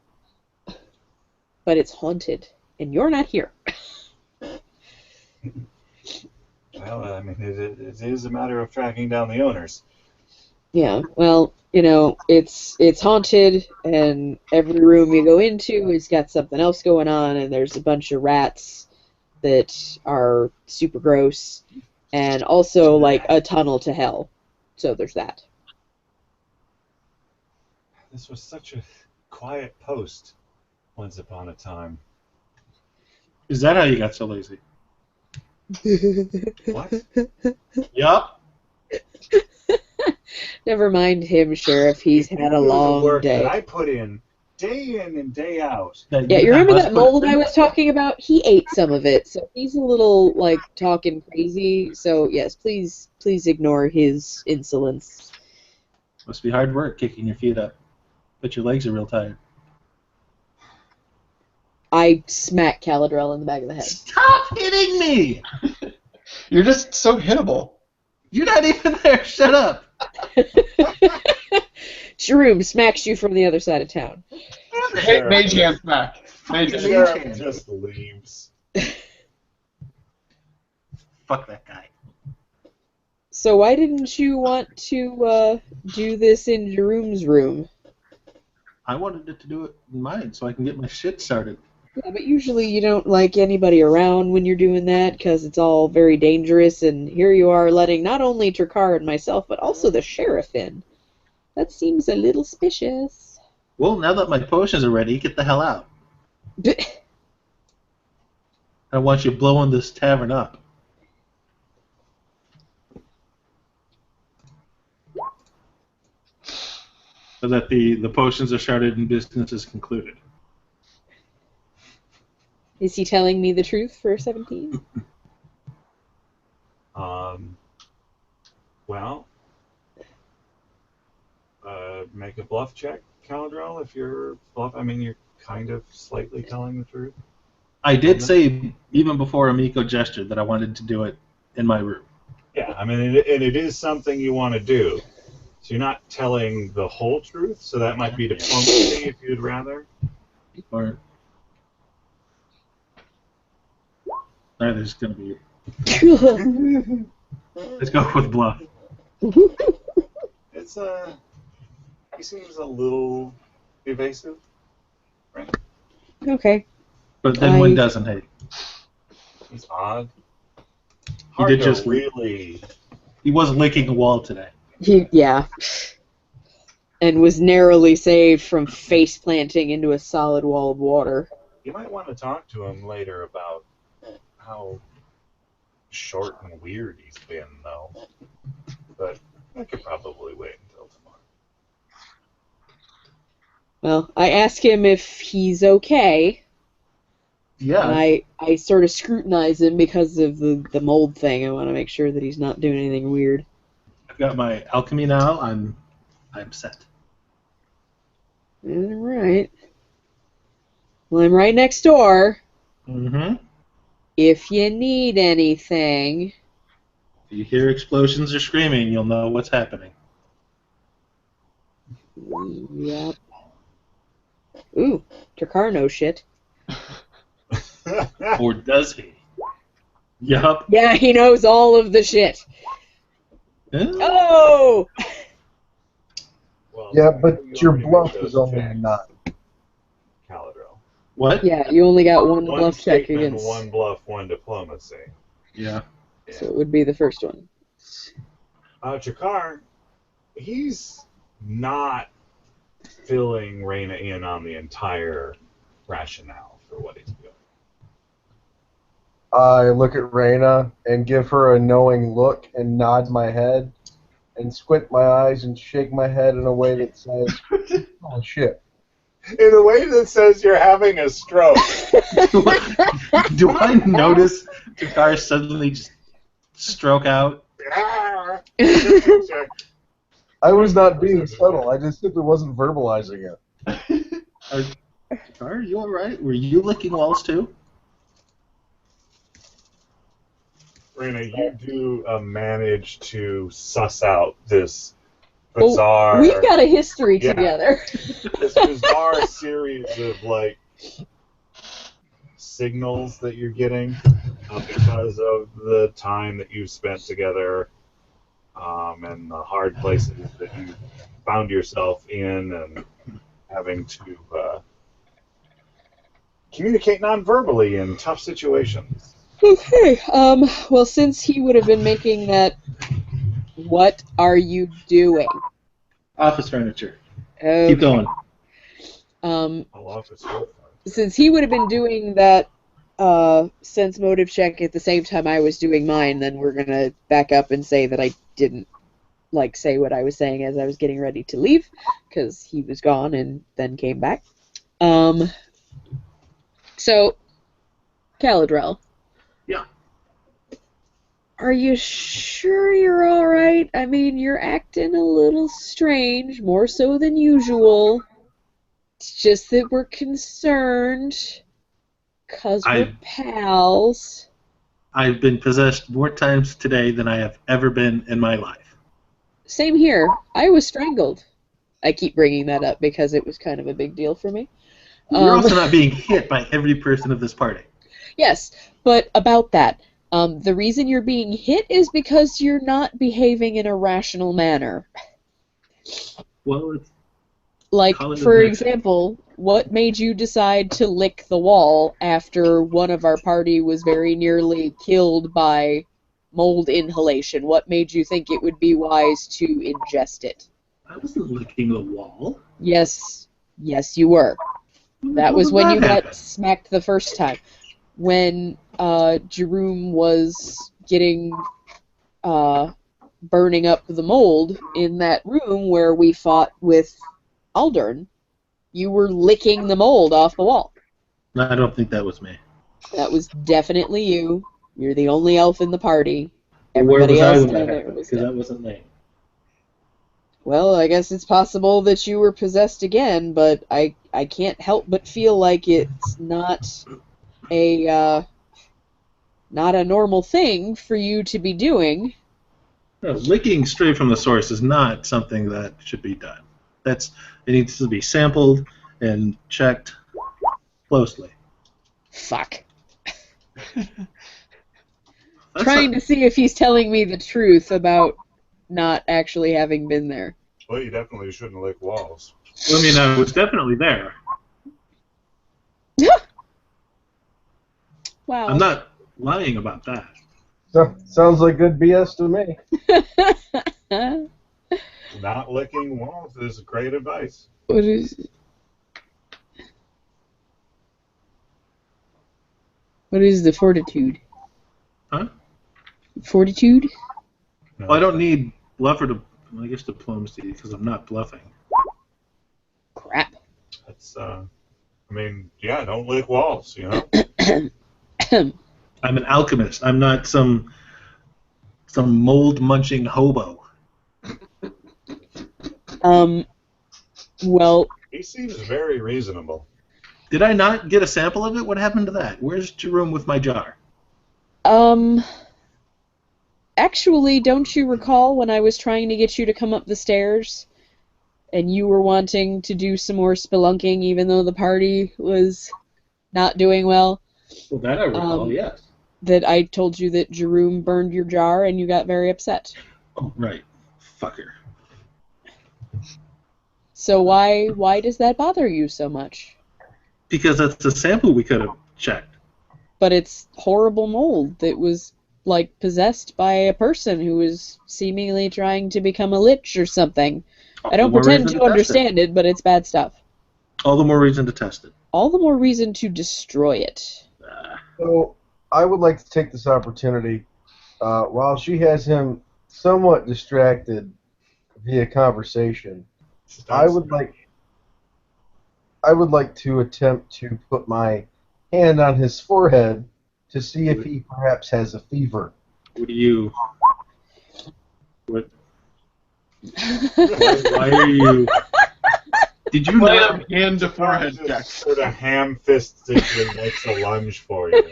[SPEAKER 1] But it's haunted, and you're not here.
[SPEAKER 2] Well, I mean, it is a matter of tracking down the owners.
[SPEAKER 1] Yeah, well, it's haunted, and every room you go into has got something else going on, and there's a bunch of rats that are super gross, and also, like, a tunnel to hell. So there's that.
[SPEAKER 2] This was such a quiet post once upon a time.
[SPEAKER 6] Is that how you got so lazy?
[SPEAKER 2] What?
[SPEAKER 6] Yup.
[SPEAKER 1] Never mind him, Sheriff. He's
[SPEAKER 2] If you
[SPEAKER 1] had a
[SPEAKER 2] knew the
[SPEAKER 1] long
[SPEAKER 2] work
[SPEAKER 1] day.
[SPEAKER 2] that I put in day and day out.
[SPEAKER 1] Yeah, you remember that mold I was talking about? He ate some of it, so he's a little, like, talking crazy. So, yes, please ignore his insolence.
[SPEAKER 6] Must be hard work kicking your feet up. But your legs are real tired.
[SPEAKER 1] I smack Caladrell in the back of the head.
[SPEAKER 6] Stop hitting me!
[SPEAKER 3] You're just so hittable.
[SPEAKER 6] You're not even there. Shut up.
[SPEAKER 1] Jerome smacks you from the other side of town.
[SPEAKER 3] Hey, mage hand smack. Mage
[SPEAKER 2] The
[SPEAKER 3] hand.
[SPEAKER 2] sheriff just leaves.
[SPEAKER 6] Fuck that guy.
[SPEAKER 1] So why didn't you want to do this in Jerome's room?
[SPEAKER 6] I wanted it to do it in mine so I can get my shit started.
[SPEAKER 1] Yeah, but usually you don't like anybody around when you're doing that because it's all very dangerous, and here you are letting not only Trakar and myself, but also the sheriff in. That seems a little suspicious.
[SPEAKER 6] Well, now that my potions are ready, get the hell out. I want you blowing this tavern up. so that the potions are started and business is concluded.
[SPEAKER 1] Is he telling me the truth for 17?
[SPEAKER 2] Well, make a bluff check, Caladrel, if you're bluff. I mean, you're kind of slightly telling the truth.
[SPEAKER 6] I did say, even before Amico gestured, that I wanted to do it in my room.
[SPEAKER 2] Yeah, I mean, and it is something you want to do. So you're not telling the whole truth, so that might be diplomacy if you'd rather.
[SPEAKER 6] Or there's going to be... Let's go with bluff.
[SPEAKER 2] It's he seems a little evasive, right?
[SPEAKER 1] Okay.
[SPEAKER 6] But then one doesn't hate.
[SPEAKER 2] He's odd.
[SPEAKER 6] He did just
[SPEAKER 2] really.
[SPEAKER 6] He was licking a wall today.
[SPEAKER 1] Yeah. And was narrowly saved from face planting into a solid wall of water.
[SPEAKER 2] You might want to talk to him later about how short and weird he's been, though. But I could probably wait until tomorrow.
[SPEAKER 1] Well, I asked him if he's okay.
[SPEAKER 6] Yeah.
[SPEAKER 1] And I sort of scrutinize him because of the mold thing. I want to make sure that he's not doing anything weird.
[SPEAKER 6] I've got my alchemy now. I'm set.
[SPEAKER 1] All right. Well, I'm right next door.
[SPEAKER 6] Mm-hmm.
[SPEAKER 1] If you need anything.
[SPEAKER 6] If you hear explosions or screaming, you'll know what's happening.
[SPEAKER 1] Yep. Ooh, Takar knows shit.
[SPEAKER 6] Or does he? Yup.
[SPEAKER 1] Yeah, he knows all of the shit.
[SPEAKER 6] Huh?
[SPEAKER 1] Oh!
[SPEAKER 2] Well,
[SPEAKER 4] Yeah, but
[SPEAKER 2] you
[SPEAKER 4] your
[SPEAKER 2] already
[SPEAKER 4] bluff
[SPEAKER 2] made
[SPEAKER 4] is
[SPEAKER 2] those
[SPEAKER 4] only
[SPEAKER 2] checks,
[SPEAKER 4] 9.
[SPEAKER 2] Caladrel.
[SPEAKER 6] What?
[SPEAKER 1] Yeah, you only got one
[SPEAKER 2] One
[SPEAKER 1] bluff check
[SPEAKER 2] statement,
[SPEAKER 1] against.
[SPEAKER 2] one bluff, one diplomacy.
[SPEAKER 6] Yeah.
[SPEAKER 1] So it would be the first one.
[SPEAKER 2] Jakar, he's not filling Reyna in on the entire rationale for what he's doing.
[SPEAKER 4] I look at Reyna and give her a knowing look and nod my head and squint my eyes and shake my head in a way that says, oh shit.
[SPEAKER 2] In a way that says you're having a stroke.
[SPEAKER 6] Do I notice Jakar suddenly just stroke out?
[SPEAKER 4] I was not being subtle. I just simply wasn't verbalizing it.
[SPEAKER 6] Jakar, are you alright? Were you licking walls too?
[SPEAKER 2] Reyna, you do manage to suss out this bizarre...
[SPEAKER 1] We've got a history
[SPEAKER 2] Yeah.
[SPEAKER 1] together.
[SPEAKER 2] This bizarre series of, like, signals that you're getting because of the time that you've spent together and the hard places that you found yourself in and having to communicate non-verbally in tough situations.
[SPEAKER 1] Okay, well, since he would have been making that, what are you doing?
[SPEAKER 6] Office furniture.
[SPEAKER 1] Okay.
[SPEAKER 6] Keep going.
[SPEAKER 1] Since he would have been doing that sense motive check at the same time I was doing mine, then we're going to back up and say that I didn't say what I was saying as I was getting ready to leave, because he was gone and then came back. So, Caladrel.
[SPEAKER 6] Yeah.
[SPEAKER 1] Are you sure you're alright? I mean, you're acting a little strange, more so than usual. It's just that we're concerned, because we're pals.
[SPEAKER 6] I've been possessed more times today than I have ever been in my life.
[SPEAKER 1] Same here. I was strangled. I keep bringing that up because it was kind of a big deal for me.
[SPEAKER 6] You're also not being hit by every person of this party.
[SPEAKER 1] Yes, but about that. The reason you're being hit is because you're not behaving in a rational manner.
[SPEAKER 6] Well, it's...
[SPEAKER 1] Like, for example, what made you decide to lick the wall after one of our party was very nearly killed by mold inhalation? What made you think it would be wise to ingest it?
[SPEAKER 6] I wasn't licking the wall.
[SPEAKER 1] Yes, you were. That was when you got smacked the first time. When Jerome was getting burning up the mold in that room where we fought with Aldern, you were licking the mold off the wall.
[SPEAKER 6] I don't think that was me.
[SPEAKER 1] That was definitely you. You're the only elf in the party.
[SPEAKER 6] Well, where
[SPEAKER 1] Everybody
[SPEAKER 6] was I
[SPEAKER 1] else
[SPEAKER 6] when that
[SPEAKER 1] down there
[SPEAKER 6] happened?
[SPEAKER 1] was
[SPEAKER 6] Because
[SPEAKER 1] dead.
[SPEAKER 6] that wasn't me.
[SPEAKER 1] Well, I guess it's possible that you were possessed again, but I can't help but feel like it's not a normal thing for you to be doing.
[SPEAKER 6] No, licking straight from the source is not something that should be done. It needs to be sampled and checked closely.
[SPEAKER 1] Fuck.
[SPEAKER 6] That's
[SPEAKER 1] Trying
[SPEAKER 6] not-
[SPEAKER 1] to see if he's telling me the truth about not actually having been there.
[SPEAKER 2] Well, you definitely shouldn't lick walls.
[SPEAKER 6] I mean, I was definitely there.
[SPEAKER 1] Wow.
[SPEAKER 6] I'm not lying about that.
[SPEAKER 4] So, sounds like good BS to me.
[SPEAKER 2] Not licking walls is great advice.
[SPEAKER 1] What is the fortitude?
[SPEAKER 6] Huh?
[SPEAKER 1] Fortitude?
[SPEAKER 2] No,
[SPEAKER 6] Well, I don't need bluff or I guess diplomacy because I'm not bluffing.
[SPEAKER 1] Crap.
[SPEAKER 2] That's I mean, yeah, don't lick walls. You know.
[SPEAKER 6] I'm an alchemist. I'm not some mold-munching hobo.
[SPEAKER 1] Well,
[SPEAKER 2] He seems very reasonable.
[SPEAKER 6] Did I not get a sample of it? What happened to that? Where's Jerome with my jar?
[SPEAKER 1] actually, don't you recall when I was trying to get you to come up the stairs and you were wanting to do some more spelunking even though the party was not doing well?
[SPEAKER 6] Well, that I recall,
[SPEAKER 1] Um,
[SPEAKER 6] yes.
[SPEAKER 1] That I told you that Jerome burned your jar and you got very upset.
[SPEAKER 6] Oh, right. Fucker.
[SPEAKER 1] So why does that bother you so much?
[SPEAKER 6] Because that's a sample we could have checked.
[SPEAKER 1] But it's horrible mold that was like possessed by a person who was seemingly trying to become a lich or something. I don't pretend to understand it, but it's bad stuff.
[SPEAKER 6] All the more reason to test it.
[SPEAKER 1] All the more reason to destroy it.
[SPEAKER 4] So I would like to take this opportunity, while she has him somewhat distracted via conversation, I would like to attempt to put my hand on his forehead to see if he perhaps has a fever.
[SPEAKER 6] What do you... What? Why are you... Did you not...
[SPEAKER 3] Hand to forehead
[SPEAKER 2] Just
[SPEAKER 3] check.
[SPEAKER 2] sort of ham-fistedly makes a lunge for you.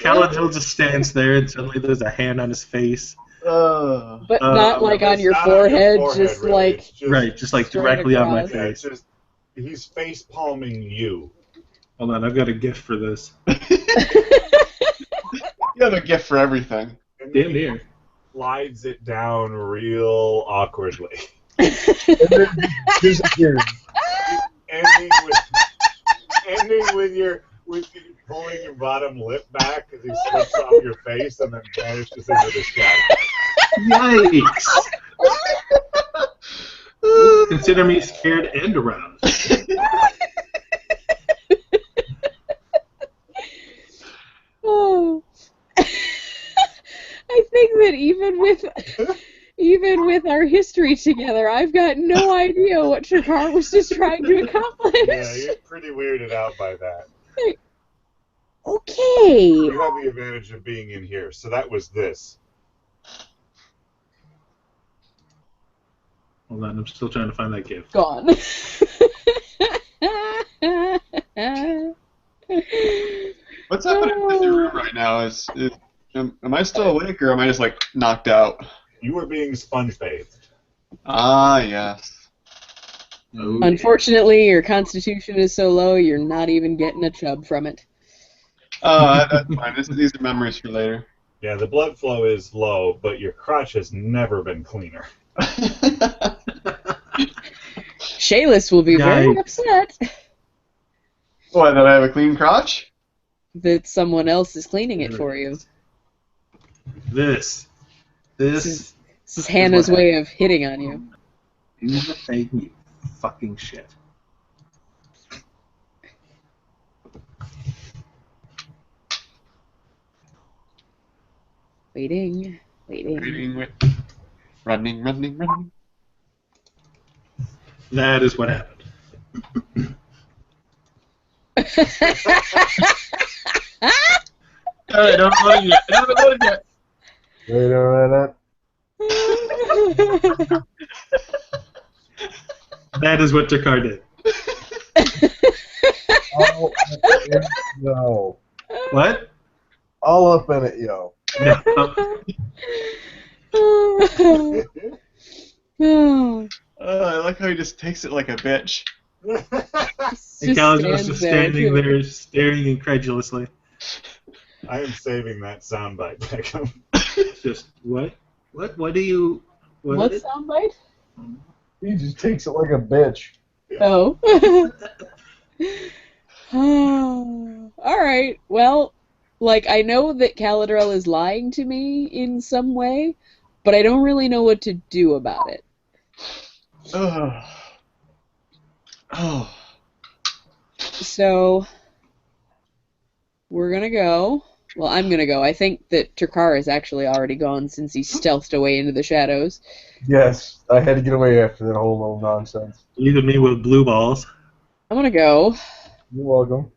[SPEAKER 6] Caladil just stands there and suddenly there's a hand on his face.
[SPEAKER 1] But not like on
[SPEAKER 2] It's
[SPEAKER 1] your
[SPEAKER 2] not
[SPEAKER 1] forehead,
[SPEAKER 2] forehead,
[SPEAKER 1] just
[SPEAKER 2] really.
[SPEAKER 1] like...
[SPEAKER 2] It's just,
[SPEAKER 6] Right, just like
[SPEAKER 1] straight
[SPEAKER 6] directly on my
[SPEAKER 1] across.
[SPEAKER 2] yeah, it's
[SPEAKER 6] face.
[SPEAKER 2] just he's face palming you.
[SPEAKER 6] Hold on, I've got a gift for this.
[SPEAKER 3] You have a gift for everything.
[SPEAKER 2] And
[SPEAKER 6] Damn
[SPEAKER 2] he
[SPEAKER 6] near.
[SPEAKER 2] slides it down real awkwardly.
[SPEAKER 4] And then disappears.
[SPEAKER 2] ending with you pulling your bottom lip back as he slips off your face and then vanishes into the shadow.
[SPEAKER 6] Yikes! Consider me scared and aroused.
[SPEAKER 1] Oh. I think that even with our history together, I've got no idea what Shakar was just trying to accomplish.
[SPEAKER 2] Yeah, you're pretty weirded out by that.
[SPEAKER 1] Okay.
[SPEAKER 2] You have the advantage of being in here, so that was this.
[SPEAKER 6] Hold on, I'm still trying to find that gift.
[SPEAKER 1] Gone.
[SPEAKER 3] What's happening in your room right now? Am I still awake or am I just like knocked out?
[SPEAKER 2] You were being sponge bathed.
[SPEAKER 3] Ah, yes.
[SPEAKER 6] Oh,
[SPEAKER 1] Unfortunately, your constitution is so low, you're not even getting a chub from it.
[SPEAKER 3] That's fine. These are memories for later.
[SPEAKER 2] Yeah, the blood flow is low, but your crotch has never been cleaner.
[SPEAKER 1] Shayless will be very
[SPEAKER 6] Yikes.
[SPEAKER 1] upset
[SPEAKER 3] What, that I have a clean crotch?
[SPEAKER 1] that someone else is cleaning it for you.
[SPEAKER 6] This
[SPEAKER 1] This is Hannah's way of hitting on you.
[SPEAKER 6] do the thing, you fucking shit.
[SPEAKER 1] Waiting.
[SPEAKER 3] Running.
[SPEAKER 6] That is what happened.
[SPEAKER 3] All right, don't load it yet. Don't load it yet.
[SPEAKER 4] Wait a minute.
[SPEAKER 6] That is what Takar did.
[SPEAKER 4] All up in it, yo.
[SPEAKER 6] What?
[SPEAKER 4] All up in it, yo.
[SPEAKER 6] No.
[SPEAKER 3] I like how he just takes it like a bitch.
[SPEAKER 6] And Cal's just standing there staring incredulously.
[SPEAKER 2] I am saving that soundbite, Beckham.
[SPEAKER 6] It's just, what? What do you...
[SPEAKER 1] What soundbite?
[SPEAKER 4] He just takes it like a bitch.
[SPEAKER 1] Oh. All right. Well, like, I know that Caladrel is lying to me in some way, but I don't really know what to do about it.
[SPEAKER 3] Oh. Oh.
[SPEAKER 1] So, we're gonna go. Well, I'm gonna go. I think that Takar is actually already gone since he stealthed away into the shadows.
[SPEAKER 4] Yes, I had to get away after that whole little nonsense.
[SPEAKER 6] Leave me with blue balls.
[SPEAKER 1] I'm gonna go,
[SPEAKER 4] You're welcome.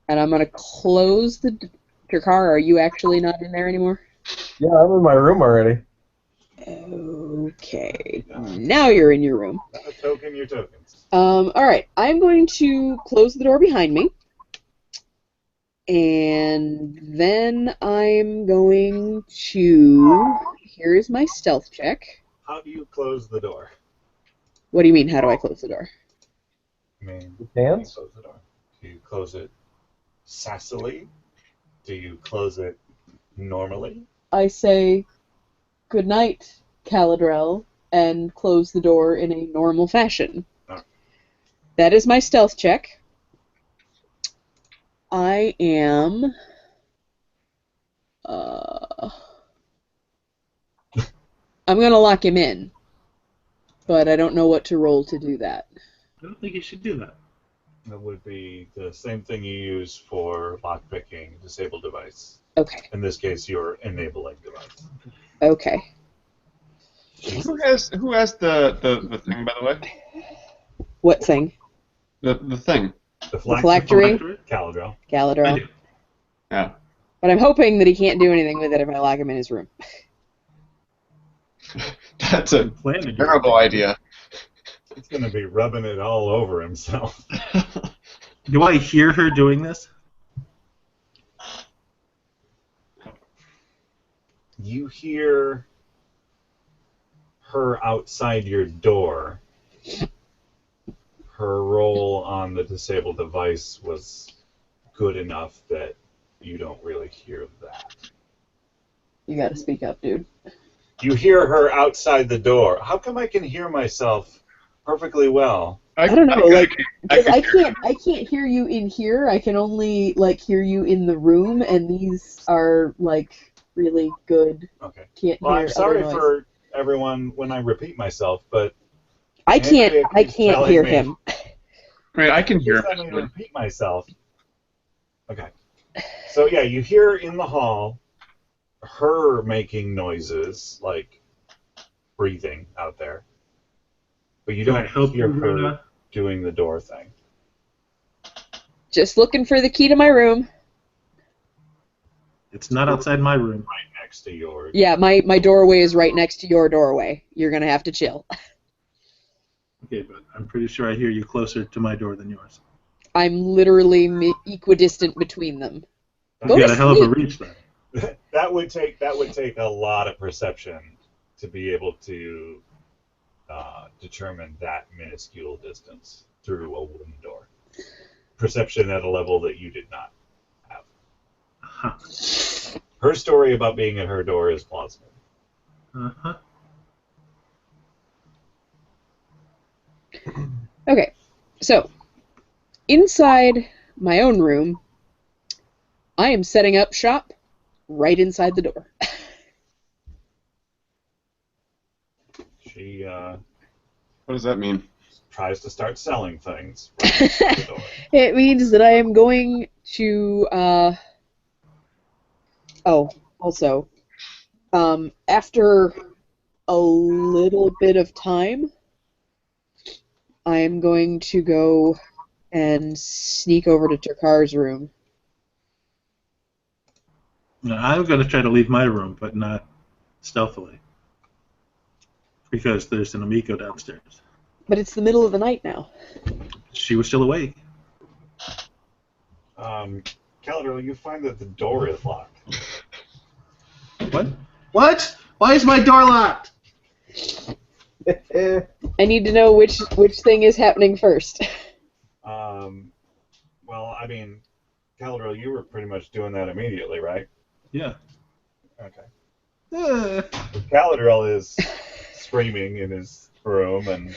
[SPEAKER 1] and I'm gonna close the... Takar, are you actually not in there anymore?
[SPEAKER 4] Yeah, I'm in my room already.
[SPEAKER 1] Okay. Now you're in your room.
[SPEAKER 2] Token your tokens.
[SPEAKER 1] Alright, I'm going to close the door behind me. And then I'm going to... Here's my stealth check.
[SPEAKER 2] How do you close the door?
[SPEAKER 1] What do you mean, how do I close the door?
[SPEAKER 2] I mean,
[SPEAKER 4] With
[SPEAKER 2] how do you
[SPEAKER 4] hands?
[SPEAKER 2] close the door? Do you close it sassily? Do you close it normally?
[SPEAKER 1] I say, good night, Caladrel, and close the door in a normal fashion.
[SPEAKER 2] Oh.
[SPEAKER 1] That is my stealth check. I am... I'm going to lock him in, but I don't know what to roll to do that.
[SPEAKER 6] I don't think you should do that.
[SPEAKER 2] That would be the same thing you use for lockpicking disable device.
[SPEAKER 1] Okay.
[SPEAKER 2] In this case, your enabling device.
[SPEAKER 1] Okay.
[SPEAKER 3] Who has the thing, by the way?
[SPEAKER 1] What thing?
[SPEAKER 3] The thing.
[SPEAKER 2] The
[SPEAKER 1] phylactery?
[SPEAKER 2] Caladrel.
[SPEAKER 6] I
[SPEAKER 1] Caladrel.
[SPEAKER 6] do.
[SPEAKER 3] Yeah.
[SPEAKER 1] But I'm hoping that he can't do anything with it if I lock him in his room.
[SPEAKER 3] That's a
[SPEAKER 6] Plan to do
[SPEAKER 3] terrible idea.
[SPEAKER 2] He's going to be rubbing it all over himself.
[SPEAKER 6] Do I hear her doing this?
[SPEAKER 2] You hear her outside your door. Her roll on the disabled device was good enough that you don't really hear that.
[SPEAKER 1] You gotta speak up, dude.
[SPEAKER 2] You hear her outside the door. How come I can hear myself perfectly well?
[SPEAKER 1] I don't know, because I
[SPEAKER 3] hear
[SPEAKER 1] can't hear you in here. I can only hear you in the room, and these are really good.
[SPEAKER 2] Okay.
[SPEAKER 1] Can't
[SPEAKER 2] Well,
[SPEAKER 1] hear.
[SPEAKER 2] I'm sorry
[SPEAKER 1] other noise.
[SPEAKER 2] for everyone when I repeat myself, but
[SPEAKER 1] I can't
[SPEAKER 2] keeps telling
[SPEAKER 1] hear
[SPEAKER 2] me-
[SPEAKER 1] him.
[SPEAKER 3] Right, I can hear
[SPEAKER 2] Please let me
[SPEAKER 3] him.
[SPEAKER 2] repeat myself. Okay. So yeah, you hear in the hall her making noises like breathing out there, but you
[SPEAKER 6] Can I
[SPEAKER 2] don't
[SPEAKER 6] help
[SPEAKER 2] hear
[SPEAKER 6] you,
[SPEAKER 2] her
[SPEAKER 6] Runa?
[SPEAKER 2] doing the door thing.
[SPEAKER 1] Just looking for the key to my room.
[SPEAKER 6] It's not outside my room.
[SPEAKER 2] Right next to yours.
[SPEAKER 1] Yeah, my doorway is right next to your doorway. You're gonna have to chill.
[SPEAKER 6] Okay, but I'm pretty sure I hear you closer to my door than yours.
[SPEAKER 1] I'm literally equidistant between them. Go
[SPEAKER 6] You
[SPEAKER 1] to
[SPEAKER 6] got a hell of a
[SPEAKER 1] sleep.
[SPEAKER 6] reach then.
[SPEAKER 2] That would take a lot of perception to be able to determine that minuscule distance through a wooden door. Perception at a level that you did not have.
[SPEAKER 6] Uh-huh.
[SPEAKER 2] Her story about being at her door is plausible.
[SPEAKER 6] Uh-huh.
[SPEAKER 1] Okay, so inside my own room, I am setting up shop right inside the door.
[SPEAKER 2] She
[SPEAKER 3] What does that mean?
[SPEAKER 2] tries to start selling things right next to the door.
[SPEAKER 1] It means that I am going to, also, after a little bit of time, I'm going to go and sneak over to Takar's room.
[SPEAKER 6] Now, I'm going to try to leave my room, but not stealthily. Because there's an Amico downstairs.
[SPEAKER 1] But it's the middle of the night now.
[SPEAKER 6] She was still awake.
[SPEAKER 2] Calidor, you find that the door is locked.
[SPEAKER 6] What? What? Why is my door locked?
[SPEAKER 1] I need to know which thing is happening first.
[SPEAKER 2] Well, I mean, Calidor, you were pretty much doing that immediately, right?
[SPEAKER 6] Yeah.
[SPEAKER 2] Okay. Calidor is screaming in his room and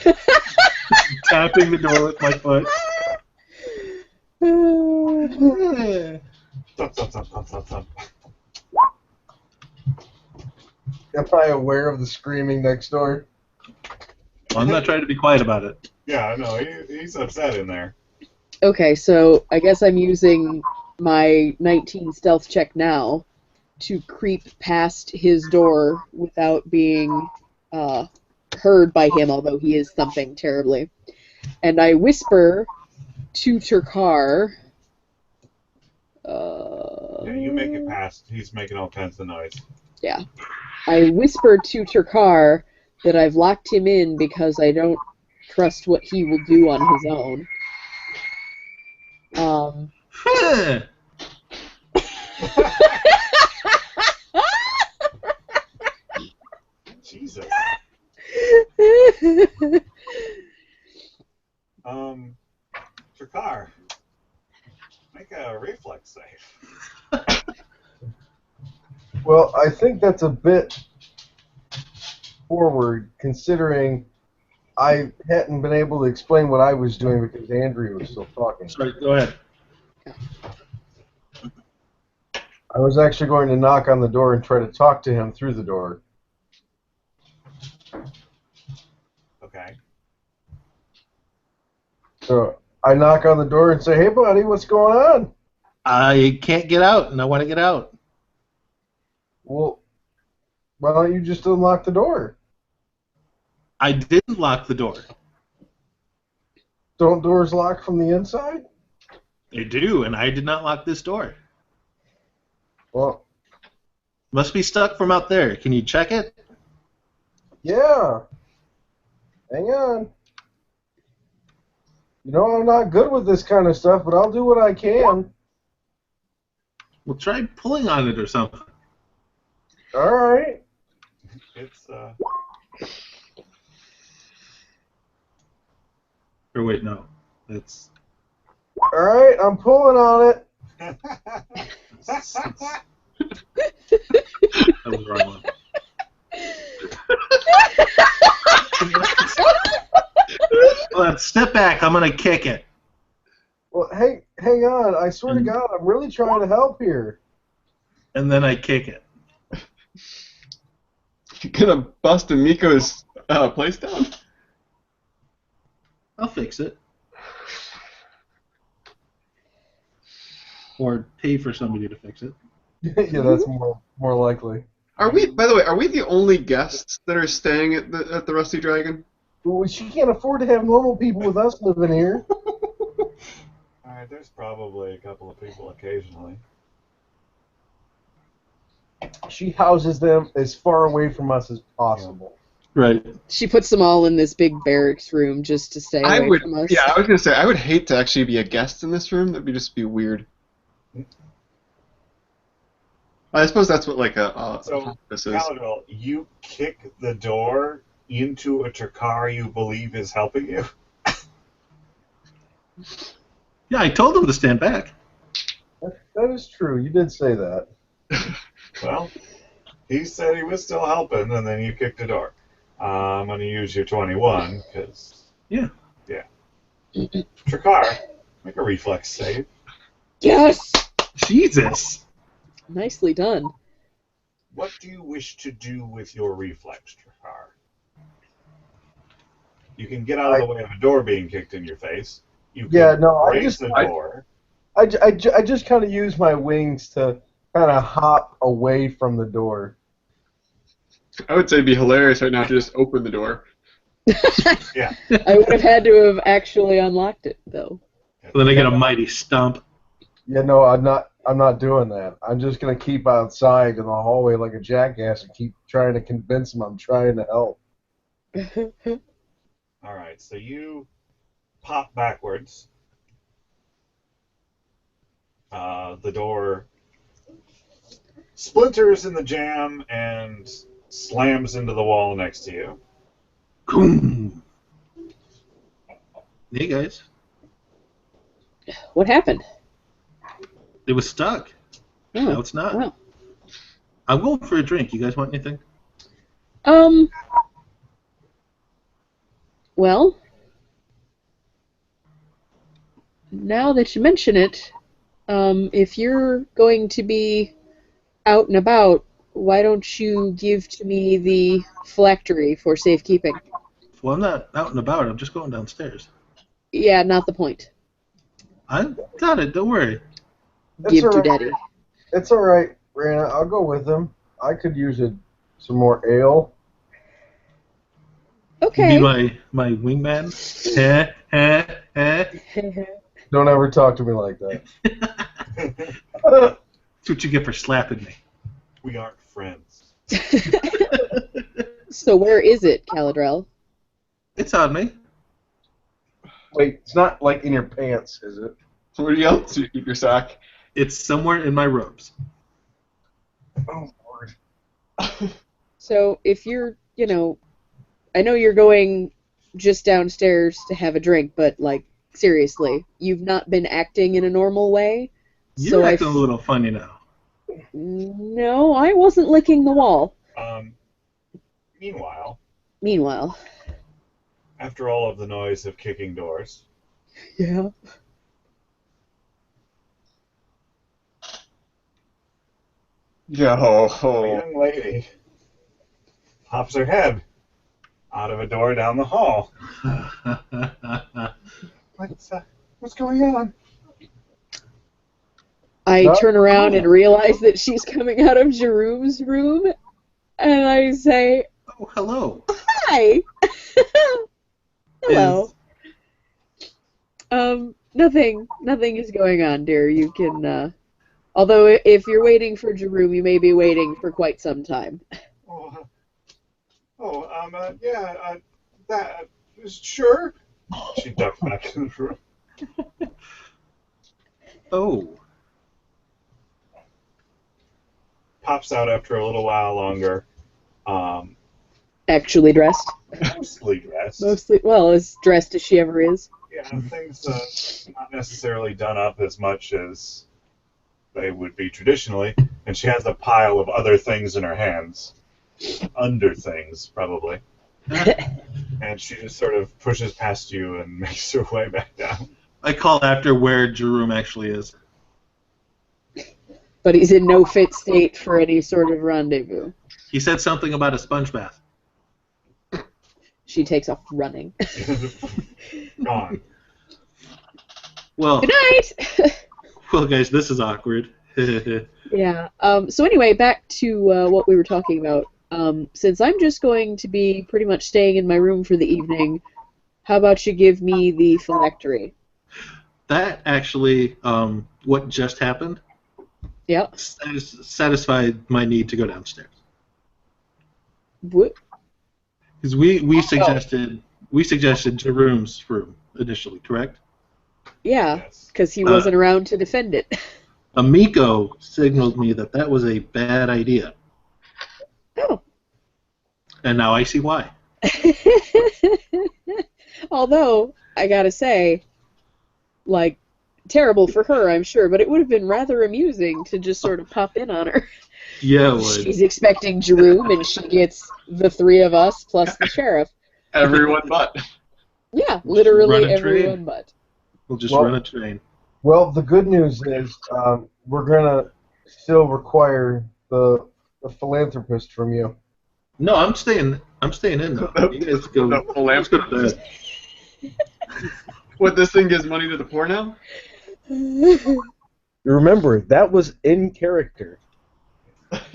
[SPEAKER 6] Tapping the door with my foot.
[SPEAKER 2] thump, thump, thump, thump, thump, thump.
[SPEAKER 4] I'm probably aware of the screaming next door.
[SPEAKER 6] Well, I'm not trying to be quiet about it.
[SPEAKER 2] Yeah, no, he's upset in there.
[SPEAKER 1] Okay, so I guess I'm using my 19 stealth check now to creep past his door without being heard by him, although he is thumping terribly. And I whisper to Turkar.
[SPEAKER 2] Yeah, you make it past. He's making all kinds of noise.
[SPEAKER 1] Yeah. I whispered to Turkar that I've locked him in because I don't trust what he will do on his own.
[SPEAKER 2] Jesus. Trakar, make a reflex save.
[SPEAKER 4] Well, I think that's a bit forward, considering I hadn't been able to explain what I was doing because Andrea was still talking.
[SPEAKER 6] Sorry, go ahead.
[SPEAKER 4] I was actually going to knock on the door and try to talk to him through the door.
[SPEAKER 2] Okay.
[SPEAKER 4] So I knock on the door and say, "Hey, buddy, what's going on?"
[SPEAKER 6] I can't get out, and I want to get out.
[SPEAKER 4] Well, why don't you just unlock the door?
[SPEAKER 6] I didn't lock the door.
[SPEAKER 4] Don't doors lock from the inside?
[SPEAKER 6] They do, and I did not lock this door.
[SPEAKER 4] Well,
[SPEAKER 6] Must be stuck from out there. Can you check it?
[SPEAKER 4] yeah. Hang on. You know, I'm not good with this kind of stuff, but I'll do what I can.
[SPEAKER 6] Well, try pulling on it or something.
[SPEAKER 4] All right.
[SPEAKER 2] It's
[SPEAKER 6] Or wait, no. That's
[SPEAKER 4] All right, I'm pulling on it.
[SPEAKER 6] that was the wrong one. Hold on, step back. I'm gonna kick it.
[SPEAKER 4] Well, hey, hang on. I swear to God, I'm really trying to help here.
[SPEAKER 6] And then I kick it.
[SPEAKER 3] You're gonna bust Amiko's place down?
[SPEAKER 6] I'll fix it. Or pay for somebody to fix it.
[SPEAKER 4] Yeah, that's more likely.
[SPEAKER 3] Are we? By the way, are we the only guests that are staying at the Rusty Dragon?
[SPEAKER 4] Well, she can't afford to have normal people with us living here.
[SPEAKER 2] Alright, there's probably a couple of people occasionally.
[SPEAKER 4] She houses them as far away from us as possible.
[SPEAKER 6] Right.
[SPEAKER 1] She puts them all in this big barracks room just to stay away from us.
[SPEAKER 3] Yeah, I was gonna say I would hate to actually be a guest in this room. That'd be just be weird. I suppose that's what like
[SPEAKER 2] So,
[SPEAKER 3] this is.
[SPEAKER 2] Calidor, you kick the door into a Trakar you believe is helping you?
[SPEAKER 6] Yeah, I told him to stand back.
[SPEAKER 4] That is true. You did say that.
[SPEAKER 2] Well, he said he was still helping, and then you kicked the door. I'm going to use your 21, because...
[SPEAKER 6] Yeah.
[SPEAKER 2] Yeah. Trakar, make a reflex save.
[SPEAKER 1] Yes!
[SPEAKER 6] Jesus.
[SPEAKER 1] Nicely done.
[SPEAKER 2] What do you wish to do with your reflex, Trakar? You can get out of the way of a door being kicked in your face. You can raise the door.
[SPEAKER 4] I just kind of use my wings to kind of hop away from the door.
[SPEAKER 3] I would say it'd be hilarious right now to just open the door.
[SPEAKER 2] Yeah.
[SPEAKER 1] I would have had to have actually unlocked it, though.
[SPEAKER 6] Then I get a mighty stomp.
[SPEAKER 4] Yeah, no, I'm not. I'm not doing that. I'm just gonna keep outside in the hallway like a jackass and keep trying to convince him I'm trying to help.
[SPEAKER 2] All right, so you pop backwards. The door splinters in the jam and slams into the wall next to you.
[SPEAKER 6] Boom. Hey guys,
[SPEAKER 1] What happened?
[SPEAKER 6] it was stuck. Now
[SPEAKER 1] Oh,
[SPEAKER 6] it's not.
[SPEAKER 1] well.
[SPEAKER 6] I'm going for a drink. You guys want anything?
[SPEAKER 1] Well, now that you mention it, if you're going to be out and about, why don't you give to me the phylactery for safekeeping?
[SPEAKER 6] Well, I'm not out and about. I'm just going downstairs.
[SPEAKER 1] Yeah, not the point.
[SPEAKER 6] I got it. Don't worry.
[SPEAKER 4] It's
[SPEAKER 1] Give
[SPEAKER 4] all
[SPEAKER 1] to
[SPEAKER 4] right.
[SPEAKER 1] daddy.
[SPEAKER 4] It's all right, Rana. I'll go with him. I could use some more ale.
[SPEAKER 6] You
[SPEAKER 1] Okay.
[SPEAKER 6] be my wingman. Heh, heh, heh.
[SPEAKER 4] Don't ever talk to me like that.
[SPEAKER 6] That's what you get for slapping me.
[SPEAKER 2] We aren't friends.
[SPEAKER 1] So where is it, Caladrell?
[SPEAKER 6] It's on me.
[SPEAKER 4] Wait, it's not like in your pants, is it?
[SPEAKER 3] Where do you keep your sack?
[SPEAKER 6] It's somewhere in my robes.
[SPEAKER 4] Oh, Lord.
[SPEAKER 1] So if you're, I know you're going just downstairs to have a drink, but, like, seriously, you've not been acting in a normal way.
[SPEAKER 6] You're acting a little funny now.
[SPEAKER 1] No, I wasn't licking the wall.
[SPEAKER 2] Meanwhile, after all of the noise of kicking doors,
[SPEAKER 1] Yeah.
[SPEAKER 2] a
[SPEAKER 3] Yo.
[SPEAKER 2] young lady pops her head out of a door down the hall. What's going on?
[SPEAKER 1] I turn around and realize that she's coming out of Jerome's room, and I say,
[SPEAKER 6] Oh, hello.
[SPEAKER 1] "Hi." Hello. Nothing is going on, dear. You can, although if you're waiting for Jerome, you may be waiting for quite some time.
[SPEAKER 2] Sure. She ducks back in the room.
[SPEAKER 6] Oh.
[SPEAKER 2] Pops out after a little while longer.
[SPEAKER 1] Actually dressed.
[SPEAKER 2] Mostly dressed.
[SPEAKER 1] Mostly, well, as dressed as she ever is.
[SPEAKER 2] Yeah, things not necessarily done up as much as they would be traditionally, and she has a pile of other things in her hands. Under things, probably. And she just sort of pushes past you and makes her way back down.
[SPEAKER 6] I call after where Jerome actually is.
[SPEAKER 1] But he's in no fit state for any sort of rendezvous.
[SPEAKER 6] He said something about a sponge bath.
[SPEAKER 1] She takes off running.
[SPEAKER 2] Gone.
[SPEAKER 6] Well,
[SPEAKER 1] Good night!
[SPEAKER 6] well, guys, this is awkward.
[SPEAKER 1] Yeah. So anyway, back to what we were talking about. Since I'm just going to be pretty much staying in my room for the evening, how about you give me the phylactery?
[SPEAKER 6] That actually, what just happened,
[SPEAKER 1] Yep.
[SPEAKER 6] satisfied my need to go downstairs.
[SPEAKER 1] What?
[SPEAKER 6] Because we suggested Jerome's room initially, correct?
[SPEAKER 1] Yeah, because he wasn't around to defend it.
[SPEAKER 6] Amico signaled me that was a bad idea.
[SPEAKER 1] Oh.
[SPEAKER 6] And now I see why.
[SPEAKER 1] Although, I gotta say, like, terrible for her, I'm sure, but it would have been rather amusing to just sort of pop in on her.
[SPEAKER 6] Yeah, it would.
[SPEAKER 1] She's expecting Jerome, and she gets the three of us plus the sheriff.
[SPEAKER 3] Everyone but.
[SPEAKER 1] Yeah, literally
[SPEAKER 6] Run a train.
[SPEAKER 1] everyone but.
[SPEAKER 6] We'll just run a train.
[SPEAKER 4] Well, the good news is we're gonna still require the philanthropist from you.
[SPEAKER 6] No, I'm staying in though. You guys go. Let's go to bed.
[SPEAKER 3] What, this thing gives money to the poor now?
[SPEAKER 4] Remember, that was in character.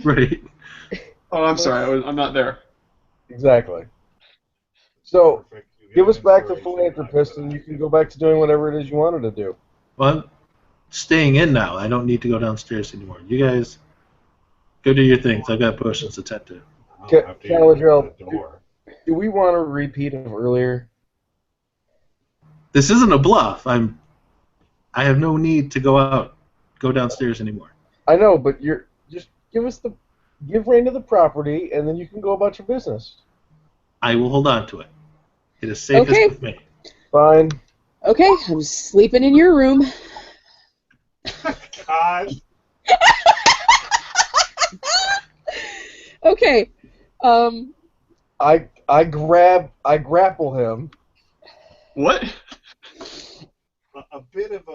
[SPEAKER 6] Right.
[SPEAKER 3] Oh, I'm sorry. I'm not there.
[SPEAKER 4] Exactly. So,
[SPEAKER 2] Perfect. You get
[SPEAKER 4] give
[SPEAKER 2] an
[SPEAKER 4] us back the
[SPEAKER 2] inspiration die
[SPEAKER 4] philanthropist,
[SPEAKER 2] for
[SPEAKER 4] and
[SPEAKER 2] that.
[SPEAKER 4] you can go back to doing whatever it is you wanted to do.
[SPEAKER 6] Well, I'm staying in now. I don't need to go downstairs anymore. You guys go do your things. I've got potions to tend to.
[SPEAKER 2] Oh, after you open
[SPEAKER 4] Caladriel,
[SPEAKER 2] that door.
[SPEAKER 4] do we want a repeat of earlier?
[SPEAKER 6] This isn't a bluff. I have no need to go downstairs anymore.
[SPEAKER 4] I know, but you're just give reign to the property, and then you can go about your business.
[SPEAKER 6] I will hold on to it. It is safest
[SPEAKER 1] Okay.
[SPEAKER 6] with me.
[SPEAKER 4] Fine.
[SPEAKER 1] Okay, I'm sleeping in your room.
[SPEAKER 2] God.
[SPEAKER 1] Okay.
[SPEAKER 4] I grapple him.
[SPEAKER 3] What?
[SPEAKER 2] A bit of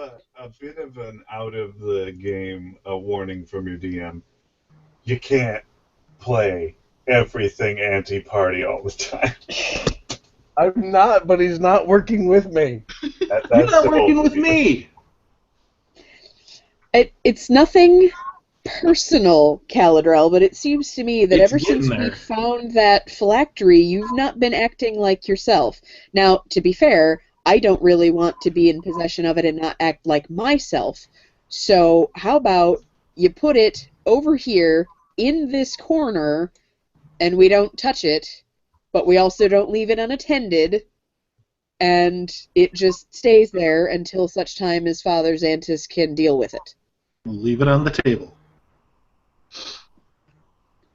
[SPEAKER 2] an out of the game warning from your DM. You can't play everything anti-party all the time.
[SPEAKER 4] I'm not, but he's not working with me.
[SPEAKER 6] You're
[SPEAKER 2] That's
[SPEAKER 6] not
[SPEAKER 2] the
[SPEAKER 6] working
[SPEAKER 2] both
[SPEAKER 6] with
[SPEAKER 2] of you.
[SPEAKER 6] me.
[SPEAKER 1] It's nothing personal, Caladrel, but it seems to me that
[SPEAKER 6] It's
[SPEAKER 1] ever
[SPEAKER 6] getting
[SPEAKER 1] since
[SPEAKER 6] there.
[SPEAKER 1] we found that phylactery, you've not been acting like yourself. Now, to be fair, I don't really want to be in possession of it and not act like myself. So, how about you put it over here in this corner, and we don't touch it, but we also don't leave it unattended, and it just stays there until such time as Father Xantus can deal with it.
[SPEAKER 6] We'll leave it on the table.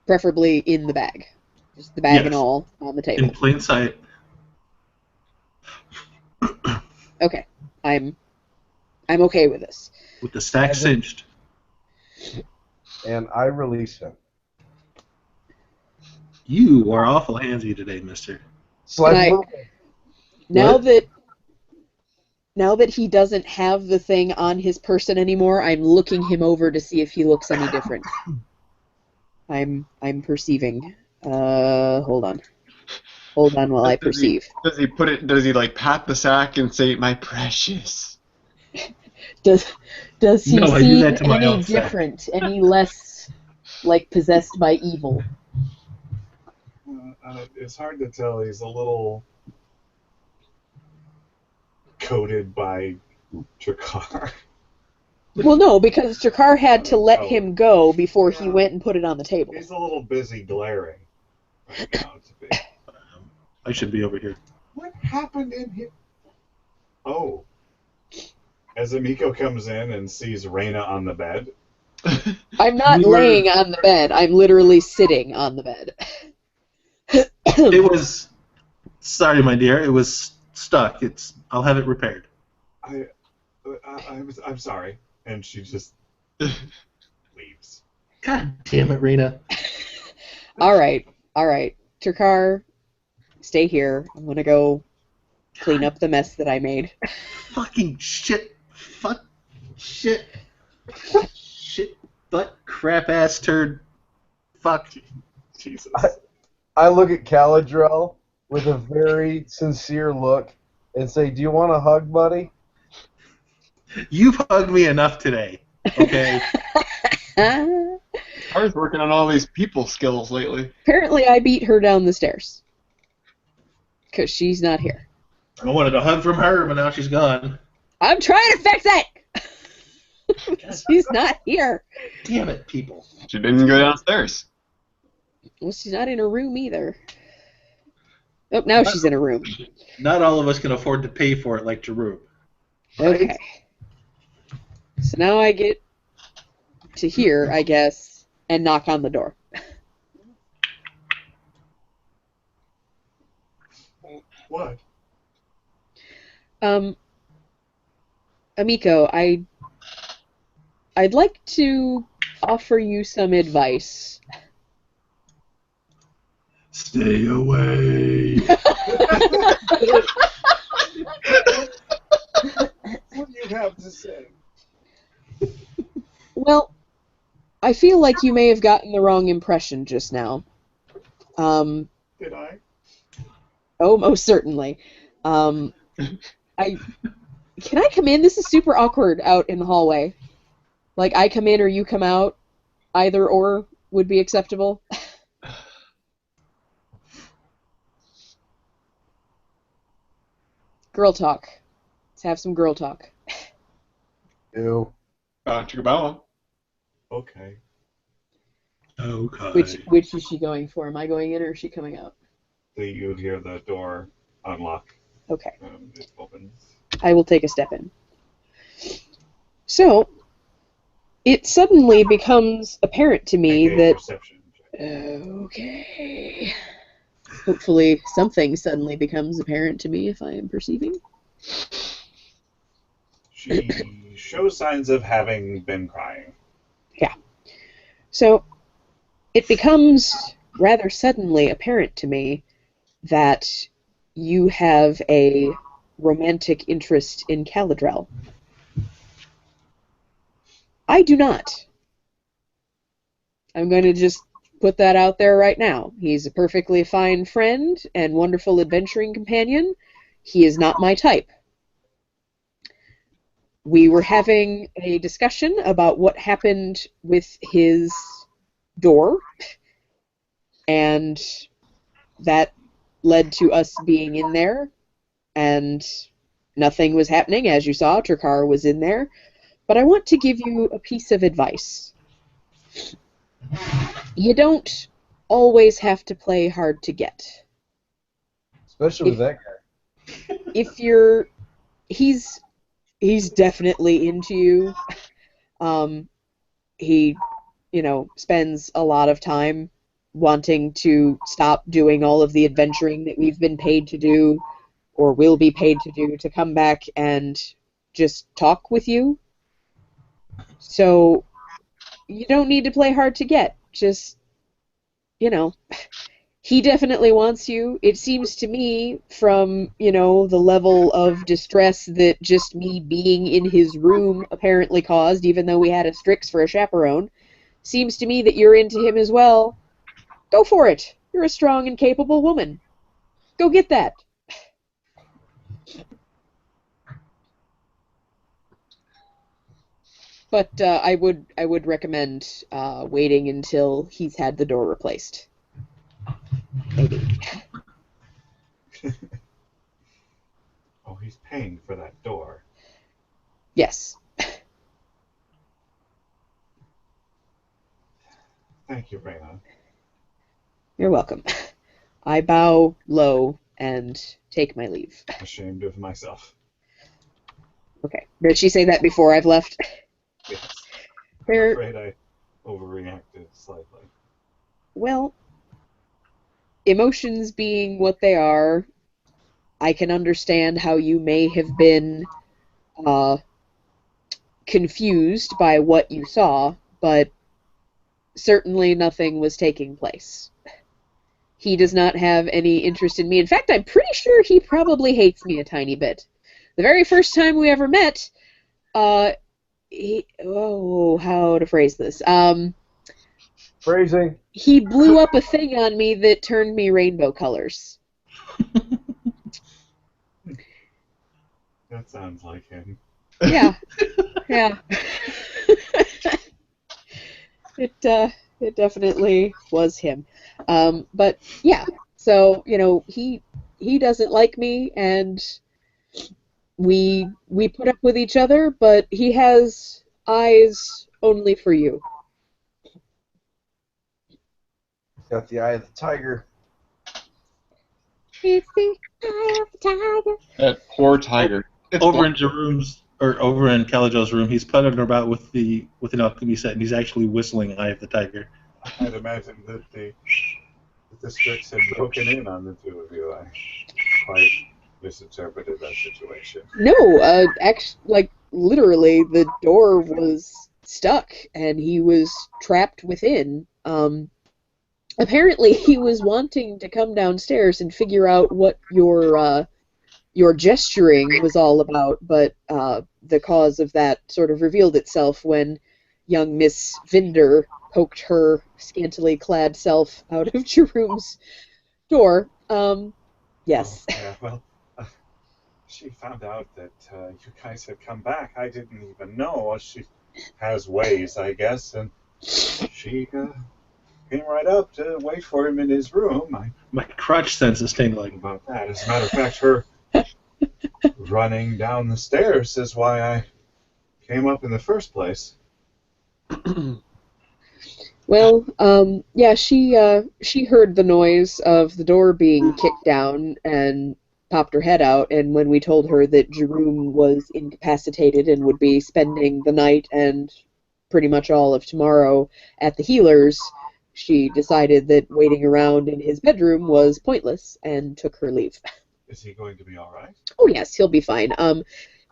[SPEAKER 1] Preferably in the bag. Just the bag and
[SPEAKER 6] Yes.
[SPEAKER 1] all on the
[SPEAKER 6] In
[SPEAKER 1] table.
[SPEAKER 6] plain sight.
[SPEAKER 1] Okay. I'm okay with this.
[SPEAKER 6] With the sack cinched.
[SPEAKER 4] And I release him.
[SPEAKER 6] You are awful handsy today, mister.
[SPEAKER 4] Slap
[SPEAKER 1] Can I-
[SPEAKER 4] a little.
[SPEAKER 1] Now that he doesn't have the thing on his person anymore, I'm looking him over to see if he looks any different. I'm perceiving. Hold on. Hold on while I perceive.
[SPEAKER 3] Does he put it? Does he like pat the sack and say, "My precious"?
[SPEAKER 1] Does he
[SPEAKER 6] No, I do
[SPEAKER 1] seem
[SPEAKER 6] that to my
[SPEAKER 1] any
[SPEAKER 6] own sack.
[SPEAKER 1] different? Any less like possessed by evil?
[SPEAKER 2] It's hard to tell. He's a little coated by Drakkar.
[SPEAKER 1] Well, no, because Drakkar had to let
[SPEAKER 2] Oh.
[SPEAKER 1] him go before he
[SPEAKER 2] Yeah.
[SPEAKER 1] went and put it on the table.
[SPEAKER 2] He's a little busy glaring right now. To be.
[SPEAKER 6] I should be over here.
[SPEAKER 2] What happened in here? Oh. As Amiko comes in and sees Reyna on the bed.
[SPEAKER 1] I'm not
[SPEAKER 6] We were-
[SPEAKER 1] laying on the bed. I'm literally sitting on the bed.
[SPEAKER 6] It was. Sorry, my dear. It was stuck. I'll have it repaired.
[SPEAKER 2] I'm sorry. And she just leaves.
[SPEAKER 6] God damn it, Rena.
[SPEAKER 1] All right. Drakkar, stay here. I'm gonna go clean up the mess that I made.
[SPEAKER 6] Fucking shit. Fuck. Shit. Shit. Butt. Crap ass turd. Fuck.
[SPEAKER 2] Jesus.
[SPEAKER 4] I look at Caladrel with a very sincere look and say, "Do you want a hug, buddy?"
[SPEAKER 6] You've hugged me enough today. Okay?
[SPEAKER 3] Car's working on all these people skills lately.
[SPEAKER 1] Apparently, I beat her down the stairs because she's not here.
[SPEAKER 6] I wanted a hug from her, but now she's gone.
[SPEAKER 1] I'm trying to fix it. She's not here.
[SPEAKER 6] Damn it, people.
[SPEAKER 3] She didn't go downstairs.
[SPEAKER 1] Well, she's not in her room either. Oh, now she's in her room.
[SPEAKER 6] Not all of us can afford to pay for it like Jerome.
[SPEAKER 1] Okay. So now I get to here, I guess, and knock on the door.
[SPEAKER 2] What?
[SPEAKER 1] Amiko, I'd like to offer you some advice.
[SPEAKER 6] Stay away.
[SPEAKER 2] What do you have to say?
[SPEAKER 1] Well, I feel like you may have gotten the wrong impression just now.
[SPEAKER 2] Did I?
[SPEAKER 1] Oh, most certainly. Can I come in? This is super awkward out in the hallway. Like, I come in or you come out, either or would be acceptable. Girl talk. Let's have some girl talk.
[SPEAKER 4] Ew.
[SPEAKER 3] Chickabawa.
[SPEAKER 2] Okay.
[SPEAKER 6] Okay.
[SPEAKER 1] Which is she going for? Am I going in or is she coming out?
[SPEAKER 2] You hear the door unlock.
[SPEAKER 1] Okay.
[SPEAKER 2] It opens.
[SPEAKER 1] I will take a step in. So, it suddenly becomes apparent to me
[SPEAKER 2] Make a
[SPEAKER 1] that...
[SPEAKER 2] perception check.
[SPEAKER 1] Okay. Hopefully something suddenly becomes apparent to me if I am perceiving.
[SPEAKER 2] She shows signs of having been crying.
[SPEAKER 1] Yeah. So, it becomes rather suddenly apparent to me that you have a romantic interest in Caladrel. I do not. I'm going to just put that out there right now. He's a perfectly fine friend and wonderful adventuring companion. He is not my type. We were having a discussion about what happened with his door, and that led to us being in there, and nothing was happening. As you saw, Trakar was in there. But I want to give you a piece of advice. You don't always have to play hard to get.
[SPEAKER 4] Especially with that guy.
[SPEAKER 1] If you're... He's definitely into you. He, spends a lot of time wanting to stop doing all of the adventuring that we've been paid to do, or will be paid to do, to come back and just talk with you. So, you don't need to play hard to get. Just, he definitely wants you. It seems to me from, the level of distress that just me being in his room apparently caused, even though we had a Strix for a chaperone, seems to me that you're into him as well. Go for it. You're a strong and capable woman. Go get that. But I would recommend waiting until he's had the door replaced. Maybe.
[SPEAKER 2] Oh, he's paying for that door.
[SPEAKER 1] Yes.
[SPEAKER 2] Thank you, Reyna.
[SPEAKER 1] You're welcome. I bow low and take my leave.
[SPEAKER 2] Ashamed of myself.
[SPEAKER 1] Okay. Did she say that before I've left?
[SPEAKER 2] Yes. I'm
[SPEAKER 1] There,
[SPEAKER 2] afraid I overreacted slightly.
[SPEAKER 1] well, emotions being what they are, I can understand how you may have been confused by what you saw, but certainly nothing was taking place. He does not have any interest in me. In fact, I'm pretty sure he probably hates me a tiny bit. The very first time we ever met, how to phrase this?
[SPEAKER 4] Phrasing.
[SPEAKER 1] He blew up a thing on me that turned me rainbow colors.
[SPEAKER 2] That sounds like him.
[SPEAKER 1] Yeah. Yeah. It definitely was him. But yeah, so he doesn't like me, and we put up with each other, but he has eyes only for you.
[SPEAKER 4] Got the eye of the tiger.
[SPEAKER 1] It's the eye of the tiger.
[SPEAKER 3] That poor tiger. It's
[SPEAKER 6] Over
[SPEAKER 3] black.
[SPEAKER 6] in Jerome's, or over in Calijo's room, he's puttering about with an alchemy set, and he's actually whistling "Eye of the Tiger."
[SPEAKER 2] I'd imagine that the Strix had broken in on the two of you. I quite misinterpreted that situation.
[SPEAKER 1] No, actually, literally, the door was stuck, and he was trapped within. Apparently, he was wanting to come downstairs and figure out what your gesturing was all about, but the cause of that sort of revealed itself when young Miss Vinder poked her scantily clad self out of Jerome's door. Yes.
[SPEAKER 2] Oh, yeah, well, she found out that you guys had come back. I didn't even know. She has ways, I guess, and she came right up to wait for him in his room.
[SPEAKER 6] My crotch sense is tingling.
[SPEAKER 2] About that. As a matter of fact, her running down the stairs is why I came up in the first place.
[SPEAKER 1] Well, yeah, she heard the noise of the door being kicked down and popped her head out, and when we told her that Jerome was incapacitated and would be spending the night and pretty much all of tomorrow at the healers, she decided that waiting around in his bedroom was pointless and took her leave.
[SPEAKER 2] Is he going to be all right?
[SPEAKER 1] Oh yes, he'll be fine.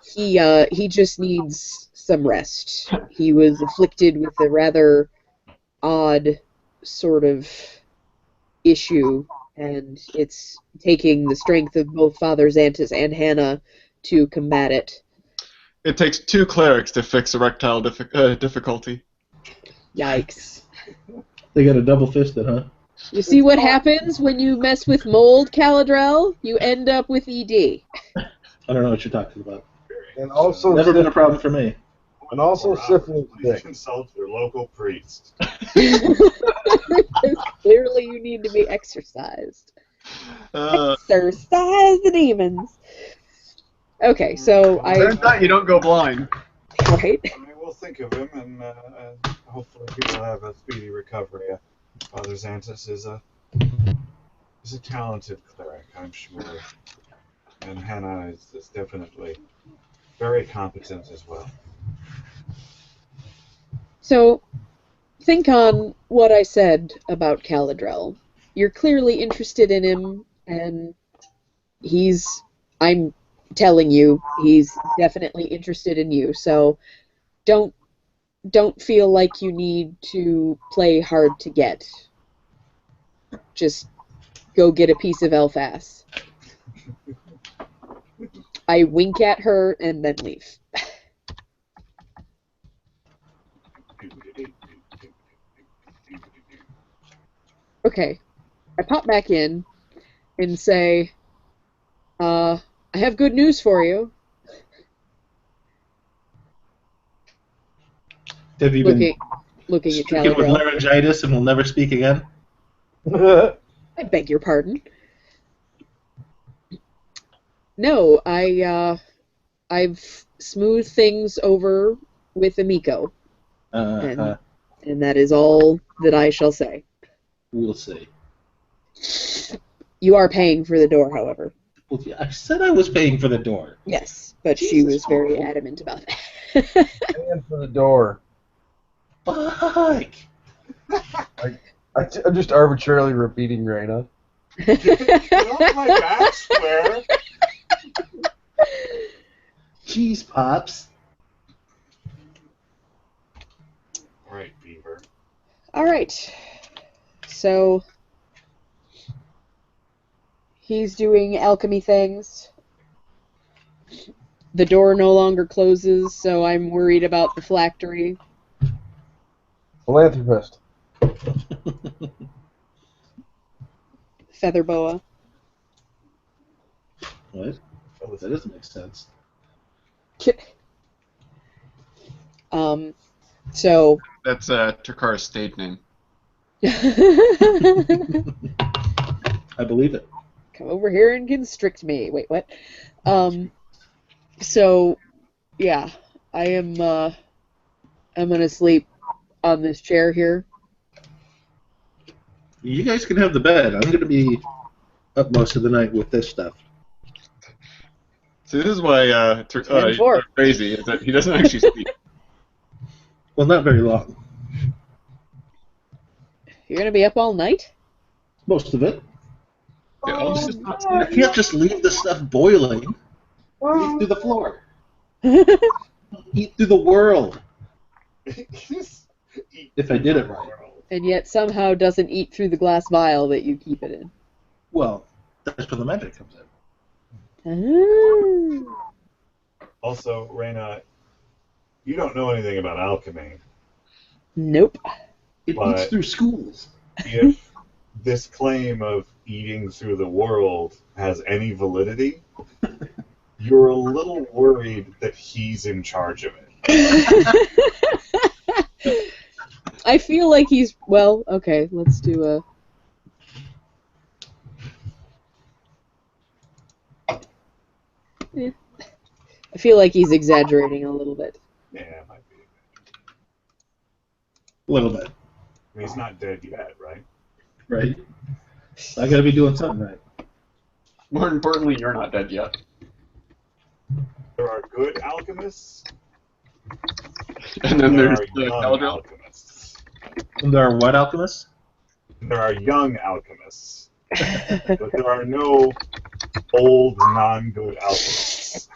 [SPEAKER 1] He just needs some rest. He was afflicted with a rather odd sort of issue, and it's taking the strength of both Father Xantus and Hannah to combat it.
[SPEAKER 3] It takes 2 clerics to fix erectile difficulty.
[SPEAKER 1] Yikes.
[SPEAKER 6] They got a double fisted, huh?
[SPEAKER 1] You see what happens when you mess with mold, Caladrel? You end up with ED.
[SPEAKER 6] I don't know what you're talking about.
[SPEAKER 4] And also
[SPEAKER 6] Never been a problem for me.
[SPEAKER 4] And also syphilis
[SPEAKER 2] Please
[SPEAKER 4] dick.
[SPEAKER 2] consult your local priest.
[SPEAKER 1] Clearly you need to be exercised. Exercise the demons. Okay, so
[SPEAKER 3] Turns out you don't go blind.
[SPEAKER 1] Right?
[SPEAKER 2] I will think of him, and hopefully he will have a speedy recovery. Father Xantus is a talented cleric, I'm sure. And Hannah is definitely very competent as well.
[SPEAKER 1] So, think on what I said about Caladrel. You're clearly interested in him, and I'm telling you, he's definitely interested in you, so don't feel like you need to play hard to get. Just go get a piece of Elfas. I wink at her and then leave. Okay, I pop back in and say, I have good news for you.
[SPEAKER 6] Have you been
[SPEAKER 1] Looking at
[SPEAKER 6] stricken with
[SPEAKER 1] Caladrel.
[SPEAKER 6] laryngitis and will never speak again?
[SPEAKER 1] I beg your pardon. No, I've smoothed things over with Amico, and that is all that I shall say.
[SPEAKER 6] We'll see.
[SPEAKER 1] You are paying for the door, however.
[SPEAKER 6] Well, yeah, I said I was paying for the door.
[SPEAKER 1] Yes, but she
[SPEAKER 6] Jesus
[SPEAKER 1] was very
[SPEAKER 6] Christ.
[SPEAKER 1] adamant about that.
[SPEAKER 4] Paying for the door.
[SPEAKER 6] Fuck!
[SPEAKER 4] I'm just arbitrarily repeating Raina.
[SPEAKER 2] Get off my back square!
[SPEAKER 6] Jeez, Pops.
[SPEAKER 2] Right, Beaver.
[SPEAKER 1] All right. So he's doing alchemy things. The door no longer closes, so I'm worried about the phylactery.
[SPEAKER 4] Philanthropist.
[SPEAKER 1] Feather boa.
[SPEAKER 6] What? That doesn't make sense.
[SPEAKER 1] So
[SPEAKER 3] That's Takar's stage name.
[SPEAKER 6] I believe it.
[SPEAKER 1] come over here and constrict me. Wait, what? So yeah, I'm gonna sleep on this chair here.
[SPEAKER 6] You guys can have the bed. I'm going to be up most of the night with this stuff.
[SPEAKER 3] See, this is why you're crazy, is that he doesn't actually sleep.
[SPEAKER 6] Well, not very long.
[SPEAKER 1] You're gonna be up all night?
[SPEAKER 6] Most of it.
[SPEAKER 3] Yeah, I'll just-
[SPEAKER 6] I can't just leave the stuff boiling. Eat through the floor. Eat through the world. If I did it right.
[SPEAKER 1] And yet somehow doesn't eat through the glass vial that you keep it in.
[SPEAKER 6] Well, that's where the magic comes in.
[SPEAKER 1] Ah.
[SPEAKER 2] Also, Raina, you don't know anything about alchemy.
[SPEAKER 1] Nope.
[SPEAKER 6] It
[SPEAKER 2] But-
[SPEAKER 6] eats through schools.
[SPEAKER 2] If this claim of eating through the world has any validity, you're a little worried that he's in charge of it.
[SPEAKER 1] I feel like he's, well, okay, let's do a... I feel like he's exaggerating a little bit.
[SPEAKER 2] Yeah, it might be.
[SPEAKER 6] A little bit,
[SPEAKER 2] I mean, he's not dead yet, right?
[SPEAKER 6] right? I gotta be doing something right.
[SPEAKER 3] More importantly, you're not dead yet.
[SPEAKER 2] There are good alchemists,
[SPEAKER 3] And then
[SPEAKER 2] there
[SPEAKER 3] there's
[SPEAKER 2] are
[SPEAKER 3] the
[SPEAKER 2] young
[SPEAKER 3] Galadriel.
[SPEAKER 2] alchemists.
[SPEAKER 6] And there are what alchemists?
[SPEAKER 2] There are young alchemists, but there are no old, non-good alchemists.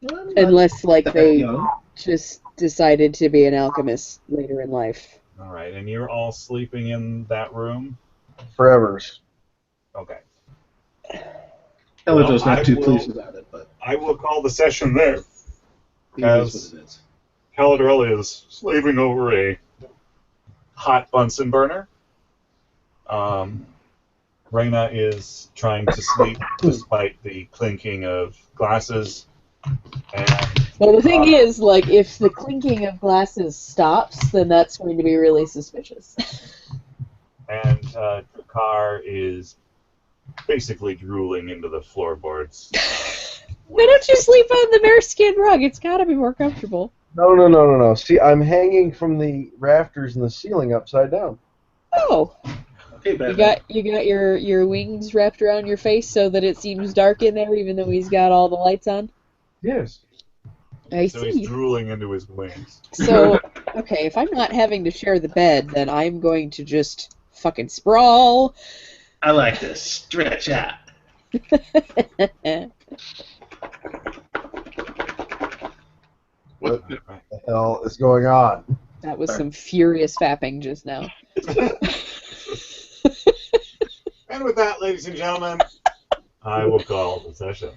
[SPEAKER 6] Well, I'm not
[SPEAKER 1] Unless, like,
[SPEAKER 6] that
[SPEAKER 1] they
[SPEAKER 6] young.
[SPEAKER 1] just decided to be an alchemist later in life.
[SPEAKER 2] All right, and you're all sleeping in that room?
[SPEAKER 4] Forevers.
[SPEAKER 2] Okay.
[SPEAKER 6] Galadriel's
[SPEAKER 2] Well,
[SPEAKER 6] not too pleased about it, but
[SPEAKER 2] I will call the session there.
[SPEAKER 6] it
[SPEAKER 2] As-
[SPEAKER 6] is what it is.
[SPEAKER 2] Galadriel is slaving over a hot Bunsen burner. Reyna is trying to sleep despite the clinking of glasses. And
[SPEAKER 1] Well, the thing is, like, if the clinking of glasses stops, then that's going to be really suspicious.
[SPEAKER 2] Car is basically drooling into the floorboards.
[SPEAKER 1] Why don't you sleep on the bearskin rug? It's got to be more comfortable.
[SPEAKER 4] No. See, I'm hanging from the rafters in the ceiling upside down.
[SPEAKER 1] Oh,
[SPEAKER 6] Okay,
[SPEAKER 1] you
[SPEAKER 6] Batman.
[SPEAKER 1] got your wings wrapped around your face so that it seems dark in there, even though he's got all the lights on.
[SPEAKER 4] Yes.
[SPEAKER 1] I
[SPEAKER 2] So
[SPEAKER 1] see.
[SPEAKER 2] he's drooling into his wings.
[SPEAKER 1] So, okay, if I'm not having to share the bed, then I'm going to just fucking sprawl.
[SPEAKER 6] I like this. Stretch out.
[SPEAKER 3] What?
[SPEAKER 2] Right.
[SPEAKER 4] The hell is going on?
[SPEAKER 1] That was some furious fapping just now.
[SPEAKER 2] And with that, ladies and gentlemen, I will call the session.